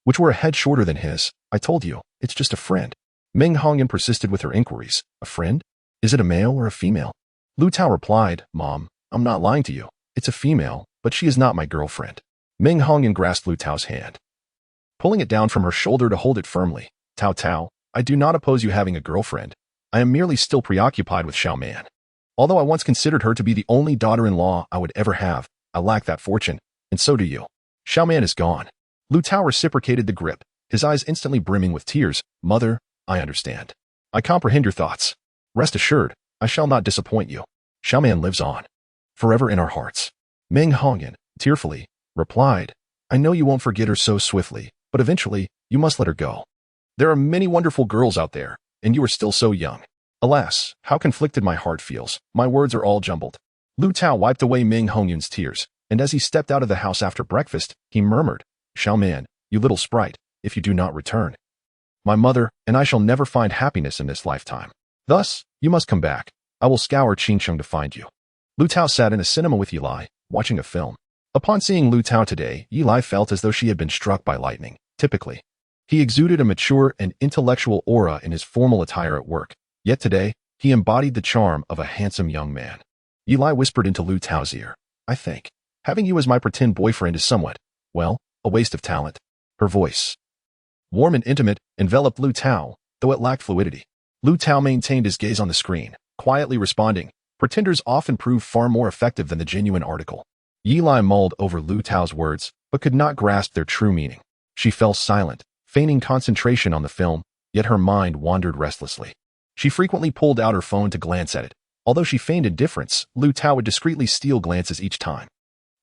which were a head shorter than his. "I told you, it's just a friend." Ming Hongyan persisted with her inquiries. "A friend? Is it a male or a female?" Liu Tao replied, "Mom, I'm not lying to you. It's a female, but she is not my girlfriend." Ming Hongyan grasped Liu Tao's hand, pulling it down from her shoulder to hold it firmly. Tao, I do not oppose you having a girlfriend. I am merely still preoccupied with Xuan. Although I once considered her to be the only daughter-in-law I would ever have, I lack that fortune, and so do you. Xuan is gone." Liu Tao reciprocated the grip, his eyes instantly brimming with tears. "Mother, I understand. I comprehend your thoughts. Rest assured, I shall not disappoint you. Xuan lives on, forever in our hearts." Ming Hongyan, tearfully, replied, "I know you won't forget her so swiftly, but eventually, you must let her go. There are many wonderful girls out there, and you are still so young." Alas, how conflicted my heart feels. My words are all jumbled. Liu Tao wiped away Ming Hongyan's tears, and as he stepped out of the house after breakfast, he murmured, "Xuan, you little sprite, if you do not return, my mother and I shall never find happiness in this lifetime. Thus, you must come back. I will scour Qingcheng to find you." Liu Tao sat in a cinema with Yulai, watching a film. Upon seeing Liu Tao today, Yulai felt as though she had been struck by lightning. Typically, he exuded a mature and intellectual aura in his formal attire at work, yet today, he embodied the charm of a handsome young man. Yulai whispered into Liu Tao's ear, "I think having you as my pretend boyfriend is somewhat, well, a waste of talent." Her voice warm and intimate, enveloped Liu Tao, though it lacked fluidity. Liu Tao maintained his gaze on the screen, quietly responding. Pretenders often prove far more effective than the genuine article. Yilai mulled over Liu Tao's words, but could not grasp their true meaning. She fell silent, feigning concentration on the film, yet her mind wandered restlessly. She frequently pulled out her phone to glance at it. Although she feigned indifference, Liu Tao would discreetly steal glances each time.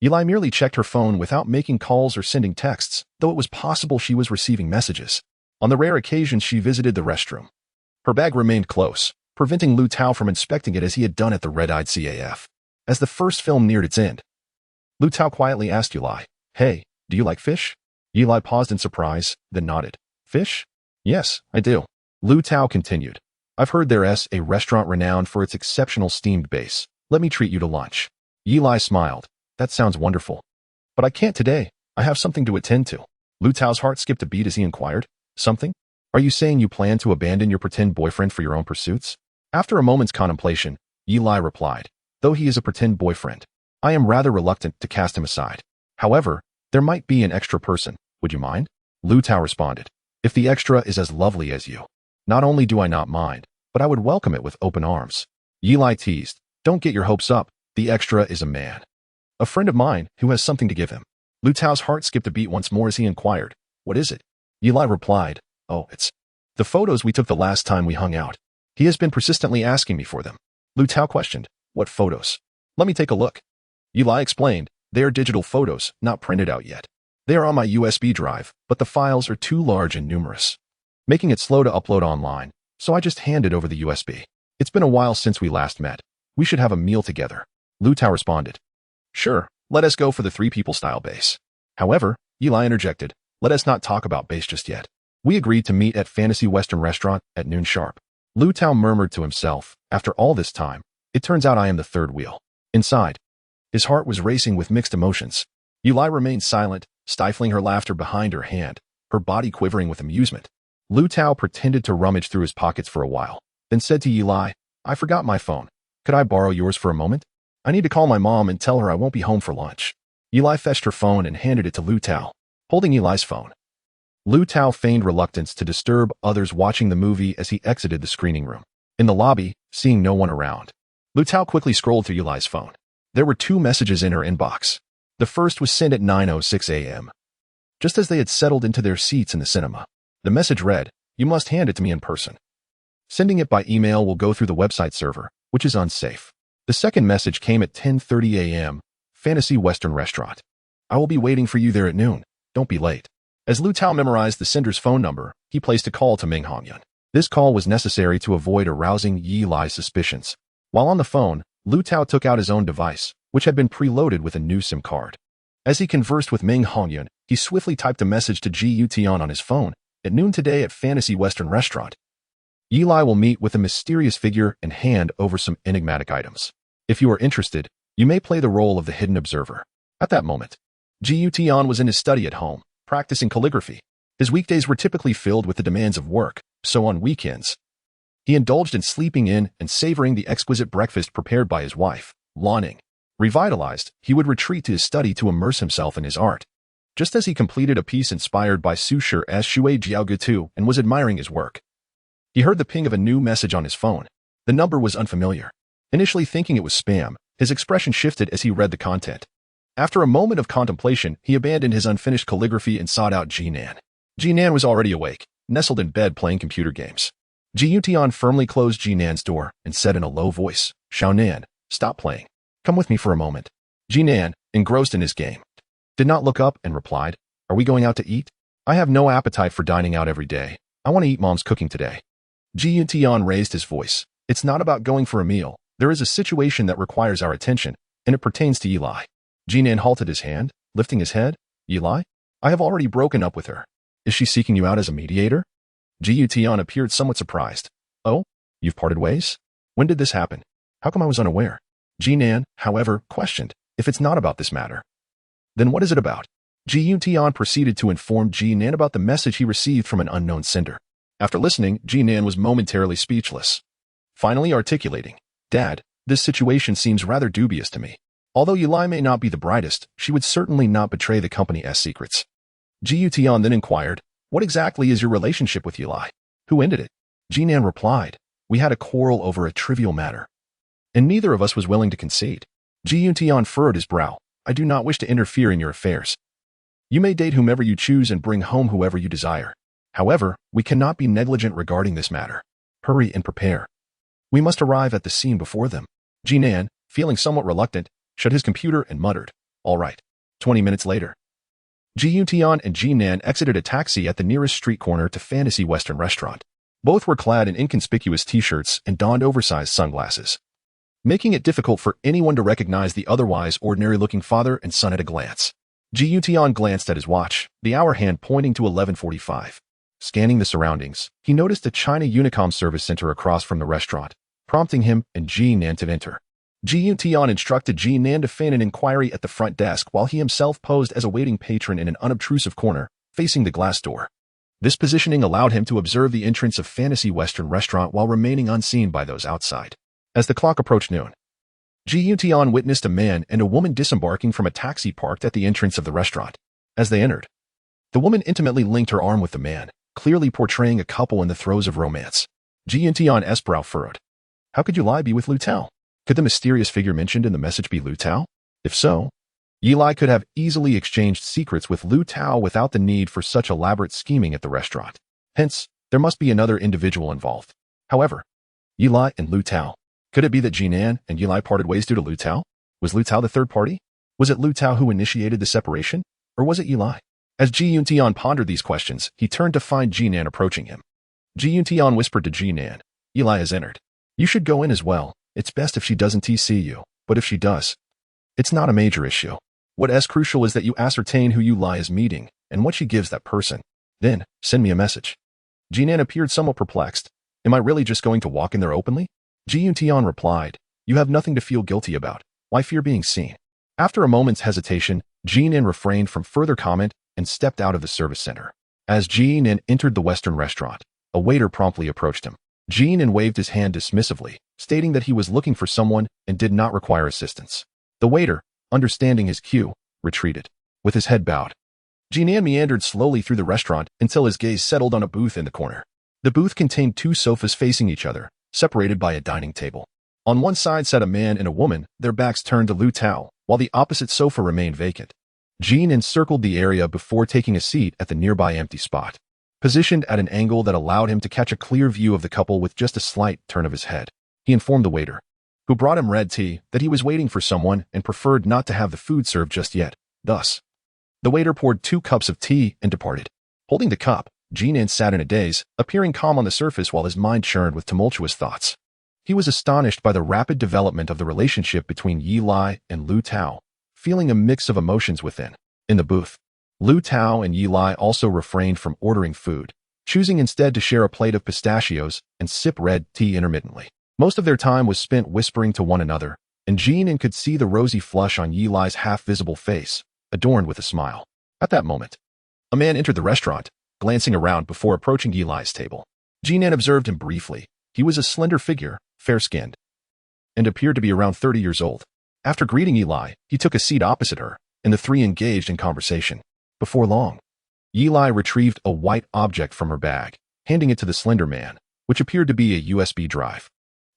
Yilai merely checked her phone without making calls or sending texts, though it was possible she was receiving messages. On the rare occasions she visited the restroom, her bag remained close, preventing Liu Tao from inspecting it as he had done at the red-eyed CAF. As the first film neared its end, Liu Tao quietly asked Yilai, "Hey, do you like fish?" Yilai paused in surprise, then nodded. "Fish? Yes, I do." Liu Tao continued, "I've heard there's a restaurant renowned for its exceptional steamed base. Let me treat you to lunch." Yilai smiled. "That sounds wonderful. But I can't today. I have something to attend to." Liu Tao's heart skipped a beat as he inquired, "Something? Are you saying you plan to abandon your pretend boyfriend for your own pursuits?" After a moment's contemplation, Yilai replied, "Though he is a pretend boyfriend, I am rather reluctant to cast him aside. However, there might be an extra person. Would you mind?" Liu Tao responded, "If the extra is as lovely as you, not only do I not mind, but I would welcome it with open arms." Yilai teased, "Don't get your hopes up. The extra is a man. A friend of mine who has something to give him." Liu Tao's heart skipped a beat once more as he inquired, "What is it?" Yilai replied, "Oh, it's the photos we took the last time we hung out. He has been persistently asking me for them." Liu Tao questioned, "What photos?" "Let me take a look." Yilai explained, "They are digital photos, not printed out yet. They are on my USB drive, but the files are too large and numerous, making it slow to upload online, so I just handed over the USB. It's been a while since we last met. We should have a meal together." Liu Tao responded, "Sure, let us go for the three-people style base." However, Yilai interjected, "Let us not talk about base just yet. We agreed to meet at Fantasy Western Restaurant at noon sharp." Liu Tao murmured to himself, "After all this time, it turns out I am the third wheel." Inside, his heart was racing with mixed emotions. Yilai remained silent, stifling her laughter behind her hand, her body quivering with amusement. Liu Tao pretended to rummage through his pockets for a while, then said to Yilai, "I forgot my phone. Could I borrow yours for a moment? I need to call my mom and tell her I won't be home for lunch." Yilai fetched her phone and handed it to Liu Tao, holding Yilai's phone. Liu Tao feigned reluctance to disturb others watching the movie as he exited the screening room. In the lobby, seeing no one around, Liu Tao quickly scrolled through Yilai's phone. There were 2 messages in her inbox. The first was sent at 9:06 a.m., just as they had settled into their seats in the cinema. The message read, "You must hand it to me in person. Sending it by email will go through the website server, which is unsafe." The second message came at 10:30 a.m., Fantasy Western Restaurant. "I will be waiting for you there at noon. Don't be late." As Liu Tao memorized the sender's phone number, he placed a call to Ming Hongyun. This call was necessary to avoid arousing Yilai's suspicions. While on the phone, Liu Tao took out his own device, which had been preloaded with a new SIM card. As he conversed with Ming Hongyun, he swiftly typed a message to Xuan on his phone, "At noon today at Fantasy Western Restaurant. Yilai will meet with a mysterious figure and hand over some enigmatic items. If you are interested, you may play the role of the hidden observer." At that moment, Xuan was in his study at home, practicing calligraphy. His weekdays were typically filled with the demands of work, so on weekends, he indulged in sleeping in and savoring the exquisite breakfast prepared by his wife, Lanning. Revitalized, he would retreat to his study to immerse himself in his art. Just as he completed a piece inspired by Su Shi as Shui Jiaogutu and was admiring his work, he heard the ping of a new message on his phone. The number was unfamiliar. Initially thinking it was spam, his expression shifted as he read the content. After a moment of contemplation, he abandoned his unfinished calligraphy and sought out Jinan. Jinan was already awake, nestled in bed playing computer games. Xuan firmly closed Jinan's door and said in a low voice, "Xiaonan, stop playing. Come with me for a moment." Jinan, engrossed in his game, did not look up and replied, "Are we going out to eat? I have no appetite for dining out every day. I want to eat mom's cooking today." Xuan raised his voice. "It's not about going for a meal. There is a situation that requires our attention, and it pertains to Yilai." Jinan halted his hand, lifting his head. "Yilai? I have already broken up with her. Is she seeking you out as a mediator?" Xuan appeared somewhat surprised. "Oh, you've parted ways? When did this happen? How come I was unaware?" Jinan, however, questioned, "If it's not about this matter, then what is it about?" Xuan proceeded to inform Jinan about the message he received from an unknown sender. After listening, Jinan was momentarily speechless. Finally articulating, "Dad, this situation seems rather dubious to me. Although Yilai may not be the brightest, she would certainly not betray the company's secrets." Xuan then inquired, What exactly is your relationship with Eli? Who ended it? Jinan replied, we had a quarrel over a trivial matter, and neither of us was willing to concede. Ji Yuntian furrowed his brow. I do not wish to interfere in your affairs. You may date whomever you choose and bring home whoever you desire. However, we cannot be negligent regarding this matter. Hurry and prepare. We must arrive at the scene before them. Jinan, feeling somewhat reluctant, shut his computer and muttered, all right. 20 minutes later, Ji Yuntian and Jinan exited a taxi at the nearest street corner to Fantasy Western Restaurant. Both were clad in inconspicuous t-shirts and donned oversized sunglasses, making it difficult for anyone to recognize the otherwise ordinary-looking father and son at a glance. Ji Yuntian glanced at his watch, the hour hand pointing to 11:45. Scanning the surroundings, he noticed a China Unicom service center across from the restaurant, prompting him and Jinan to enter. Ji Yuntian instructed Jinan to feign an inquiry at the front desk while he himself posed as a waiting patron in an unobtrusive corner, facing the glass door. This positioning allowed him to observe the entrance of Fantasy Western Restaurant while remaining unseen by those outside. As the clock approached noon, Ji Yuntian witnessed a man and a woman disembarking from a taxi parked at the entrance of the restaurant. As they entered, the woman intimately linked her arm with the man, clearly portraying a couple in the throes of romance. Ji Yuntian's brow furrowed. How could Eli be with Liu Tao? Could the mysterious figure mentioned in the message be Liu Tao? If so, Eli could have easily exchanged secrets with Liu Tao without the need for such elaborate scheming at the restaurant. Hence, there must be another individual involved. However, Eli and Liu Tao. Could it be that Jinan and Eli parted ways due to Liu Tao? Was Liu Tao the third party? Was it Liu Tao who initiated the separation? Or was it Eli? As Ji Yuntian pondered these questions, he turned to find Jinan approaching him. Ji Yuntian whispered to Jinan, Eli has entered. You should go in as well. It's best if she doesn't TC you, but if she does, it's not a major issue. What is crucial is that you ascertain who Eli is meeting and what she gives that person. Then, send me a message. Jinan appeared somewhat perplexed. Am I really just going to walk in there openly? Ji Yuntian replied, you have nothing to feel guilty about. Why fear being seen? After a moment's hesitation, Jinan refrained from further comment and stepped out of the service center. As Jinan entered the Western restaurant, a waiter promptly approached him. Jinan waved his hand dismissively, stating that he was looking for someone and did not require assistance. The waiter, understanding his cue, retreated. With his head bowed, Jinan meandered slowly through the restaurant until his gaze settled on a booth in the corner. The booth contained two sofas facing each other, separated by a dining table. On one side sat a man and a woman, their backs turned to Liu Tao, while the opposite sofa remained vacant. Jinan circled the area before taking a seat at the nearby empty spot, positioned at an angle that allowed him to catch a clear view of the couple with just a slight turn of his head. He informed the waiter, who brought him red tea, that he was waiting for someone and preferred not to have the food served just yet. Thus, the waiter poured 2 cups of tea and departed. Holding the cup, Jinan sat in a daze, appearing calm on the surface while his mind churned with tumultuous thoughts. He was astonished by the rapid development of the relationship between Eli and Liu Tao, feeling a mix of emotions within. In the booth, Liu Tao and Eli also refrained from ordering food, choosing instead to share a plate of pistachios and sip red tea intermittently. Most of their time was spent whispering to one another, and Jinan could see the rosy flush on Eli's half-visible face, adorned with a smile. At that moment, a man entered the restaurant, glancing around before approaching Eli's table. Jinan observed him briefly. He was a slender figure, fair-skinned, and appeared to be around 30 years old. After greeting Eli, he took a seat opposite her, and the three engaged in conversation. Before long, Eli retrieved a white object from her bag, handing it to the slender man, which appeared to be a USB drive.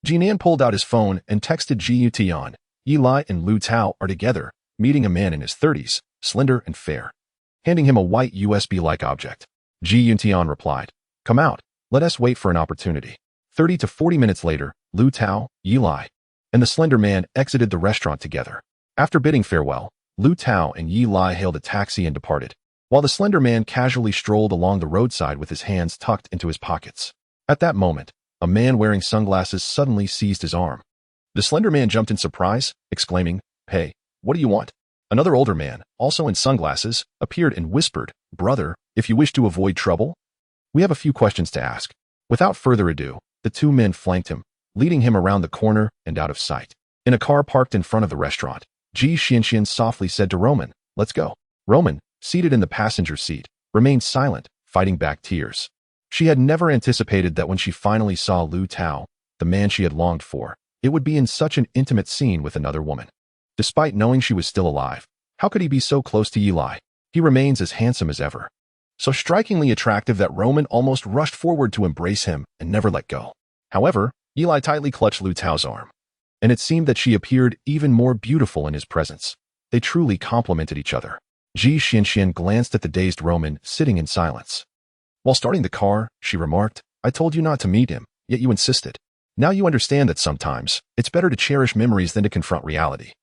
Jinan pulled out his phone and texted Ji Yuntian, Eli and Liu Tao are together, meeting a man in his 30s, slender and fair, handing him a white USB-like object. Ji Yuntian replied, come out, let us wait for an opportunity. 30 to 40 minutes later, Liu Tao, Eli, and the slender man exited the restaurant together. After bidding farewell, Liu Tao and Eli hailed a taxi and departed, while the slender man casually strolled along the roadside with his hands tucked into his pockets. At that moment, a man wearing sunglasses suddenly seized his arm. The slender man jumped in surprise, exclaiming, hey, what do you want? Another older man, also in sunglasses, appeared and whispered, brother, if you wish to avoid trouble, we have a few questions to ask. Without further ado, the two men flanked him, leading him around the corner and out of sight. In a car parked in front of the restaurant, Ji Xianxian softly said to Roman, let's go. Roman, seated in the passenger seat, remained silent, fighting back tears. She had never anticipated that when she finally saw Liu Tao, the man she had longed for, it would be in such an intimate scene with another woman. Despite knowing she was still alive, how could he be so close to Eli? He remains as handsome as ever. so strikingly attractive that Roman almost rushed forward to embrace him and never let go. However, Eli tightly clutched Liu Tao's arm, and it seemed that she appeared even more beautiful in his presence. They truly complemented each other. Ji Xianxian glanced at the dazed Roman sitting in silence. While starting the car, she remarked, "I told you not to meet him, yet you insisted. Now you understand that sometimes it's better to cherish memories than to confront reality.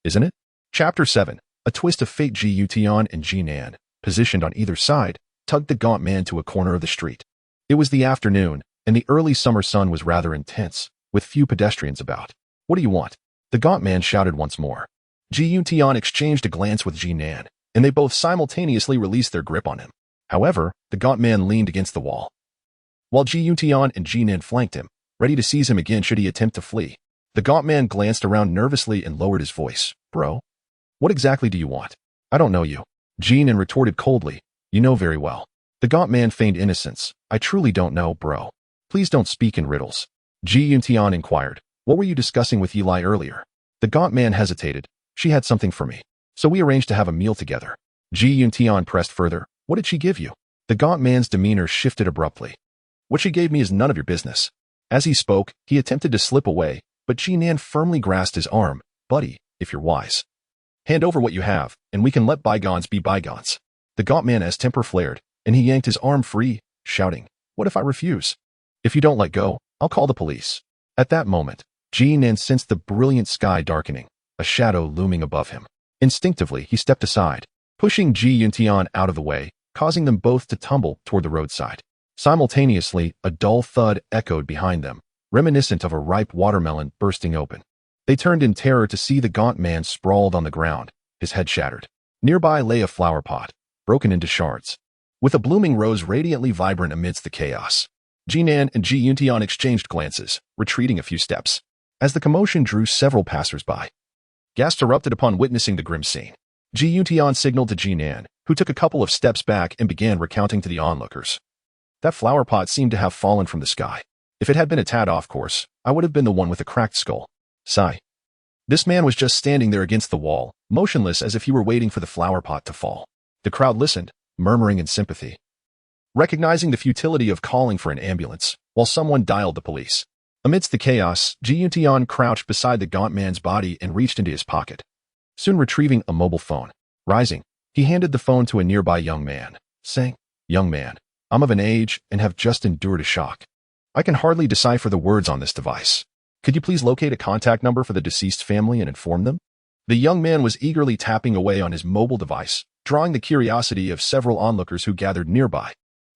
Isn't it?" Chapter 7. A twist of fate. Ji Yutian and Ji Nan, positioned on either side, tugged the gaunt man to a corner of the street. It was the afternoon, and the early summer sun was rather intense, with few pedestrians about. "What do you want?" the gaunt man shouted once more. Ji Yutian exchanged a glance with Ji Nan, and they both simultaneously released their grip on him. However, the gaunt man leaned against the wall, while Ji Yutian and Ji Nan flanked him, ready to seize him again should he attempt to flee. The gaunt man glanced around nervously and lowered his voice. "Bro, what exactly do you want?" "I don't know you," Ji Nan retorted coldly. "You know very well." The gaunt man feigned innocence. "I truly don't know, bro. Please don't speak in riddles." Ji Yutian inquired, "What were you discussing with Eli earlier?" The gaunt man hesitated. "She had something for me, so we arranged to have a meal together." Ji Yutian pressed further. "What did she give you?" The gaunt man's demeanor shifted abruptly. "What she gave me is none of your business." As he spoke, he attempted to slip away, but Ji Nan firmly grasped his arm. "Buddy, if you're wise, hand over what you have, and we can let bygones be bygones." The gaunt man's temper flared, and he yanked his arm free, shouting, "What if I refuse? If you don't let go, I'll call the police." At that moment, Ji Nan sensed the brilliant sky darkening, a shadow looming above him. Instinctively, he stepped aside, pushing Ji Yuntian out of the way, causing them both to tumble toward the roadside. Simultaneously, a dull thud echoed behind them, reminiscent of a ripe watermelon bursting open. They turned in terror to see the gaunt man sprawled on the ground, his head shattered. Nearby lay a flower pot, broken into shards, with a blooming rose radiantly vibrant amidst the chaos. Ji Nan and Ji Yuntian exchanged glances, retreating a few steps, as the commotion drew several passers-by. Gasps erupted upon witnessing the grim scene. Ji Yuntian signaled to Ji Nan, who took a couple of steps back and began recounting to the onlookers. "That flower pot seemed to have fallen from the sky. If it had been a tad off course, I would have been the one with a cracked skull." Sigh. This man was just standing there against the wall, motionless as if he were waiting for the flower pot to fall. The crowd listened, murmuring in sympathy, recognizing the futility of calling for an ambulance, while someone dialed the police. Amidst the chaos, Ji Yuntian crouched beside the gaunt man's body and reached into his pocket, soon retrieving a mobile phone. Rising, he handed the phone to a nearby young man, saying, "Young man, I'm of an age and have just endured a shock. I can hardly decipher the words on this device. Could you please locate a contact number for the deceased family and inform them?" The young man was eagerly tapping away on his mobile device, drawing the curiosity of several onlookers who gathered nearby.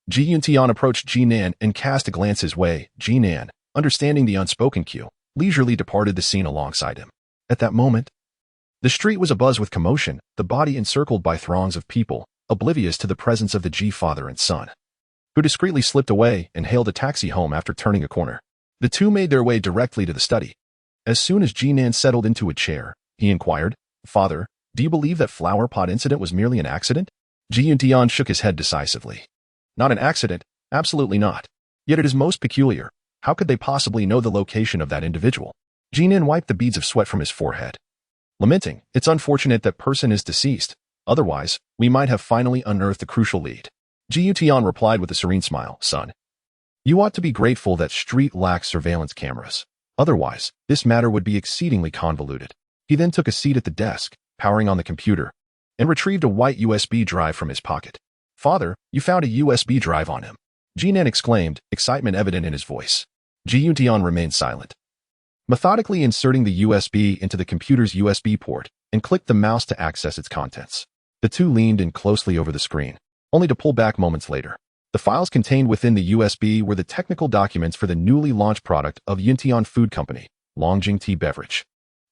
Ji Yuntian approached Ji Nan and cast a glance his way. Ji Nan, understanding the unspoken cue, leisurely departed the scene alongside him. At that moment, the street was abuzz with commotion, the body encircled by throngs of people, oblivious to the presence of the Ji father and son, who discreetly slipped away and hailed a taxi home after turning a corner. The two made their way directly to the study. As soon as Ji Nan settled into a chair, he inquired, "Father, do you believe that flower pot incident was merely an accident?" Ji Yuntian shook his head decisively. "Not an accident, absolutely not. Yet it is most peculiar. How could they possibly know the location of that individual?" Ji Nan wiped the beads of sweat from his forehead, lamenting, "It's unfortunate that person is deceased. Otherwise, we might have finally unearthed the crucial lead." Ji Yuntian replied with a serene smile, "Son, you ought to be grateful that street lacks surveillance cameras. Otherwise, this matter would be exceedingly convoluted." He then took a seat at the desk, powering on the computer, and retrieved a white USB drive from his pocket. "Father, you found a USB drive on him," Ji Nan exclaimed, excitement evident in his voice. Ji Yuntian remained silent, methodically inserting the USB into the computer's USB port and clicked the mouse to access its contents. The two leaned in closely over the screen, only to pull back moments later. The files contained within the USB were the technical documents for the newly launched product of Yuntian Food Company, Longjing Tea Beverage.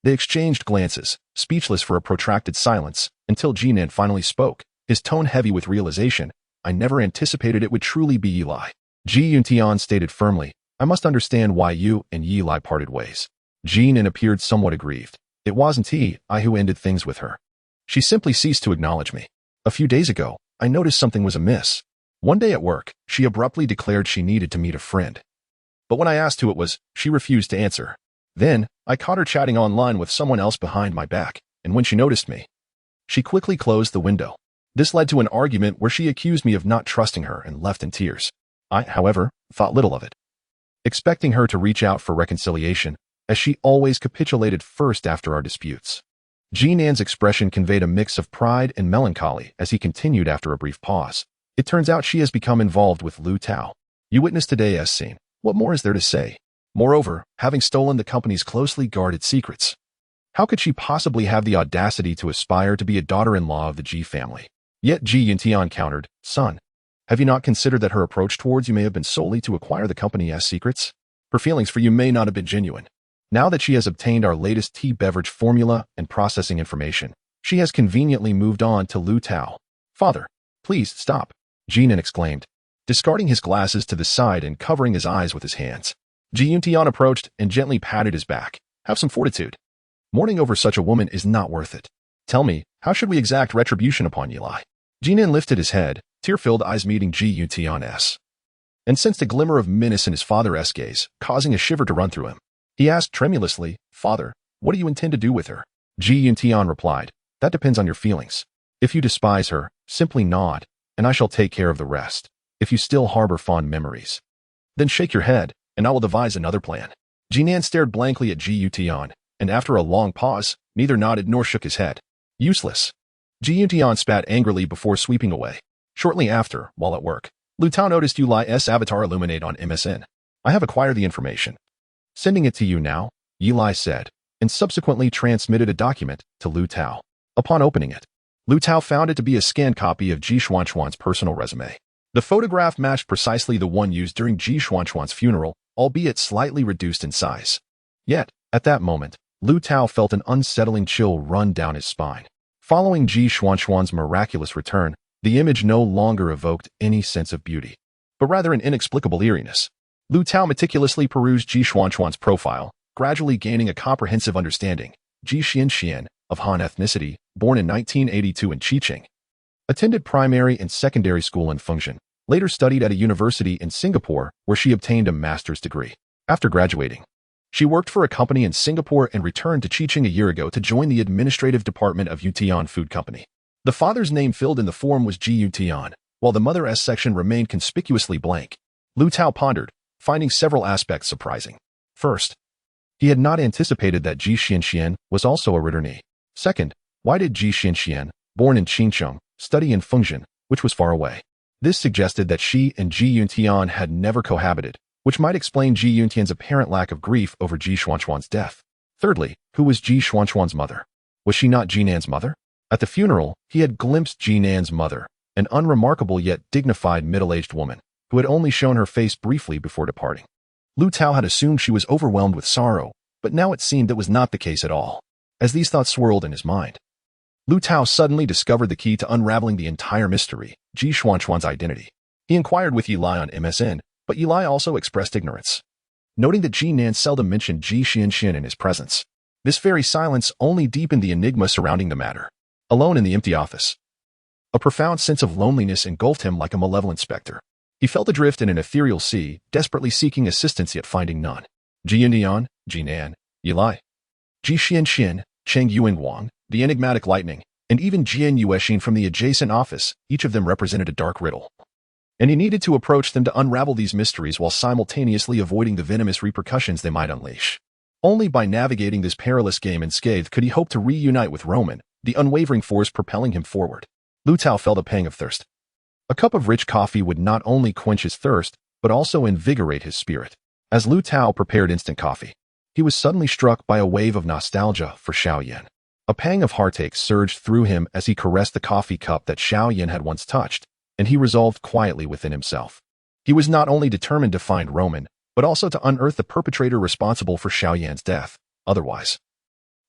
They exchanged glances, speechless for a protracted silence, until Ji Nan finally spoke, his tone heavy with realization. "I never anticipated it would truly be Eli." Ji Yuntian stated firmly, "I must understand why you and Eli parted ways." Ji Nan appeared somewhat aggrieved. "It wasn't I who ended things with her. She simply ceased to acknowledge me. A few days ago, I noticed something was amiss. One day at work, she abruptly declared she needed to meet a friend. But when I asked who it was, she refused to answer. Then, I caught her chatting online with someone else behind my back, and when she noticed me, she quickly closed the window. This led to an argument where she accused me of not trusting her and left in tears. I, however, thought little of it, expecting her to reach out for reconciliation, as she always capitulated first after our disputes. Jian's expression conveyed a mix of pride and melancholy as he continued after a brief pause. It turns out she has become involved with Liu Tao. You witnessed today's scene. What more is there to say? Moreover, having stolen the company's closely guarded secrets, how could she possibly have the audacity to aspire to be a daughter-in-law of the Ji family? Yet Tian countered, son, have you not considered that her approach towards you may have been solely to acquire the company's secrets? Her feelings for you may not have been genuine. Now that she has obtained our latest tea beverage formula and processing information, she has conveniently moved on to Liu Tao. Father, please stop, Jian exclaimed, discarding his glasses to the side and covering his eyes with his hands. Tian approached and gently patted his back. Have some fortitude. Mourning over such a woman is not worth it. Tell me, how should we exact retribution upon Yilai? Jian lifted his head, tear-filled eyes meeting Tian's, and sensed a glimmer of menace in his father's gaze, causing a shiver to run through him. He asked tremulously, Father, what do you intend to do with her? Tian replied, that depends on your feelings. If you despise her, simply nod, and I shall take care of the rest. If you still harbor fond memories, then shake your head, and I will devise another plan. Jian stared blankly at Tian, and after a long pause, neither nodded nor shook his head. Useless. Tian spat angrily before sweeping away. Shortly after, while at work, Liu Tao noticed Yilai's avatar illuminate on MSN. I have acquired the information. Sending it to you now, Yilai said, and subsequently transmitted a document to Liu Tao. Upon opening it, Liu Tao found it to be a scanned copy of Xuan's personal resume. The photograph matched precisely the one used during Xuan's funeral, albeit slightly reduced in size. Yet, at that moment, Liu Tao felt an unsettling chill run down his spine. Following Xuan's miraculous return, the image no longer evoked any sense of beauty, but rather an inexplicable eeriness. Liu Tao meticulously perused Xuan's profile, gradually gaining a comprehensive understanding. Xian, of Han ethnicity, born in 1982 in Qiqing. Attended primary and secondary school in Fengxian, later studied at a university in Singapore where she obtained a master's degree. After graduating, she worked for a company in Singapore and returned to Qiqing a year ago to join the administrative department of Yutian Food Company. The father's name filled in the form was Yutian, while the mother's section remained conspicuously blank. Liu Tao pondered, finding several aspects surprising. First, he had not anticipated that Xian was also a returnee. Second, why did Xian, born in Qingcheng, study in Fengxian, which was far away? This suggested that she and Yutian had never cohabited, which might explain Yutian's apparent lack of grief over Xuan's death. Thirdly, who was Xuan's mother? Was she not Jinan's mother? At the funeral, he had glimpsed Jinan's mother, an unremarkable yet dignified middle-aged woman, who had only shown her face briefly before departing. Liu Tao had assumed she was overwhelmed with sorrow, but now it seemed that was not the case at all. As these thoughts swirled in his mind, Liu Tao suddenly discovered the key to unraveling the entire mystery, Xuan's identity. He inquired with Yilai on MSN, but Yilai also expressed ignorance, noting that Jinan seldom mentioned Xian in his presence. This very silence only deepened the enigma surrounding the matter. Alone in the empty office, a profound sense of loneliness engulfed him like a malevolent specter. He felt adrift in an ethereal sea, desperately seeking assistance yet finding none. Jian, Jinan, Yilai, Xian, Cheng Yuan, the enigmatic lightning, and even Jian Yuexin from the adjacent office, each of them represented a dark riddle. And he needed to approach them to unravel these mysteries while simultaneously avoiding the venomous repercussions they might unleash. Only by navigating this perilous game unscathed could he hope to reunite with Roman, the unwavering force propelling him forward. Liu Tao felt a pang of thirst. A cup of rich coffee would not only quench his thirst, but also invigorate his spirit. As Liu Tao prepared instant coffee, he was suddenly struck by a wave of nostalgia for Xuan. A pang of heartache surged through him as he caressed the coffee cup that Xuan had once touched, and he resolved quietly within himself. He was not only determined to find Roman, but also to unearth the perpetrator responsible for Xuan's death. Otherwise,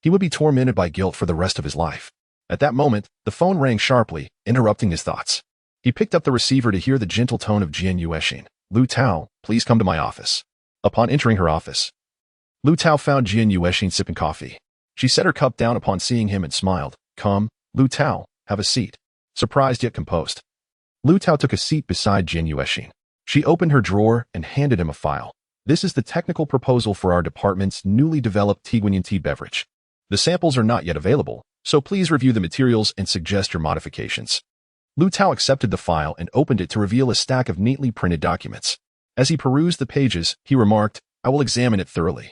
he would be tormented by guilt for the rest of his life. At that moment, the phone rang sharply, interrupting his thoughts. He picked up the receiver to hear the gentle tone of Jian Yuexin. Liu Tao, please come to my office. Upon entering her office, Liu Tao found Jian Yuexin sipping coffee. She set her cup down upon seeing him and smiled. Come, Liu Tao, have a seat. Surprised yet composed, Liu Tao took a seat beside Jian Yuexin. She opened her drawer and handed him a file. This is the technical proposal for our department's newly developed Tiguanyin tea beverage. The samples are not yet available, so please review the materials and suggest your modifications. Liu Tao accepted the file and opened it to reveal a stack of neatly printed documents. As he perused the pages, he remarked, "I will examine it thoroughly.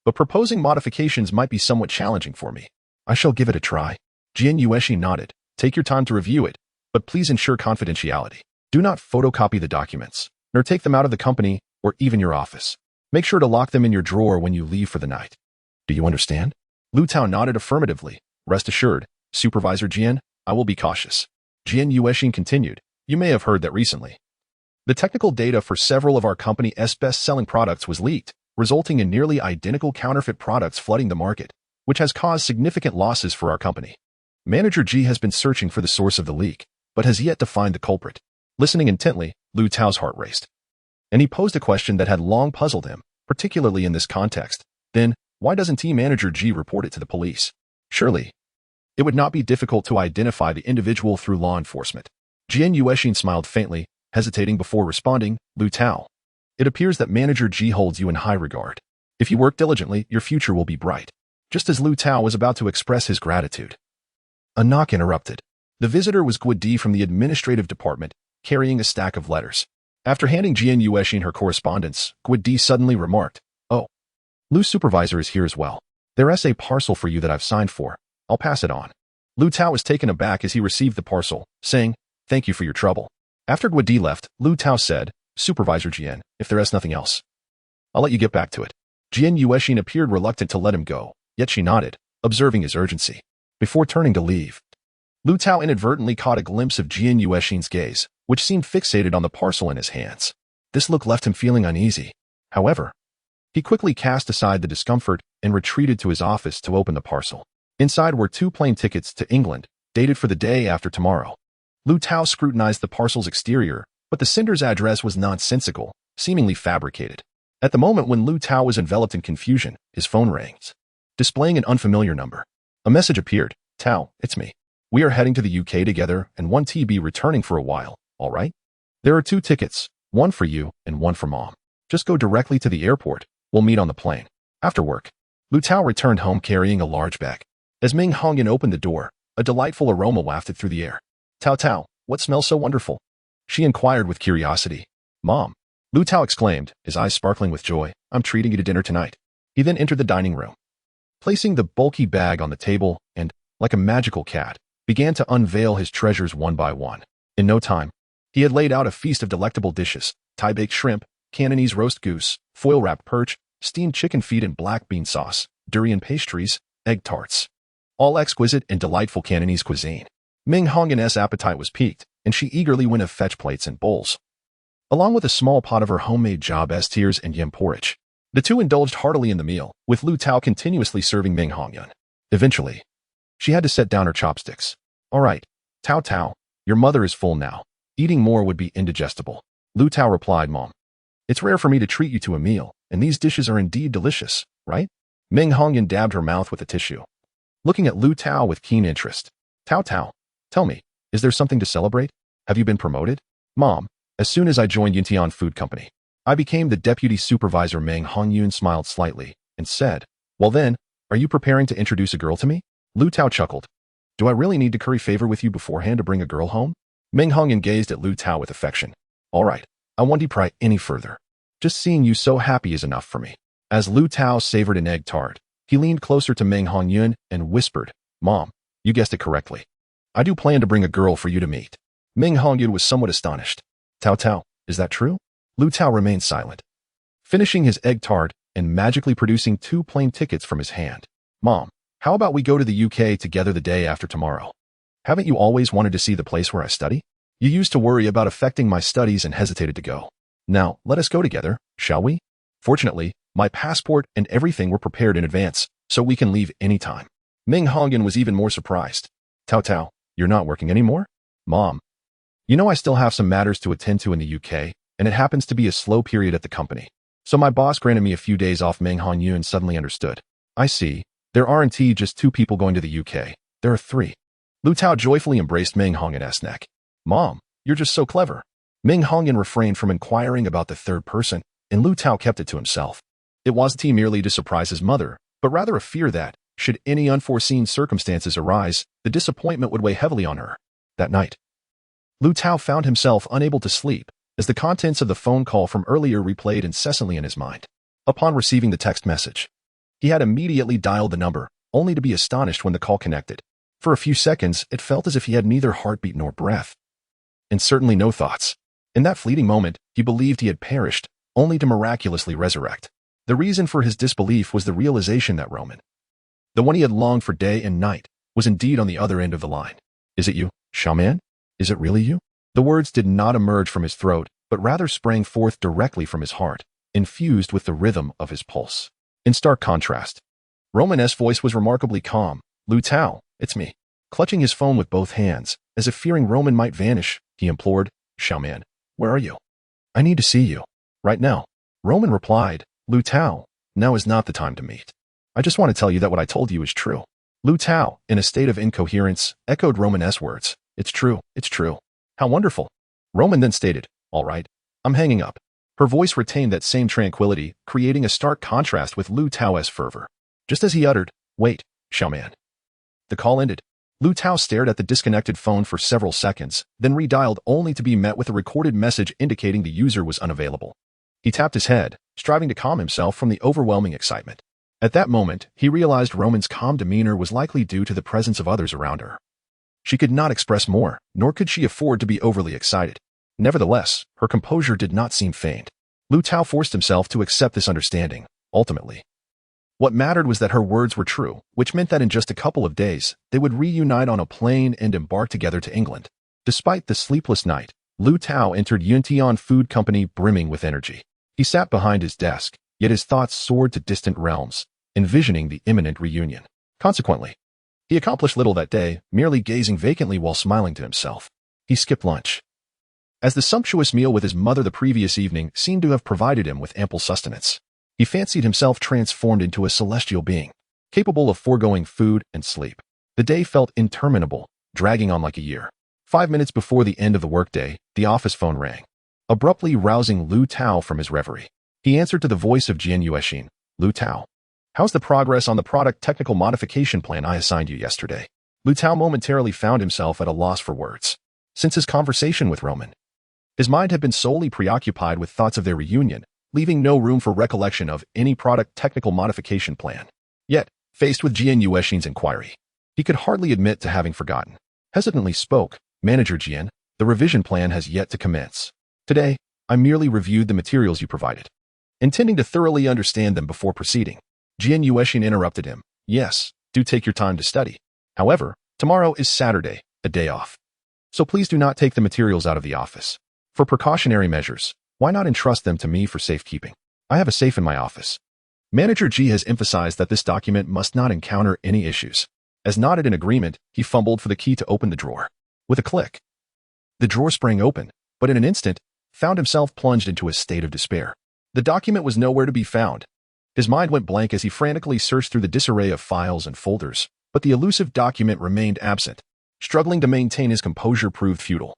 But proposing modifications might be somewhat challenging for me. I shall give it a try." Jian Yueshi nodded. "Take your time to review it, but please ensure confidentiality. Do not photocopy the documents, nor take them out of the company or even your office. Make sure to lock them in your drawer when you leave for the night. Do you understand?" Liu Tao nodded affirmatively. "Rest assured, Supervisor Jian, I will be cautious." Jian Yueshi continued, "You may have heard that recently the technical data for several of our company's best-selling products was leaked, resulting in nearly identical counterfeit products flooding the market, which has caused significant losses for our company. Manager Ji has been searching for the source of the leak, but has yet to find the culprit." Listening intently, Liu Tao's heart raced. And he posed a question that had long puzzled him, particularly in this context. Then, why doesn't Team Manager Ji report it to the police? Surely, it would not be difficult to identify the individual through law enforcement. Jian Yueshi smiled faintly, hesitating before responding. "Liu Tao, it appears that Manager Ji holds you in high regard. If you work diligently, your future will be bright." Just as Liu Tao was about to express his gratitude, a knock interrupted. The visitor was Guodi from the administrative department, carrying a stack of letters. After handing Jian Yueshi her correspondence, Guodi suddenly remarked, "Oh, Liu Supervisor is here as well. There's a parcel for you that I've signed for. I'll pass it on." Liu Tao was taken aback as he received the parcel, saying, "Thank you for your trouble." After Guodi left, Liu Tao said, "Supervisor Jian, if there is nothing else, I'll let you get back to it." Jian Yueshi appeared reluctant to let him go, yet she nodded, observing his urgency. Before turning to leave, Liu Tao inadvertently caught a glimpse of Jian Yueshi's gaze, which seemed fixated on the parcel in his hands. This look left him feeling uneasy. However, he quickly cast aside the discomfort and retreated to his office to open the parcel. Inside were 2 plane tickets to England, dated for the day after tomorrow. Liu Tao scrutinized the parcel's exterior, but the sender's address was nonsensical, seemingly fabricated. At the moment when Liu Tao was enveloped in confusion, his phone rang, displaying an unfamiliar number. A message appeared. "Tao, it's me. We are heading to the UK together and want to be returning for a while, all right? There are 2 tickets, one for you and one for Mom. Just go directly to the airport. We'll meet on the plane. After work." Liu Tao returned home carrying a large bag. As Ming Hongyan opened the door, a delightful aroma wafted through the air. "Tao Tao, what smells so wonderful?" she inquired with curiosity. "Mom," Liu Tao exclaimed, his eyes sparkling with joy, "I'm treating you to dinner tonight." He then entered the dining room, placing the bulky bag on the table and, like a magical cat, began to unveil his treasures one by one. In no time, he had laid out a feast of delectable dishes: Thai-baked shrimp, Cantonese roast goose, foil-wrapped perch, steamed chicken feet in black bean sauce, durian pastries, egg tarts. All exquisite and delightful Cantonese cuisine. Ming Hongyan's appetite was piqued, and she eagerly went to fetch plates and bowls, along with a small pot of her homemade job tears and yam porridge. The two indulged heartily in the meal, with Liu Tao continuously serving Ming Hongyan. Eventually, she had to set down her chopsticks. "All right, Tao Tao, your mother is full now. Eating more would be indigestible." Liu Tao replied, "Mom, it's rare for me to treat you to a meal, and these dishes are indeed delicious, right?" Ming Hongyan dabbed her mouth with a tissue, looking at Liu Tao with keen interest. "Tao Tao, tell me, is there something to celebrate? Have you been promoted?" "Mom, as soon as I joined Yintian Food Company, I became the deputy supervisor." Ming Hongyan smiled slightly and said, "Well then, are you preparing to introduce a girl to me?" Liu Tao chuckled. "Do I really need to curry favor with you beforehand to bring a girl home?" Ming Hongyan gazed at Liu Tao with affection. "All right, I won't pry any further. Just seeing you so happy is enough for me." As Liu Tao savored an egg tart, he leaned closer to Ming Hongyan and whispered, "Mom, you guessed it correctly. I do plan to bring a girl for you to meet." Ming Hongyan was somewhat astonished. "Tao Tao, is that true?" Liu Tao remained silent, finishing his egg tart and magically producing 2 plane tickets from his hand. "Mom, how about we go to the UK together the day after tomorrow? Haven't you always wanted to see the place where I study? You used to worry about affecting my studies and hesitated to go. Now, let us go together, shall we? Fortunately, my passport and everything were prepared in advance, so we can leave anytime." Ming Hongyan was even more surprised. "Tao Tao, you're not working anymore?" "Mom, you know I still have some matters to attend to in the UK, and it happens to be a slow period at the company. So my boss granted me a few days off." Ming Hongyan suddenly understood. "I see. There aren't just 2 people going to the UK. There are 3. Liu Tao joyfully embraced Ming Hongyan's neck. "Mom, you're just so clever." Ming Hongyan refrained from inquiring about the 3rd person, and Liu Tao kept it to himself. It wasn't merely to surprise his mother, but rather a fear that, should any unforeseen circumstances arise, the disappointment would weigh heavily on her. That night, Liu Tao found himself unable to sleep as the contents of the phone call from earlier replayed incessantly in his mind. Upon receiving the text message, he had immediately dialed the number, only to be astonished when the call connected. For a few seconds, it felt as if he had neither heartbeat nor breath, and certainly no thoughts. In that fleeting moment, he believed he had perished, only to miraculously resurrect. The reason for his disbelief was the realization that Roman, the one he had longed for day and night, was indeed on the other end of the line. "Is it you, Xuan? Is it really you?" The words did not emerge from his throat, but rather sprang forth directly from his heart, infused with the rhythm of his pulse. In stark contrast, Roman's voice was remarkably calm. "Liu Tao, it's me." Clutching his phone with both hands, as if fearing Roman might vanish, he implored, "Xuan, where are you? I need to see you. Right now." Roman replied, "Liu Tao, now is not the time to meet. I just want to tell you that what I told you is true." Liu Tao, in a state of incoherence, echoed Roman's words. "It's true, it's true. How wonderful." Roman then stated, "All right, I'm hanging up." Her voice retained that same tranquility, creating a stark contrast with Liu Tao's fervor. Just as he uttered, "Wait, Xuan." The call ended. Liu Tao stared at the disconnected phone for several seconds, then redialed only to be met with a recorded message indicating the user was unavailable. He tapped his head, striving to calm himself from the overwhelming excitement. At that moment, he realized Roman's calm demeanor was likely due to the presence of others around her. She could not express more, nor could she afford to be overly excited. Nevertheless, her composure did not seem feigned. Liu Tao forced himself to accept this understanding. Ultimately, what mattered was that her words were true, which meant that in just a couple of days, they would reunite on a plane and embark together to England. Despite the sleepless night, Liu Tao entered Yuntian Food Company brimming with energy. He sat behind his desk, yet his thoughts soared to distant realms, envisioning the imminent reunion. Consequently, he accomplished little that day, merely gazing vacantly while smiling to himself. He skipped lunch, as the sumptuous meal with his mother the previous evening seemed to have provided him with ample sustenance. He fancied himself transformed into a celestial being, capable of foregoing food and sleep. The day felt interminable, dragging on like a year. 5 minutes before the end of the workday, the office phone rang, abruptly rousing Liu Tao from his reverie. He answered to the voice of Jian Yuexin. "Liu Tao, how's the progress on the product technical modification plan I assigned you yesterday?" Liu Tao momentarily found himself at a loss for words. Since his conversation with Roman, his mind had been solely preoccupied with thoughts of their reunion, leaving no room for recollection of any product technical modification plan. Yet, faced with Jian Yuexin's inquiry, he could hardly admit to having forgotten. Hesitantly spoke, "Manager Jian, the revision plan has yet to commence. Today, I merely reviewed the materials you provided, intending to thoroughly understand them before proceeding." Jian Yuexin interrupted him. "Yes, do take your time to study. However, tomorrow is Saturday, a day off. So please do not take the materials out of the office. For precautionary measures, why not entrust them to me for safekeeping? I have a safe in my office." Manager G has emphasized that this document must not encounter any issues. As nodded in agreement, he fumbled for the key to open the drawer. With a click, the drawer sprang open, but in an instant, found himself plunged into a state of despair. The document was nowhere to be found. His mind went blank as he frantically searched through the disarray of files and folders, but the elusive document remained absent. Struggling to maintain his composure proved futile.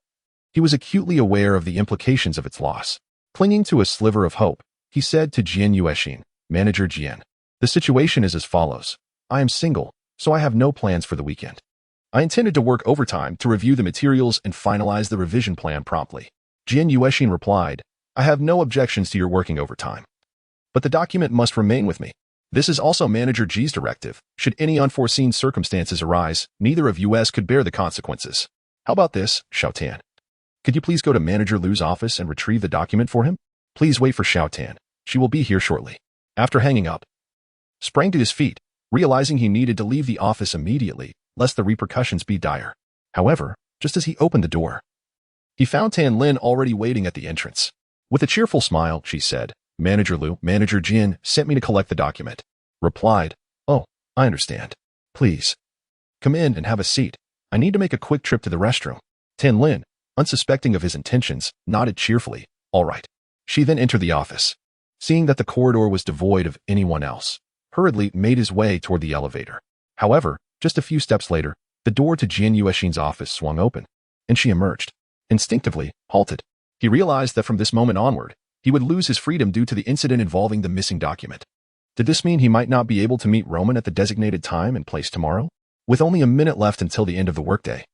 He was acutely aware of the implications of its loss. Clinging to a sliver of hope, he said to Jian Yuexin, "Manager Jian, the situation is as follows. I am single, so I have no plans for the weekend. I intended to work overtime to review the materials and finalize the revision plan promptly." Jian Yuexin replied, "I have no objections to your working overtime, but the document must remain with me. This is also Manager G's directive. Should any unforeseen circumstances arise, neither of us could bear the consequences. How about this, Xuan? Could you please go to Manager Liu's office and retrieve the document for him? Please wait for Xuan. She will be here shortly." After hanging up, sprang to his feet, realizing he needed to leave the office immediately, lest the repercussions be dire. However, just as he opened the door, he found Tan Lin already waiting at the entrance. With a cheerful smile, she said, "Manager Liu, Manager Jian sent me to collect the document." Replied, "Oh, I understand. Please, come in and have a seat. I need to make a quick trip to the restroom." Tan Lin, unsuspecting of his intentions, nodded cheerfully. "All right." She then entered the office. Seeing that the corridor was devoid of anyone else, hurriedly made his way toward the elevator. However, just a few steps later, the door to Jian Yuexin's office swung open, and she emerged. Instinctively, halted. He realized that from this moment onward, he would lose his freedom due to the incident involving the missing document. Did this mean he might not be able to meet Roman at the designated time and place tomorrow? With only a minute left until the end of the workday,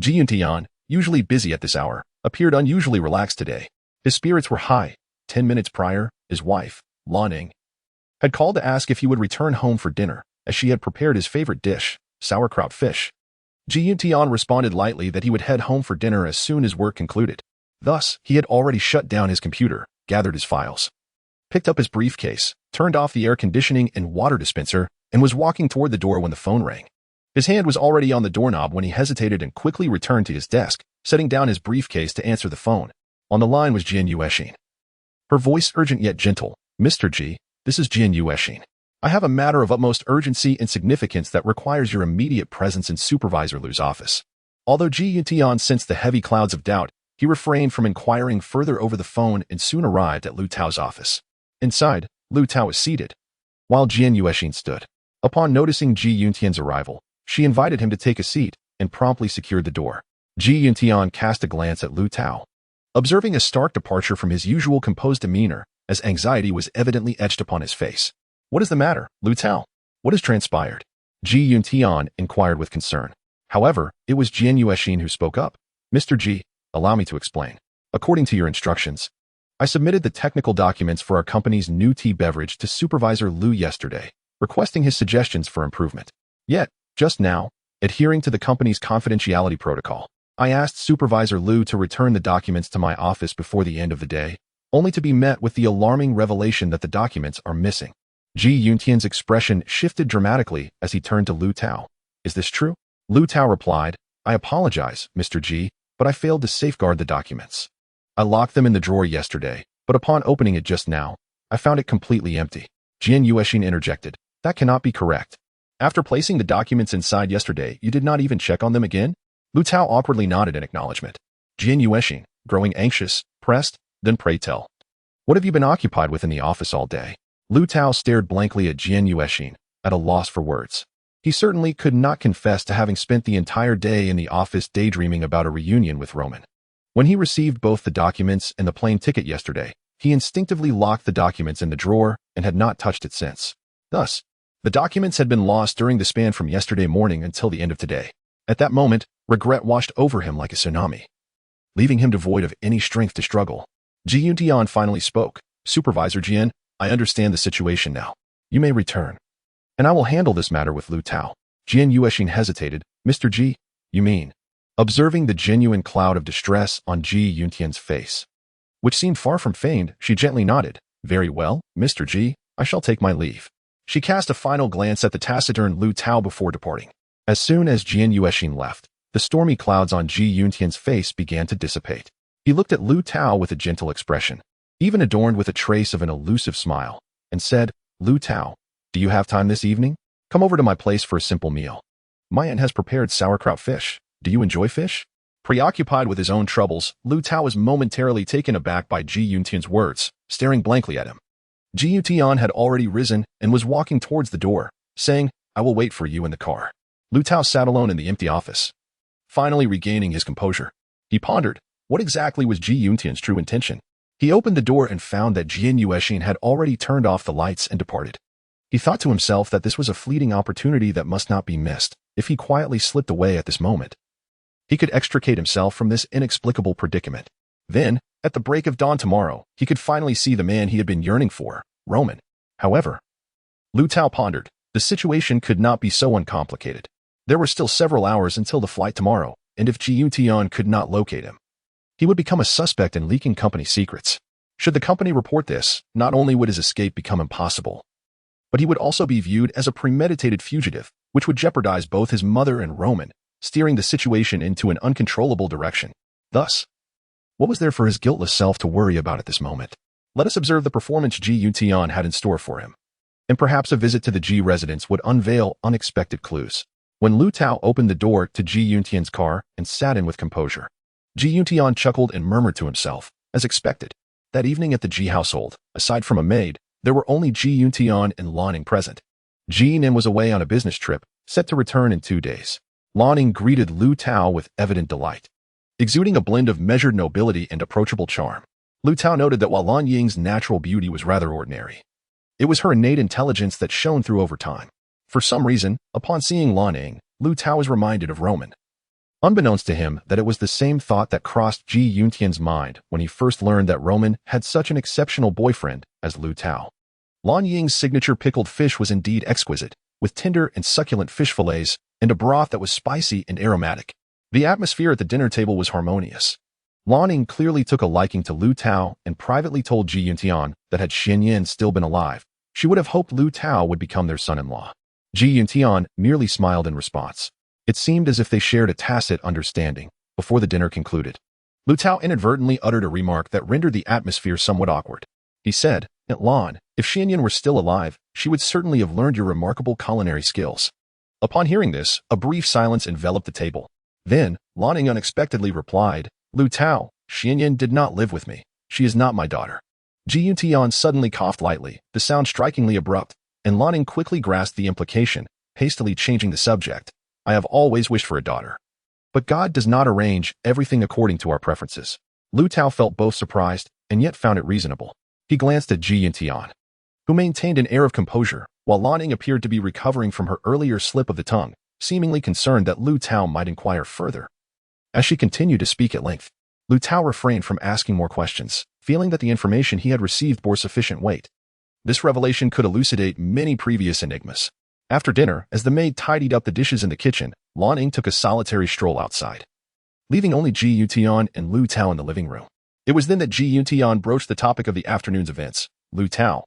Yuntian, usually busy at this hour, appeared unusually relaxed today. His spirits were high. 10 minutes prior, his wife, Luo Man, had called to ask if he would return home for dinner, as she had prepared his favorite dish, sauerkraut fish. Xuan responded lightly that he would head home for dinner as soon as work concluded. Thus, he had already shut down his computer, gathered his files, picked up his briefcase, turned off the air conditioning and water dispenser, and was walking toward the door when the phone rang. His hand was already on the doorknob when he hesitated and quickly returned to his desk, setting down his briefcase to answer the phone. On the line was Xuan. Her voice urgent yet gentle. "Mr. G, this is Xuan. I have a matter of utmost urgency and significance that requires your immediate presence in Supervisor Liu's office." Although Xuan sensed the heavy clouds of doubt, he refrained from inquiring further over the phone and soon arrived at Liu Tao's office. Inside, Liu Tao was seated, while Xuan stood. Upon noticing Xuan's arrival, she invited him to take a seat and promptly secured the door. Xuan cast a glance at Liu Tao, observing a stark departure from his usual composed demeanor, as anxiety was evidently etched upon his face. "What is the matter, Liu Tao? What has transpired?" Xuan inquired with concern. However, it was Xuan who spoke up. "Mr. G, allow me to explain. According to your instructions, I submitted the technical documents for our company's new tea beverage to Supervisor Liu yesterday, requesting his suggestions for improvement. Yet, just now, adhering to the company's confidentiality protocol, I asked Supervisor Liu to return the documents to my office before the end of the day, only to be met with the alarming revelation that the documents are missing." Xuan's expression shifted dramatically as he turned to Liu Tao. "Is this true?" Liu Tao replied, "I apologize, Mr. G, but I failed to safeguard the documents. I locked them in the drawer yesterday, but upon opening it just now, I found it completely empty." Xuan interjected, "That cannot be correct. After placing the documents inside yesterday, you did not even check on them again?" Liu Tao awkwardly nodded in acknowledgement. Xuan, growing anxious, pressed, "Then pray tell, what have you been occupied with in the office all day?" Liu Tao stared blankly at Xuan, at a loss for words. He certainly could not confess to having spent the entire day in the office daydreaming about a reunion with Roman. When he received both the documents and the plane ticket yesterday, he instinctively locked the documents in the drawer and had not touched it since. Thus, the documents had been lost during the span from yesterday morning until the end of today. At that moment, regret washed over him like a tsunami, leaving him devoid of any strength to struggle. Xuan finally spoke. "Supervisor Jian, I understand the situation now. You may return, and I will handle this matter with Liu Tao." Xuan hesitated. "Mr. G, you mean?" Observing the genuine cloud of distress on Xuan's face, which seemed far from feigned, she gently nodded. "Very well, Mr. G, I shall take my leave." She cast a final glance at the taciturn Liu Tao before departing. As soon as Xuan left, the stormy clouds on Xuan's face began to dissipate. He looked at Liu Tao with a gentle expression, even adorned with a trace of an elusive smile, and said, "Liu Tao, do you have time this evening? Come over to my place for a simple meal. My aunt has prepared sauerkraut fish. Do you enjoy fish?" Preoccupied with his own troubles, Liu Tao was momentarily taken aback by Xuan's words, staring blankly at him. Xuan had already risen and was walking towards the door, saying, "I will wait for you in the car." Liu Tao sat alone in the empty office. Finally regaining his composure, he pondered, what exactly was Xuan's true intention? He opened the door and found that Xuan had already turned off the lights and departed. He thought to himself that this was a fleeting opportunity that must not be missed. If he quietly slipped away at this moment, he could extricate himself from this inexplicable predicament. Then, at the break of dawn tomorrow, he could finally see the man he had been yearning for, Roman. However, Liu Tao pondered, the situation could not be so uncomplicated. There were still several hours until the flight tomorrow, and if Xuan could not locate him, he would become a suspect in leaking company secrets. Should the company report this, not only would his escape become impossible, but he would also be viewed as a premeditated fugitive, which would jeopardize both his mother and Roman, steering the situation into an uncontrollable direction. Thus, what was there for his guiltless self to worry about at this moment? Let us observe the performance Xuan had in store for him, and perhaps a visit to the G residence would unveil unexpected clues. When Liu Tao opened the door to Xuan's car and sat in with composure, Xuan chuckled and murmured to himself, as expected. That evening at the G household, aside from a maid, there were only Xuan and Luo Man present. Xuan was away on a business trip, set to return in 2 days. Luo Man greeted Liu Tao with evident delight, exuding a blend of measured nobility and approachable charm. Liu Tao noted that while Luo Ying's natural beauty was rather ordinary, it was her innate intelligence that shone through over time. For some reason, upon seeing Luo Man, Liu Tao was reminded of Roman. Unbeknownst to him that it was the same thought that crossed Ji Yuntian's mind when he first learned that Roman had such an exceptional boyfriend as Liu Tao. Lan Ying's signature pickled fish was indeed exquisite, with tender and succulent fish fillets and a broth that was spicy and aromatic. The atmosphere at the dinner table was harmonious. Lan Ying clearly took a liking to Liu Tao and privately told Ji Yuntian that had Xian Yin still been alive, she would have hoped Liu Tao would become their son-in-law. Ji Yuntian merely smiled in response. It seemed as if they shared a tacit understanding before the dinner concluded. Liu Tao inadvertently uttered a remark that rendered the atmosphere somewhat awkward. He said, "Lan, if Xian Yin were still alive, she would certainly have learned your remarkable culinary skills." Upon hearing this, a brief silence enveloped the table. Then, Lan Ying unexpectedly replied, "Liu Tao, Xian Yin did not live with me. She is not my daughter." Ji Yuntian suddenly coughed lightly, the sound strikingly abrupt, and Lan Ying quickly grasped the implication, hastily changing the subject. "I have always wished for a daughter. But God does not arrange everything according to our preferences." Liu Tao felt both surprised and yet found it reasonable. He glanced at Ji Yuntian, who maintained an air of composure, while Lan Ying appeared to be recovering from her earlier slip of the tongue, seemingly concerned that Liu Tao might inquire further. As she continued to speak at length, Liu Tao refrained from asking more questions, feeling that the information he had received bore sufficient weight. This revelation could elucidate many previous enigmas. After dinner, as the maid tidied up the dishes in the kitchen, Lan Ying took a solitary stroll outside, leaving only Ji Yuntian and Liu Tao in the living room. It was then that Ji Yuntian broached the topic of the afternoon's events. "Liu Tao,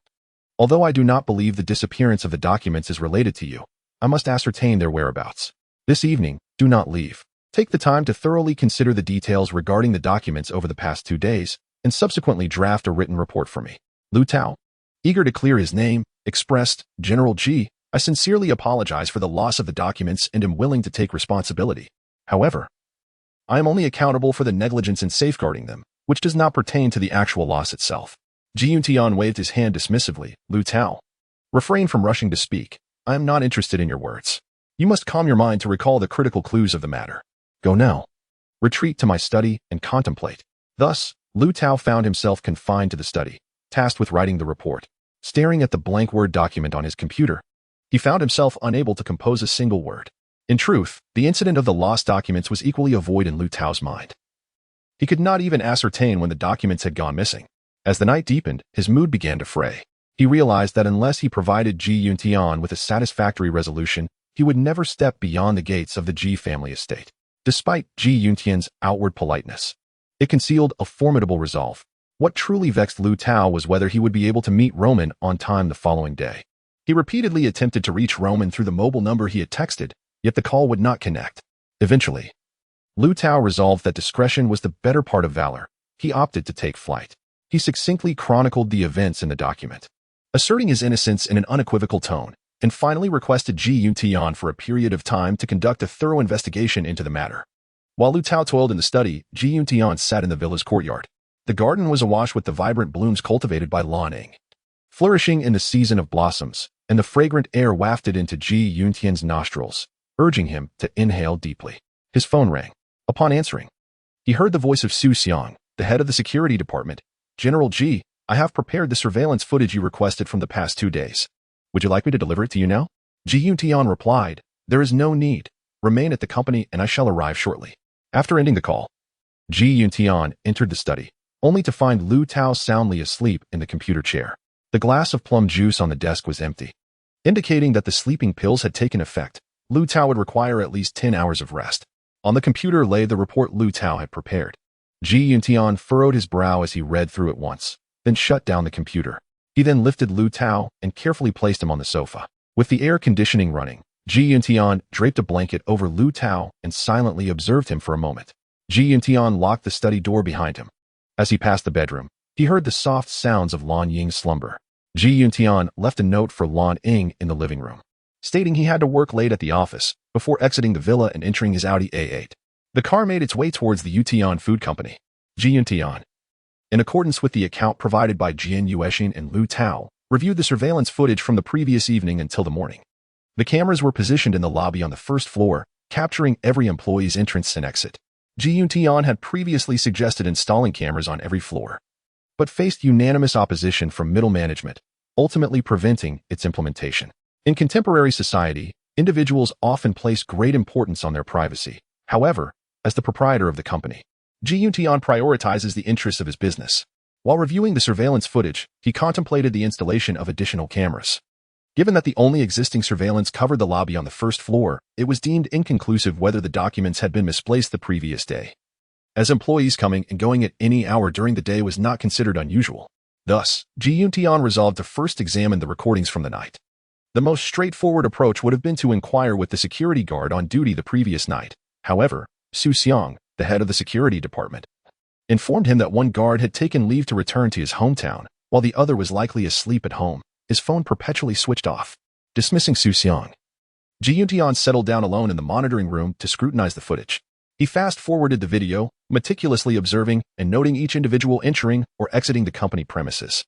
although I do not believe the disappearance of the documents is related to you, I must ascertain their whereabouts. This evening, do not leave. Take the time to thoroughly consider the details regarding the documents over the past 2 days, and subsequently draft a written report for me." Liu Tao, eager to clear his name, expressed, "General Ji, I sincerely apologize for the loss of the documents and am willing to take responsibility. However, I am only accountable for the negligence in safeguarding them, which does not pertain to the actual loss itself." Ji Yuntian waved his hand dismissively. "Liu Tao, refrain from rushing to speak. I am not interested in your words. You must calm your mind to recall the critical clues of the matter. Go now. Retreat to my study and contemplate." Thus, Liu Tao found himself confined to the study, tasked with writing the report. Staring at the blank Word document on his computer, he found himself unable to compose a single word. In truth, the incident of the lost documents was equally a void in Liu Tao's mind. He could not even ascertain when the documents had gone missing. As the night deepened, his mood began to fray. He realized that unless he provided Ji Yuntian with a satisfactory resolution, he would never step beyond the gates of the Ji family estate. Despite Ji Yuntian's outward politeness, it concealed a formidable resolve. What truly vexed Liu Tao was whether he would be able to meet Roman on time the following day. He repeatedly attempted to reach Roman through the mobile number he had texted, yet the call would not connect. Eventually, Liu Tao resolved that discretion was the better part of valor. He opted to take flight. He succinctly chronicled the events in the document, asserting his innocence in an unequivocal tone, and finally requested Ji Yuntian for a period of time to conduct a thorough investigation into the matter. While Liu Tao toiled in the study, Ji Yuntian sat in the villa's courtyard. The garden was awash with the vibrant blooms cultivated by Lan Ying, flourishing in the season of blossoms, and the fragrant air wafted into Ji Yuntian's nostrils, urging him to inhale deeply. His phone rang. Upon answering, he heard the voice of Su Xiang, the head of the security department. "General Ji, I have prepared the surveillance footage you requested from the past 2 days. Would you like me to deliver it to you now?" Ji Yuntian replied, "There is no need. Remain at the company and I shall arrive shortly." After ending the call, Ji Yuntian entered the study, only to find Liu Tao soundly asleep in the computer chair. The glass of plum juice on the desk was empty, indicating that the sleeping pills had taken effect. Liu Tao would require at least 10 hours of rest. On the computer lay the report Liu Tao had prepared. Ji Yuntian furrowed his brow as he read through it once, then shut down the computer. He then lifted Liu Tao and carefully placed him on the sofa. With the air conditioning running, Ji Yuntian draped a blanket over Liu Tao and silently observed him for a moment. Ji Yuntian locked the study door behind him. As he passed the bedroom, he heard the soft sounds of Lan Ying's slumber. Ji Yuntian left a note for Lan Ying in the living room, stating he had to work late at the office before exiting the villa and entering his Audi A8. The car made its way towards the Yutian Food Company. Ji Yuntian, in accordance with the account provided by Jian Yuexin and Liu Tao, reviewed the surveillance footage from the previous evening until the morning. The cameras were positioned in the lobby on the first floor, capturing every employee's entrance and exit. Ji Yuntian had previously suggested installing cameras on every floor, but faced unanimous opposition from middle management, ultimately preventing its implementation. In contemporary society, individuals often place great importance on their privacy. However, As the proprietor of the company, Ji Yuntian prioritizes the interests of his business. While reviewing the surveillance footage, he contemplated the installation of additional cameras. Given that the only existing surveillance covered the lobby on the first floor, it was deemed inconclusive whether the documents had been misplaced the previous day. As employees coming and going at any hour during the day was not considered unusual. Thus, Ji Yuntian resolved to first examine the recordings from the night. The most straightforward approach would have been to inquire with the security guard on duty the previous night. However, Su Xiang, the head of the security department, informed him that one guard had taken leave to return to his hometown, while the other was likely asleep at home, his phone perpetually switched off. Dismissing Su Xiang, Ji Yuntian settled down alone in the monitoring room to scrutinize the footage. He fast-forwarded the video, meticulously observing and noting each individual entering or exiting the company premises.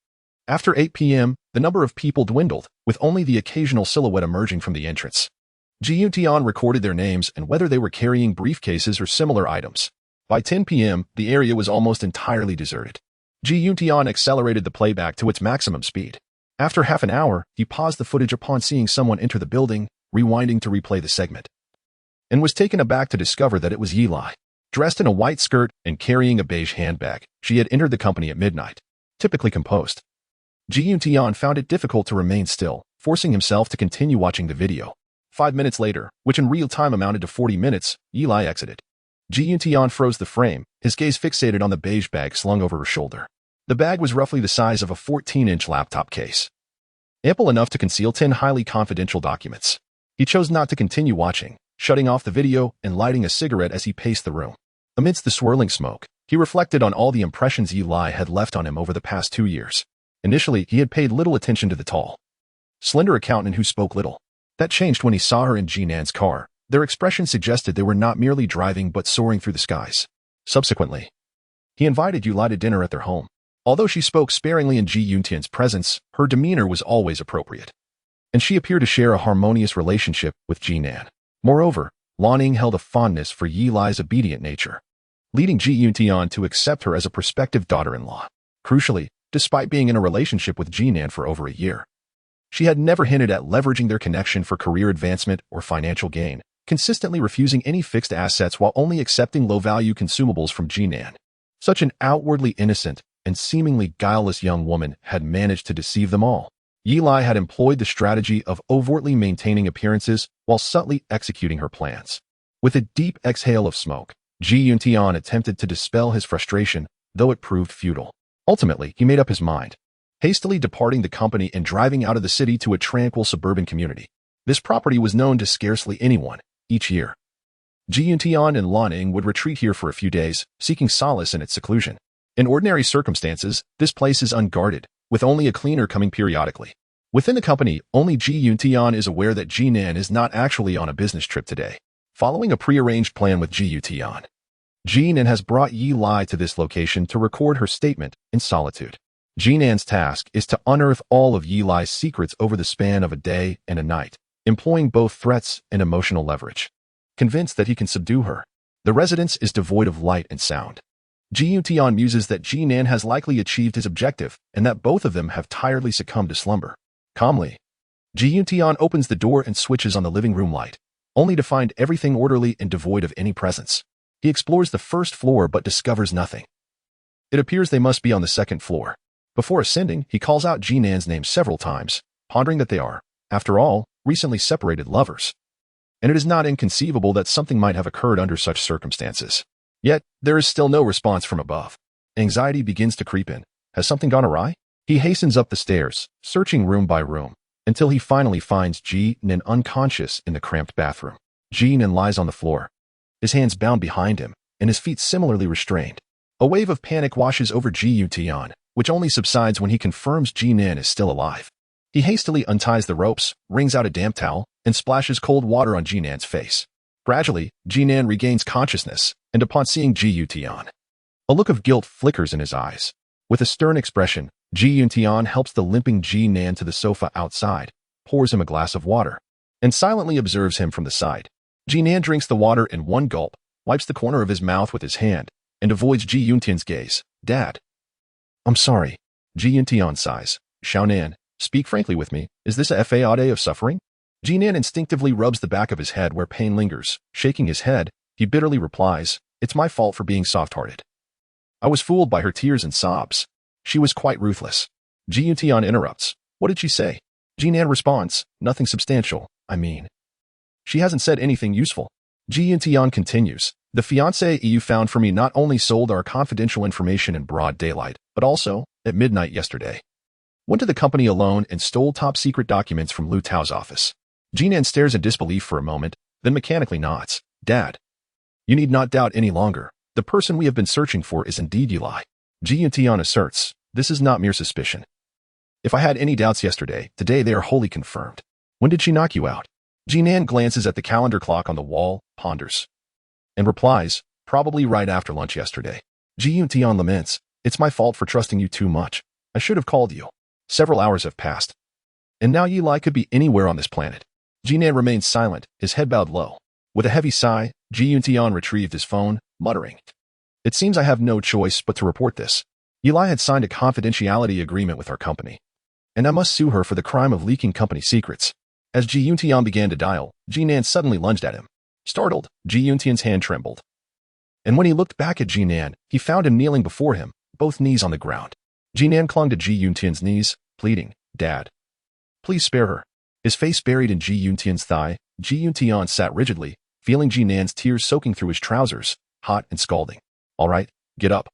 After 8 p.m., the number of people dwindled, with only the occasional silhouette emerging from the entrance. Ji Yuntian recorded their names and whether they were carrying briefcases or similar items. By 10 p.m., the area was almost entirely deserted. Ji Yuntian accelerated the playback to its maximum speed. After half an hour, he paused the footage upon seeing someone enter the building, rewinding to replay the segment, and was taken aback to discover that it was Yi Lai. Dressed in a white skirt and carrying a beige handbag, she had entered the company at midnight. Typically composed, Ji Yuntian found it difficult to remain still, forcing himself to continue watching the video. 5 minutes later, which in real time amounted to 40 minutes, Yi Lai exited. Ji Yuntian froze the frame, his gaze fixated on the beige bag slung over her shoulder. The bag was roughly the size of a 14-inch laptop case, ample enough to conceal 10 highly confidential documents. He chose not to continue watching, shutting off the video and lighting a cigarette as he paced the room. Amidst the swirling smoke, he reflected on all the impressions Yi Lai had left on him over the past 2 years. Initially, he had paid little attention to the tall, slender accountant who spoke little. That changed when he saw her in Jinan's car. Their expression suggested they were not merely driving but soaring through the skies. Subsequently, he invited Yi Lai to dinner at their home. Although she spoke sparingly in Ji Yuntian's presence, her demeanor was always appropriate, and she appeared to share a harmonious relationship with Jinan. Moreover, Lanning held a fondness for Yi Lai's obedient nature, leading Ji Yuntian to accept her as a prospective daughter-in-law. Crucially, despite being in a relationship with Jinan for over a year, she had never hinted at leveraging their connection for career advancement or financial gain, consistently refusing any fixed assets while only accepting low-value consumables from Jinan. Such an outwardly innocent and seemingly guileless young woman had managed to deceive them all. Yi Lai had employed the strategy of overtly maintaining appearances while subtly executing her plans. With a deep exhale of smoke, Ji Yuntian attempted to dispel his frustration, though it proved futile. Ultimately, he made up his mind, hastily departing the company and driving out of the city to a tranquil suburban community. This property was known to scarcely anyone. Each year, Ji Yuntian and Lanning would retreat here for a few days, seeking solace in its seclusion. In ordinary circumstances, this place is unguarded, with only a cleaner coming periodically. Within the company, only Ji Yuntian is aware that Jinan is not actually on a business trip today. Following a prearranged plan with Ji Yuntian, Jinan has brought Yi Lai to this location to record her statement in solitude. Jinan's task is to unearth all of Yi Lai's secrets over the span of a day and a night, employing both threats and emotional leverage. Convinced that he can subdue her, the residence is devoid of light and sound. Ji Yuntian muses that Jinan has likely achieved his objective and that both of them have tiredly succumbed to slumber. Calmly, Ji Yuntian opens the door and switches on the living room light, only to find everything orderly and devoid of any presence. He explores the first floor but discovers nothing. It appears they must be on the second floor. Before ascending, he calls out Jinan's name several times, pondering that they are, after all, recently separated lovers. And it is not inconceivable that something might have occurred under such circumstances. Yet, there is still no response from above. Anxiety begins to creep in. Has something gone awry? He hastens up the stairs, searching room by room, until he finally finds Jinan unconscious in the cramped bathroom. Jinan lies on the floor, his hands bound behind him, and his feet similarly restrained. A wave of panic washes over Ji Yuntian, which only subsides when he confirms Jinan is still alive. He hastily unties the ropes, wrings out a damp towel, and splashes cold water on Jinan's face. Gradually, Jinan regains consciousness, and upon seeing Ji Yuntian, a look of guilt flickers in his eyes. With a stern expression, Ji Yuntian helps the limping Jinan to the sofa outside, pours him a glass of water, and silently observes him from the side. Jinan drinks the water in one gulp, wipes the corner of his mouth with his hand, and avoids Ji Yuntian's gaze. Dad. I'm sorry. Ji Yuntian sighs. Xuan, speak frankly with me. Is this a fade of suffering? Jinan instinctively rubs the back of his head where pain lingers. Shaking his head, he bitterly replies, It's my fault for being soft-hearted. I was fooled by her tears and sobs. She was quite ruthless. Xuan interrupts. What did she say? Jinan responds, nothing substantial, I mean. She hasn't said anything useful. Xuan continues. The fiancé you found for me not only sold our confidential information in broad daylight, but also, at midnight yesterday, went to the company alone and stole top-secret documents from Liu Tao's office. Jinan stares in disbelief for a moment, then mechanically nods. Dad. You need not doubt any longer. The person we have been searching for is indeed Eli. Xuan asserts. This is not mere suspicion. If I had any doubts yesterday, today they are wholly confirmed. When did she knock you out? Jinan glances at the calendar clock on the wall, ponders, and replies, probably right after lunch yesterday. Xuan laments, it's my fault for trusting you too much. I should have called you. Several hours have passed. And now Eli could be anywhere on this planet. Jinan remains silent, his head bowed low. With a heavy sigh, Xuan retrieved his phone, muttering, it seems I have no choice but to report this. Eli had signed a confidentiality agreement with our company, and I must sue her for the crime of leaking company secrets. As Xuan began to dial, Jinan suddenly lunged at him. Startled, Xuan's hand trembled. And when he looked back at Jinan, he found him kneeling before him, both knees on the ground. Jinan clung to Xuan's knees, pleading, Dad, please spare her. His face buried in Xuan's thigh, Xuan sat rigidly, feeling Jinan's tears soaking through his trousers, hot and scalding. All right, get up.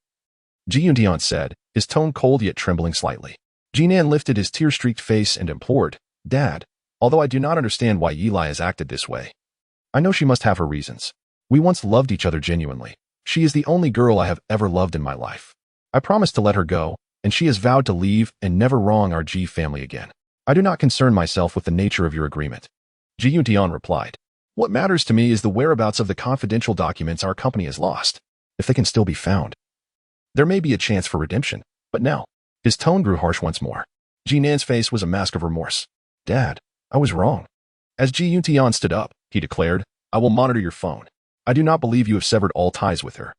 Xuan said, his tone cold yet trembling slightly. Jinan lifted his tear-streaked face and implored, Dad, although I do not understand why Eli has acted this way, I know she must have her reasons. We once loved each other genuinely. She is the only girl I have ever loved in my life. I promised to let her go, and she has vowed to leave and never wrong our G family again. I do not concern myself with the nature of your agreement. Xuan replied. What matters to me is the whereabouts of the confidential documents our company has lost. If they can still be found, there may be a chance for redemption. But now, his tone grew harsh once more. Jinan's face was a mask of remorse. Dad, I was wrong. As Xuan stood up, he declared, I will monitor your phone. I do not believe you have severed all ties with her.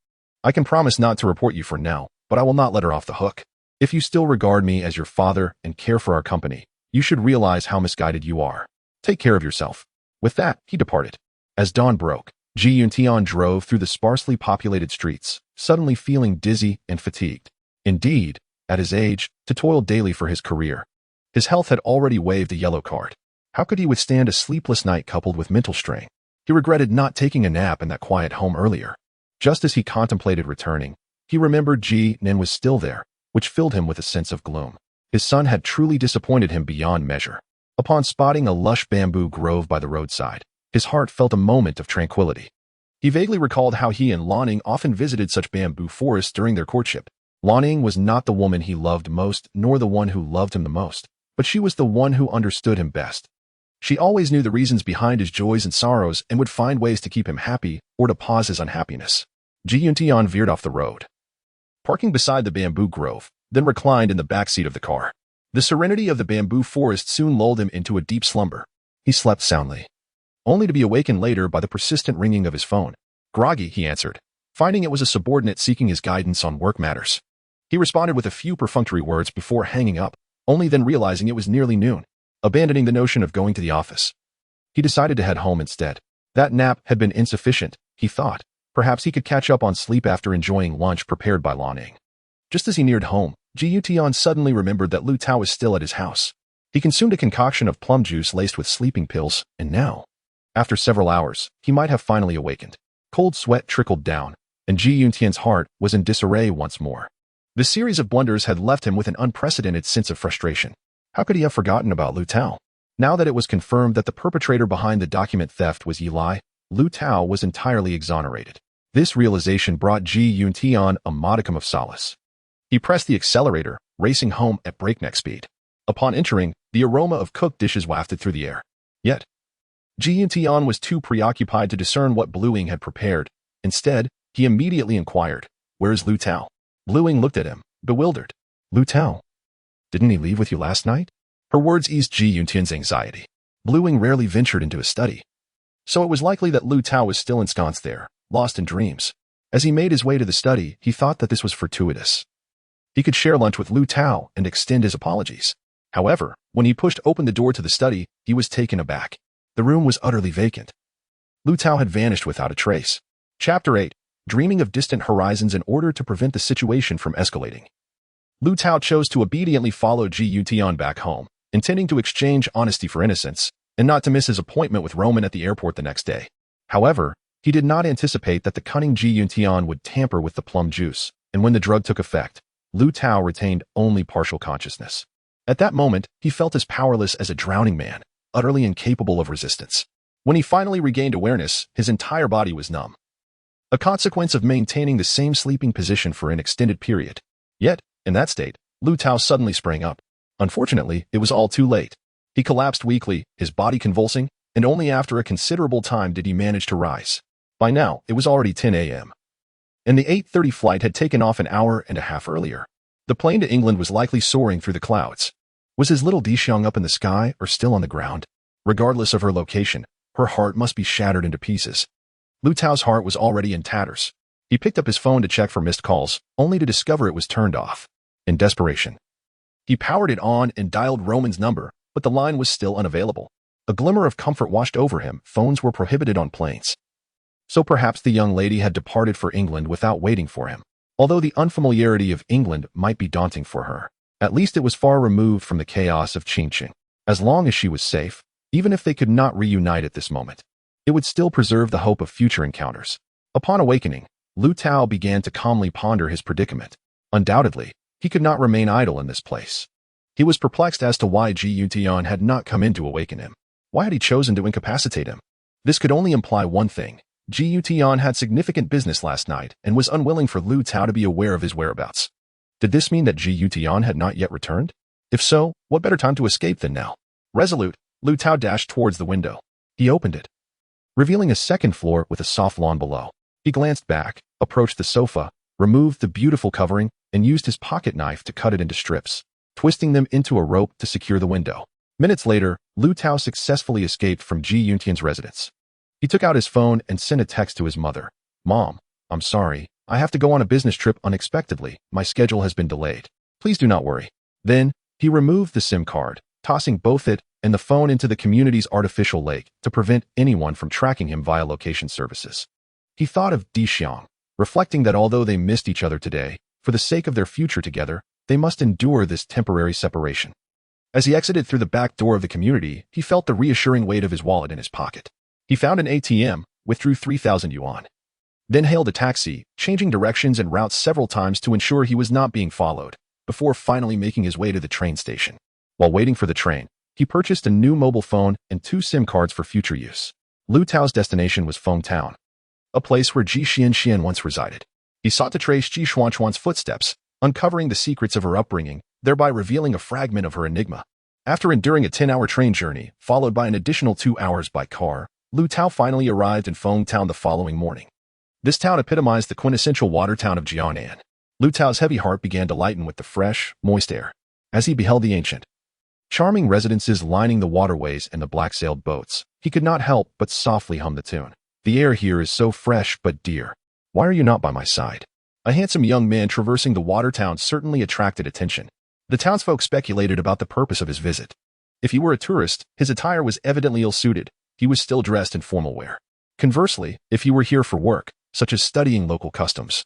I can promise not to report you for now, but I will not let her off the hook. If you still regard me as your father and care for our company, you should realize how misguided you are. Take care of yourself. With that, he departed. As dawn broke, Xuan drove through the sparsely populated streets, suddenly feeling dizzy and fatigued. Indeed, at his age, to toil daily for his career, his health had already waved a yellow card. How could he withstand a sleepless night coupled with mental strain? He regretted not taking a nap in that quiet home earlier. Just as he contemplated returning, he remembered Jinan was still there, which filled him with a sense of gloom. His son had truly disappointed him beyond measure. Upon spotting a lush bamboo grove by the roadside, his heart felt a moment of tranquility. He vaguely recalled how he and Lanning often visited such bamboo forests during their courtship. Lanning was not the woman he loved most, nor the one who loved him the most, but she was the one who understood him best. She always knew the reasons behind his joys and sorrows and would find ways to keep him happy or to pause his unhappiness. Xuan veered off the road, parking beside the bamboo grove, then reclined in the back seat of the car. The serenity of the bamboo forest soon lulled him into a deep slumber. He slept soundly, only to be awakened later by the persistent ringing of his phone. Groggy, he answered, finding it was a subordinate seeking his guidance on work matters. He responded with a few perfunctory words before hanging up, only then realizing it was nearly noon. Abandoning the notion of going to the office, he decided to head home instead. That nap had been insufficient, he thought. Perhaps he could catch up on sleep after enjoying lunch prepared by Lanning. Just as he neared home, Xuan suddenly remembered that Liu Tao was still at his house. He consumed a concoction of plum juice laced with sleeping pills, and now, after several hours, he might have finally awakened. Cold sweat trickled down, and Xuan's heart was in disarray once more. The series of blunders had left him with an unprecedented sense of frustration. How could he have forgotten about Liu Tao? Now that it was confirmed that the perpetrator behind the document theft was Eli, Liu Tao was entirely exonerated. This realization brought Xuan a modicum of solace. He pressed the accelerator, racing home at breakneck speed. Upon entering, the aroma of cooked dishes wafted through the air. Yet, Xuan was too preoccupied to discern what Bluing had prepared. Instead, he immediately inquired, "Where is Liu Tao?" Bluing looked at him, bewildered. "Liu Tao? Didn't he leave with you last night?" Her words eased Xuan's anxiety. Bluing rarely ventured into his study, so it was likely that Liu Tao was still ensconced there, lost in dreams. As he made his way to the study, he thought that this was fortuitous. He could share lunch with Liu Tao and extend his apologies. However, when he pushed open the door to the study, he was taken aback. The room was utterly vacant. Liu Tao had vanished without a trace. Chapter 8. dreaming of distant horizons in order to prevent the situation from escalating. Liu Tao chose to obediently follow Xuan back home, intending to exchange honesty for innocence, and not to miss his appointment with Roman at the airport the next day. However, he did not anticipate that the cunning Xuan would tamper with the plum juice, and when the drug took effect, Liu Tao retained only partial consciousness. At that moment, he felt as powerless as a drowning man, utterly incapable of resistance. When he finally regained awareness, his entire body was numb, a consequence of maintaining the same sleeping position for an extended period. Yet, in that state, Liu Tao suddenly sprang up. Unfortunately, it was all too late. He collapsed weakly, his body convulsing, and only after a considerable time did he manage to rise. By now, it was already 10 a.m. and the 8:30 flight had taken off an hour and a half earlier. The plane to England was likely soaring through the clouds. Was his little Dixiang up in the sky or still on the ground? Regardless of her location, her heart must be shattered into pieces. Liu Tao's heart was already in tatters. He picked up his phone to check for missed calls, only to discover it was turned off. In desperation, he powered it on and dialed Roman's number, but the line was still unavailable. A glimmer of comfort washed over him. Phones were prohibited on planes. So perhaps the young lady had departed for England without waiting for him. Although the unfamiliarity of England might be daunting for her, at least it was far removed from the chaos of Qingqing. As long as she was safe, even if they could not reunite at this moment, it would still preserve the hope of future encounters. Upon awakening, Liu Tao began to calmly ponder his predicament. Undoubtedly, he could not remain idle in this place. He was perplexed as to why Xuan had not come in to awaken him. Why had he chosen to incapacitate him? This could only imply one thing. Xuan had significant business last night and was unwilling for Liu Tao to be aware of his whereabouts. Did this mean that Xuan had not yet returned? If so, what better time to escape than now? Resolute, Liu Tao dashed towards the window. He opened it, revealing a second floor with a soft lawn below. He glanced back, approached the sofa, removed the beautiful covering, and used his pocket knife to cut it into strips, twisting them into a rope to secure the window. Minutes later, Liu Tao successfully escaped from Xuan's residence. He took out his phone and sent a text to his mother. "Mom, I'm sorry. I have to go on a business trip unexpectedly. My schedule has been delayed. Please do not worry." Then, he removed the SIM card, tossing both it and the phone into the community's artificial lake to prevent anyone from tracking him via location services. He thought of Dixiang, reflecting that although they missed each other today, for the sake of their future together, they must endure this temporary separation. As he exited through the back door of the community, he felt the reassuring weight of his wallet in his pocket. He found an ATM, withdrew 3,000 yuan. Then hailed a taxi, changing directions and routes several times to ensure he was not being followed, before finally making his way to the train station. While waiting for the train, he purchased a new mobile phone and 2 SIM cards for future use. Liu Tao's destination was Feng Town, a place where Ji Xianxian once resided. He sought to trace Ji Xuanquan's footsteps, uncovering the secrets of her upbringing, thereby revealing a fragment of her enigma. After enduring a 10-hour train journey, followed by an additional 2 hours by car, Liu Tao finally arrived in Feng Town the following morning. This town epitomized the quintessential water town of Jianan. Liu Tao's heavy heart began to lighten with the fresh, moist air, as he beheld the ancient, charming residences lining the waterways and the black-sailed boats. He could not help but softly hum the tune. "The air here is so fresh but dear. Why are you not by my side?" A handsome young man traversing the water town certainly attracted attention. The townsfolk speculated about the purpose of his visit. If he were a tourist, his attire was evidently ill-suited. He was still dressed in formal wear. Conversely, if he were here for work, such as studying local customs,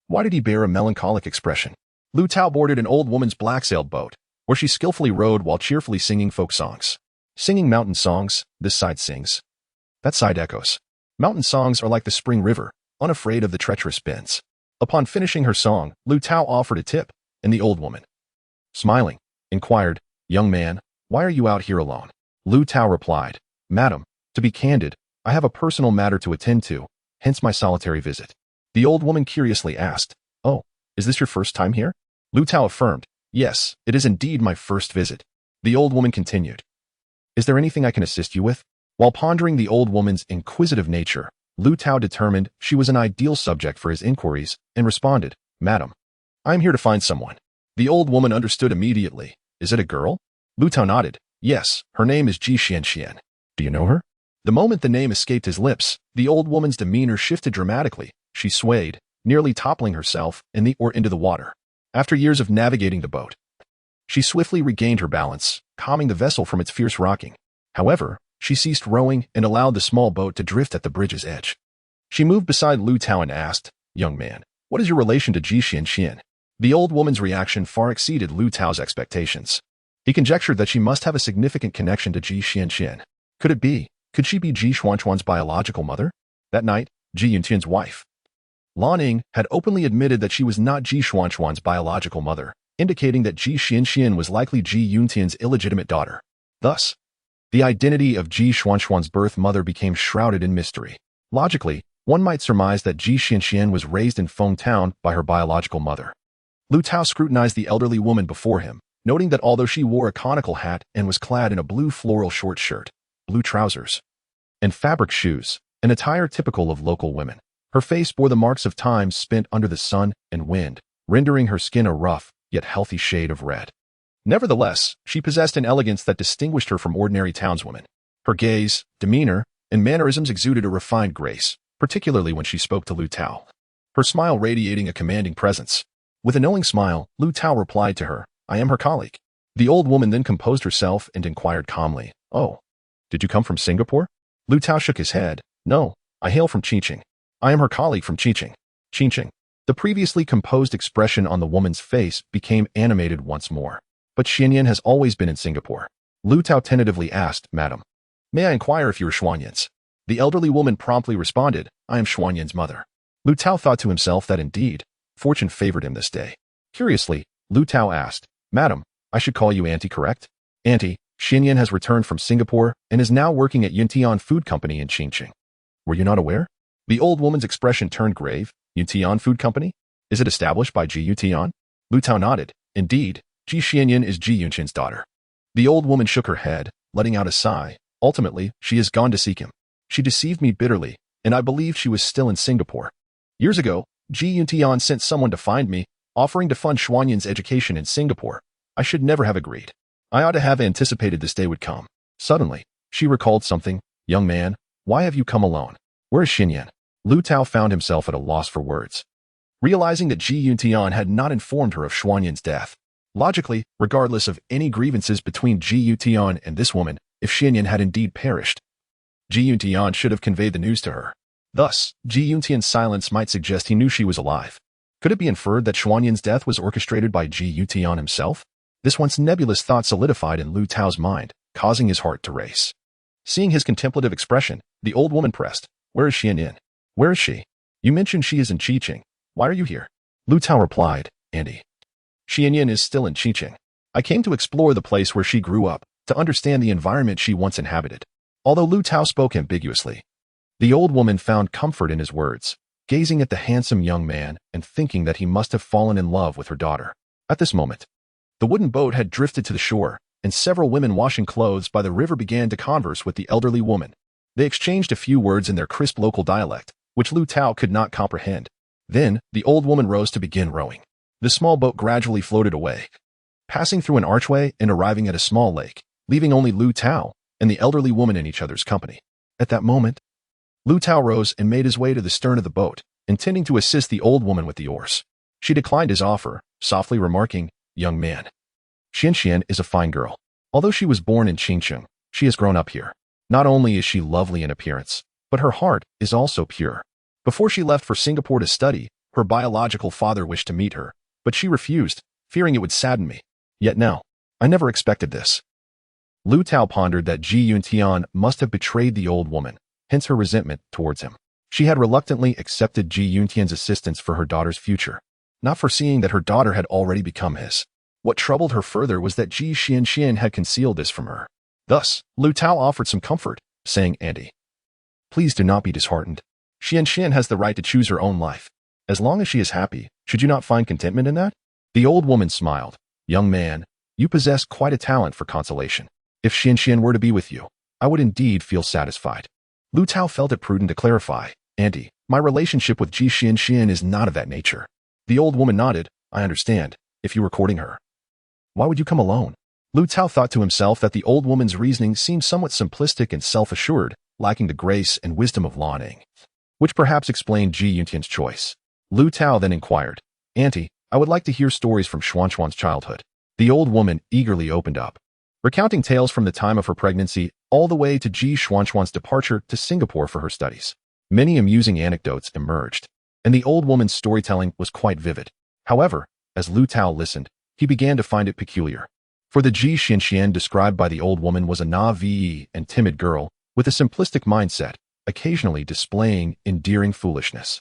why did he bear a melancholic expression? Liu Tao boarded an old woman's black-sailed boat, where she skillfully rowed while cheerfully singing folk songs. Singing mountain songs, this side sings, that side echoes. Mountain songs are like the spring river, unafraid of the treacherous bends. Upon finishing her song, Liu Tao offered a tip, and the old woman, smiling, inquired, "Young man, why are you out here alone?" Liu Tao replied, "Madam, to be candid, I have a personal matter to attend to, hence my solitary visit." The old woman curiously asked, "Oh, is this your first time here?" Liu Tao affirmed, "Yes, it is indeed my first visit." The old woman continued, "Is there anything I can assist you with?" While pondering the old woman's inquisitive nature, Liu Tao determined she was an ideal subject for his inquiries and responded, "Madam, I am here to find someone." The old woman understood immediately. "Is it a girl?" Liu Tao nodded. "Yes, her name is Ji Xianxian. Do you know her?" The moment the name escaped his lips, the old woman's demeanor shifted dramatically. She swayed, nearly toppling herself into the water. After years of navigating the boat, she swiftly regained her balance, calming the vessel from its fierce rocking. However, she ceased rowing and allowed the small boat to drift at the bridge's edge. She moved beside Liu Tao and asked, "Young man, what is your relation to Ji Xianxian?" The old woman's reaction far exceeded Liu Tao's expectations. He conjectured that she must have a significant connection to Ji Xianxian. Could she be Ji Xuan's biological mother? That night, Ji Yuntian's wife, Lan Ning, had openly admitted that she was not Ji Xuan's biological mother, indicating that Ji Xianxian was likely Ji Yuntian's illegitimate daughter. Thus, the identity of Ji Xuan's birth mother became shrouded in mystery. Logically, one might surmise that Ji Xianxian was raised in Feng Town by her biological mother. Liu Tao scrutinized the elderly woman before him, noting that although she wore a conical hat and was clad in a blue floral short shirt, blue trousers, and fabric shoes, an attire typical of local women, her face bore the marks of time spent under the sun and wind, rendering her skin a rough, yet healthy shade of red. Nevertheless, she possessed an elegance that distinguished her from ordinary townswomen. Her gaze, demeanor, and mannerisms exuded a refined grace, particularly when she spoke to Liu Tao, her smile radiating a commanding presence. With a knowing smile, Liu Tao replied to her, "I am her colleague." The old woman then composed herself and inquired calmly, "Oh, did you come from Singapore?" Liu Tao shook his head. "No, I hail from Qiqing. I am her colleague from Qiqing." Qiqing. The previously composed expression on the woman's face became animated once more. "But Xianyan has always been in Singapore." Liu Tao tentatively asked, "Madam, may I inquire if you are Xuanyan's?" The elderly woman promptly responded, "I am Xuanyan's mother." Liu Tao thought to himself that indeed, fortune favored him this day. Curiously, Liu Tao asked, "Madam, I should call you Auntie, correct?" "Auntie, Xianyan has returned from Singapore and is now working at Yuntian Food Company in Qiqing." "Were you not aware?" The old woman's expression turned grave. "Yuntian Food Company? Is it established by Ji Yuntian?" Liu Tao nodded. "Indeed, Ji Xianyan is Ji Yuntian's daughter." The old woman shook her head, letting out a sigh. "Ultimately, she has gone to seek him. She deceived me bitterly, and I believed she was still in Singapore. Years ago, Ji Yuntian sent someone to find me, offering to fund Xuanyan's education in Singapore. I should never have agreed. I ought to have anticipated this day would come." Suddenly, she recalled something. "Young man, why have you come alone? Where is Xianyan?" Liu Tao found himself at a loss for words. Realizing that Ji Yuntian had not informed her of Xuanyan's death. Logically, regardless of any grievances between Ji Yuntian and this woman, if Xianyan had indeed perished, Ji Yuntian should have conveyed the news to her. Thus, Ji Yuntian's silence might suggest he knew she was alive. Could it be inferred that Xuanyan's death was orchestrated by Ji Yuntian himself? This once nebulous thought solidified in Liu Tao's mind, causing his heart to race. Seeing his contemplative expression, the old woman pressed, "Where is Xianyan? Where is she? You mentioned she is in Qiqing. Why are you here?" Liu Tao replied, "Auntie, Xianyan is still in Qiqing. I came to explore the place where she grew up, to understand the environment she once inhabited." Although Liu Tao spoke ambiguously, the old woman found comfort in his words, gazing at the handsome young man and thinking that he must have fallen in love with her daughter. At this moment, the wooden boat had drifted to the shore, and several women washing clothes by the river began to converse with the elderly woman. They exchanged a few words in their crisp local dialect, which Liu Tao could not comprehend. Then, the old woman rose to begin rowing. The small boat gradually floated away, passing through an archway and arriving at a small lake, leaving only Liu Tao and the elderly woman in each other's company. At that moment, Liu Tao rose and made his way to the stern of the boat, intending to assist the old woman with the oars. She declined his offer, softly remarking, "Young man, Xianxian is a fine girl. Although she was born in Qiqing, she has grown up here. Not only is she lovely in appearance, but her heart is also pure. Before she left for Singapore to study, her biological father wished to meet her, but she refused, fearing it would sadden me. Yet now, I never expected this." Liu Tao pondered that Ji Yuntian must have betrayed the old woman, hence her resentment towards him. She had reluctantly accepted Ji Yuntian's assistance for her daughter's future, not foreseeing that her daughter had already become his. What troubled her further was that Ji Xianxian had concealed this from her. Thus, Liu Tao offered some comfort, saying, "Auntie, please do not be disheartened. Xianxian has the right to choose her own life. As long as she is happy, should you not find contentment in that?" The old woman smiled. "Young man, you possess quite a talent for consolation. If Xianxian were to be with you, I would indeed feel satisfied." Liu Tao felt it prudent to clarify, "Auntie, my relationship with Ji Xianxian is not of that nature." The old woman nodded. "I understand, if you were courting her. Why would you come alone?" Liu Tao thought to himself that the old woman's reasoning seemed somewhat simplistic and self-assured, lacking the grace and wisdom of Lan Ning, which perhaps explained Ji Yuntian's choice. Liu Tao then inquired, "Auntie, I would like to hear stories from Xuan's childhood." The old woman eagerly opened up, recounting tales from the time of her pregnancy all the way to Ji Xuan's departure to Singapore for her studies. Many amusing anecdotes emerged, and the old woman's storytelling was quite vivid. However, as Liu Tao listened, he began to find it peculiar. For the Ji Xianxian described by the old woman was a naive and timid girl with a simplistic mindset, occasionally displaying endearing foolishness.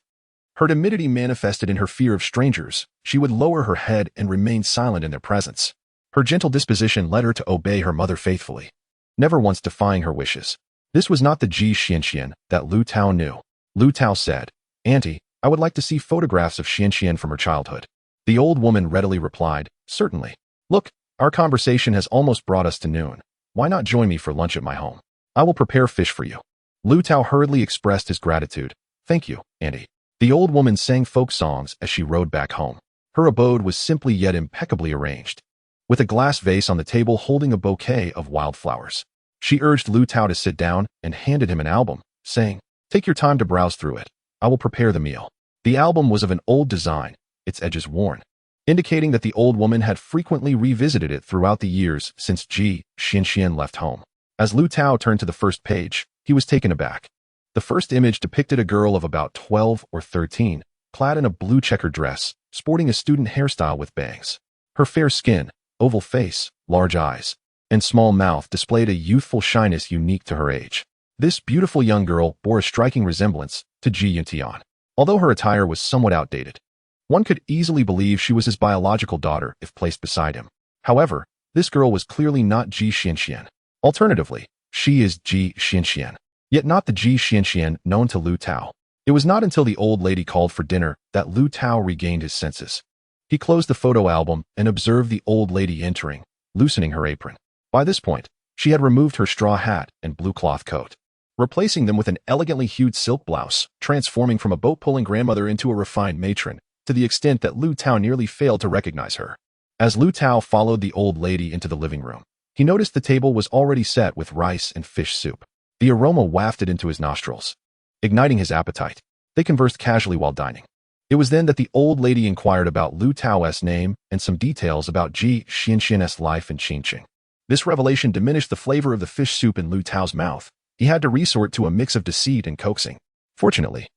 Her timidity manifested in her fear of strangers. She would lower her head and remain silent in their presence. Her gentle disposition led her to obey her mother faithfully, never once defying her wishes. This was not the Ji Xianxian that Liu Tao knew. Liu Tao said, "Auntie, I would like to see photographs of Xianxian from her childhood." The old woman readily replied, "Certainly. Look, our conversation has almost brought us to noon. Why not join me for lunch at my home? I will prepare fish for you." Liu Tao hurriedly expressed his gratitude. "Thank you, Auntie." The old woman sang folk songs as she rode back home. Her abode was simply yet impeccably arranged, with a glass vase on the table holding a bouquet of wildflowers. She urged Liu Tao to sit down and handed him an album, saying, "Take your time to browse through it. I will prepare the meal." The album was of an old design, its edges worn, indicating that the old woman had frequently revisited it throughout the years since Ji Xianxian left home. As Liu Tao turned to the first page, he was taken aback. The first image depicted a girl of about 12 or 13, clad in a blue checkered dress, sporting a student hairstyle with bangs. Her fair skin, oval face, large eyes, and small mouth displayed a youthful shyness unique to her age. This beautiful young girl bore a striking resemblance to Ji Yuntian, although her attire was somewhat outdated. One could easily believe she was his biological daughter if placed beside him. However, this girl was clearly not Ji Xianxian. Alternatively, she is Ji Xianxian, yet not the Ji Xianxian known to Liu Tao. It was not until the old lady called for dinner that Liu Tao regained his senses. He closed the photo album and observed the old lady entering, loosening her apron. By this point, she had removed her straw hat and blue cloth coat, replacing them with an elegantly hued silk blouse, transforming from a boat-pulling grandmother into a refined matron, to the extent that Liu Tao nearly failed to recognize her. As Liu Tao followed the old lady into the living room, he noticed the table was already set with rice and fish soup. The aroma wafted into his nostrils, igniting his appetite. They conversed casually while dining. It was then that the old lady inquired about Liu Tao's name and some details about Ji Xianxian's life in Qingqing. This revelation diminished the flavor of the fish soup in Liu Tao's mouth. He had to resort to a mix of deceit and coaxing. Fortunately,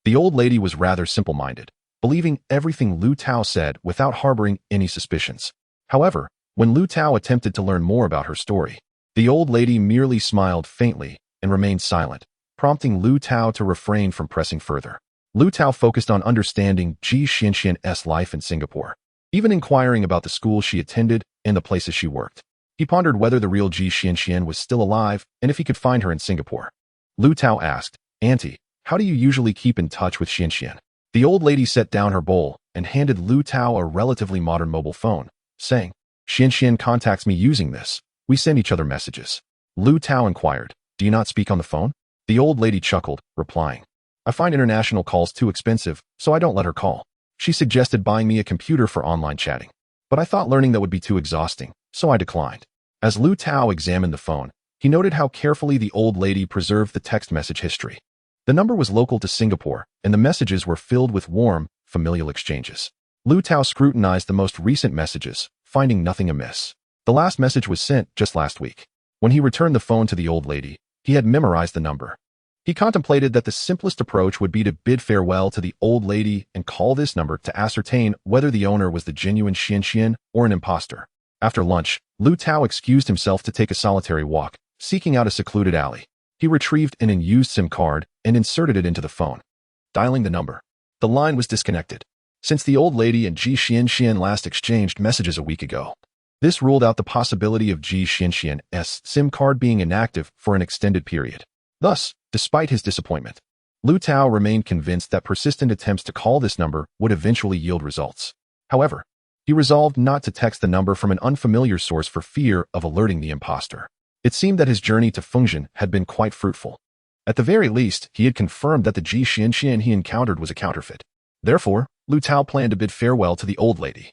the old lady was rather simple-minded, believing everything Liu Tao said without harboring any suspicions. However, when Liu Tao attempted to learn more about her story, the old lady merely smiled faintly and remained silent, prompting Liu Tao to refrain from pressing further. Liu Tao focused on understanding Ji Xianxian's life in Singapore, even inquiring about the schools she attended and the places she worked. He pondered whether the real Ji Xianxian was still alive and if he could find her in Singapore. Liu Tao asked, "Auntie, how do you usually keep in touch with Xianxian?" The old lady set down her bowl and handed Liu Tao a relatively modern mobile phone, saying, "Xianxian contacts me using this. We send each other messages." Liu Tao inquired, "Do you not speak on the phone?" The old lady chuckled, replying, "I find international calls too expensive, so I don't let her call. She suggested buying me a computer for online chatting, but I thought learning that would be too exhausting, so I declined." As Liu Tao examined the phone, he noted how carefully the old lady preserved the text message history. The number was local to Singapore, and the messages were filled with warm, familial exchanges. Liu Tao scrutinized the most recent messages, finding nothing amiss. The last message was sent just last week. When he returned the phone to the old lady, he had memorized the number. He contemplated that the simplest approach would be to bid farewell to the old lady and call this number to ascertain whether the owner was the genuine Xianxian or an imposter. After lunch, Liu Tao excused himself to take a solitary walk, seeking out a secluded alley. He retrieved an unused SIM card and inserted it into the phone, dialing the number. The line was disconnected, since the old lady and Ji Xianxian last exchanged messages a week ago. This ruled out the possibility of Ji Xianxian's SIM card being inactive for an extended period. Thus, despite his disappointment, Liu Tao remained convinced that persistent attempts to call this number would eventually yield results. However, he resolved not to text the number from an unfamiliar source for fear of alerting the imposter. It seemed that his journey to Fengxian had been quite fruitful. At the very least, he had confirmed that the Ji Xianxian he encountered was a counterfeit. Therefore, Liu Tao planned to bid farewell to the old lady,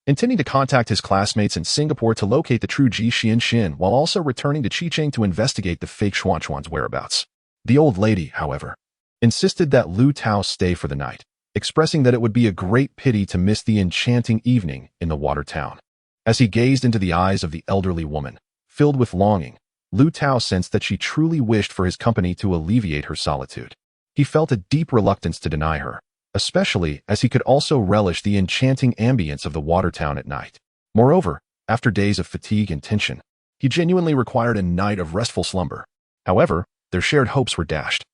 intending to contact his classmates in Singapore to locate the true Ji Xianxian while also returning to Qingqing to investigate the fake Xuan's whereabouts. The old lady, however, insisted that Liu Tao stay for the night, expressing that it would be a great pity to miss the enchanting evening in the water town. As he gazed into the eyes of the elderly woman, filled with longing, Liu Tao sensed that she truly wished for his company to alleviate her solitude. He He felt a deep reluctance to deny her, especially as he could also relish the enchanting ambience of the water town at night. Moreover, after days of fatigue and tension, he genuinely required a night of restful slumber. However, their shared hopes were dashed.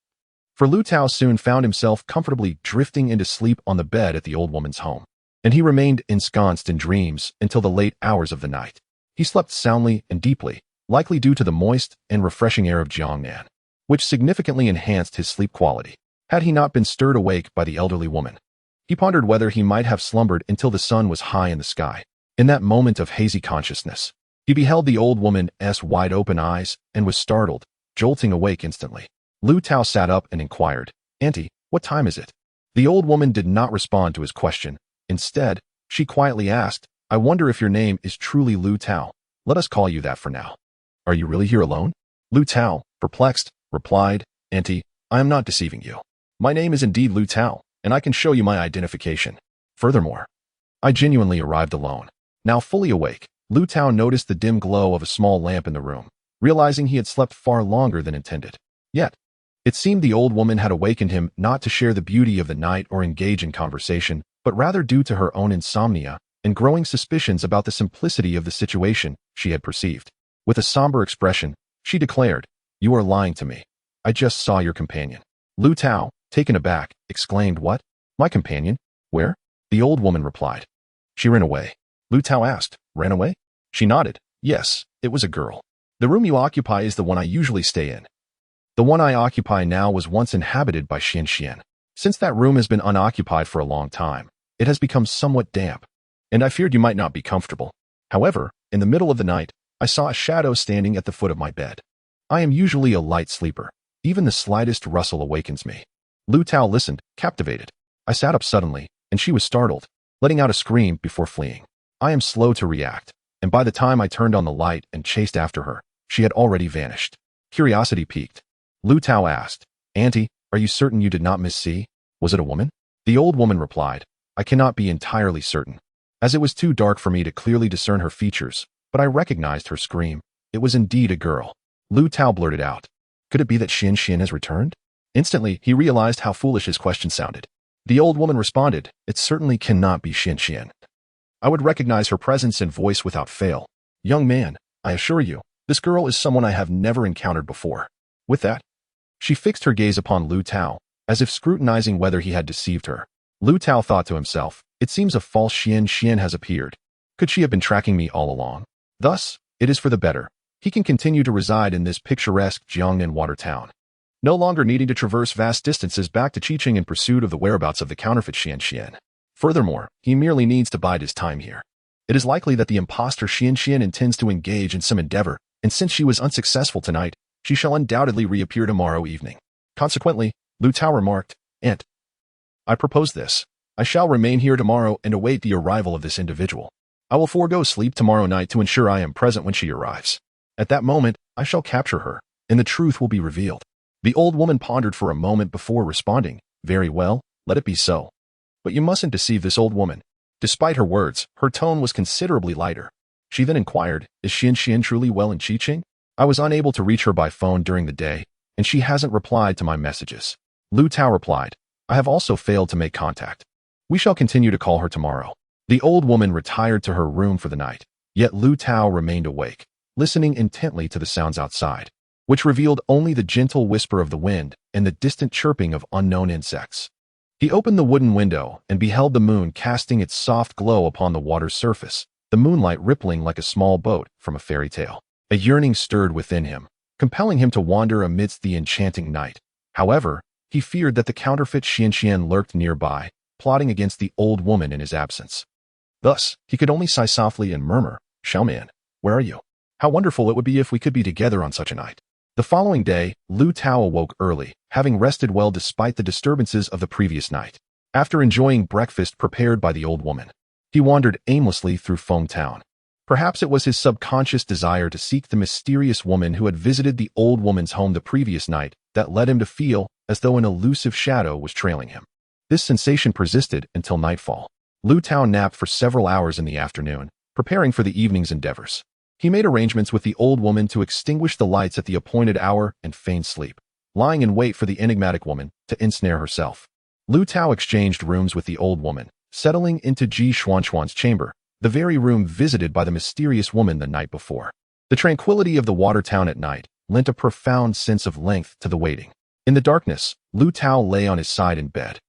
For Liu Tao soon found himself comfortably drifting into sleep on the bed at the old woman's home, and he remained ensconced in dreams until the late hours of the night. He slept soundly and deeply, likely due to the moist and refreshing air of Xuan, which significantly enhanced his sleep quality. Had he not been stirred awake by the elderly woman, he pondered whether he might have slumbered until the sun was high in the sky. In that moment of hazy consciousness, he beheld the old woman's wide-open eyes and was startled, jolting awake instantly. Liu Tao sat up and inquired, "Auntie, what time is it?" The old woman did not respond to his question. Instead, she quietly asked, "I wonder if your name is truly Liu Tao. Let us call you that for now." "Are you really here alone?" Liu Tao, perplexed, replied, "Auntie, I am not deceiving you. My name is indeed Liu Tao, and I can show you my identification. Furthermore, I genuinely arrived alone." Now fully awake, Liu Tao noticed the dim glow of a small lamp in the room, realizing he had slept far longer than intended. Yet, it seemed the old woman had awakened him not to share the beauty of the night or engage in conversation, but rather due to her own insomnia and growing suspicions about the simplicity of the situation she had perceived. With a somber expression, she declared, "You are lying to me. I just saw your companion." Liu Tao, taken aback, exclaimed, "What? My companion? Where?" The old woman replied, "She ran away." Liu Tao asked, "Ran away?" She nodded, "Yes, it was a girl. The room you occupy is the one I usually stay in. The one I occupy now was once inhabited by Xian. Since that room has been unoccupied for a long time, it has become somewhat damp, and I feared you might not be comfortable. However, in the middle of the night, I saw a shadow standing at the foot of my bed. I am usually a light sleeper. Even the slightest rustle awakens me." Liu Tao listened, captivated. I sat up suddenly, and she was startled, letting out a scream before fleeing. I am slow to react, and by the time I turned on the light and chased after her, she had already vanished. Curiosity piqued. Liu Tao asked, "Auntie, are you certain you did not miss? Was it a woman?" The old woman replied, "I cannot be entirely certain, as it was too dark for me to clearly discern her features, but I recognized her scream. It was indeed a girl." Liu Tao blurted out, "Could it be that Xian has returned?" Instantly, he realized how foolish his question sounded. The old woman responded, "It certainly cannot be Xian. I would recognize her presence and voice without fail. Young man, I assure you, this girl is someone I have never encountered before." With that, she fixed her gaze upon Liu Tao, as if scrutinizing whether he had deceived her. Liu Tao thought to himself, "It seems a false Xian has appeared. Could she have been tracking me all along? Thus, it is for the better. He can continue to reside in this picturesque Jiangnan water town, no longer needing to traverse vast distances back to Qiqing in pursuit of the whereabouts of the counterfeit Xian. Furthermore, he merely needs to bide his time here. It is likely that the impostor Xian intends to engage in some endeavor, and since she was unsuccessful tonight, she shall undoubtedly reappear tomorrow evening." Consequently, Liu Tao remarked, "Aunt, I propose this. I shall remain here tomorrow and await the arrival of this individual. I will forego sleep tomorrow night to ensure I am present when she arrives. At that moment, I shall capture her, and the truth will be revealed." The old woman pondered for a moment before responding, "Very well, let it be so. But you mustn't deceive this old woman." Despite her words, her tone was considerably lighter. She then inquired, "Is Xian truly well in Qiqing? I was unable to reach her by phone during the day, and she hasn't replied to my messages." Liu Tao replied, "I have also failed to make contact. We shall continue to call her tomorrow." The old woman retired to her room for the night, yet Liu Tao remained awake, listening intently to the sounds outside, which revealed only the gentle whisper of the wind and the distant chirping of unknown insects. He opened the wooden window and beheld the moon casting its soft glow upon the water's surface, the moonlight rippling like a small boat from a fairy tale. A yearning stirred within him, compelling him to wander amidst the enchanting night. However, he feared that the counterfeit Xian lurked nearby, plotting against the old woman in his absence. Thus, he could only sigh softly and murmur, "Xuan, where are you? How wonderful it would be if we could be together on such a night." The following day, Liu Tao awoke early, having rested well despite the disturbances of the previous night. After enjoying breakfast prepared by the old woman, he wandered aimlessly through Feng Town. Perhaps it was his subconscious desire to seek the mysterious woman who had visited the old woman's home the previous night that led him to feel as though an elusive shadow was trailing him. This sensation persisted until nightfall. Liu Tao napped for several hours in the afternoon, preparing for the evening's endeavors. He made arrangements with the old woman to extinguish the lights at the appointed hour and feign sleep. Lying in wait for the enigmatic woman, to ensnare herself. Liu Tao exchanged rooms with the old woman, settling into Xuan's chamber, the very room visited by the mysterious woman the night before. The tranquility of the water town at night lent a profound sense of length to the waiting. In the darkness, Liu Tao lay on his side in bed,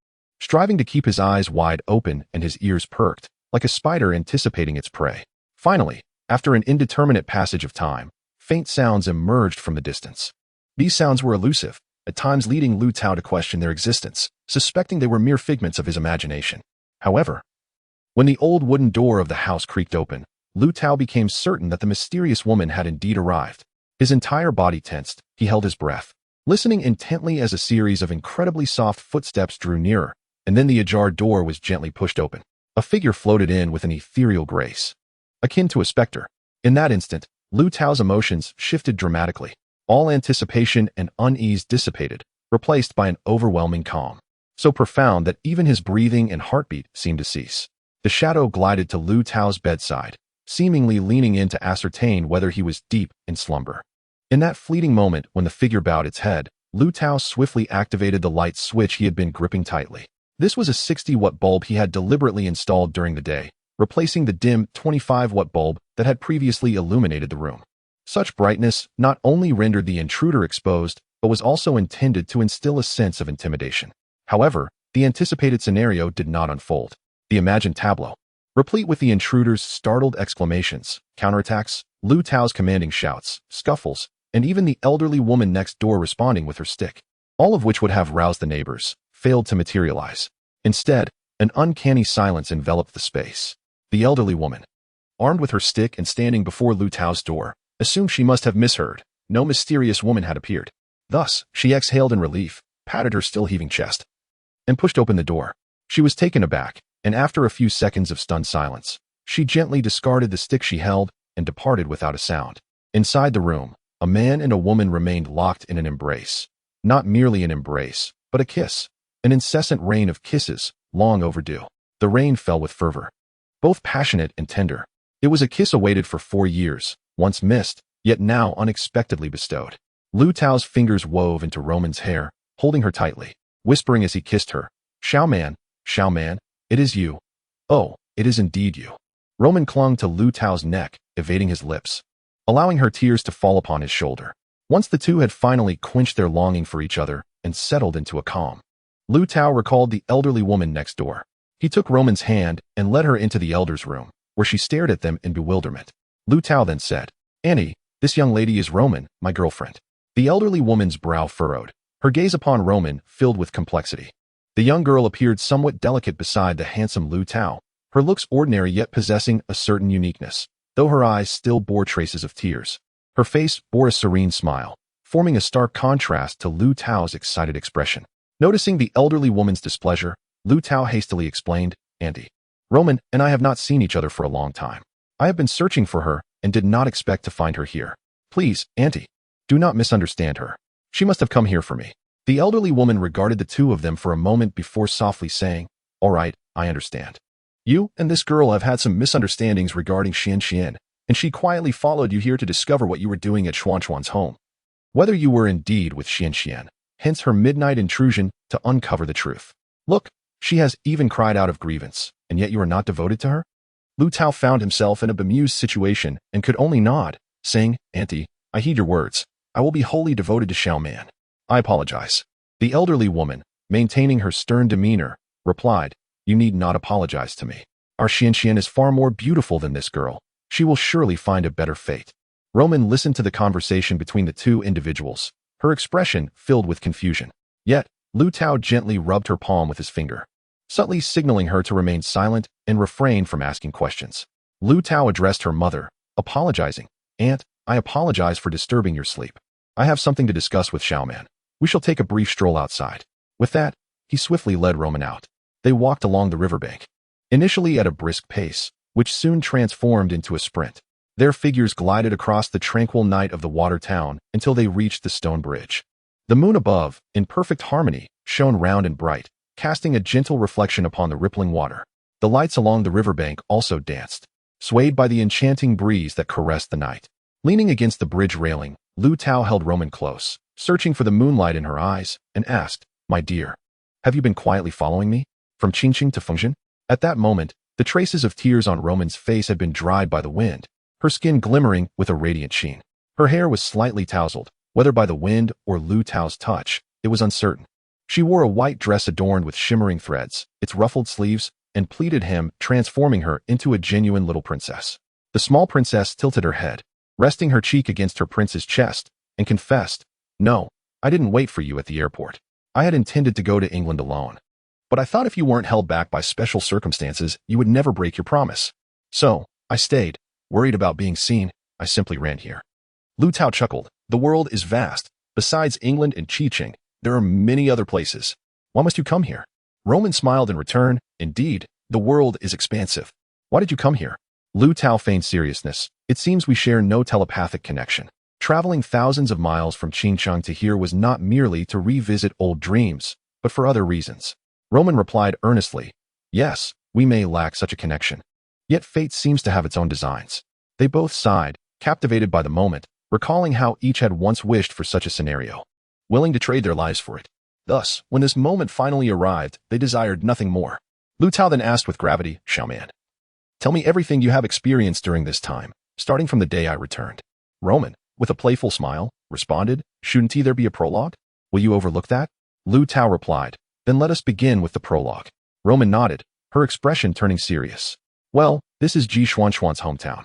striving to keep his eyes wide open and his ears perked, like a spider anticipating its prey. Finally, after an indeterminate passage of time, faint sounds emerged from the distance. These sounds were elusive, at times leading Liu Tao to question their existence, suspecting they were mere figments of his imagination. However, when the old wooden door of the house creaked open, Liu Tao became certain that the mysterious woman had indeed arrived. His entire body tensed, he held his breath, listening intently as a series of incredibly soft footsteps drew nearer, and then the ajar door was gently pushed open. A figure floated in with an ethereal grace, akin to a specter. In that instant, Liu Tao's emotions shifted dramatically. All anticipation and unease dissipated, replaced by an overwhelming calm, so profound that even his breathing and heartbeat seemed to cease. The shadow glided to Liu Tao's bedside, seemingly leaning in to ascertain whether he was deep in slumber. In that fleeting moment when the figure bowed its head, Liu Tao swiftly activated the light switch he had been gripping tightly. This was a 60-watt bulb he had deliberately installed during the day, replacing the dim 25-watt bulb that had previously illuminated the room. Such brightness not only rendered the intruder exposed, but was also intended to instill a sense of intimidation. However, the anticipated scenario did not unfold. The imagined tableau, replete with the intruder's startled exclamations, counterattacks, Liu Tao's commanding shouts, scuffles, and even the elderly woman next door responding with her stick, all of which would have roused the neighbors, failed to materialize. Instead, an uncanny silence enveloped the space. The elderly woman, armed with her stick and standing before Liu Tao's door, assumed she must have misheard. No mysterious woman had appeared. Thus, she exhaled in relief, patted her still-heaving chest, and pushed open the door. She was taken aback, and after a few seconds of stunned silence, she gently discarded the stick she held and departed without a sound. Inside the room, a man and a woman remained locked in an embrace. Not merely an embrace, but a kiss. An incessant rain of kisses, long overdue. The rain fell with fervor, both passionate and tender. It was a kiss awaited for 4 years, once missed, yet now unexpectedly bestowed. Liu Tao's fingers wove into Roman's hair, holding her tightly, whispering as he kissed her, Xuan, it is you. Oh, it is indeed you." Roman clung to Liu Tao's neck, evading his lips, allowing her tears to fall upon his shoulder. Once the two had finally quenched their longing for each other and settled into a calm, Liu Tao recalled the elderly woman next door. He took Roman's hand and led her into the elder's room, where she stared at them in bewilderment. Liu Tao then said, "Annie, this young lady is Roman, my girlfriend." The elderly woman's brow furrowed, her gaze upon Roman filled with complexity. The young girl appeared somewhat delicate beside the handsome Liu Tao, her looks ordinary yet possessing a certain uniqueness, though her eyes still bore traces of tears. Her face bore a serene smile, forming a stark contrast to Liu Tao's excited expression. Noticing the elderly woman's displeasure, Liu Tao hastily explained, "Auntie, Roman and I have not seen each other for a long time. I have been searching for her and did not expect to find her here. Please, Auntie, do not misunderstand her. She must have come here for me." The elderly woman regarded the two of them for a moment before softly saying, "All right, I understand. You and this girl have had some misunderstandings regarding Xian, and she quietly followed you here to discover what you were doing at Xuan's home. Whether you were indeed with Xian, hence her midnight intrusion to uncover the truth. Look, she has even cried out of grievance, and yet you are not devoted to her?" Liu Tao found himself in a bemused situation and could only nod, saying, "Auntie, I heed your words. I will be wholly devoted to Xuan. I apologize." The elderly woman, maintaining her stern demeanor, replied, "You need not apologize to me. Our Xian is far more beautiful than this girl. She will surely find a better fate." Roman listened to the conversation between the two individuals, her expression filled with confusion. Yet, Liu Tao gently rubbed her palm with his finger, subtly signaling her to remain silent and refrain from asking questions. Liu Tao addressed her mother, apologizing, "Aunt, I apologize for disturbing your sleep. I have something to discuss with Xuan. We shall take a brief stroll outside." With that, he swiftly led Roman out. They walked along the riverbank, initially at a brisk pace, which soon transformed into a sprint. Their figures glided across the tranquil night of the water town until they reached the stone bridge. The moon above, in perfect harmony, shone round and bright, casting a gentle reflection upon the rippling water. The lights along the riverbank also danced, swayed by the enchanting breeze that caressed the night. Leaning against the bridge railing, Liu Tao held Roman close, searching for the moonlight in her eyes, and asked, My dear, have you been quietly following me? From Qingqing to Fengzhen? At that moment, the traces of tears on Roman's face had been dried by the wind, her skin glimmering with a radiant sheen. Her hair was slightly tousled, whether by the wind or Liu Tao's touch, it was uncertain. She wore a white dress adorned with shimmering threads, its ruffled sleeves and pleated hem transforming her into a genuine little princess. The small princess tilted her head, resting her cheek against her prince's chest, and confessed, "No, I didn't wait for you at the airport. I had intended to go to England alone. But I thought if you weren't held back by special circumstances, you would never break your promise. So, I stayed. Worried about being seen, I simply ran here." Liu Tao chuckled. The world is vast. Besides England and Qingqing, there are many other places. Why must you come here? Roman smiled in return. Indeed, the world is expansive. Why did you come here? Liu Tao feigned seriousness. It seems we share no telepathic connection. Traveling thousands of miles from Qingqing to here was not merely to revisit old dreams, but for other reasons. Roman replied earnestly, "Yes, we may lack such a connection. Yet fate seems to have its own designs." They both sighed, captivated by the moment, recalling how each had once wished for such a scenario, willing to trade their lives for it. Thus, when this moment finally arrived, they desired nothing more. Liu Tao then asked with gravity, "Xuan, tell me everything you have experienced during this time, starting from the day I returned." Roman, with a playful smile, responded, "Shouldn't there be a prologue? Will you overlook that?" Liu Tao replied, "Then let us begin with the prologue." Roman nodded, her expression turning serious. "Well, this is Xuan's hometown.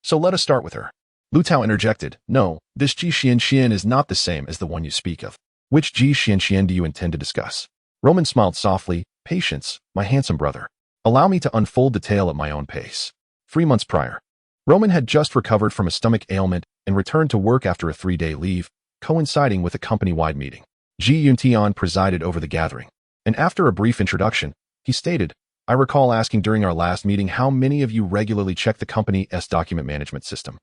So let us start with her." Liu Tao interjected, "No, this Xian is not the same as the one you speak of. Which Xian do you intend to discuss?" Roman smiled softly, "Patience, my handsome brother. Allow me to unfold the tale at my own pace." 3 months prior, Roman had just recovered from a stomach ailment and returned to work after a 3-day leave, coinciding with a company-wide meeting. Xuan presided over the gathering, and after a brief introduction, he stated, "I recall asking during our last meeting how many of you regularly check the company's document management system,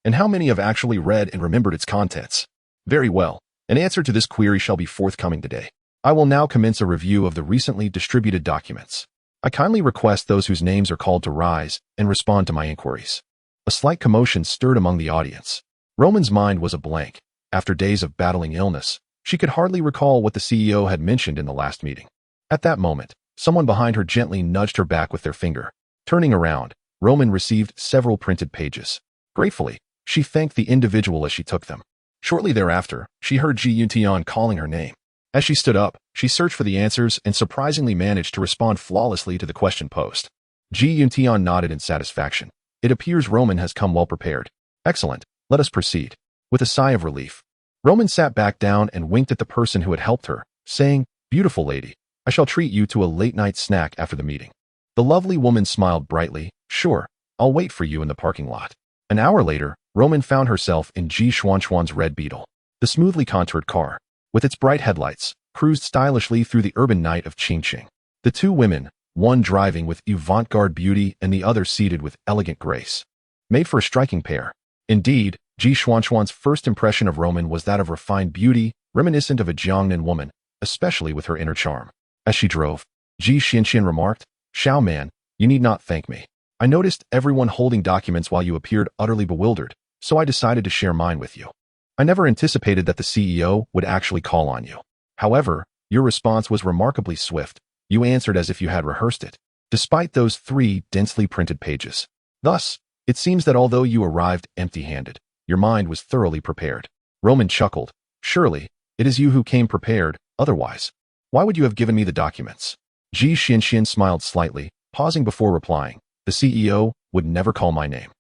and how many have actually read and remembered its contents. Very well, an answer to this query shall be forthcoming today. I will now commence a review of the recently distributed documents. I kindly request those whose names are called to rise and respond to my inquiries." A slight commotion stirred among the audience. Roman's mind was a blank. After days of battling illness, she could hardly recall what the CEO had mentioned in the last meeting. At that moment, someone behind her gently nudged her back with their finger. Turning around, Roman received several printed pages. Gratefully, she thanked the individual as she took them. Shortly thereafter, she heard Xuan calling her name. As she stood up, she searched for the answers and surprisingly managed to respond flawlessly to the question posed. Xuan nodded in satisfaction. "It appears Roman has come well prepared. Excellent, let us proceed." With a sigh of relief, Roman sat back down and winked at the person who had helped her, saying, "Beautiful lady, I shall treat you to a late-night snack after the meeting." The lovely woman smiled brightly, "Sure, I'll wait for you in the parking lot." An hour later, Roman found herself in Xuan's red Beetle. The smoothly contoured car, with its bright headlights, cruised stylishly through the urban night of Qingqing. The two women, one driving with avant-garde beauty and the other seated with elegant grace, made for a striking pair. Indeed, Xuan's first impression of Roman was that of refined beauty, reminiscent of a Jiangnan woman, especially with her inner charm. As she drove, Xuan remarked, "Xuan, you need not thank me. I noticed everyone holding documents while you appeared utterly bewildered, so I decided to share mine with you. I never anticipated that the CEO would actually call on you. However, your response was remarkably swift. You answered as if you had rehearsed it, despite those 3 densely printed pages. Thus, it seems that although you arrived empty-handed, your mind was thoroughly prepared." Roman chuckled, "Surely, it is you who came prepared, otherwise. Why would you have given me the documents?" Xuan smiled slightly, pausing before replying, "The CEO would never call my name."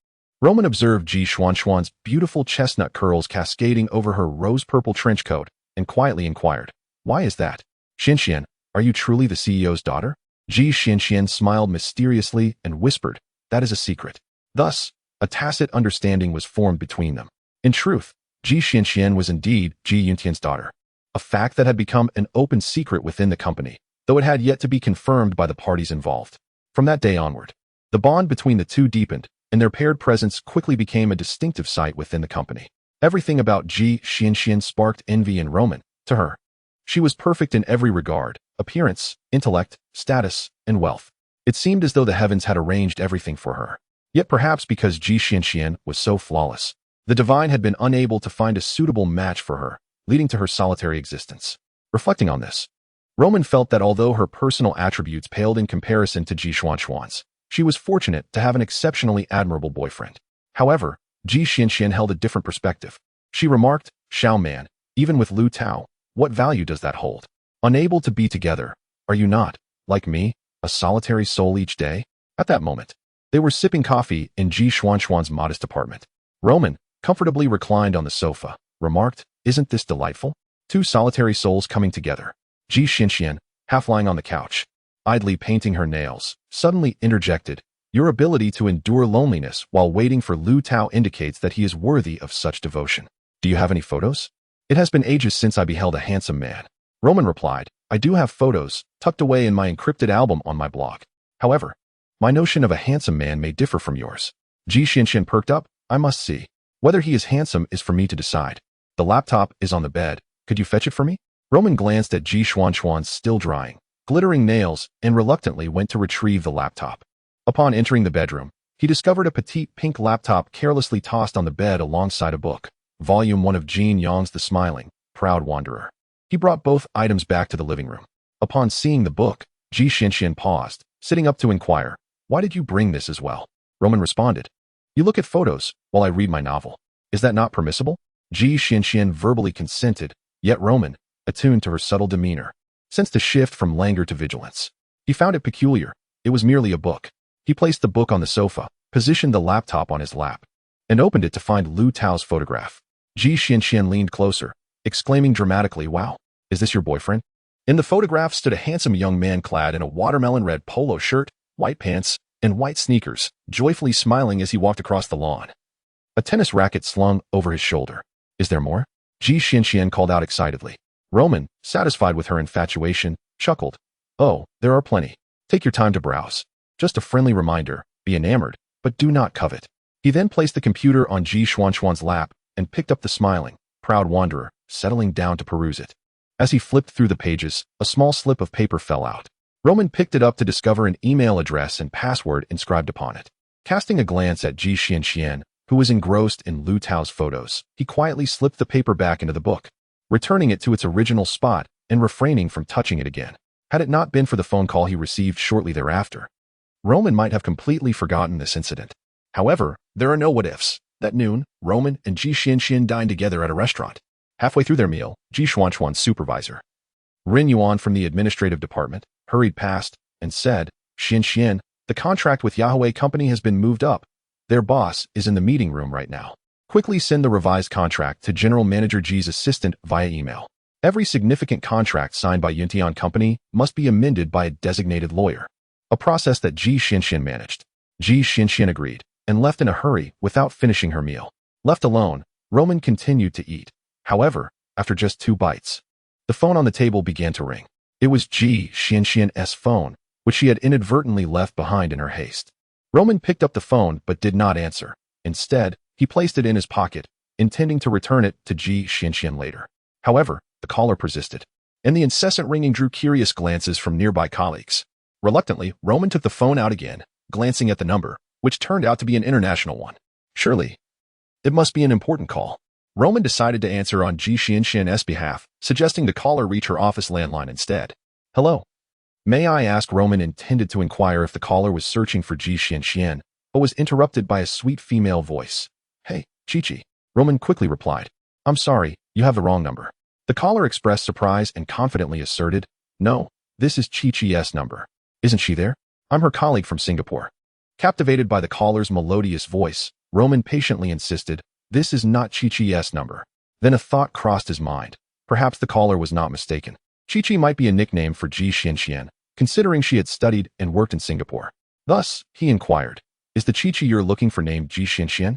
Roman observed Xuan's beautiful chestnut curls cascading over her rose-purple trench coat and quietly inquired, "Why is that? Xian, are you truly the CEO's daughter?" Xuan smiled mysteriously and whispered, "That is a secret." Thus, a tacit understanding was formed between them. In truth, Xuan was indeed Xuan's daughter, a fact that had become an open secret within the company, though it had yet to be confirmed by the parties involved. From that day onward, the bond between the two deepened, and their paired presence quickly became a distinctive sight within the company. Everything about Xuan sparked envy in Roman. To her, she was perfect in every regard: appearance, intellect, status, and wealth. It seemed as though the heavens had arranged everything for her. Yet perhaps because Xuan was so flawless, the divine had been unable to find a suitable match for her, leading to her solitary existence. Reflecting on this, Roman felt that although her personal attributes paled in comparison to Xuan's, she was fortunate to have an exceptionally admirable boyfriend. However, Xian held a different perspective. She remarked, Xuan Man, even with Liu Tao, what value does that hold? Unable to be together, are you not, like me, a solitary soul each day? At that moment, they were sipping coffee in Xuan's modest apartment. Roman, comfortably reclined on the sofa, remarked, isn't this delightful? Two solitary souls coming together. Xian, half lying on the couch, idly painting her nails, suddenly interjected, your ability to endure loneliness while waiting for Liu Tao indicates that he is worthy of such devotion. Do you have any photos? It has been ages since I beheld a handsome man. Roman replied, I do have photos, tucked away in my encrypted album on my blog. However, my notion of a handsome man may differ from yours. Xian perked up, I must see. Whether he is handsome is for me to decide. The laptop is on the bed, could you fetch it for me? Roman glanced at Xuan's still drying, glittering nails and reluctantly went to retrieve the laptop. Upon entering the bedroom, he discovered a petite pink laptop carelessly tossed on the bed alongside a book, Volume 1 of Jean Yang's The Smiling, Proud Wanderer. He brought both items back to the living room. Upon seeing the book, Xian paused, sitting up to inquire, why did you bring this as well? Roman responded, you look at photos while I read my novel. Is that not permissible? Xian verbally consented, yet Roman, attuned to her subtle demeanor, sensed a shift from languor to vigilance. He found it peculiar. It was merely a book. He placed the book on the sofa, positioned the laptop on his lap, and opened it to find Liu Tao's photograph. Xian leaned closer, exclaiming dramatically, wow, is this your boyfriend? In the photograph stood a handsome young man clad in a watermelon red polo shirt, white pants, and white sneakers, joyfully smiling as he walked across the lawn. A tennis racket slung over his shoulder. Is there more? Xian called out excitedly. Roman, satisfied with her infatuation, chuckled. Oh, there are plenty. Take your time to browse. Just a friendly reminder, be enamored, but do not covet. He then placed the computer on Xuan's lap and picked up The Smiling, Proud Wanderer, settling down to peruse it. As he flipped through the pages, a small slip of paper fell out. Roman picked it up to discover an email address and password inscribed upon it. Casting a glance at Xian, who was engrossed in Liu Tao's photos, he quietly slipped the paper back into the book, returning it to its original spot and refraining from touching it again. Had it not been for the phone call he received shortly thereafter, Roman might have completely forgotten this incident. However, there are no what-ifs. That noon, Roman and Xian dined together at a restaurant. Halfway through their meal, Xuan's supervisor, Yuan from the administrative department, hurried past and said, Xian, the contract with Yahweh Company has been moved up. Their boss is in the meeting room right now. Quickly send the revised contract to General Manager G's assistant via email. Every significant contract signed by Yuntian Company must be amended by a designated lawyer, a process that Xian managed. Xian agreed and left in a hurry without finishing her meal. Left alone, Roman continued to eat. However, after just 2 bites, the phone on the table began to ring. It was Xian's phone, which she had inadvertently left behind in her haste. Roman picked up the phone but did not answer. Instead, he placed it in his pocket, intending to return it to Xian later. However, the caller persisted, and the incessant ringing drew curious glances from nearby colleagues. Reluctantly, Roman took the phone out again, glancing at the number, which turned out to be an international one. Surely, it must be an important call. Roman decided to answer on Xian's behalf, suggesting the caller reach her office landline instead. Hello. May I ask? Roman intended to inquire if the caller was searching for Xian, but was interrupted by a sweet female voice. Hey, Chi. Roman quickly replied, I'm sorry, you have the wrong number. The caller expressed surprise and confidently asserted, no, this is Chi's number. Isn't she there? I'm her colleague from Singapore. Captivated by the caller's melodious voice, Roman patiently insisted, this is not Chi's number. Then a thought crossed his mind. Perhaps the caller was not mistaken. Chi might be a nickname for Xian, considering she had studied and worked in Singapore. Thus, he inquired, is the Chi you're looking for named Xian?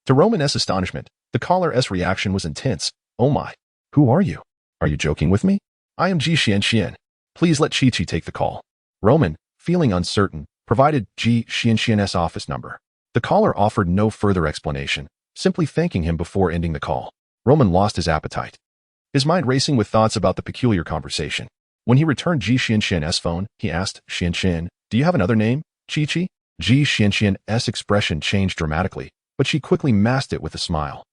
To Roman's astonishment, the caller's reaction was intense. Oh my, who are you? Are you joking with me? I am Xian. Please let Chi take the call. Roman, feeling uncertain, provided Xian's office number. The caller offered no further explanation, simply thanking him before ending the call. Roman lost his appetite, his mind racing with thoughts about the peculiar conversation. When he returned Xian's phone, he asked, Xian, do you have another name, Chi? Xian's expression changed dramatically, but she quickly masked it with a smile.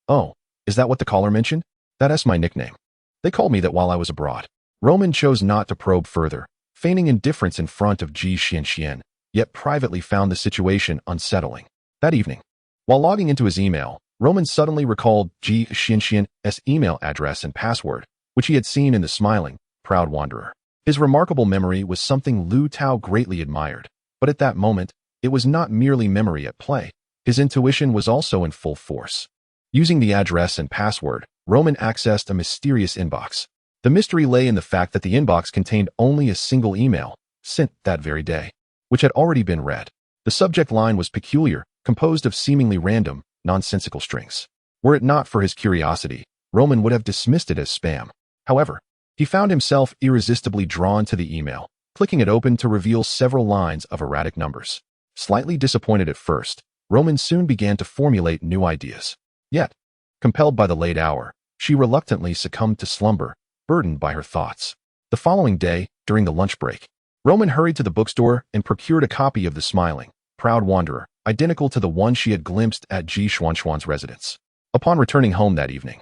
Oh, is that what the caller mentioned? That's my nickname. They called me that while I was abroad. Roman chose not to probe further, feigning indifference in front of Ji Xianxian, yet privately found the situation unsettling. That evening, while logging into his email, Roman suddenly recalled Ji Xianxian's email address and password, which he had seen in the smiling, proud wanderer. His remarkable memory was something Liu Tao greatly admired, but at that moment, it was not merely memory at play. His intuition was also in full force. Using the address and password, Roman accessed a mysterious inbox. The mystery lay in the fact that the inbox contained only a single email, sent that very day, which had already been read. The subject line was peculiar, composed of seemingly random, nonsensical strings. Were it not for his curiosity, Roman would have dismissed it as spam. However, he found himself irresistibly drawn to the email, clicking it open to reveal several lines of erratic numbers. Slightly disappointed at first, Roman soon began to formulate new ideas. Yet, compelled by the late hour, she reluctantly succumbed to slumber, burdened by her thoughts. The following day, during the lunch break, Roman hurried to the bookstore and procured a copy of The Smiling, Proud Wanderer, identical to the one she had glimpsed at Xuan's residence. Upon returning home that evening,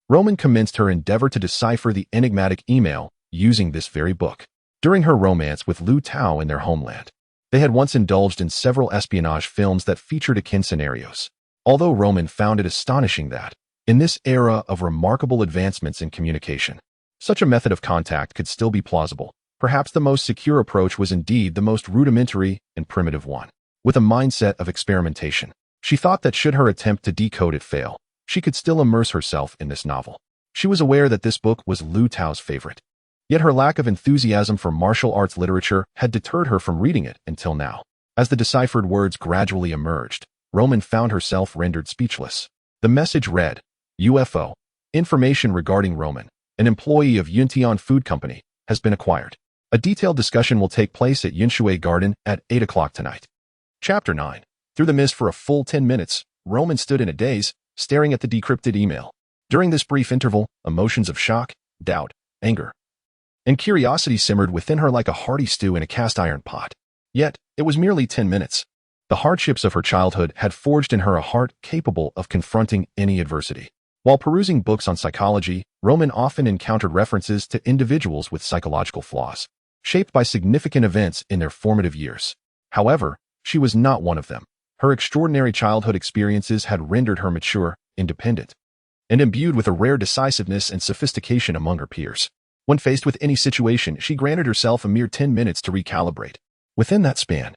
Roman commenced her endeavor to decipher the enigmatic email using this very book. During her romance with Liu Tao in their homeland, they had once indulged in several espionage films that featured akin scenarios. Although Roman found it astonishing that, in this era of remarkable advancements in communication, such a method of contact could still be plausible, perhaps the most secure approach was indeed the most rudimentary and primitive one. With a mindset of experimentation, she thought that should her attempt to decode it fail, she could still immerse herself in this novel. She was aware that this book was Liu Tao's favorite. Yet her lack of enthusiasm for martial arts literature had deterred her from reading it until now. As the deciphered words gradually emerged, Roman found herself rendered speechless. The message read, UFO. Information regarding Roman, an employee of Yuntian Food Company, has been acquired. A detailed discussion will take place at Yunshui Garden at 8 o'clock tonight. Chapter 9. Through the mist for a full 10 minutes, Roman stood in a daze, staring at the decrypted email. During this brief interval, emotions of shock, doubt, anger, and curiosity simmered within her like a hearty stew in a cast-iron pot. Yet, it was merely 10 minutes. The hardships of her childhood had forged in her a heart capable of confronting any adversity. While perusing books on psychology, Roman often encountered references to individuals with psychological flaws, shaped by significant events in their formative years. However, she was not one of them. Her extraordinary childhood experiences had rendered her mature, independent, and imbued with a rare decisiveness and sophistication among her peers. When faced with any situation, she granted herself a mere 10 minutes to recalibrate. Within that span,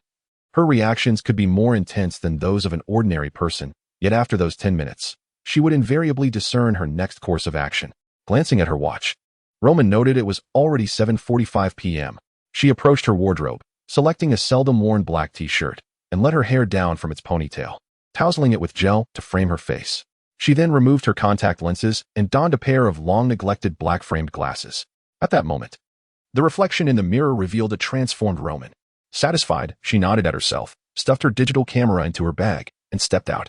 her reactions could be more intense than those of an ordinary person, yet after those 10 minutes, she would invariably discern her next course of action. Glancing at her watch, Roman noted it was already 7:45 p.m. She approached her wardrobe, selecting a seldom-worn black t-shirt, and let her hair down from its ponytail, tousling it with gel to frame her face. She then removed her contact lenses and donned a pair of long-neglected black-framed glasses. At that moment, the reflection in the mirror revealed a transformed Roman. Satisfied, she nodded at herself, stuffed her digital camera into her bag, and stepped out,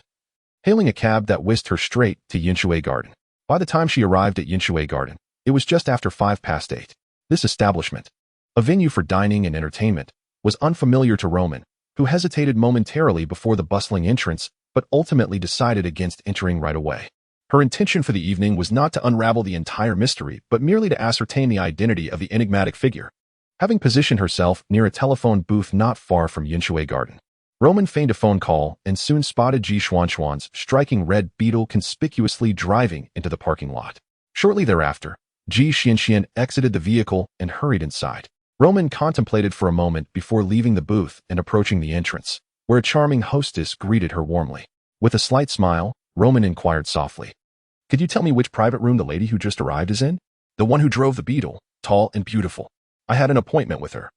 hailing a cab that whisked her straight to Yunshui Garden. By the time she arrived at Yunshui Garden, it was just after 8:05. This establishment, a venue for dining and entertainment, was unfamiliar to Roman, who hesitated momentarily before the bustling entrance, but ultimately decided against entering right away. Her intention for the evening was not to unravel the entire mystery, but merely to ascertain the identity of the enigmatic figure. Having positioned herself near a telephone booth not far from Yunshui Garden, Roman feigned a phone call and soon spotted Xuan's striking red Beetle conspicuously driving into the parking lot. Shortly thereafter, Ji Xianxian exited the vehicle and hurried inside. Roman contemplated for a moment before leaving the booth and approaching the entrance, where a charming hostess greeted her warmly. With a slight smile, Roman inquired softly, "Could you tell me which private room the lady who just arrived is in?" "The one who drove the Beetle, tall and beautiful. I had an appointment with her,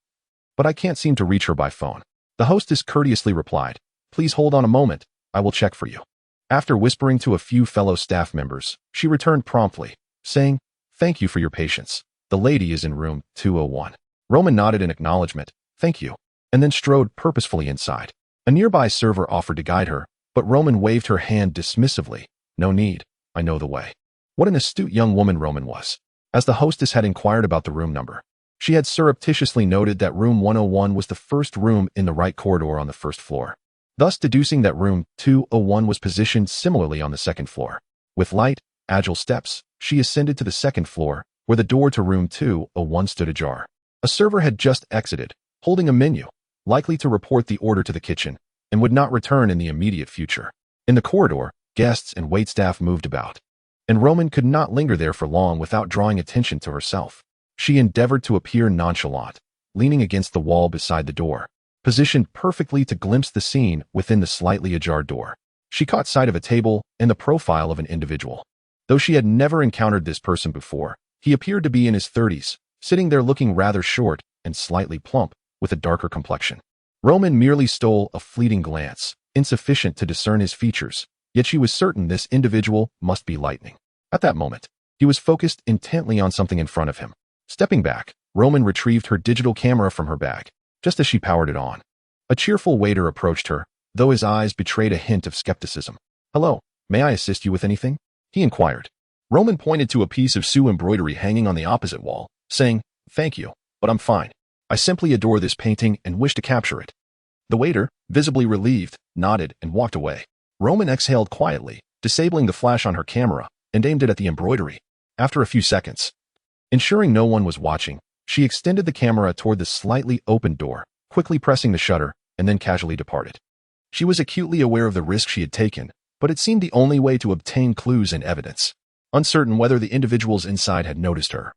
but I can't seem to reach her by phone." The hostess courteously replied, "Please hold on a moment, I will check for you." After whispering to a few fellow staff members, she returned promptly, saying, "Thank you for your patience. The lady is in room 201. Roman nodded in acknowledgement, "Thank you," and then strode purposefully inside. A nearby server offered to guide her, but Roman waved her hand dismissively. "No need, I know the way." What an astute young woman Roman was. As the hostess had inquired about the room number, she had surreptitiously noted that room 101 was the first room in the right corridor on the first floor, thus deducing that room 201 was positioned similarly on the second floor. With light, agile steps, she ascended to the second floor, where the door to room 201 stood ajar. A server had just exited, holding a menu, likely to report the order to the kitchen, and would not return in the immediate future. In the corridor, guests and waitstaff moved about, and Roman could not linger there for long without drawing attention to herself. She endeavored to appear nonchalant, leaning against the wall beside the door, positioned perfectly to glimpse the scene within the slightly ajar door. She caught sight of a table and the profile of an individual. Though she had never encountered this person before, he appeared to be in his 30s, sitting there looking rather short and slightly plump, with a darker complexion. Roman merely stole a fleeting glance, insufficient to discern his features, yet she was certain this individual must be Lightning. At that moment, he was focused intently on something in front of him. Stepping back, Roman retrieved her digital camera from her bag, just as she powered it on. A cheerful waiter approached her, though his eyes betrayed a hint of skepticism. "Hello, may I assist you with anything?" he inquired. Roman pointed to a piece of Xuan embroidery hanging on the opposite wall, saying, "Thank you, but I'm fine. I simply adore this painting and wish to capture it." The waiter, visibly relieved, nodded and walked away. Roman exhaled quietly, disabling the flash on her camera, and aimed it at the embroidery. After a few seconds, ensuring no one was watching, she extended the camera toward the slightly open door, quickly pressing the shutter, and then casually departed. She was acutely aware of the risk she had taken, but it seemed the only way to obtain clues and evidence. Uncertain whether the individuals inside had noticed her,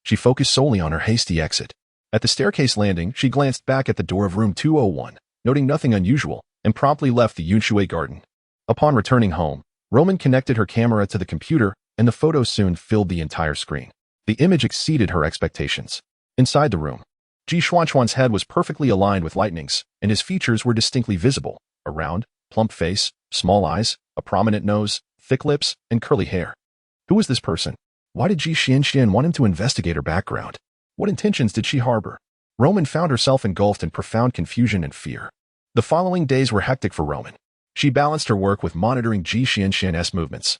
she focused solely on her hasty exit. At the staircase landing, she glanced back at the door of room 201, noting nothing unusual, and promptly left the Yunshui garden. Upon returning home, Roman connected her camera to the computer, and the photo soon filled the entire screen. The image exceeded her expectations. Inside the room, Xuan's head was perfectly aligned with Lightning's, and his features were distinctly visible: a round, plump face, small eyes, a prominent nose, thick lips, and curly hair. Who was this person? Why did Xuan want him to investigate her background? What intentions did she harbor? Roman found herself engulfed in profound confusion and fear. The following days were hectic for Roman. She balanced her work with monitoring Xuan's movements,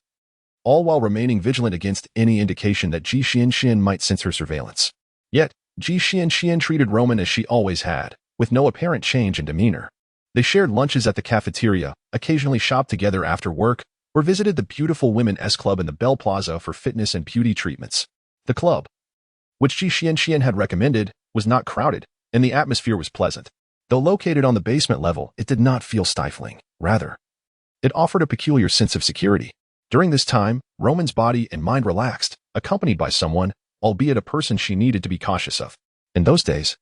all while remaining vigilant against any indication that Xuan might sense her surveillance. Yet, Xuan treated Roman as she always had, with no apparent change in demeanor. They shared lunches at the cafeteria, occasionally shopped together after work, or visited the beautiful women's club in the Bell Plaza for fitness and beauty treatments. The club, which Xuan had recommended, was not crowded, and the atmosphere was pleasant. Though located on the basement level, it did not feel stifling. Rather, it offered a peculiar sense of security. During this time, Roman's body and mind relaxed, accompanied by someone, albeit a person she needed to be cautious of. In those days,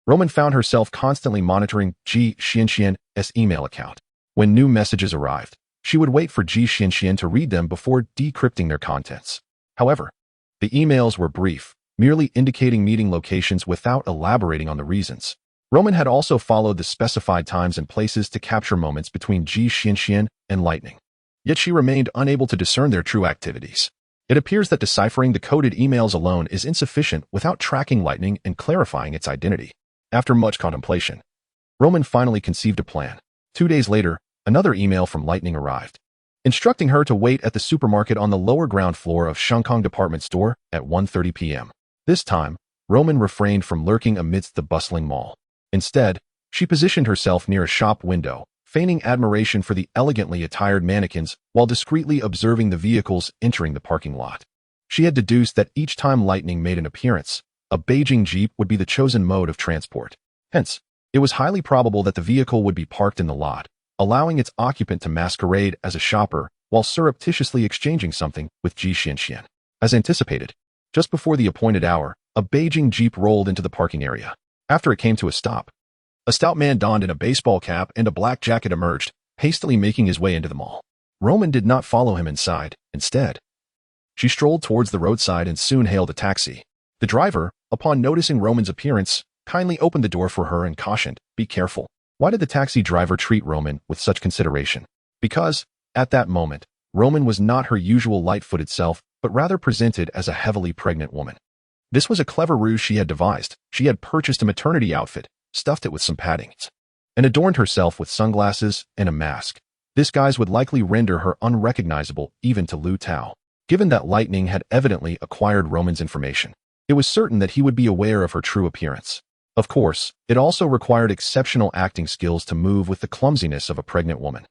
Roman found herself constantly monitoring Xuan's email account. When new messages arrived, she would wait for Xuan to read them before decrypting their contents. However, the emails were brief, merely indicating meeting locations without elaborating on the reasons. Roman had also followed the specified times and places to capture moments between Xuan and Lightning. Yet she remained unable to discern their true activities. It appears that deciphering the coded emails alone is insufficient without tracking Lightning and clarifying its identity. After much contemplation, Roman finally conceived a plan. 2 days later, another email from Lightning arrived, instructing her to wait at the supermarket on the lower ground floor of Shangkong department store at 1:30 p.m. This time, Roman refrained from lurking amidst the bustling mall. Instead, she positioned herself near a shop window, feigning admiration for the elegantly attired mannequins while discreetly observing the vehicles entering the parking lot. She had deduced that each time Lightning made an appearance, a Beijing Jeep would be the chosen mode of transport. Hence, it was highly probable that the vehicle would be parked in the lot, allowing its occupant to masquerade as a shopper while surreptitiously exchanging something with Xuan. As anticipated, just before the appointed hour, a Beijing Jeep rolled into the parking area. After it came to a stop, a stout man donned in a baseball cap and a black jacket emerged, hastily making his way into the mall. Roman did not follow him inside. Instead, she strolled towards the roadside and soon hailed a taxi. The driver, upon noticing Roman's appearance, kindly opened the door for her and cautioned, "Be careful." Why did the taxi driver treat Roman with such consideration? Because, at that moment, Roman was not her usual light-footed self, but rather presented as a heavily pregnant woman. This was a clever ruse she had devised. She had purchased a maternity outfit, stuffed it with some paddings, and adorned herself with sunglasses and a mask. This guise would likely render her unrecognizable even to Liu Tao. Given that Lightning had evidently acquired Roman's information, it was certain that he would be aware of her true appearance. Of course, it also required exceptional acting skills to move with the clumsiness of a pregnant woman,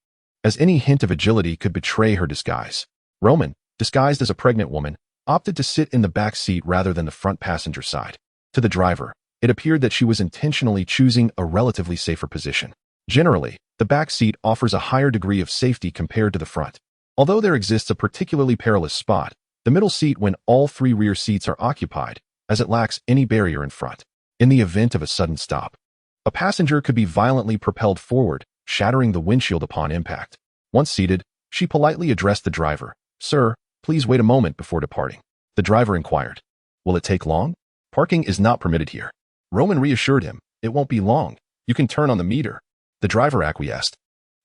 as any hint of agility could betray her disguise. Roman, disguised as a pregnant woman, opted to sit in the back seat rather than the front passenger side. To the driver, it appeared that she was intentionally choosing a relatively safer position. Generally, the back seat offers a higher degree of safety compared to the front. Although there exists a particularly perilous spot, the middle seat when all three rear seats are occupied, as it lacks any barrier in front. In the event of a sudden stop, a passenger could be violently propelled forward, shattering the windshield upon impact. Once seated, she politely addressed the driver. "Sir, please wait a moment before departing." The driver inquired, "Will it take long?" "Parking is not permitted here." Roman reassured him, "It won't be long. You can turn on the meter." The driver acquiesced.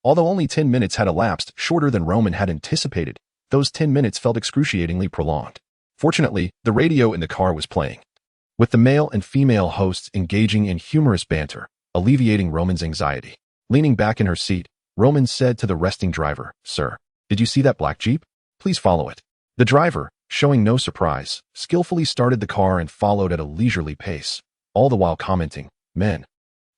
Although only 10 minutes had elapsed, shorter than Roman had anticipated, those 10 minutes felt excruciatingly prolonged. Fortunately, the radio in the car was playing, with the male and female hosts engaging in humorous banter, alleviating Roman's anxiety. Leaning back in her seat, Roman said to the resting driver, "Sir, did you see that black Jeep? Please follow it." The driver, showing no surprise, skillfully started the car and followed at a leisurely pace, all the while commenting, "Men,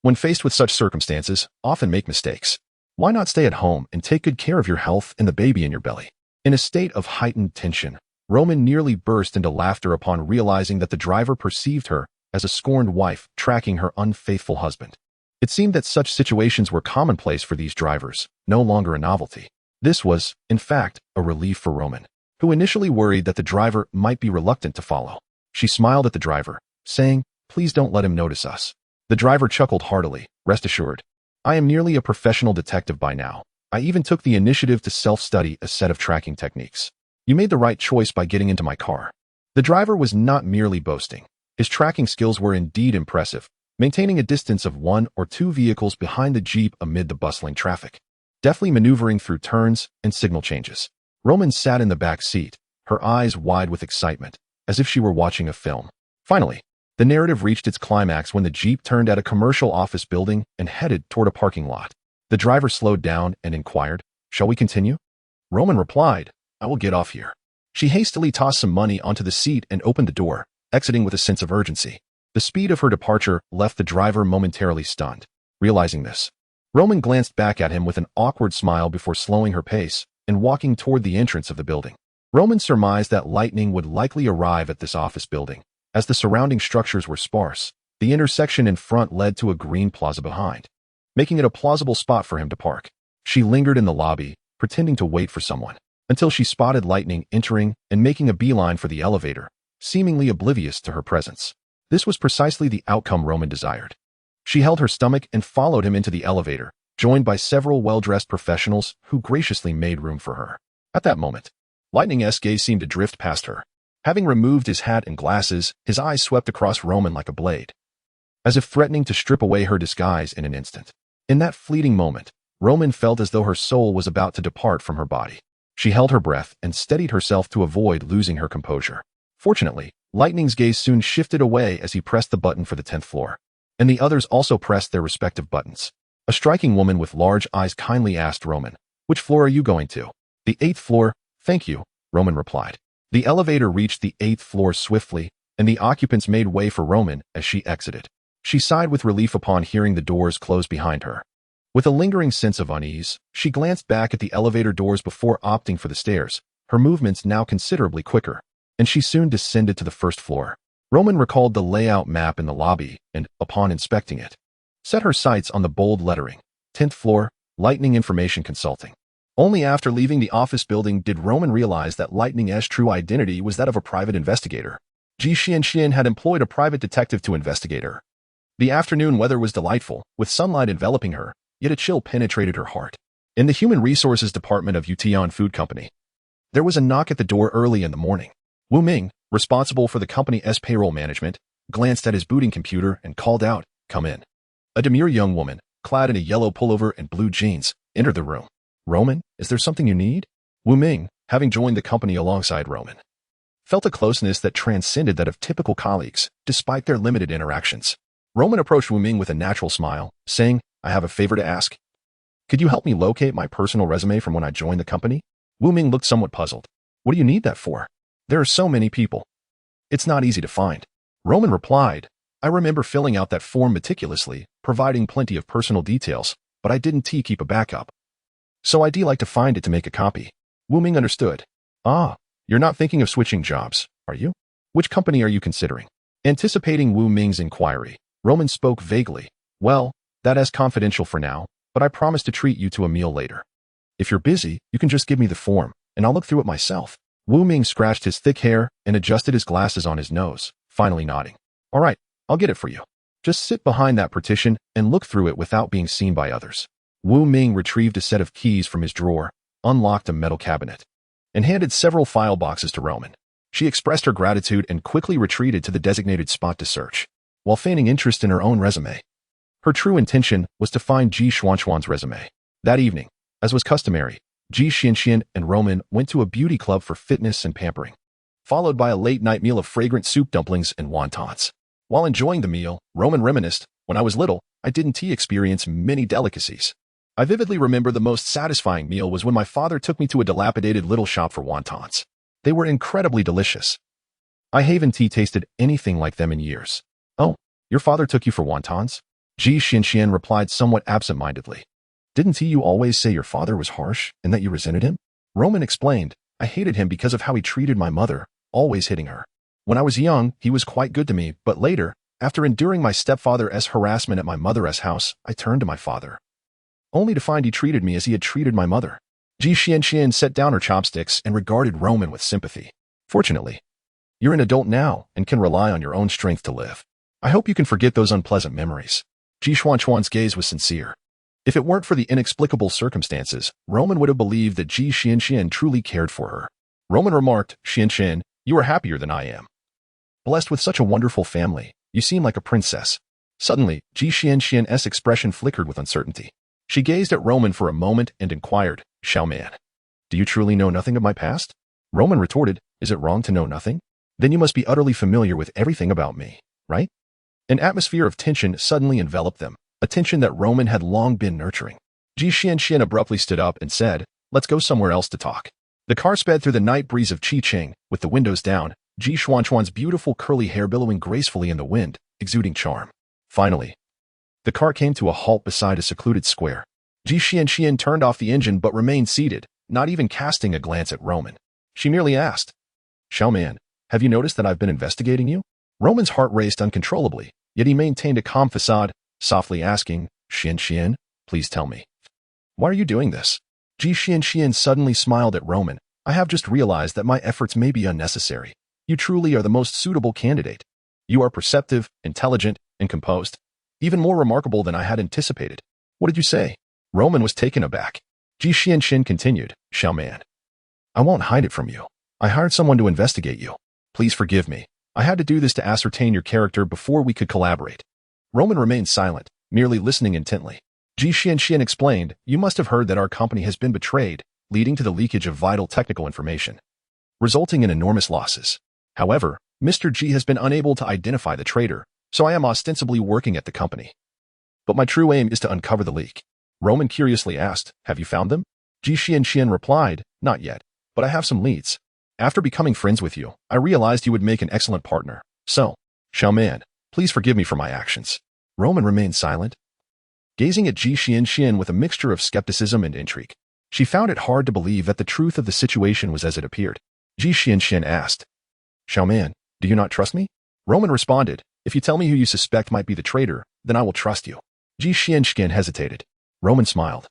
when faced with such circumstances, often make mistakes. Why not stay at home and take good care of your health and the baby in your belly?" In a state of heightened tension, Roman nearly burst into laughter upon realizing that the driver perceived her as a scorned wife tracking her unfaithful husband. It seemed that such situations were commonplace for these drivers, no longer a novelty. This was, in fact, a relief for Roman, who initially worried that the driver might be reluctant to follow. She smiled at the driver, saying, "Please don't let him notice us." The driver chuckled heartily. "Rest assured, I am nearly a professional detective by now. I even took the initiative to self-study a set of tracking techniques. You made the right choice by getting into my car." The driver was not merely boasting. His tracking skills were indeed impressive, maintaining a distance of 1 or 2 vehicles behind the Jeep amid the bustling traffic, deftly maneuvering through turns and signal changes. Roman sat in the back seat, her eyes wide with excitement, as if she were watching a film. Finally, the narrative reached its climax when the Jeep turned at a commercial office building and headed toward a parking lot. The driver slowed down and inquired, "Shall we continue?" Roman replied, "I will get off here." She hastily tossed some money onto the seat and opened the door, exiting with a sense of urgency. The speed of her departure left the driver momentarily stunned. Realizing this, Roman glanced back at him with an awkward smile before slowing her pace and walking toward the entrance of the building. Roman surmised that lightning would likely arrive at this office building. As the surrounding structures were sparse, the intersection in front led to a green plaza behind, making it a plausible spot for him to park. She lingered in the lobby, pretending to wait for someone, until she spotted Lightning entering and making a beeline for the elevator, seemingly oblivious to her presence. This was precisely the outcome Roman desired. She held her stomach and followed him into the elevator, joined by several well-dressed professionals who graciously made room for her. At that moment, Lightning's gaze seemed to drift past her. Having removed his hat and glasses, his eyes swept across Roman like a blade, as if threatening to strip away her disguise in an instant. In that fleeting moment, Roman felt as though her soul was about to depart from her body. She held her breath and steadied herself to avoid losing her composure. Fortunately, Lightning's gaze soon shifted away as he pressed the button for the 10th floor, and the others also pressed their respective buttons. A striking woman with large eyes kindly asked Roman, "Which floor are you going to?" "The 8th floor, thank you," Roman replied. The elevator reached the 8th floor swiftly, and the occupants made way for Roman as she exited. She sighed with relief upon hearing the doors close behind her. With a lingering sense of unease, she glanced back at the elevator doors before opting for the stairs, her movements now considerably quicker, and she soon descended to the 1st floor. Roman recalled the layout map in the lobby and, upon inspecting it, set her sights on the bold lettering, 10th floor, Lightning Information Consulting. Only after leaving the office building did Roman realize that Lightning's true identity was that of a private investigator. Xuan had employed a private detective to investigate her. The afternoon weather was delightful, with sunlight enveloping her, yet a chill penetrated her heart. In the Human Resources Department of Yutian Food Company, there was a knock at the door early in the morning. Wu Ming, responsible for the company's payroll management, glanced at his booting computer and called out, "Come in." A demure young woman, clad in a yellow pullover and blue jeans, entered the room. "Roman, is there something you need?" Wu Ming, having joined the company alongside Roman, felt a closeness that transcended that of typical colleagues, despite their limited interactions. Roman approached Wu Ming with a natural smile, saying, "I have a favor to ask. Could you help me locate my personal resume from when I joined the company?" Wu Ming looked somewhat puzzled. "What do you need that for? There are so many people. It's not easy to find." Roman replied, "I remember filling out that form meticulously, providing plenty of personal details, but I didn't keep a backup. So I'd like to find it to make a copy." Wu Ming understood. "Ah, You're not thinking of switching jobs, are you? Which company are you considering? Anticipating Wu Ming's inquiry, Roman spoke vaguely. Well, that is confidential for now, but I promise to treat you to a meal later. If you're busy, you can just give me the form, and I'll look through it myself. Wu Ming scratched his thick hair and adjusted his glasses on his nose, finally nodding. All right, I'll get it for you. Just sit behind that partition and look through it without being seen by others. Wu Ming retrieved a set of keys from his drawer, unlocked a metal cabinet, and handed several file boxes to Roman. She expressed her gratitude and quickly retreated to the designated spot to search, while feigning interest in her own resume. Her true intention was to find Xuan's resume. That evening, as was customary, Xianxian and Roman went to a beauty club for fitness and pampering, followed by a late-night meal of fragrant soup dumplings and wontons. While enjoying the meal, Roman reminisced, when I was little, I didn't experience many delicacies. I vividly remember the most satisfying meal was when my father took me to a dilapidated little shop for wontons. They were incredibly delicious. I haven't tasted anything like them in years. Oh, your father took you for wontons? Xianxian replied somewhat absent-mindedly. Didn't you always say your father was harsh and that you resented him? Roman explained, I hated him because of how he treated my mother, always hitting her. When I was young, he was quite good to me, but later, after enduring my stepfather's harassment at my mother's house, I turned to my father, only to find he treated me as he had treated my mother. Xianxian set down her chopsticks and regarded Roman with sympathy. Fortunately, you're an adult now and can rely on your own strength to live. I hope you can forget those unpleasant memories. Xuan's gaze was sincere. If it weren't for the inexplicable circumstances, Roman would have believed that Xianxian truly cared for her. Roman remarked, Xianxian, you are happier than I am. Blessed with such a wonderful family, you seem like a princess. Suddenly, Xianxian's expression flickered with uncertainty. She gazed at Roman for a moment and inquired, Xuan, do you truly know nothing of my past? Roman retorted, is it wrong to know nothing? Then you must be utterly familiar with everything about me, right? An atmosphere of tension suddenly enveloped them, a tension that Roman had long been nurturing. Xianxian abruptly stood up and said, let's go somewhere else to talk. The car sped through the night breeze of Qiqing, with the windows down, Xuan's beautiful curly hair billowing gracefully in the wind, exuding charm. Finally, the car came to a halt beside a secluded square. Xianxian turned off the engine but remained seated, not even casting a glance at Roman. She merely asked, Xuan, have you noticed that I've been investigating you? Roman's heart raced uncontrollably, yet he maintained a calm facade, softly asking, Xianxian, please tell me. Why are you doing this? Xianxian suddenly smiled at Roman. I have just realized that my efforts may be unnecessary. You truly are the most suitable candidate. You are perceptive, intelligent, and composed. Even more remarkable than I had anticipated. What did you say? Roman was taken aback. Xianxian continued, Xuan, I won't hide it from you. I hired someone to investigate you. Please forgive me. I had to do this to ascertain your character before we could collaborate. Roman remained silent, merely listening intently. Xianxian explained, you must have heard that our company has been betrayed, leading to the leakage of vital technical information, resulting in enormous losses. However, Mr. G has been unable to identify the traitor, so I am ostensibly working at the company. But my true aim is to uncover the leak. Roman curiously asked, have you found them? Xianxian replied, not yet, but I have some leads. After becoming friends with you, I realized you would make an excellent partner. So, Xuan, please forgive me for my actions. Roman remained silent, gazing at Xianxian with a mixture of skepticism and intrigue. She found it hard to believe that the truth of the situation was as it appeared. Xianxian asked, Xuan, do you not trust me? Roman responded, if you tell me who you suspect might be the traitor, then I will trust you. Xianxian hesitated. Roman smiled.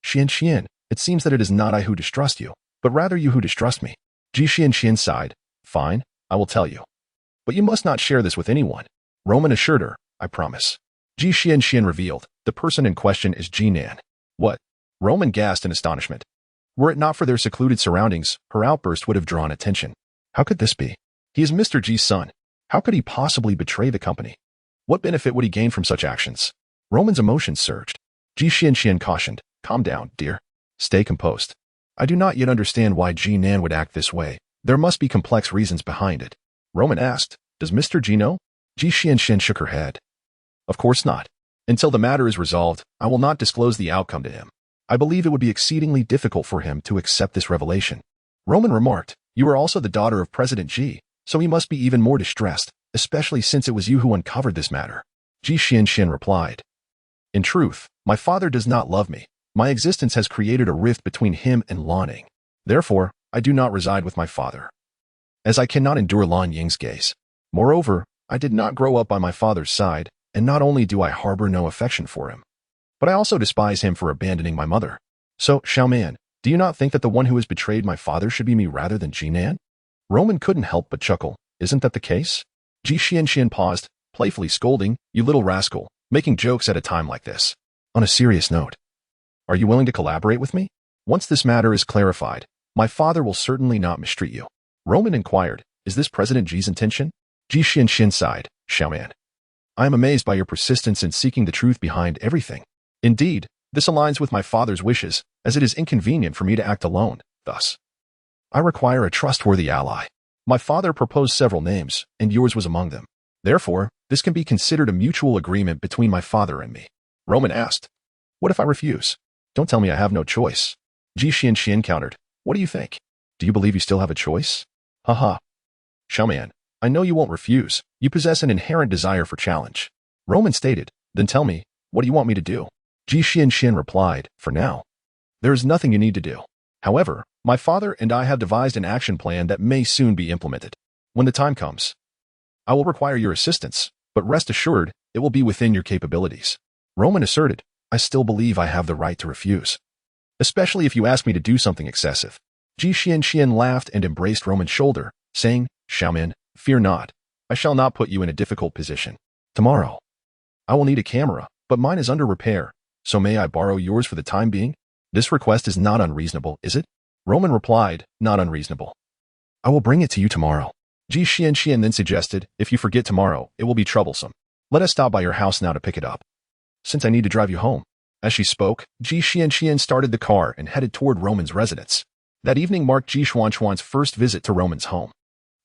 Xianxian, it seems that it is not I who distrust you, but rather you who distrust me. Xianxian sighed. Fine, I will tell you. But you must not share this with anyone. Roman assured her, I promise. Xianxian revealed, the person in question is Jinan. What? Roman gasped in astonishment. Were it not for their secluded surroundings, her outburst would have drawn attention. How could this be? He is Mr. G's son. How could he possibly betray the company? What benefit would he gain from such actions? Roman's emotions surged. Xianxian cautioned, calm down, dear. Stay composed. I do not yet understand why Jinan would act this way. There must be complex reasons behind it. Roman asked, does Mr. G know? Xianxian shook her head. Of course not. Until the matter is resolved, I will not disclose the outcome to him. I believe it would be exceedingly difficult for him to accept this revelation. Roman remarked, you are also the daughter of President G, so he must be even more distressed, especially since it was you who uncovered this matter. Xianxian replied, in truth, my father does not love me. My existence has created a rift between him and Lanning. Therefore, I do not reside with my father, as I cannot endure Lan Ying's gaze. Moreover, I did not grow up by my father's side, and not only do I harbor no affection for him, but I also despise him for abandoning my mother. So, Xuan, do you not think that the one who has betrayed my father should be me rather than Jinan? Roman couldn't help but chuckle. Isn't that the case? Ji Xianxian paused, playfully scolding, "You little rascal, making jokes at a time like this." On a serious note, are you willing to collaborate with me? Once this matter is clarified, my father will certainly not mistreat you. Roman inquired, "Is this President Ji's intention?" Ji Xianxian sighed, "Xuan, I am amazed by your persistence in seeking the truth behind everything. Indeed, this aligns with my father's wishes, as it is inconvenient for me to act alone. Thus, I require a trustworthy ally. My father proposed several names, and yours was among them. Therefore, this can be considered a mutual agreement between my father and me." Roman asked, "What if I refuse? Don't tell me I have no choice." Ji Xianxian countered, "What do you think? Do you believe you still have a choice?" Haha. "Xuan, I know you won't refuse. You possess an inherent desire for challenge." Roman stated, "Then tell me, what do you want me to do?" Ji Xianxian replied, "For now, there is nothing you need to do. However, my father and I have devised an action plan that may soon be implemented. When the time comes, I will require your assistance, but rest assured, it will be within your capabilities." Roman asserted, "I still believe I have the right to refuse, especially if you ask me to do something excessive." Ji Xianxian laughed and embraced Roman's shoulder, saying, "Xuan, fear not. I shall not put you in a difficult position. Tomorrow, I will need a camera, but mine is under repair, so may I borrow yours for the time being? This request is not unreasonable, is it?" Roman replied, "Not unreasonable. I will bring it to you tomorrow." Ji Xianxian then suggested, "If you forget tomorrow, it will be troublesome. Let us stop by your house now to pick it up, since I need to drive you home." As she spoke, Ji Xianxian started the car and headed toward Roman's residence. That evening marked Ji Xuan's first visit to Roman's home.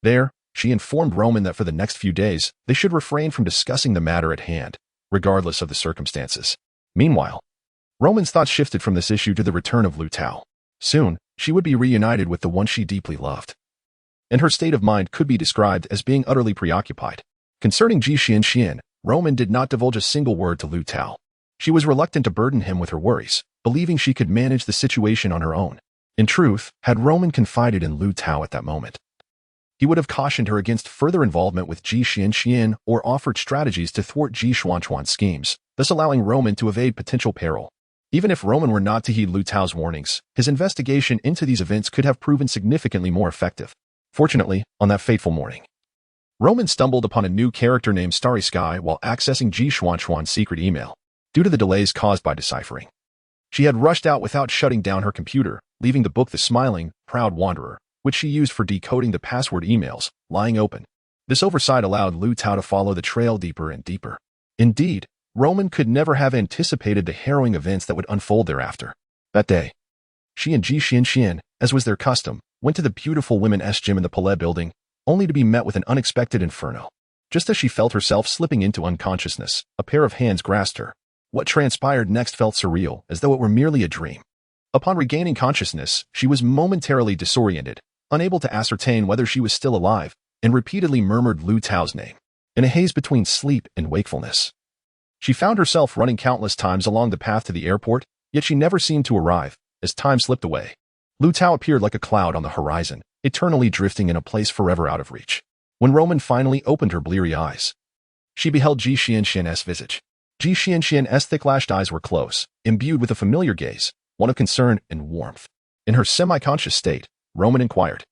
There, she informed Roman that for the next few days, they should refrain from discussing the matter at hand, regardless of the circumstances. Meanwhile, Roman's thoughts shifted from this issue to the return of Liu Tao. Soon, she would be reunited with the one she deeply loved, and her state of mind could be described as being utterly preoccupied. Concerning Ji Xianxian, Roman did not divulge a single word to Liu Tao. She was reluctant to burden him with her worries, believing she could manage the situation on her own. In truth, had Roman confided in Liu Tao at that moment, he would have cautioned her against further involvement with Ji Xianxian or offered strategies to thwart Ji Xuan's schemes, thus allowing Roman to evade potential peril. Even if Roman were not to heed Liu Tao's warnings, his investigation into these events could have proven significantly more effective. Fortunately, on that fateful morning, Roman stumbled upon a new character named Starry Sky while accessing Ji Xuan's secret email. Due to the delays caused by deciphering, she had rushed out without shutting down her computer, leaving the book The Smiling, Proud Wanderer, which she used for decoding the password emails, lying open. This oversight allowed Liu Tao to follow the trail deeper and deeper. Indeed, Roman could never have anticipated the harrowing events that would unfold thereafter. That day, she and Ji Xianxian, as was their custom, went to the beautiful women's gym in the Palais building, only to be met with an unexpected inferno. Just as she felt herself slipping into unconsciousness, a pair of hands grasped her. What transpired next felt surreal, as though it were merely a dream. Upon regaining consciousness, she was momentarily disoriented, unable to ascertain whether she was still alive, and repeatedly murmured Liu Tao's name. In a haze between sleep and wakefulness, she found herself running countless times along the path to the airport, yet she never seemed to arrive. As time slipped away, Liu Tao appeared like a cloud on the horizon, eternally drifting in a place forever out of reach. When Roman finally opened her bleary eyes, she beheld Ji Xianxian's visage. Ji Xianxian's thick-lashed eyes were close, imbued with a familiar gaze, one of concern and warmth. In her semi-conscious state, Roman inquired,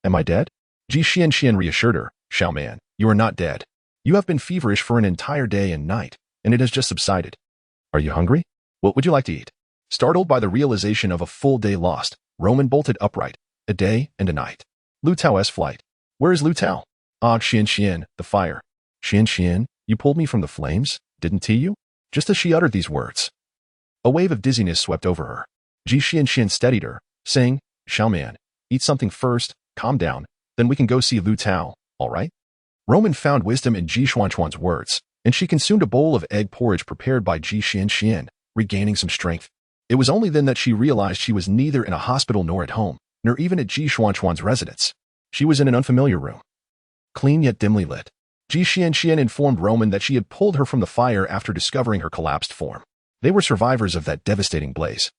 "Am I dead?" Ji Xianxian reassured her, "Xuan, you are not dead. You have been feverish for an entire day and night, and it has just subsided. Are you hungry? What would you like to eat?" Startled by the realization of a full day lost, Roman bolted upright. A day and a night. Liu Tao's flight. Where is Liu Tao? Ah, Xianxian, the fire. Xianxian, you pulled me from the flames, didn't you? Just as she uttered these words, a wave of dizziness swept over her. Ji Xianxian steadied her, saying, "Xuan, eat something first, calm down, then we can go see Liu Tao, all right?" Roman found wisdom in Ji Xuan's words, and she consumed a bowl of egg porridge prepared by Ji Xianxian, regaining some strength. It was only then that she realized she was neither in a hospital nor at home, nor even at Ji Xuan's residence. She was in an unfamiliar room, clean yet dimly lit. Ji Xianxian informed Roman that she had pulled her from the fire after discovering her collapsed form. They were survivors of that devastating blaze,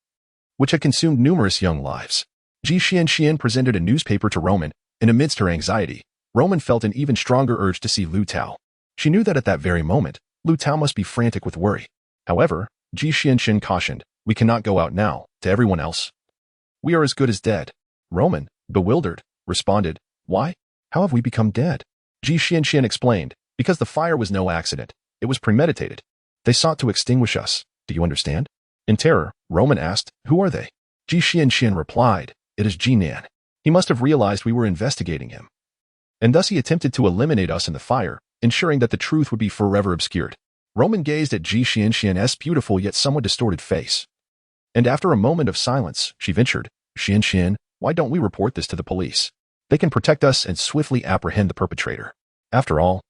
which had consumed numerous young lives. Ji Xianxian presented a newspaper to Roman, and amidst her anxiety, Roman felt an even stronger urge to see Liu Tao. She knew that at that very moment, Liu Tao must be frantic with worry. However, Ji Xianxian cautioned, "We cannot go out now, to everyone else. We are as good as dead." Roman, bewildered, responded, "Why? How have we become dead?" Ji Xianxian explained, "Because the fire was no accident. It was premeditated. They sought to extinguish us. Do you understand?" In terror, Roman asked, "Who are they?" Ji Xianxian replied, "It is Jinan. He must have realized we were investigating him. And thus he attempted to eliminate us in the fire, ensuring that the truth would be forever obscured." Roman gazed at Ji Xianxian's beautiful yet somewhat distorted face. And after a moment of silence, she ventured, "Xianxian, why don't we report this to the police? They can protect us and swiftly apprehend the perpetrator. After all,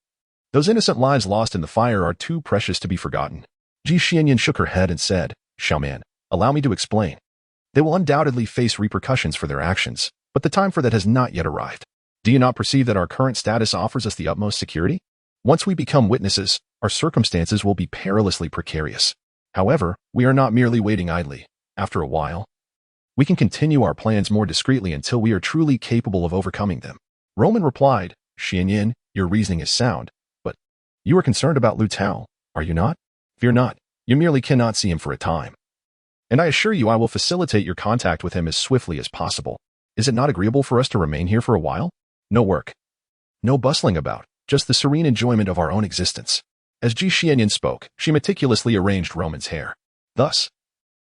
those innocent lives lost in the fire are too precious to be forgotten." Ji Xianyan shook her head and said, "Xuan, allow me to explain. They will undoubtedly face repercussions for their actions, but the time for that has not yet arrived. Do you not perceive that our current status offers us the utmost security? Once we become witnesses, our circumstances will be perilously precarious. However, we are not merely waiting idly. After a while, we can continue our plans more discreetly until we are truly capable of overcoming them." Roman replied, "Xianyan, your reasoning is sound, but you are concerned about Liu Tao, are you not? Fear not, you merely cannot see him for a time. And I assure you I will facilitate your contact with him as swiftly as possible. Is it not agreeable for us to remain here for a while? No work. No bustling about, just the serene enjoyment of our own existence." As Ji Xianyan spoke, she meticulously arranged Roman's hair. Thus,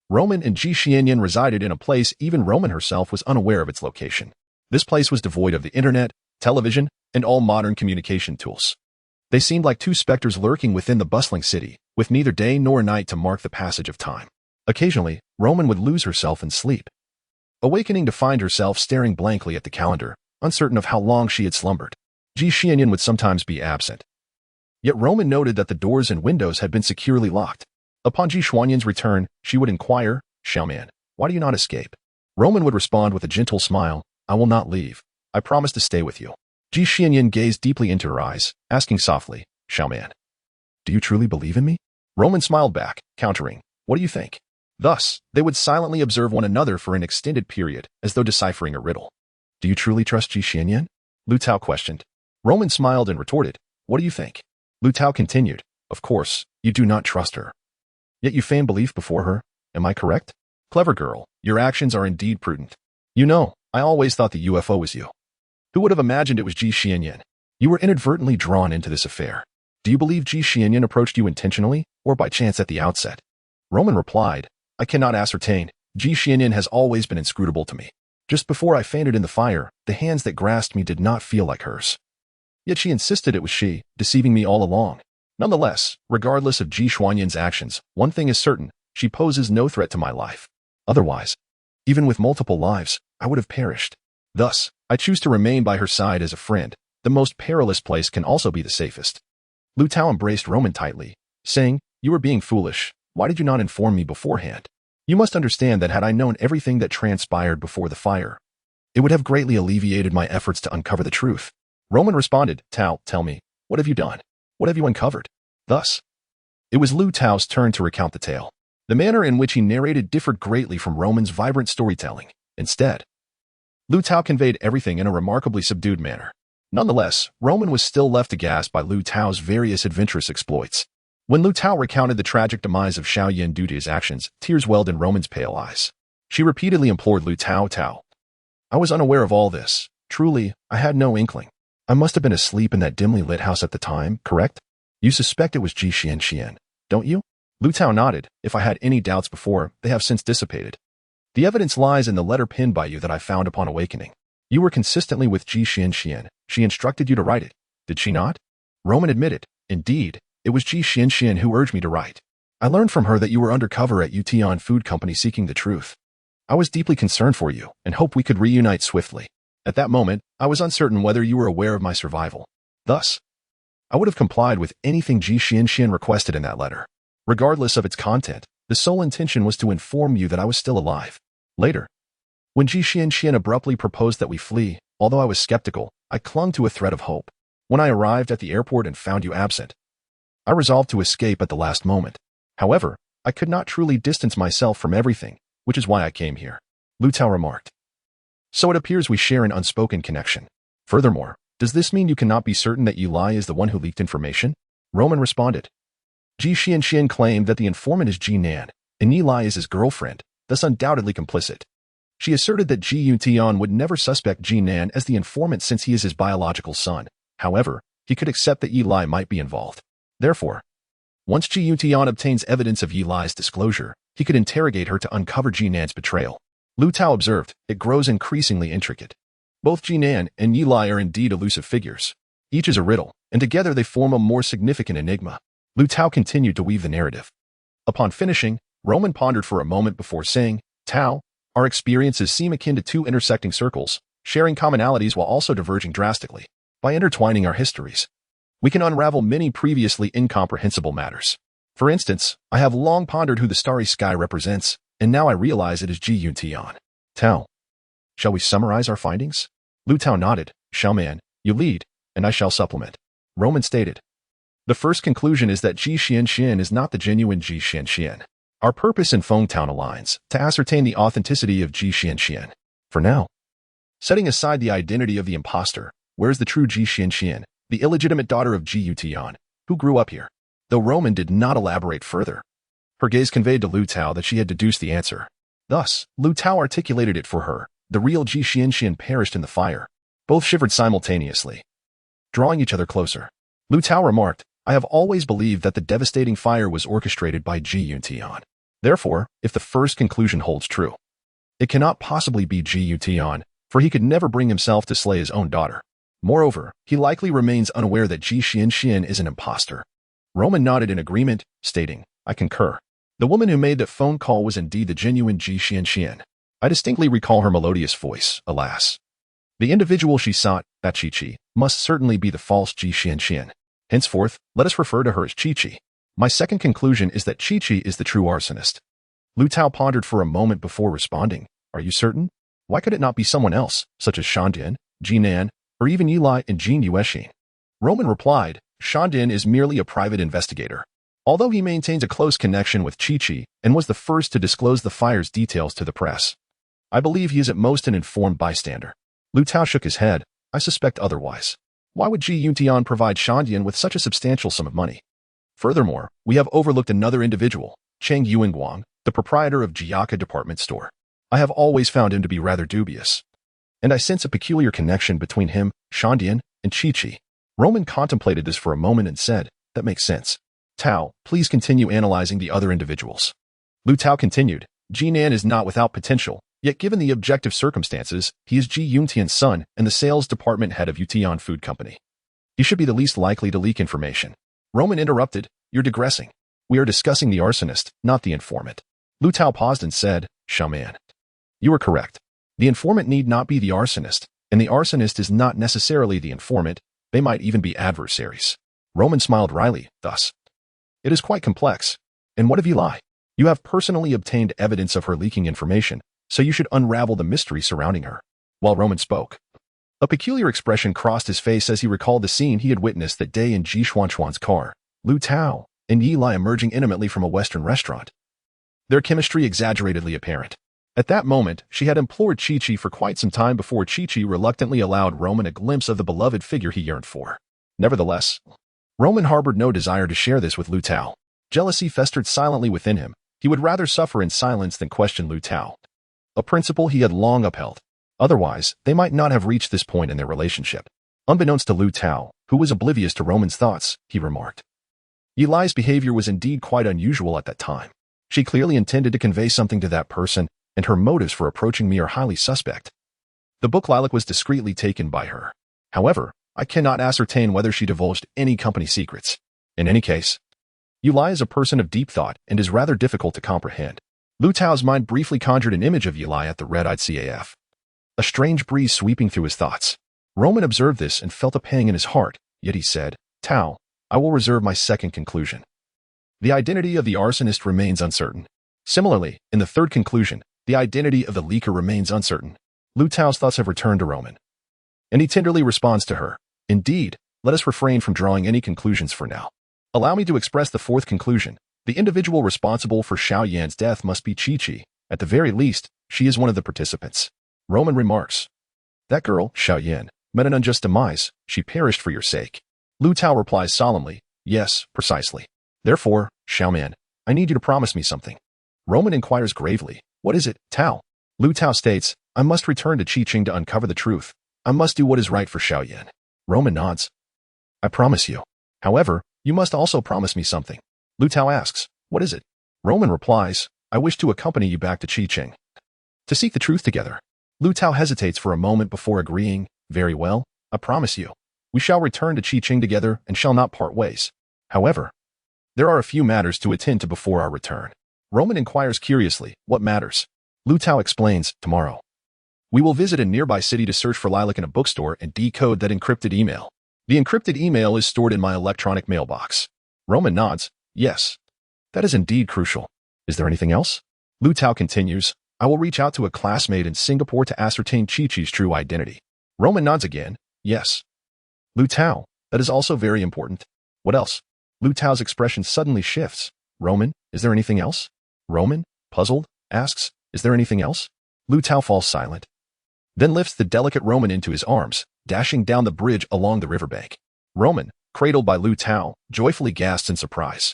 Roman and Ji Xianyan resided in a place even Roman herself was unaware of its location. This place was devoid of the internet, television, and all modern communication tools. They seemed like two specters lurking within the bustling city, with neither day nor night to mark the passage of time. Occasionally, Roman would lose herself in sleep, awakening to find herself staring blankly at the calendar, uncertain of how long she had slumbered. Ji Xianyan would sometimes be absent. Yet Roman noted that the doors and windows had been securely locked. Upon Ji Xuanyan's return, she would inquire, "Xiaoman, why do you not escape?" Roman would respond with a gentle smile, "I will not leave. I promise to stay with you." Ji Xianyan gazed deeply into her eyes, asking softly, "Xiaoman, do you truly believe in me?" Roman smiled back, countering, "What do you think?" Thus, they would silently observe one another for an extended period, as though deciphering a riddle. "Do you truly trust Ji Xianyan?" Liu Tao questioned. Roman smiled and retorted, "What do you think?" Liu Tao continued, "Of course, you do not trust her. Yet you feign belief before her, am I correct? Clever girl, your actions are indeed prudent. You know, I always thought the UFO was you. Who would have imagined it was Ji Xianyan? You were inadvertently drawn into this affair. Do you believe Ji Xianyan approached you intentionally, or by chance at the outset?" Roman replied, "I cannot ascertain. Ji Xianyan has always been inscrutable to me. Just before I fainted in the fire, the hands that grasped me did not feel like hers. Yet she insisted it was she, deceiving me all along. Nonetheless, regardless of Ji Xuanyan's actions, one thing is certain, she poses no threat to my life. Otherwise, even with multiple lives, I would have perished. Thus, I choose to remain by her side as a friend. The most perilous place can also be the safest." Liu Tao embraced Roman tightly, saying, "You were being foolish. Why did you not inform me beforehand? You must understand that had I known everything that transpired before the fire, it would have greatly alleviated my efforts to uncover the truth." Roman responded, "Tao, tell me, what have you done? What have you uncovered?" Thus, it was Liu Tao's turn to recount the tale. The manner in which he narrated differed greatly from Roman's vibrant storytelling. Instead, Liu Tao conveyed everything in a remarkably subdued manner. Nonetheless, Roman was still left aghast by Liu Tao's various adventurous exploits. When Liu Tao recounted the tragic demise of Xiaoyan due to his actions, tears welled in Roman's pale eyes. She repeatedly implored Liu Tao, "Tao, I was unaware of all this. Truly, I had no inkling. I must have been asleep in that dimly lit house at the time, correct? You suspect it was Ji Xianxian, don't you?" Liu Tao nodded. "If I had any doubts before, they have since dissipated. The evidence lies in the letter pinned by you that I found upon awakening. You were consistently with Ji Xianxian. She instructed you to write it, did she not?" Roman admitted, "Indeed, it was Ji Xianxian who urged me to write. I learned from her that you were undercover at Yuan Food Company seeking the truth. I was deeply concerned for you and hoped we could reunite swiftly. At that moment, I was uncertain whether you were aware of my survival. Thus, I would have complied with anything Ji Xianxian requested in that letter. Regardless of its content, the sole intention was to inform you that I was still alive. Later, when Ji Xianxian abruptly proposed that we flee, although I was skeptical, I clung to a thread of hope. When I arrived at the airport and found you absent, I resolved to escape at the last moment. However, I could not truly distance myself from everything, which is why I came here," Liu Tao remarked. So it appears we share an unspoken connection. Furthermore, does this mean you cannot be certain that Yilai is the one who leaked information? Roman responded. Ji Xianxian claimed that the informant is Ji Nan, and Yilai is his girlfriend, thus undoubtedly complicit. She asserted that Ji Yutian would never suspect Ji Nan as the informant since he is his biological son. However, he could accept that Yilai might be involved. Therefore, once Ji Yutian obtains evidence of Yilai's disclosure, he could interrogate her to uncover Ji Nan's betrayal. Liu Tao observed, it grows increasingly intricate. Both Ji Nan and Yilai are indeed elusive figures. Each is a riddle, and together they form a more significant enigma. Liu Tao continued to weave the narrative. Upon finishing, Roman pondered for a moment before saying, Tao, our experiences seem akin to two intersecting circles, sharing commonalities while also diverging drastically. By intertwining our histories, we can unravel many previously incomprehensible matters. For instance, I have long pondered who the starry sky represents, and now I realize it is Ji Yuntian. Tao, shall we summarize our findings? Liu Tao nodded. Xuan, you lead, and I shall supplement. Roman stated. The first conclusion is that Ji Xianxian is not the genuine Ji Xianxian. Our purpose in Fengtown aligns to ascertain the authenticity of Ji Xianxian. For now, setting aside the identity of the imposter, where is the true Ji Xianxian, the illegitimate daughter of Ji Yutian, who grew up here? Though Roman did not elaborate further, her gaze conveyed to Liu Tao that she had deduced the answer. Thus, Liu Tao articulated it for her. The real Ji Xianxian perished in the fire. Both shivered simultaneously, drawing each other closer. Liu Tao remarked, I have always believed that the devastating fire was orchestrated by Ji Yutian. Therefore, if the first conclusion holds true, it cannot possibly be Ji Yutian, for he could never bring himself to slay his own daughter. Moreover, he likely remains unaware that Ji Xianxian is an imposter. Roman nodded in agreement, stating, I concur. The woman who made that phone call was indeed the genuine Ji Xianxian. I distinctly recall her melodious voice, alas. The individual she sought, that Chi-Chi, must certainly be the false Ji Xianxian. Henceforth, let us refer to her as Chi-Chi. My second conclusion is that Chi-Chi is the true arsonist. Liu Tao pondered for a moment before responding. Are you certain? Why could it not be someone else, such as Shandin, Ji Nan, or even Yilai and Jin Yuexin? Roman replied, Shandin is merely a private investigator. Although he maintains a close connection with Chi-Chi and was the first to disclose the fire's details to the press, I believe he is at most an informed bystander. Liu Tao shook his head. I suspect otherwise. Why would Ji Yuntian provide Shandian with such a substantial sum of money? Furthermore, we have overlooked another individual, Cheng Yuanguang, the proprietor of Jiaka department store. I have always found him to be rather dubious, and I sense a peculiar connection between him, Shandian, and Chi-Chi. Roman contemplated this for a moment and said, that makes sense. Tao, please continue analyzing the other individuals. Liu Tao continued, Ji Nan is not without potential, yet given the objective circumstances, he is Ji Yuntian's son and the sales department head of Yutian Food Company. He should be the least likely to leak information. Roman interrupted, you're digressing. We are discussing the arsonist, not the informant. Liu Tao paused and said, Xuan, you are correct. The informant need not be the arsonist, and the arsonist is not necessarily the informant. They might even be adversaries. Roman smiled wryly, thus. It is quite complex. And what of Yilai? You have personally obtained evidence of her leaking information, so you should unravel the mystery surrounding her. While Roman spoke, a peculiar expression crossed his face as he recalled the scene he had witnessed that day in Ji Xuan's car, Liu Tao and Yilai emerging intimately from a Western restaurant. Their chemistry exaggeratedly apparent. At that moment, she had implored Chi-Chi for quite some time before Chi-Chi reluctantly allowed Roman a glimpse of the beloved figure he yearned for. Nevertheless, Roman harbored no desire to share this with Liu Tao. Jealousy festered silently within him. He would rather suffer in silence than question Liu Tao, a principle he had long upheld. Otherwise, they might not have reached this point in their relationship. Unbeknownst to Liu Tao, who was oblivious to Roman's thoughts, he remarked. Yilai's behavior was indeed quite unusual at that time. She clearly intended to convey something to that person, and her motives for approaching me are highly suspect. The book lilac was discreetly taken by her. However, I cannot ascertain whether she divulged any company secrets. In any case, Yilai is a person of deep thought and is rather difficult to comprehend. Liu Tao's mind briefly conjured an image of Yilai at the red-eyed CAF. A strange breeze sweeping through his thoughts. Roman observed this and felt a pang in his heart, yet he said, Tao, I will reserve my second conclusion. The identity of the arsonist remains uncertain. Similarly, in the third conclusion, the identity of the leaker remains uncertain. Liu Tao's thoughts have returned to Roman, and he tenderly responds to her. Indeed, let us refrain from drawing any conclusions for now. Allow me to express the fourth conclusion. The individual responsible for Xiao Yan's death must be Chi-Chi. At the very least, she is one of the participants. Roman remarks. That girl, Xuan, met an unjust demise. She perished for your sake. Liu Tao replies solemnly, yes, precisely. Therefore, Xuan, I need you to promise me something. Roman inquires gravely, what is it, Tao? Liu Tao states, I must return to Qiqing to uncover the truth. I must do what is right for Xuan. Roman nods. I promise you. However, you must also promise me something. Liu Tao asks, what is it? Roman replies, I wish to accompany you back to Qiqing to seek the truth together. Liu Tao hesitates for a moment before agreeing, very well, I promise you. We shall return to Qiqing together and shall not part ways. However, there are a few matters to attend to before our return. Roman inquires curiously, what matters? Liu Tao explains, tomorrow. We will visit a nearby city to search for lilac in a bookstore and decode that encrypted email. The encrypted email is stored in my electronic mailbox. Roman nods, yes. That is indeed crucial. Is there anything else? Liu Tao continues, I will reach out to a classmate in Singapore to ascertain Qiqi's true identity. Roman nods again, yes. Liu Tao, that is also very important. What else? Liu Tao's expression suddenly shifts. Roman, is there anything else? Roman, puzzled, asks, is there anything else? Liu Tao falls silent. Then lifts the delicate Roman into his arms, dashing down the bridge along the riverbank. Roman, cradled by Liu Tao, joyfully gasps in surprise.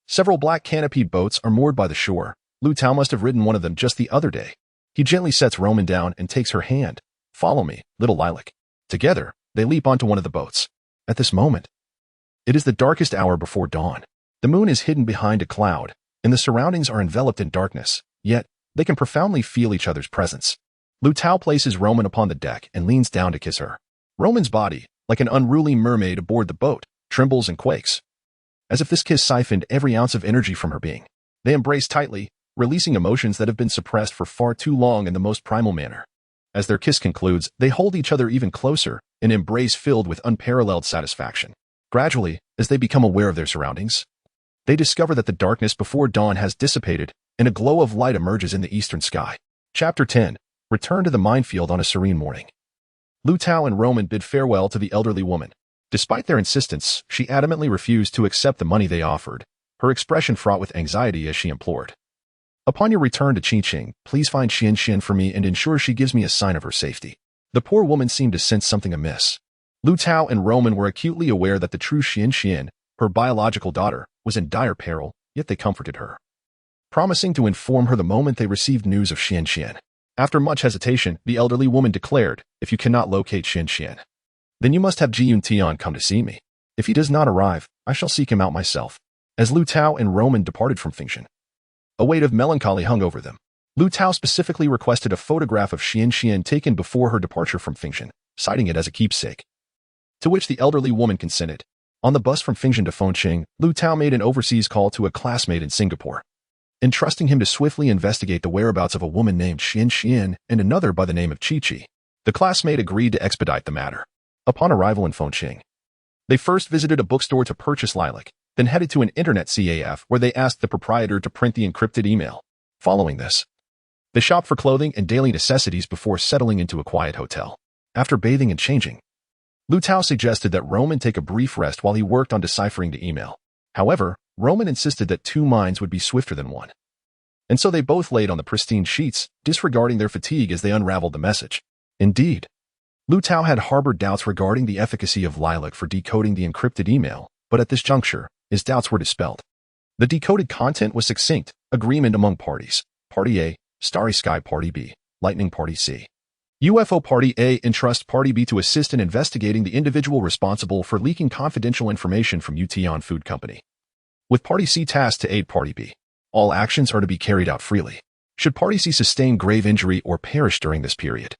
Several black canopied boats are moored by the shore. Liu Tao must have ridden one of them just the other day. He gently sets Roman down and takes her hand. Follow me, little lilac. Together, they leap onto one of the boats. At this moment, it is the darkest hour before dawn. The moon is hidden behind a cloud, and the surroundings are enveloped in darkness, yet they can profoundly feel each other's presence. Liu Tao places Roman upon the deck and leans down to kiss her. Roman's body, like an unruly mermaid aboard the boat, trembles and quakes, as if this kiss siphoned every ounce of energy from her being. They embrace tightly, releasing emotions that have been suppressed for far too long in the most primal manner. As their kiss concludes, they hold each other even closer, an embrace filled with unparalleled satisfaction. Gradually, as they become aware of their surroundings, they discover that the darkness before dawn has dissipated, and a glow of light emerges in the eastern sky. Chapter 10. Return to the minefield on a serene morning. Liu Tao and Roman bid farewell to the elderly woman. Despite their insistence, she adamantly refused to accept the money they offered, her expression fraught with anxiety as she implored. Upon your return to Qiqing, please find Xian for me and ensure she gives me a sign of her safety. The poor woman seemed to sense something amiss. Liu Tao and Roman were acutely aware that the true Xian, her biological daughter, was in dire peril, yet they comforted her, promising to inform her the moment they received news of Xian. After much hesitation, the elderly woman declared, if you cannot locate Xian, then you must have Jiun come to see me. If he does not arrive, I shall seek him out myself. As Liu Tao and Roman departed from Fengshan, a weight of melancholy hung over them. Liu Tao specifically requested a photograph of Xian taken before her departure from Fengshan, citing it as a keepsake, to which the elderly woman consented. On the bus from Fengshan to Fengqing, Liu Tao made an overseas call to a classmate in Singapore, entrusting him to swiftly investigate the whereabouts of a woman named Xian and another by the name of Qiqi. The classmate agreed to expedite the matter. Upon arrival in Fengqing, they first visited a bookstore to purchase lilac, then headed to an internet CAF where they asked the proprietor to print the encrypted email. Following this, they shopped for clothing and daily necessities before settling into a quiet hotel. After bathing and changing, Liu Tao suggested that Roman take a brief rest while he worked on deciphering the email. However, Roman insisted that two minds would be swifter than one, and so they both laid on the pristine sheets, disregarding their fatigue as they unraveled the message. Indeed, Liu Tao had harbored doubts regarding the efficacy of lilac for decoding the encrypted email, but at this juncture, his doubts were dispelled. The decoded content was succinct, agreement among parties. Party A, Starry Sky Party B, Lightning Party C. UFO Party A entrusts Party B to assist in investigating the individual responsible for leaking confidential information from Yutian Food Company, with Party C tasked to aid Party B. All actions are to be carried out freely. Should Party C sustain grave injury or perish during this period,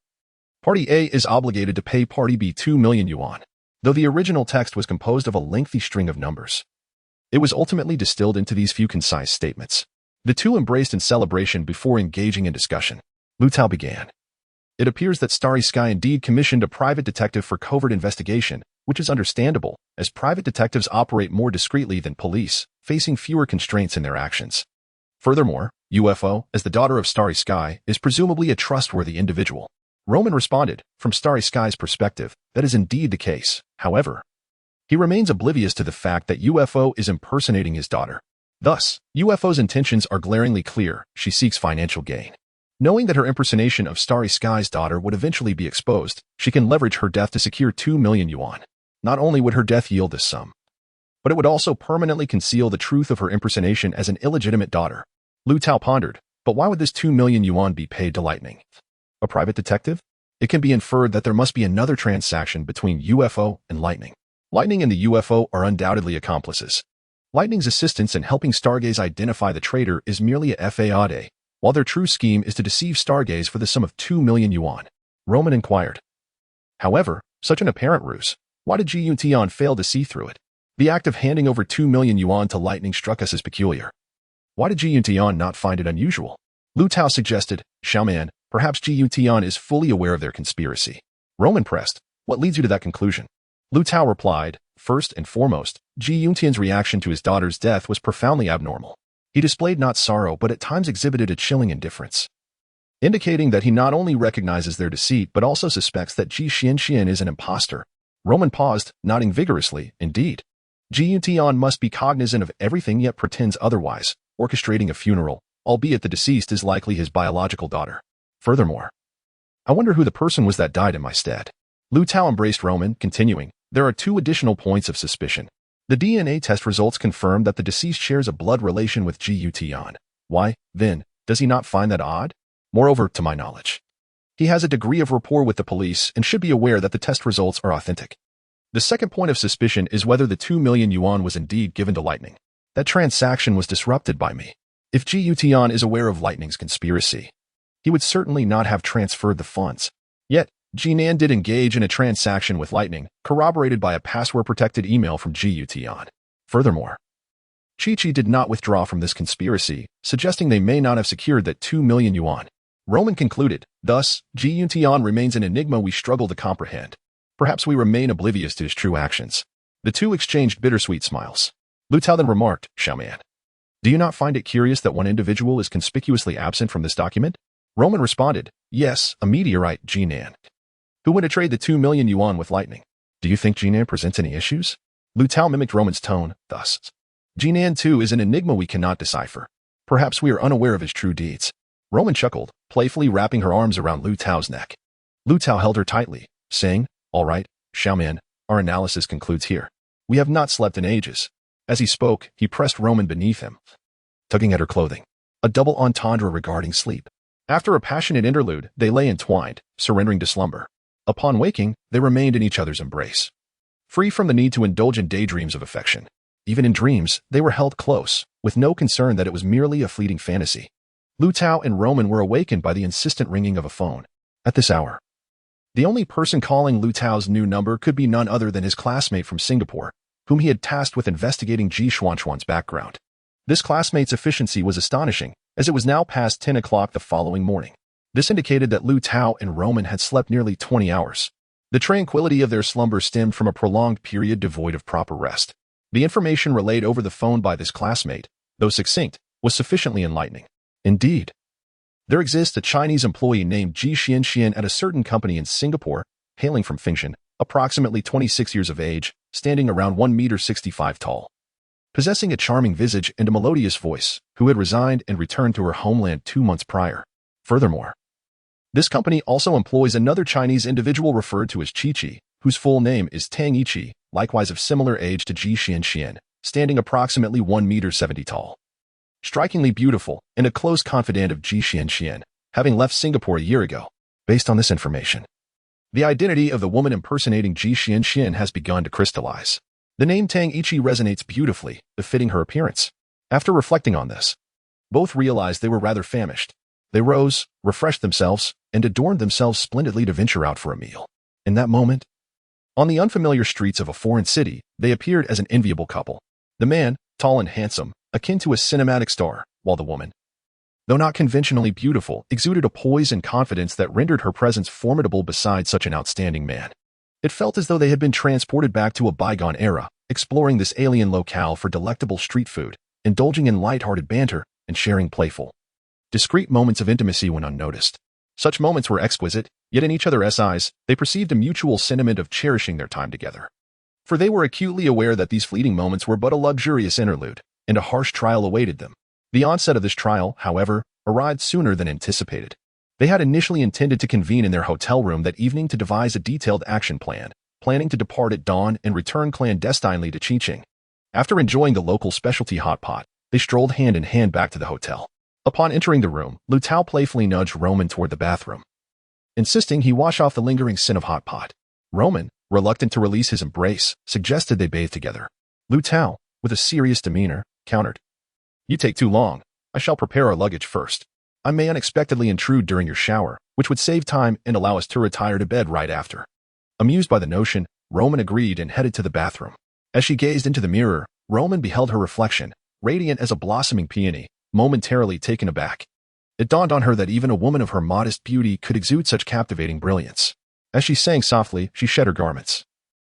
Party A is obligated to pay Party B 2 million yuan. Though the original text was composed of a lengthy string of numbers, it was ultimately distilled into these few concise statements. The two embraced in celebration before engaging in discussion. Liu Tao began. It appears that Starry Sky indeed commissioned a private detective for covert investigation, which is understandable, as private detectives operate more discreetly than police, facing fewer constraints in their actions. Furthermore, UFO, as the daughter of Starry Sky, is presumably a trustworthy individual. Roman responded, from Starry Sky's perspective, that is indeed the case. However, he remains oblivious to the fact that UFO is impersonating his daughter. Thus, UFO's intentions are glaringly clear. She seeks financial gain. Knowing that her impersonation of Starry Sky's daughter would eventually be exposed, she can leverage her death to secure 2 million yuan. Not only would her death yield this sum, but it would also permanently conceal the truth of her impersonation as an illegitimate daughter. Liu Tao pondered, but why would this 2 million yuan be paid to Lightning? A private detective? It can be inferred that there must be another transaction between UFO and Lightning. Lightning and the UFO are undoubtedly accomplices. Lightning's assistance in helping Stargaze identify the traitor is merely a faade, while their true scheme is to deceive Stargaze for the sum of 2 million yuan. Roman inquired. However, such an apparent ruse, why did Ji Yuntian fail to see through it? The act of handing over 2 million yuan to Lightning struck us as peculiar. Why did Ji Yuntian not find it unusual? Liu Tao suggested, Xuan, perhaps Ji Yuntian is fully aware of their conspiracy. Roman pressed, what leads you to that conclusion? Liu Tao replied, first and foremost, Ji Yuntian's reaction to his daughter's death was profoundly abnormal. He displayed not sorrow but at times exhibited a chilling indifference, indicating that he not only recognizes their deceit but also suspects that Ji Xianxian is an impostor. Roman paused, nodding vigorously, indeed. Ji Yuntian must be cognizant of everything yet pretends otherwise, orchestrating a funeral, albeit the deceased is likely his biological daughter. Furthermore, I wonder who the person was that died in my stead. Liu Tao embraced Roman, continuing, there are 2 additional points of suspicion. The DNA test results confirm that the deceased shares a blood relation with Ji Yuntian. Why, then, does he not find that odd? Moreover, to my knowledge, he has a degree of rapport with the police and should be aware that the test results are authentic. The second point of suspicion is whether the 2 million yuan was indeed given to Lightning. That transaction was disrupted by me. If Ji Yuntian is aware of Lightning's conspiracy, he would certainly not have transferred the funds. Yet, Jinan did engage in a transaction with Lightning, corroborated by a password-protected email from Ji Yuntian. Furthermore, Chi-Chi did not withdraw from this conspiracy, suggesting they may not have secured that 2 million yuan. Roman concluded, thus, Ji Yuntian remains an enigma we struggle to comprehend. Perhaps we remain oblivious to his true actions. The two exchanged bittersweet smiles. Liu Tao then remarked, Xuan, do you not find it curious that one individual is conspicuously absent from this document? Roman responded, yes, a meteorite, Jinan. Who would have traded the 2 million yuan with Lightning? Do you think Jinan presents any issues? Liu Tao mimicked Roman's tone, thus. Jinan too is an enigma we cannot decipher. Perhaps we are unaware of his true deeds. Roman chuckled, playfully wrapping her arms around Liu Tao's neck. Liu Tao held her tightly, saying, all right, Xuan, our analysis concludes here. We have not slept in ages. As he spoke, he pressed Roman beneath him, tugging at her clothing. A double entendre regarding sleep. After a passionate interlude, they lay entwined, surrendering to slumber. Upon waking, they remained in each other's embrace, free from the need to indulge in daydreams of affection. Even in dreams, they were held close, with no concern that it was merely a fleeting fantasy. Liu Tao and Roman were awakened by the insistent ringing of a phone. At this hour, the only person calling Liu Tao's new number could be none other than his classmate from Singapore, whom he had tasked with investigating Ji Xuan's background. This classmate's efficiency was astonishing, as it was now past 10 o'clock the following morning. This indicated that Liu Tao and Roman had slept nearly 20 hours. The tranquility of their slumber stemmed from a prolonged period devoid of proper rest. The information relayed over the phone by this classmate, though succinct, was sufficiently enlightening. Indeed, there exists a Chinese employee named Ji Xianxian at a certain company in Singapore, hailing from Fengshan, approximately 26 years of age, standing around 1.65 meters tall, possessing a charming visage and a melodious voice, who had resigned and returned to her homeland 2 months prior. Furthermore, this company also employs another Chinese individual referred to as Chi-Chi, whose full name is Tang Yiqi, likewise of similar age to Ji Xianxian, standing approximately 1.70 meters tall. Strikingly beautiful, and a close confidant of Ji Xianxian, having left Singapore a year ago. Based on this information, the identity of the woman impersonating Ji Xianxian has begun to crystallize. The name Tang Yiqi resonates beautifully, befitting her appearance. After reflecting on this, both realized they were rather famished. They rose, refreshed themselves, and adorned themselves splendidly to venture out for a meal. In that moment, on the unfamiliar streets of a foreign city, they appeared as an enviable couple. The man, tall and handsome, akin to a cinematic star, while the woman, though not conventionally beautiful, exuded a poise and confidence that rendered her presence formidable beside such an outstanding man. It felt as though they had been transported back to a bygone era, exploring this alien locale for delectable street food, indulging in light-hearted banter, and sharing playful, discreet moments of intimacy when unnoticed. Such moments were exquisite, yet in each other's eyes, they perceived a mutual sentiment of cherishing their time together. For they were acutely aware that these fleeting moments were but a luxurious interlude, and a harsh trial awaited them. The onset of this trial, however, arrived sooner than anticipated. They had initially intended to convene in their hotel room that evening to devise a detailed action plan, planning to depart at dawn and return clandestinely to Qiqing. After enjoying the local specialty hot pot, they strolled hand in hand back to the hotel. Upon entering the room, Liu Tao playfully nudged Roman toward the bathroom, insisting he wash off the lingering sin of hot pot. Roman, reluctant to release his embrace, suggested they bathe together. Liu Tao, with a serious demeanor, countered. You take too long. I shall prepare our luggage first. I may unexpectedly intrude during your shower, which would save time and allow us to retire to bed right after. Amused by the notion, Roman agreed and headed to the bathroom. As she gazed into the mirror, Roman beheld her reflection, radiant as a blossoming peony, momentarily taken aback. It dawned on her that even a woman of her modest beauty could exude such captivating brilliance. As she sang softly, she shed her garments,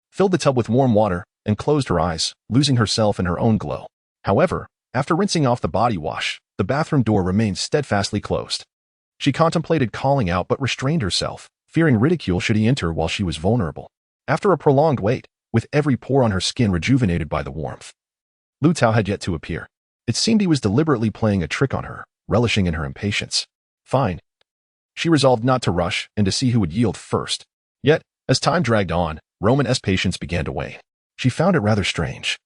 filled the tub with warm water, and closed her eyes, losing herself in her own glow. However, after rinsing off the body wash, the bathroom door remained steadfastly closed. She contemplated calling out but restrained herself, fearing ridicule should he enter while she was vulnerable. After a prolonged wait, with every pore on her skin rejuvenated by the warmth, Liu Tao had yet to appear. It seemed he was deliberately playing a trick on her, relishing in her impatience. Fine. She resolved not to rush and to see who would yield first. Yet, as time dragged on, Roman's patience began to wane. She found it rather strange.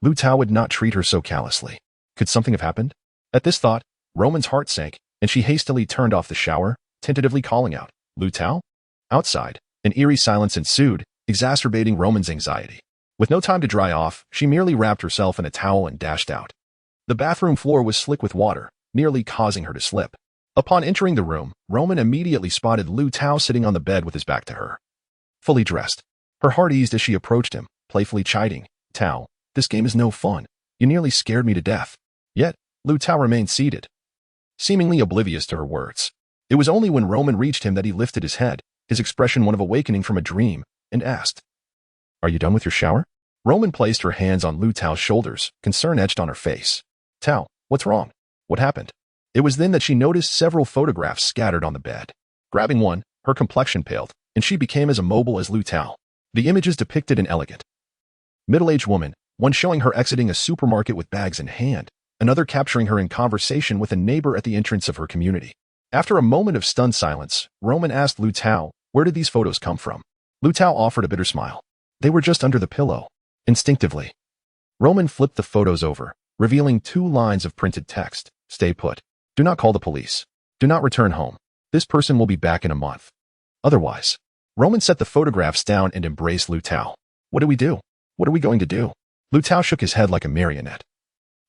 Liu Tao would not treat her so callously. Could something have happened? At this thought, Roman's heart sank, and she hastily turned off the shower, tentatively calling out, Liu Tao? Outside, an eerie silence ensued, exacerbating Roman's anxiety. With no time to dry off, she merely wrapped herself in a towel and dashed out. The bathroom floor was slick with water, nearly causing her to slip. Upon entering the room, Roman immediately spotted Liu Tao sitting on the bed with his back to her, fully dressed. Her heart eased as she approached him, playfully chiding, Tao, this game is no fun. You nearly scared me to death. Yet, Liu Tao remained seated, seemingly oblivious to her words. It was only when Roman reached him that he lifted his head, his expression one of awakening from a dream, and asked, Are you done with your shower? Roman placed her hands on Liu Tao's shoulders, concern etched on her face. Tao, what's wrong? What happened? It was then that she noticed several photographs scattered on the bed. Grabbing one, her complexion paled, and she became as immobile as Liu Tao. The images depicted an elegant, middle-aged woman, one showing her exiting a supermarket with bags in hand, another capturing her in conversation with a neighbor at the entrance of her community. After a moment of stunned silence, Roman asked Liu Tao, where did these photos come from? Liu Tao offered a bitter smile. They were just under the pillow. Instinctively, Roman flipped the photos over, revealing 2 lines of printed text. Stay put. Do not call the police. Do not return home. This person will be back in a month. Otherwise, Roman set the photographs down and embraced Liu Tao. What do we do? What are we going to do? Liu Tao shook his head like a marionette,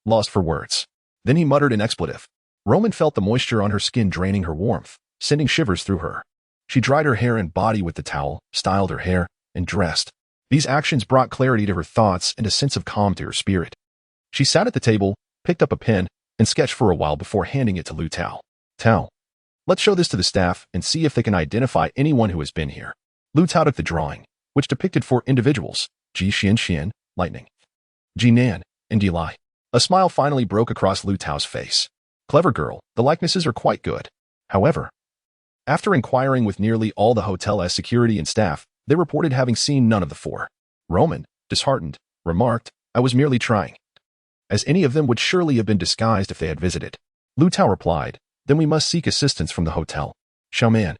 lost for words. Then he muttered an expletive. Roman felt the moisture on her skin draining her warmth, sending shivers through her. She dried her hair and body with the towel, styled her hair, and dressed. These actions brought clarity to her thoughts and a sense of calm to her spirit. She sat at the table, picked up a pen, and sketched for a while before handing it to Liu Tao. Tao, let's show this to the staff and see if they can identify anyone who has been here. Liu Tao took the drawing, which depicted 4 individuals, Ji Xian, lightning, Ji Nan, and Di Lai. A smile finally broke across Liu Tao's face. Clever girl, the likenesses are quite good. However, after inquiring with nearly all the hotel's security and staff, they reported having seen none of the 4. Roman, disheartened, remarked, I was merely trying, as any of them would surely have been disguised if they had visited. Liu Tao replied, then we must seek assistance from the hotel. Xuan,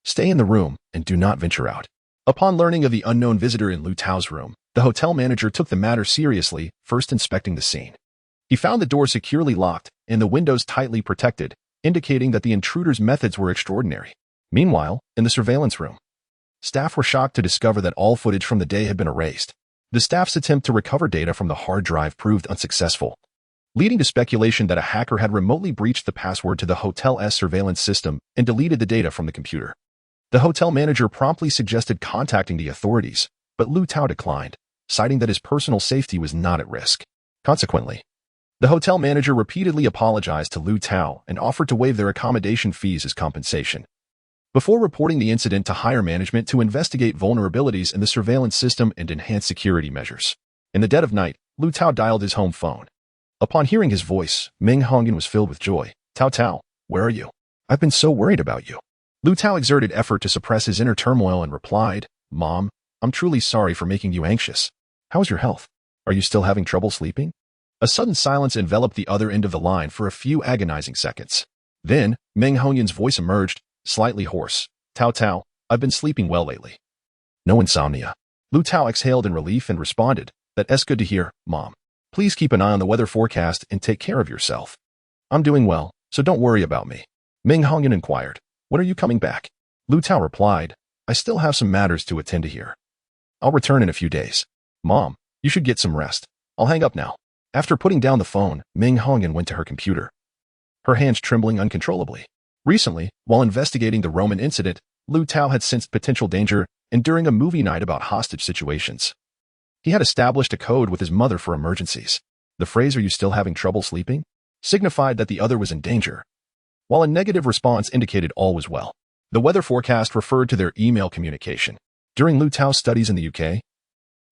stay in the room and do not venture out. Upon learning of the unknown visitor in Liu Tao's room, the hotel manager took the matter seriously, first inspecting the scene. He found the door securely locked and the windows tightly protected, indicating that the intruder's methods were extraordinary. Meanwhile, in the surveillance room, staff were shocked to discover that all footage from the day had been erased. The staff's attempt to recover data from the hard drive proved unsuccessful, leading to speculation that a hacker had remotely breached the password to the hotel's surveillance system and deleted the data from the computer. The hotel manager promptly suggested contacting the authorities, but Liu Tao declined, citing that his personal safety was not at risk. Consequently, the hotel manager repeatedly apologized to Liu Tao and offered to waive their accommodation fees as compensation, before reporting the incident to higher management to investigate vulnerabilities in the surveillance system and enhance security measures. In the dead of night, Liu Tao dialed his home phone. Upon hearing his voice, Meng Hongyan was filled with joy. Tao Tao, where are you? I've been so worried about you. Liu Tao exerted effort to suppress his inner turmoil and replied, Mom, I'm truly sorry for making you anxious. How's your health? Are you still having trouble sleeping? A sudden silence enveloped the other end of the line for a few agonizing seconds. Then, Meng Hongyan's voice emerged, slightly hoarse. Tao Tao, I've been sleeping well lately. No insomnia. Liu Tao exhaled in relief and responded, That's good to hear, Mom. Please keep an eye on the weather forecast and take care of yourself. I'm doing well, so don't worry about me. Ming Hongyan inquired, When are you coming back? Liu Tao replied, I still have some matters to attend to here. I'll return in a few days. Mom, you should get some rest. I'll hang up now. After putting down the phone, Ming Hongyan went to her computer, her hands trembling uncontrollably. Recently, while investigating the Roman incident, Liu Tao had sensed potential danger, and during a movie night about hostage situations, he had established a code with his mother for emergencies. The phrase, "Are you still having trouble sleeping?" signified that the other was in danger, while a negative response indicated all was well. The weather forecast referred to their email communication. During Liu Tao's studies in the UK,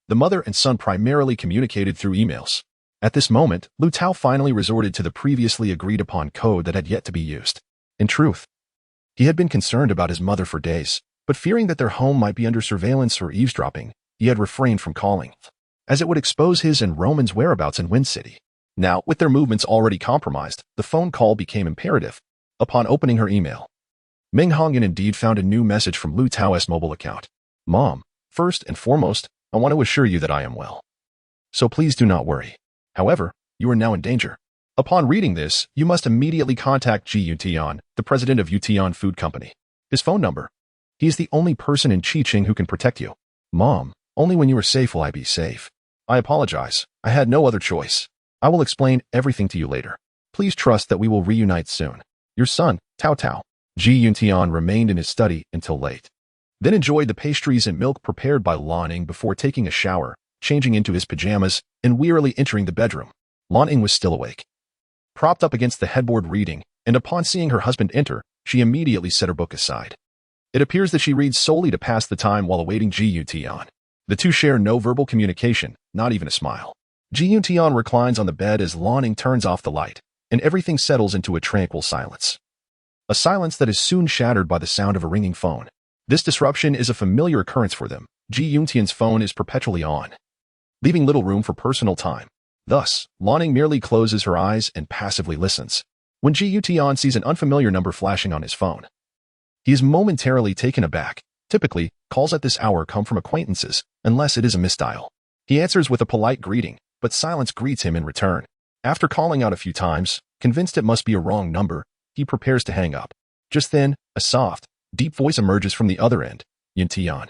the mother and son primarily communicated through emails. At this moment, Liu Tao finally resorted to the previously agreed-upon code that had yet to be used. In truth, he had been concerned about his mother for days, but fearing that their home might be under surveillance or eavesdropping, he had refrained from calling, as it would expose his and Roman's whereabouts in Wind City. Now, with their movements already compromised, the phone call became imperative. Upon opening her email, Ming Hongyan indeed found a new message from Liu Tao's mobile account. Mom, first and foremost, I want to assure you that I am well. So please do not worry. However, you are now in danger. Upon reading this, you must immediately contact Ji Yutian, the president of Yutian Food Company. His phone number. He is the only person in Qiqing who can protect you. Mom, only when you are safe will I be safe. I apologize. I had no other choice. I will explain everything to you later. Please trust that we will reunite soon. Your son, Tao Tao. Ji Yuntian remained in his study until late, then enjoyed the pastries and milk prepared by Lanning before taking a shower, changing into his pajamas, and wearily entering the bedroom. Lanning was still awake, propped up against the headboard reading, and upon seeing her husband enter, she immediately set her book aside. It appears that she reads solely to pass the time while awaiting Ji Yuntian. The two share no verbal communication, not even a smile. Ji Yuntian reclines on the bed as Lanning turns off the light, and everything settles into a tranquil silence. A silence that is soon shattered by the sound of a ringing phone. This disruption is a familiar occurrence for them. Ji Yuntian's phone is perpetually on, leaving little room for personal time. Thus, Lanning merely closes her eyes and passively listens. When Ji Yuntian sees an unfamiliar number flashing on his phone, he is momentarily taken aback. Typically, calls at this hour come from acquaintances, unless it is a misdial. He answers with a polite greeting, but silence greets him in return. After calling out a few times, convinced it must be a wrong number, he prepares to hang up. Just then, a soft, deep voice emerges from the other end. Yuntian.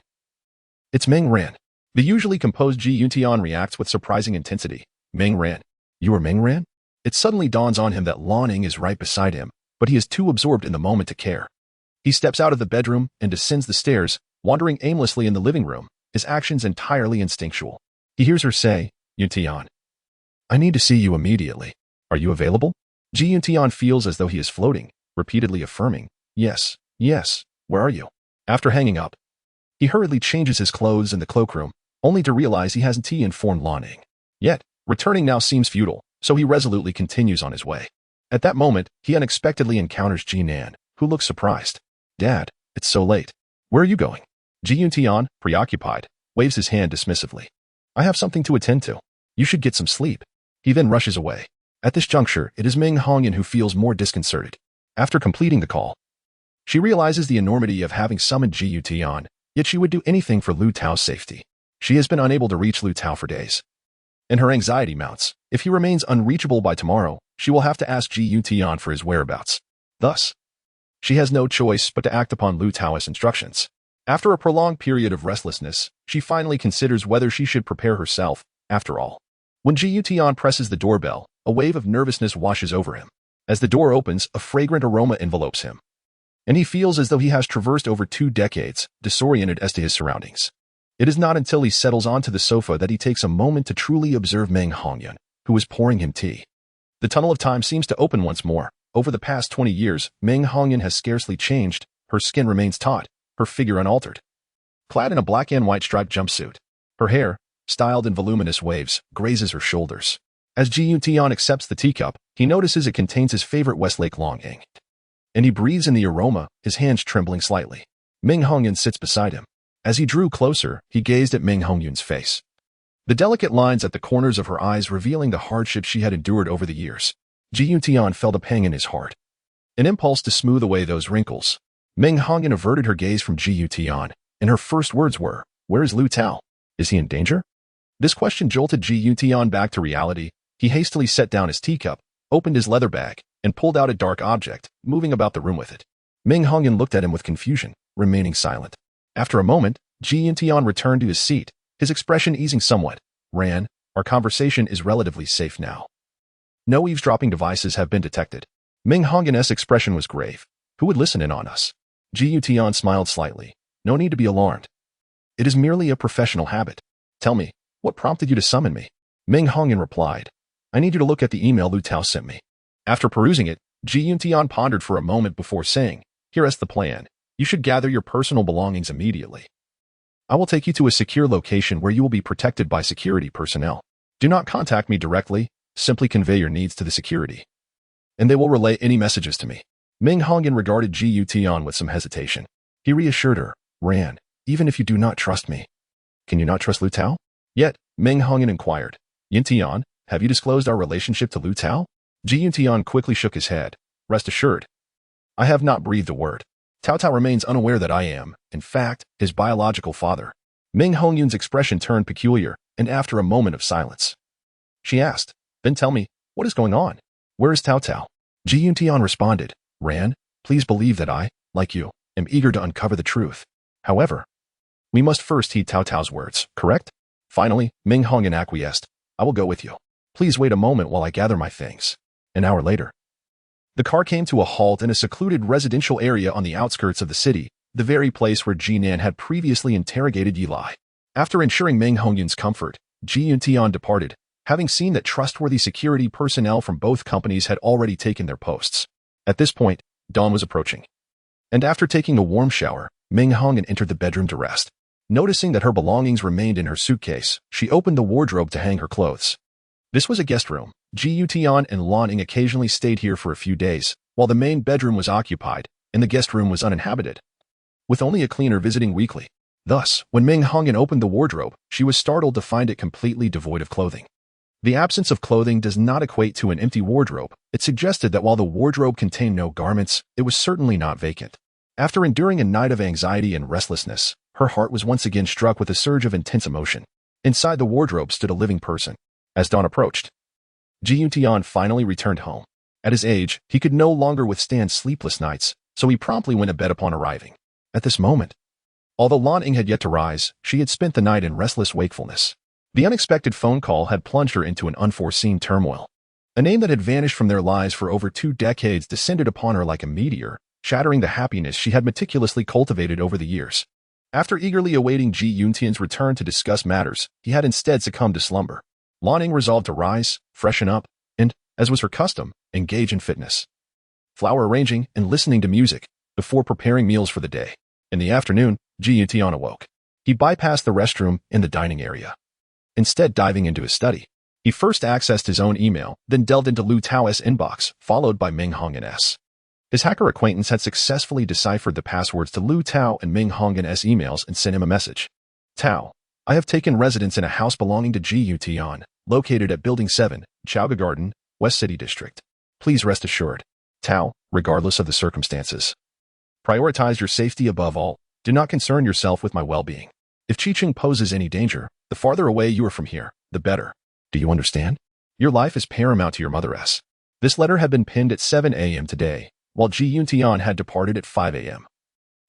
It's Meng Ran. The usually composed Ji Yuntian reacts with surprising intensity. Meng Ran. You are Meng Ran? It suddenly dawns on him that Lanning is right beside him, but he is too absorbed in the moment to care. He steps out of the bedroom and descends the stairs, wandering aimlessly in the living room, his actions entirely instinctual. He hears her say, Yuntian. I need to see you immediately. Are you available? Ji Yuntian feels as though he is floating, repeatedly affirming, Yes, yes, where are you? After hanging up, he hurriedly changes his clothes in the cloakroom, only to realize he hasn't informed Lanning. Yet, returning now seems futile, so he resolutely continues on his way. At that moment, he unexpectedly encounters Jinan, who looks surprised. Dad, it's so late. Where are you going? Ji Yuntian, preoccupied, waves his hand dismissively. I have something to attend to. You should get some sleep. He then rushes away. At this juncture, it is Ming Hongyan who feels more disconcerted. After completing the call, she realizes the enormity of having summoned Ji Yuntian, yet she would do anything for Liu Tao's safety. She has been unable to reach Liu Tao for days, and her anxiety mounts. If he remains unreachable by tomorrow, she will have to ask Ji Yuntian for his whereabouts. Thus, she has no choice but to act upon Liu Tao's instructions. After a prolonged period of restlessness, she finally considers whether she should prepare herself, after all. When Ji Yuntian presses the doorbell, a wave of nervousness washes over him. As the door opens, a fragrant aroma envelopes him, and he feels as though he has traversed over 2 decades, disoriented as to his surroundings. It is not until he settles onto the sofa that he takes a moment to truly observe Meng Hongyan, who is pouring him tea. The tunnel of time seems to open once more. Over the past 20 years, Meng Hongyan has scarcely changed. Her skin remains taut, her figure unaltered. Clad in a black and white striped jumpsuit, her hair, styled in voluminous waves, grazes her shoulders. As Ji Yuntian accepts the teacup, he notices it contains his favorite Westlake Longyang, and he breathes in the aroma, his hands trembling slightly. Meng Hongyan sits beside him. As he drew closer, he gazed at Meng Hongyan's face, the delicate lines at the corners of her eyes revealing the hardships she had endured over the years. Ji Yuntian felt a pang in his heart, an impulse to smooth away those wrinkles. Ming Hongyan averted her gaze from Ji Yutian, and her first words were, "Where is Liu Tao? Is he in danger?" This question jolted Ji Yutian back to reality. He hastily set down his teacup, opened his leather bag, and pulled out a dark object, moving about the room with it. Ming Hongyan looked at him with confusion, remaining silent. After a moment, Ji Yutian returned to his seat, his expression easing somewhat. "Ran, our conversation is relatively safe now. No eavesdropping devices have been detected." Ming Hongyan's expression was grave. "Who would listen in on us?" Ji Yutian smiled slightly. "No need to be alarmed. It is merely a professional habit. Tell me, what prompted you to summon me?" Ming Hongyan replied, "I need you to look at the email Liu Tao sent me." After perusing it, Ji Yutian pondered for a moment before saying, "Here is the plan. You should gather your personal belongings immediately. I will take you to a secure location where you will be protected by security personnel. Do not contact me directly, simply convey your needs to the security, and they will relay any messages to me." Ming Hongyan regarded Ji Yutian with some hesitation. He reassured her, "Ran, even if you do not trust me, can you not trust Liu Tao?" Yet, Ming Hongyan inquired, "Yutian, have you disclosed our relationship to Liu Tao?" Ji Yutian quickly shook his head. "Rest assured, I have not breathed a word. Tao Tao remains unaware that I am, in fact, his biological father." Ming Hongyan's expression turned peculiar, and after a moment of silence, she asked, "Then tell me, what is going on? Where is Tao Tao?" Ji Yutian responded, "Ran, please believe that I, like you, am eager to uncover the truth. However, we must first heed Tao Tao's words, correct?" Finally, Ming Hongyan acquiesced. "I will go with you. Please wait a moment while I gather my things." An hour later, the car came to a halt in a secluded residential area on the outskirts of the city, the very place where Jinan had previously interrogated Yi Lai. After ensuring Ming Hongyan's comfort, Ji Yuntian departed, having seen that trustworthy security personnel from both companies had already taken their posts. At this point, dawn was approaching. And after taking a warm shower, Ming Hongyan entered the bedroom to rest. Noticing that her belongings remained in her suitcase, she opened the wardrobe to hang her clothes. This was a guest room. Ji Yutian and Lan Ning occasionally stayed here for a few days, while the main bedroom was occupied, and the guest room was uninhabited, with only a cleaner visiting weekly. Thus, when Ming Hongyan opened the wardrobe, she was startled to find it completely devoid of clothing. The absence of clothing does not equate to an empty wardrobe. It suggested that while the wardrobe contained no garments, it was certainly not vacant. After enduring a night of anxiety and restlessness, her heart was once again struck with a surge of intense emotion. Inside the wardrobe stood a living person. As dawn approached, Ji Yutian finally returned home. At his age, he could no longer withstand sleepless nights, so he promptly went to bed upon arriving. At this moment, although Lan Ning had yet to rise, she had spent the night in restless wakefulness. The unexpected phone call had plunged her into an unforeseen turmoil. A name that had vanished from their lives for over 2 decades descended upon her like a meteor, shattering the happiness she had meticulously cultivated over the years. After eagerly awaiting Ji Yuntian's return to discuss matters, he had instead succumbed to slumber. Lan Ning resolved to rise, freshen up, and, as was her custom, engage in fitness, flower arranging, and listening to music, before preparing meals for the day. In the afternoon, Ji Yuntian awoke. He bypassed the restroom in the dining area, instead diving into his study. He first accessed his own email, then delved into Liu Tao's inbox, followed by Ming Hongyan's. His hacker acquaintance had successfully deciphered the passwords to Liu Tao and Ming Hongyan's emails and sent him a message. "Tao, I have taken residence in a house belonging to Ji Yutian, located at Building 7, Chaoga Garden, West City District. Please rest assured, Tao, regardless of the circumstances, prioritize your safety above all. Do not concern yourself with my well-being. If Qiqing poses any danger, the farther away you are from here, the better. Do you understand? Your life is paramount to your mother's." This letter had been pinned at 7 a.m. today, while Ji Yuntian had departed at 5 a.m.,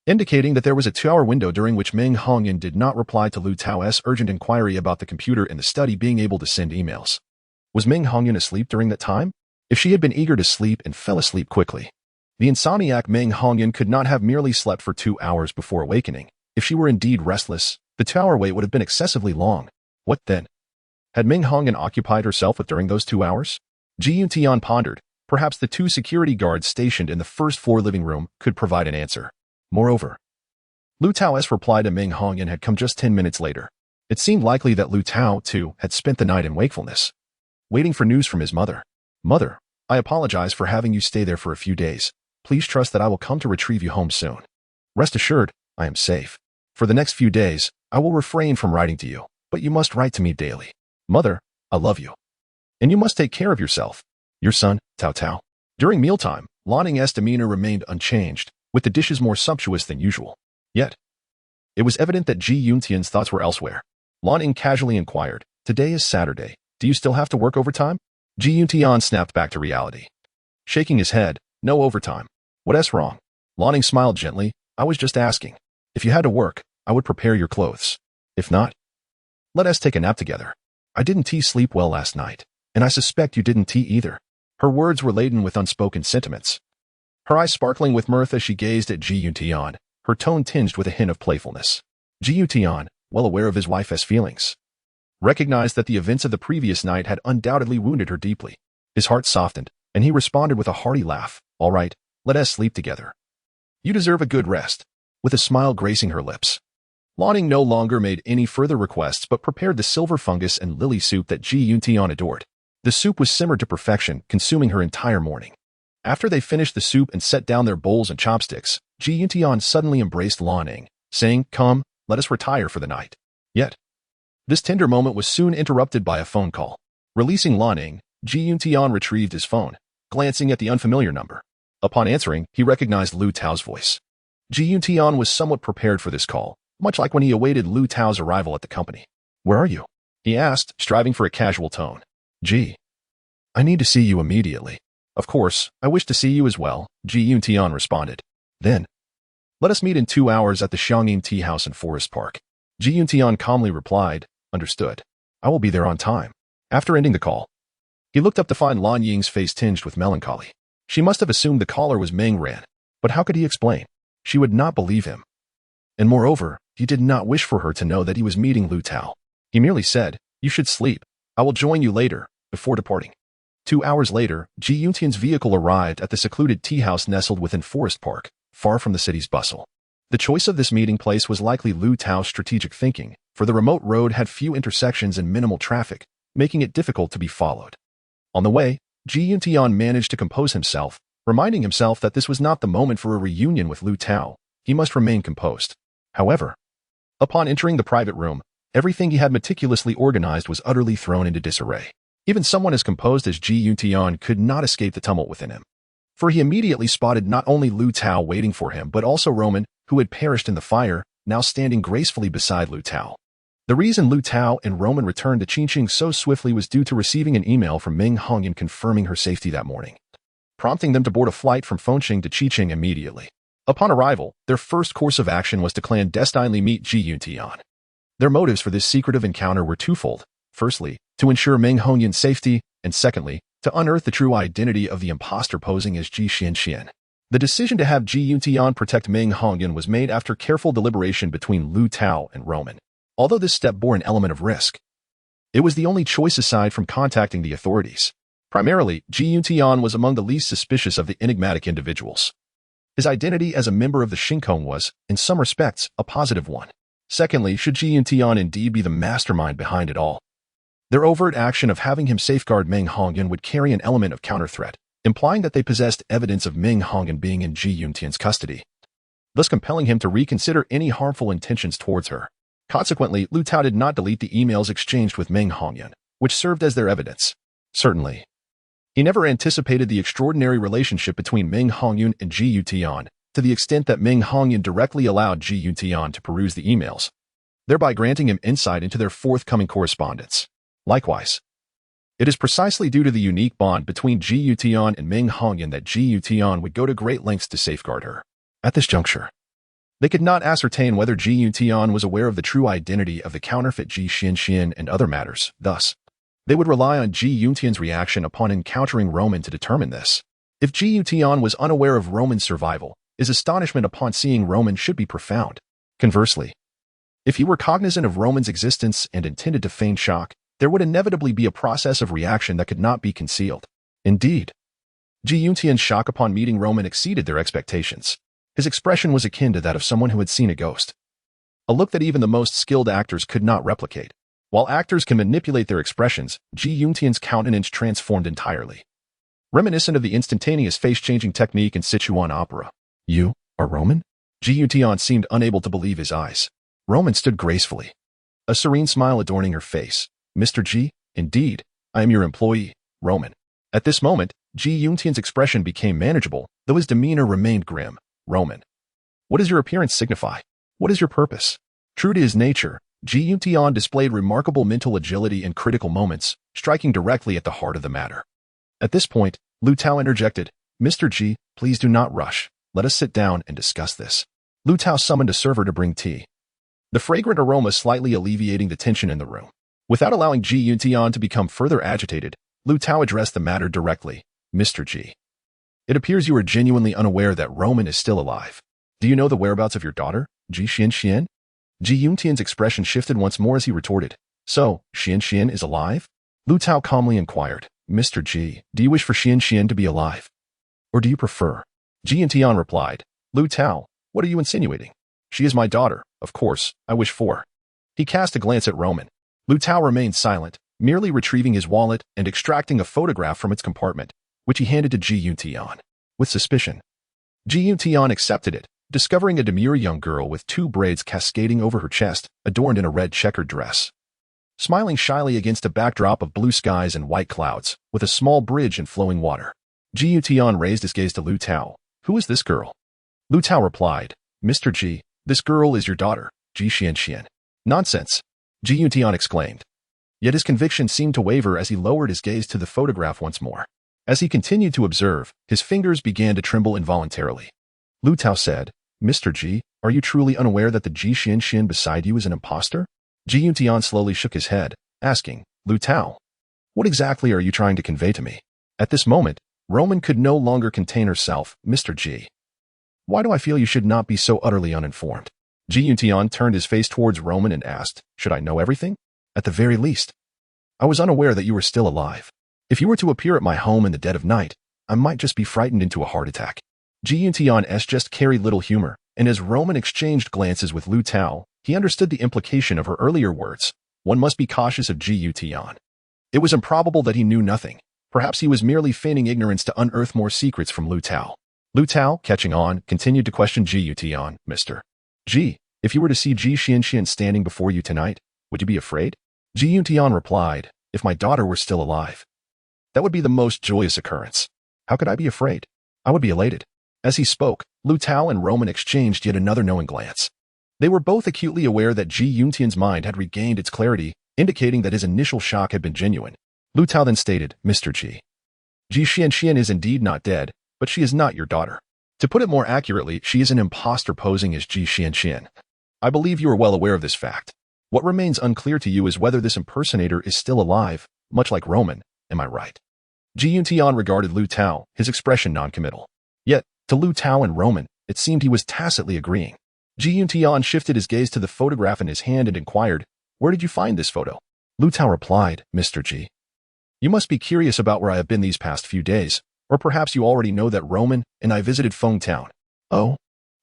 indicating that there was a 2-hour window during which Ming Hongyan did not reply to Liu Tao's urgent inquiry about the computer in the study being able to send emails. Was Ming Hongyan asleep during that time? If she had been eager to sleep and fell asleep quickly, the insomniac Ming Hongyan could not have merely slept for 2 hours before awakening. If she were indeed restless, the 2-hour wait would have been excessively long. What then had Ming Hongyan occupied herself with during those 2 hours? Ji Yuntian pondered. Perhaps the 2 security guards stationed in the first-floor living room could provide an answer. Moreover, Liu Tao's reply to Ming Hongyan had come just 10 minutes later. It seemed likely that Liu Tao, too, had spent the night in wakefulness, waiting for news from his mother. "Mother, I apologize for having you stay there for a few days. Please trust that I will come to retrieve you home soon. Rest assured, I am safe. For the next few days, I will refrain from writing to you, but you must write to me daily. Mother, I love you. And you must take care of yourself. Your son, Tao Tao." During mealtime, Lan Ning's demeanor remained unchanged. with the dishes more sumptuous than usual. Yet, it was evident that Ji Yuntian's thoughts were elsewhere. Lan Ying casually inquired, "Today is Saturday. Do you still have to work overtime?" Ji Yuntian snapped back to reality. Shaking his head, "No overtime. What's wrong?" Lan Ying smiled gently, "I was just asking. If you had to work, I would prepare your clothes. If not, let us take a nap together. I didn't sleep well last night, and I suspect you didn't either." Her words were laden with unspoken sentiments. Her eyes sparkling with mirth as she gazed at Ji Yuntian, her tone tinged with a hint of playfulness. Ji Yuntian, well aware of his wife's feelings, recognized that the events of the previous night had undoubtedly wounded her deeply. His heart softened, and he responded with a hearty laugh, "All right, let us sleep together. You deserve a good rest," with a smile gracing her lips. Lan Ying no longer made any further requests but prepared the silver fungus and lily soup that Ji Yuntian adored. The soup was simmered to perfection, consuming her entire morning. After they finished the soup and set down their bowls and chopsticks, Ji Yuntian suddenly embraced Lan Ying, saying, "Come, let us retire for the night." Yet, this tender moment was soon interrupted by a phone call. Releasing Lan Ying, Ji Yuntian retrieved his phone, glancing at the unfamiliar number. Upon answering, he recognized Liu Tao's voice. Ji Yuntian was somewhat prepared for this call, much like when he awaited Liu Tao's arrival at the company. "Where are you?" he asked, striving for a casual tone. "Ji, I need to see you immediately." "Of course, I wish to see you as well," Ji Yuntian responded. "Then, let us meet in 2 hours at the Xiangyin Tea House in Forest Park." Ji Yuntian calmly replied, "Understood. I will be there on time." After ending the call, he looked up to find Lan Ying's face tinged with melancholy. She must have assumed the caller was Meng Ran, but how could he explain? She would not believe him. And moreover, he did not wish for her to know that he was meeting Liu Tao. He merely said, "You should sleep. I will join you later," before departing. 2 hours later, Ji Yuntian's vehicle arrived at the secluded tea house nestled within Forest Park, far from the city's bustle. The choice of this meeting place was likely Liu Tao's strategic thinking, for the remote road had few intersections and minimal traffic, making it difficult to be followed. On the way, Ji Yuntian managed to compose himself, reminding himself that this was not the moment for a reunion with Liu Tao. He must remain composed. However, upon entering the private room, everything he had meticulously organized was utterly thrown into disarray. Even someone as composed as Ji Yuntian could not escape the tumult within him. For he immediately spotted not only Liu Tao waiting for him but also Roman, who had perished in the fire, now standing gracefully beside Liu Tao. The reason Liu Tao and Roman returned to Qingqing so swiftly was due to receiving an email from Meng Hongyan confirming her safety that morning, prompting them to board a flight from Fengqing to Qingqing immediately. Upon arrival, their first course of action was to clandestinely meet Ji Yuntian. Their motives for this secretive encounter were twofold. Firstly, to ensure Meng Hongyan's safety, and secondly, to unearth the true identity of the impostor posing as Ji Xianxian. The decision to have Ji Yuntian protect Meng Hongyan was made after careful deliberation between Liu Tao and Roman. Although this step bore an element of risk, it was the only choice aside from contacting the authorities. Primarily, Ji Yuntian was among the least suspicious of the enigmatic individuals. His identity as a member of the Shinkong was, in some respects, a positive one. Secondly, should Ji Yuntian indeed be the mastermind behind it all, their overt action of having him safeguard Meng Hongyan would carry an element of counter-threat, implying that they possessed evidence of Meng Hongyan being in Ji Yuntian's custody, thus compelling him to reconsider any harmful intentions towards her. Consequently, Liu Tao did not delete the emails exchanged with Meng Hongyan, which served as their evidence. Certainly, he never anticipated the extraordinary relationship between Meng Hongyan and Ji Yuntian, to the extent that Meng Hongyan directly allowed Ji Yuntian to peruse the emails, thereby granting him insight into their forthcoming correspondence. Likewise, it is precisely due to the unique bond between Ji Yuntian and Meng Hongyan that Ji Yuntian would go to great lengths to safeguard her. At this juncture, they could not ascertain whether Ji Yuntian was aware of the true identity of the counterfeit Ji Xianxian and other matters. Thus, they would rely on Ji Yuntian's reaction upon encountering Roman to determine this. If Ji Yuntian was unaware of Roman's survival, his astonishment upon seeing Roman should be profound. Conversely, if he were cognizant of Roman's existence and intended to feign shock, there would inevitably be a process of reaction that could not be concealed. Indeed, Ji Yuntian's shock upon meeting Roman exceeded their expectations. His expression was akin to that of someone who had seen a ghost, a look that even the most skilled actors could not replicate. While actors can manipulate their expressions, Ji Yuntian's countenance transformed entirely, reminiscent of the instantaneous face-changing technique in Sichuan opera. "You are Roman?" Ji Yuntian seemed unable to believe his eyes. Roman stood gracefully, a serene smile adorning her face. "Mr. Ji, indeed, I am your employee, Roman." At this moment, Ji Yuntian's expression became manageable, though his demeanor remained grim. Roman. What does your appearance signify? What is your purpose? True to his nature, Xuan displayed remarkable mental agility in critical moments, striking directly at the heart of the matter. At this point, Liu Tao interjected, Mr. G, please do not rush. Let us sit down and discuss this. Liu Tao summoned a server to bring tea, the fragrant aroma slightly alleviating the tension in the room. Without allowing Xuan to become further agitated, Liu Tao addressed the matter directly. Mr. G, it appears you are genuinely unaware that Roman is still alive. Do you know the whereabouts of your daughter, Xuan? Xuan's expression shifted once more as he retorted. So, Xuan is alive? Liu Tao calmly inquired. Mr. G, do you wish for Xuan to be alive? Or do you prefer? Xuan replied. Liu Tao, what are you insinuating? She is my daughter, of course, I wish for. He cast a glance at Roman. Liu Tao remained silent, merely retrieving his wallet and extracting a photograph from its compartment, which he handed to Xuan. With suspicion, Xuan accepted it, discovering a demure young girl with 2 braids cascading over her chest, adorned in a red checkered dress. Smiling shyly against a backdrop of blue skies and white clouds, with a small bridge and flowing water. Xuan raised his gaze to Liu Tao. Who is this girl? Liu Tao replied, Mr. G, this girl is your daughter, Xuan. Nonsense, Xuan exclaimed. Yet his conviction seemed to waver as he lowered his gaze to the photograph once more. As he continued to observe, his fingers began to tremble involuntarily. Liu Tao said, Mr. G, are you truly unaware that the Xuan beside you is an imposter? Xuan slowly shook his head, asking, Liu Tao, what exactly are you trying to convey to me? At this moment, Roman could no longer contain herself. Mr. G, why do I feel you should not be so utterly uninformed? Xuan turned his face towards Roman and asked, should I know everything? At the very least, I was unaware that you were still alive. If you were to appear at my home in the dead of night, I might just be frightened into a heart attack. Xuan's just carried little humor, and as Roman exchanged glances with Liu Tao, he understood the implication of her earlier words. One must be cautious of Xuan. It was improbable that he knew nothing. Perhaps he was merely feigning ignorance to unearth more secrets from Liu Tao. Liu Tao, catching on, continued to question Xuan. Mr. G, if you were to see Xuan standing before you tonight, would you be afraid? Xuan replied, if my daughter were still alive, that would be the most joyous occurrence. How could I be afraid? I would be elated. As he spoke, Liu Tao and Roman exchanged yet another knowing glance. They were both acutely aware that Xuan's mind had regained its clarity, indicating that his initial shock had been genuine. Liu Tao then stated, Mr. G, Xuan is indeed not dead, but she is not your daughter. To put it more accurately, she is an imposter posing as Xuan. I believe you are well aware of this fact. What remains unclear to you is whether this impersonator is still alive, much like Roman, am I right? Xuan regarded Liu Tao, his expression non-committal. Yet, to Liu Tao and Roman, it seemed he was tacitly agreeing. Xuan shifted his gaze to the photograph in his hand and inquired, where did you find this photo? Liu Tao replied, Mr. G, you must be curious about where I have been these past few days, or perhaps you already know that Roman and I visited Feng Town. Oh?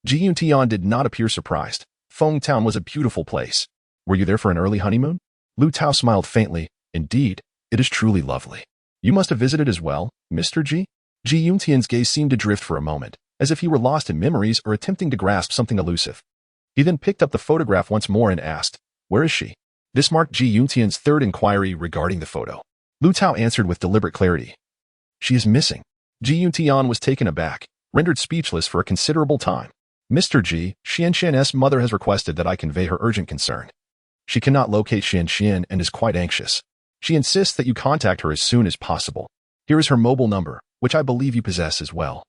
Xuan did not appear surprised. Feng Town was a beautiful place. Were you there for an early honeymoon? Liu Tao smiled faintly. Indeed, it is truly lovely. You must have visited as well, Mr. G? Xuan's gaze seemed to drift for a moment, as if he were lost in memories or attempting to grasp something elusive. He then picked up the photograph once more and asked, where is she? This marked Xuan's third inquiry regarding the photo. Liu Tao answered with deliberate clarity. She is missing. Xuan was taken aback, rendered speechless for a considerable time. Mr. G, Xuan's mother has requested that I convey her urgent concern. She cannot locate Xuan and is quite anxious. She insists that you contact her as soon as possible. Here is her mobile number, which I believe you possess as well.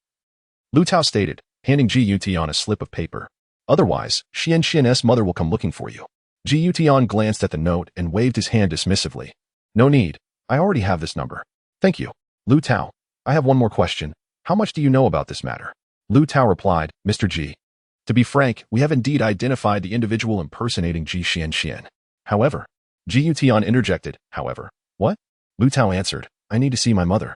Liu Tao stated, handing Xuan a slip of paper. Otherwise, Xuan's mother will come looking for you. Xuan glanced at the note and waved his hand dismissively. No need. I already have this number. Thank you. Liu Tao, I have one more question. How much do you know about this matter? Liu Tao replied, Mr. G, to be frank, we have indeed identified the individual impersonating Xuan. However, Xuan interjected, however. What? Liu Tao answered, I need to see my mother.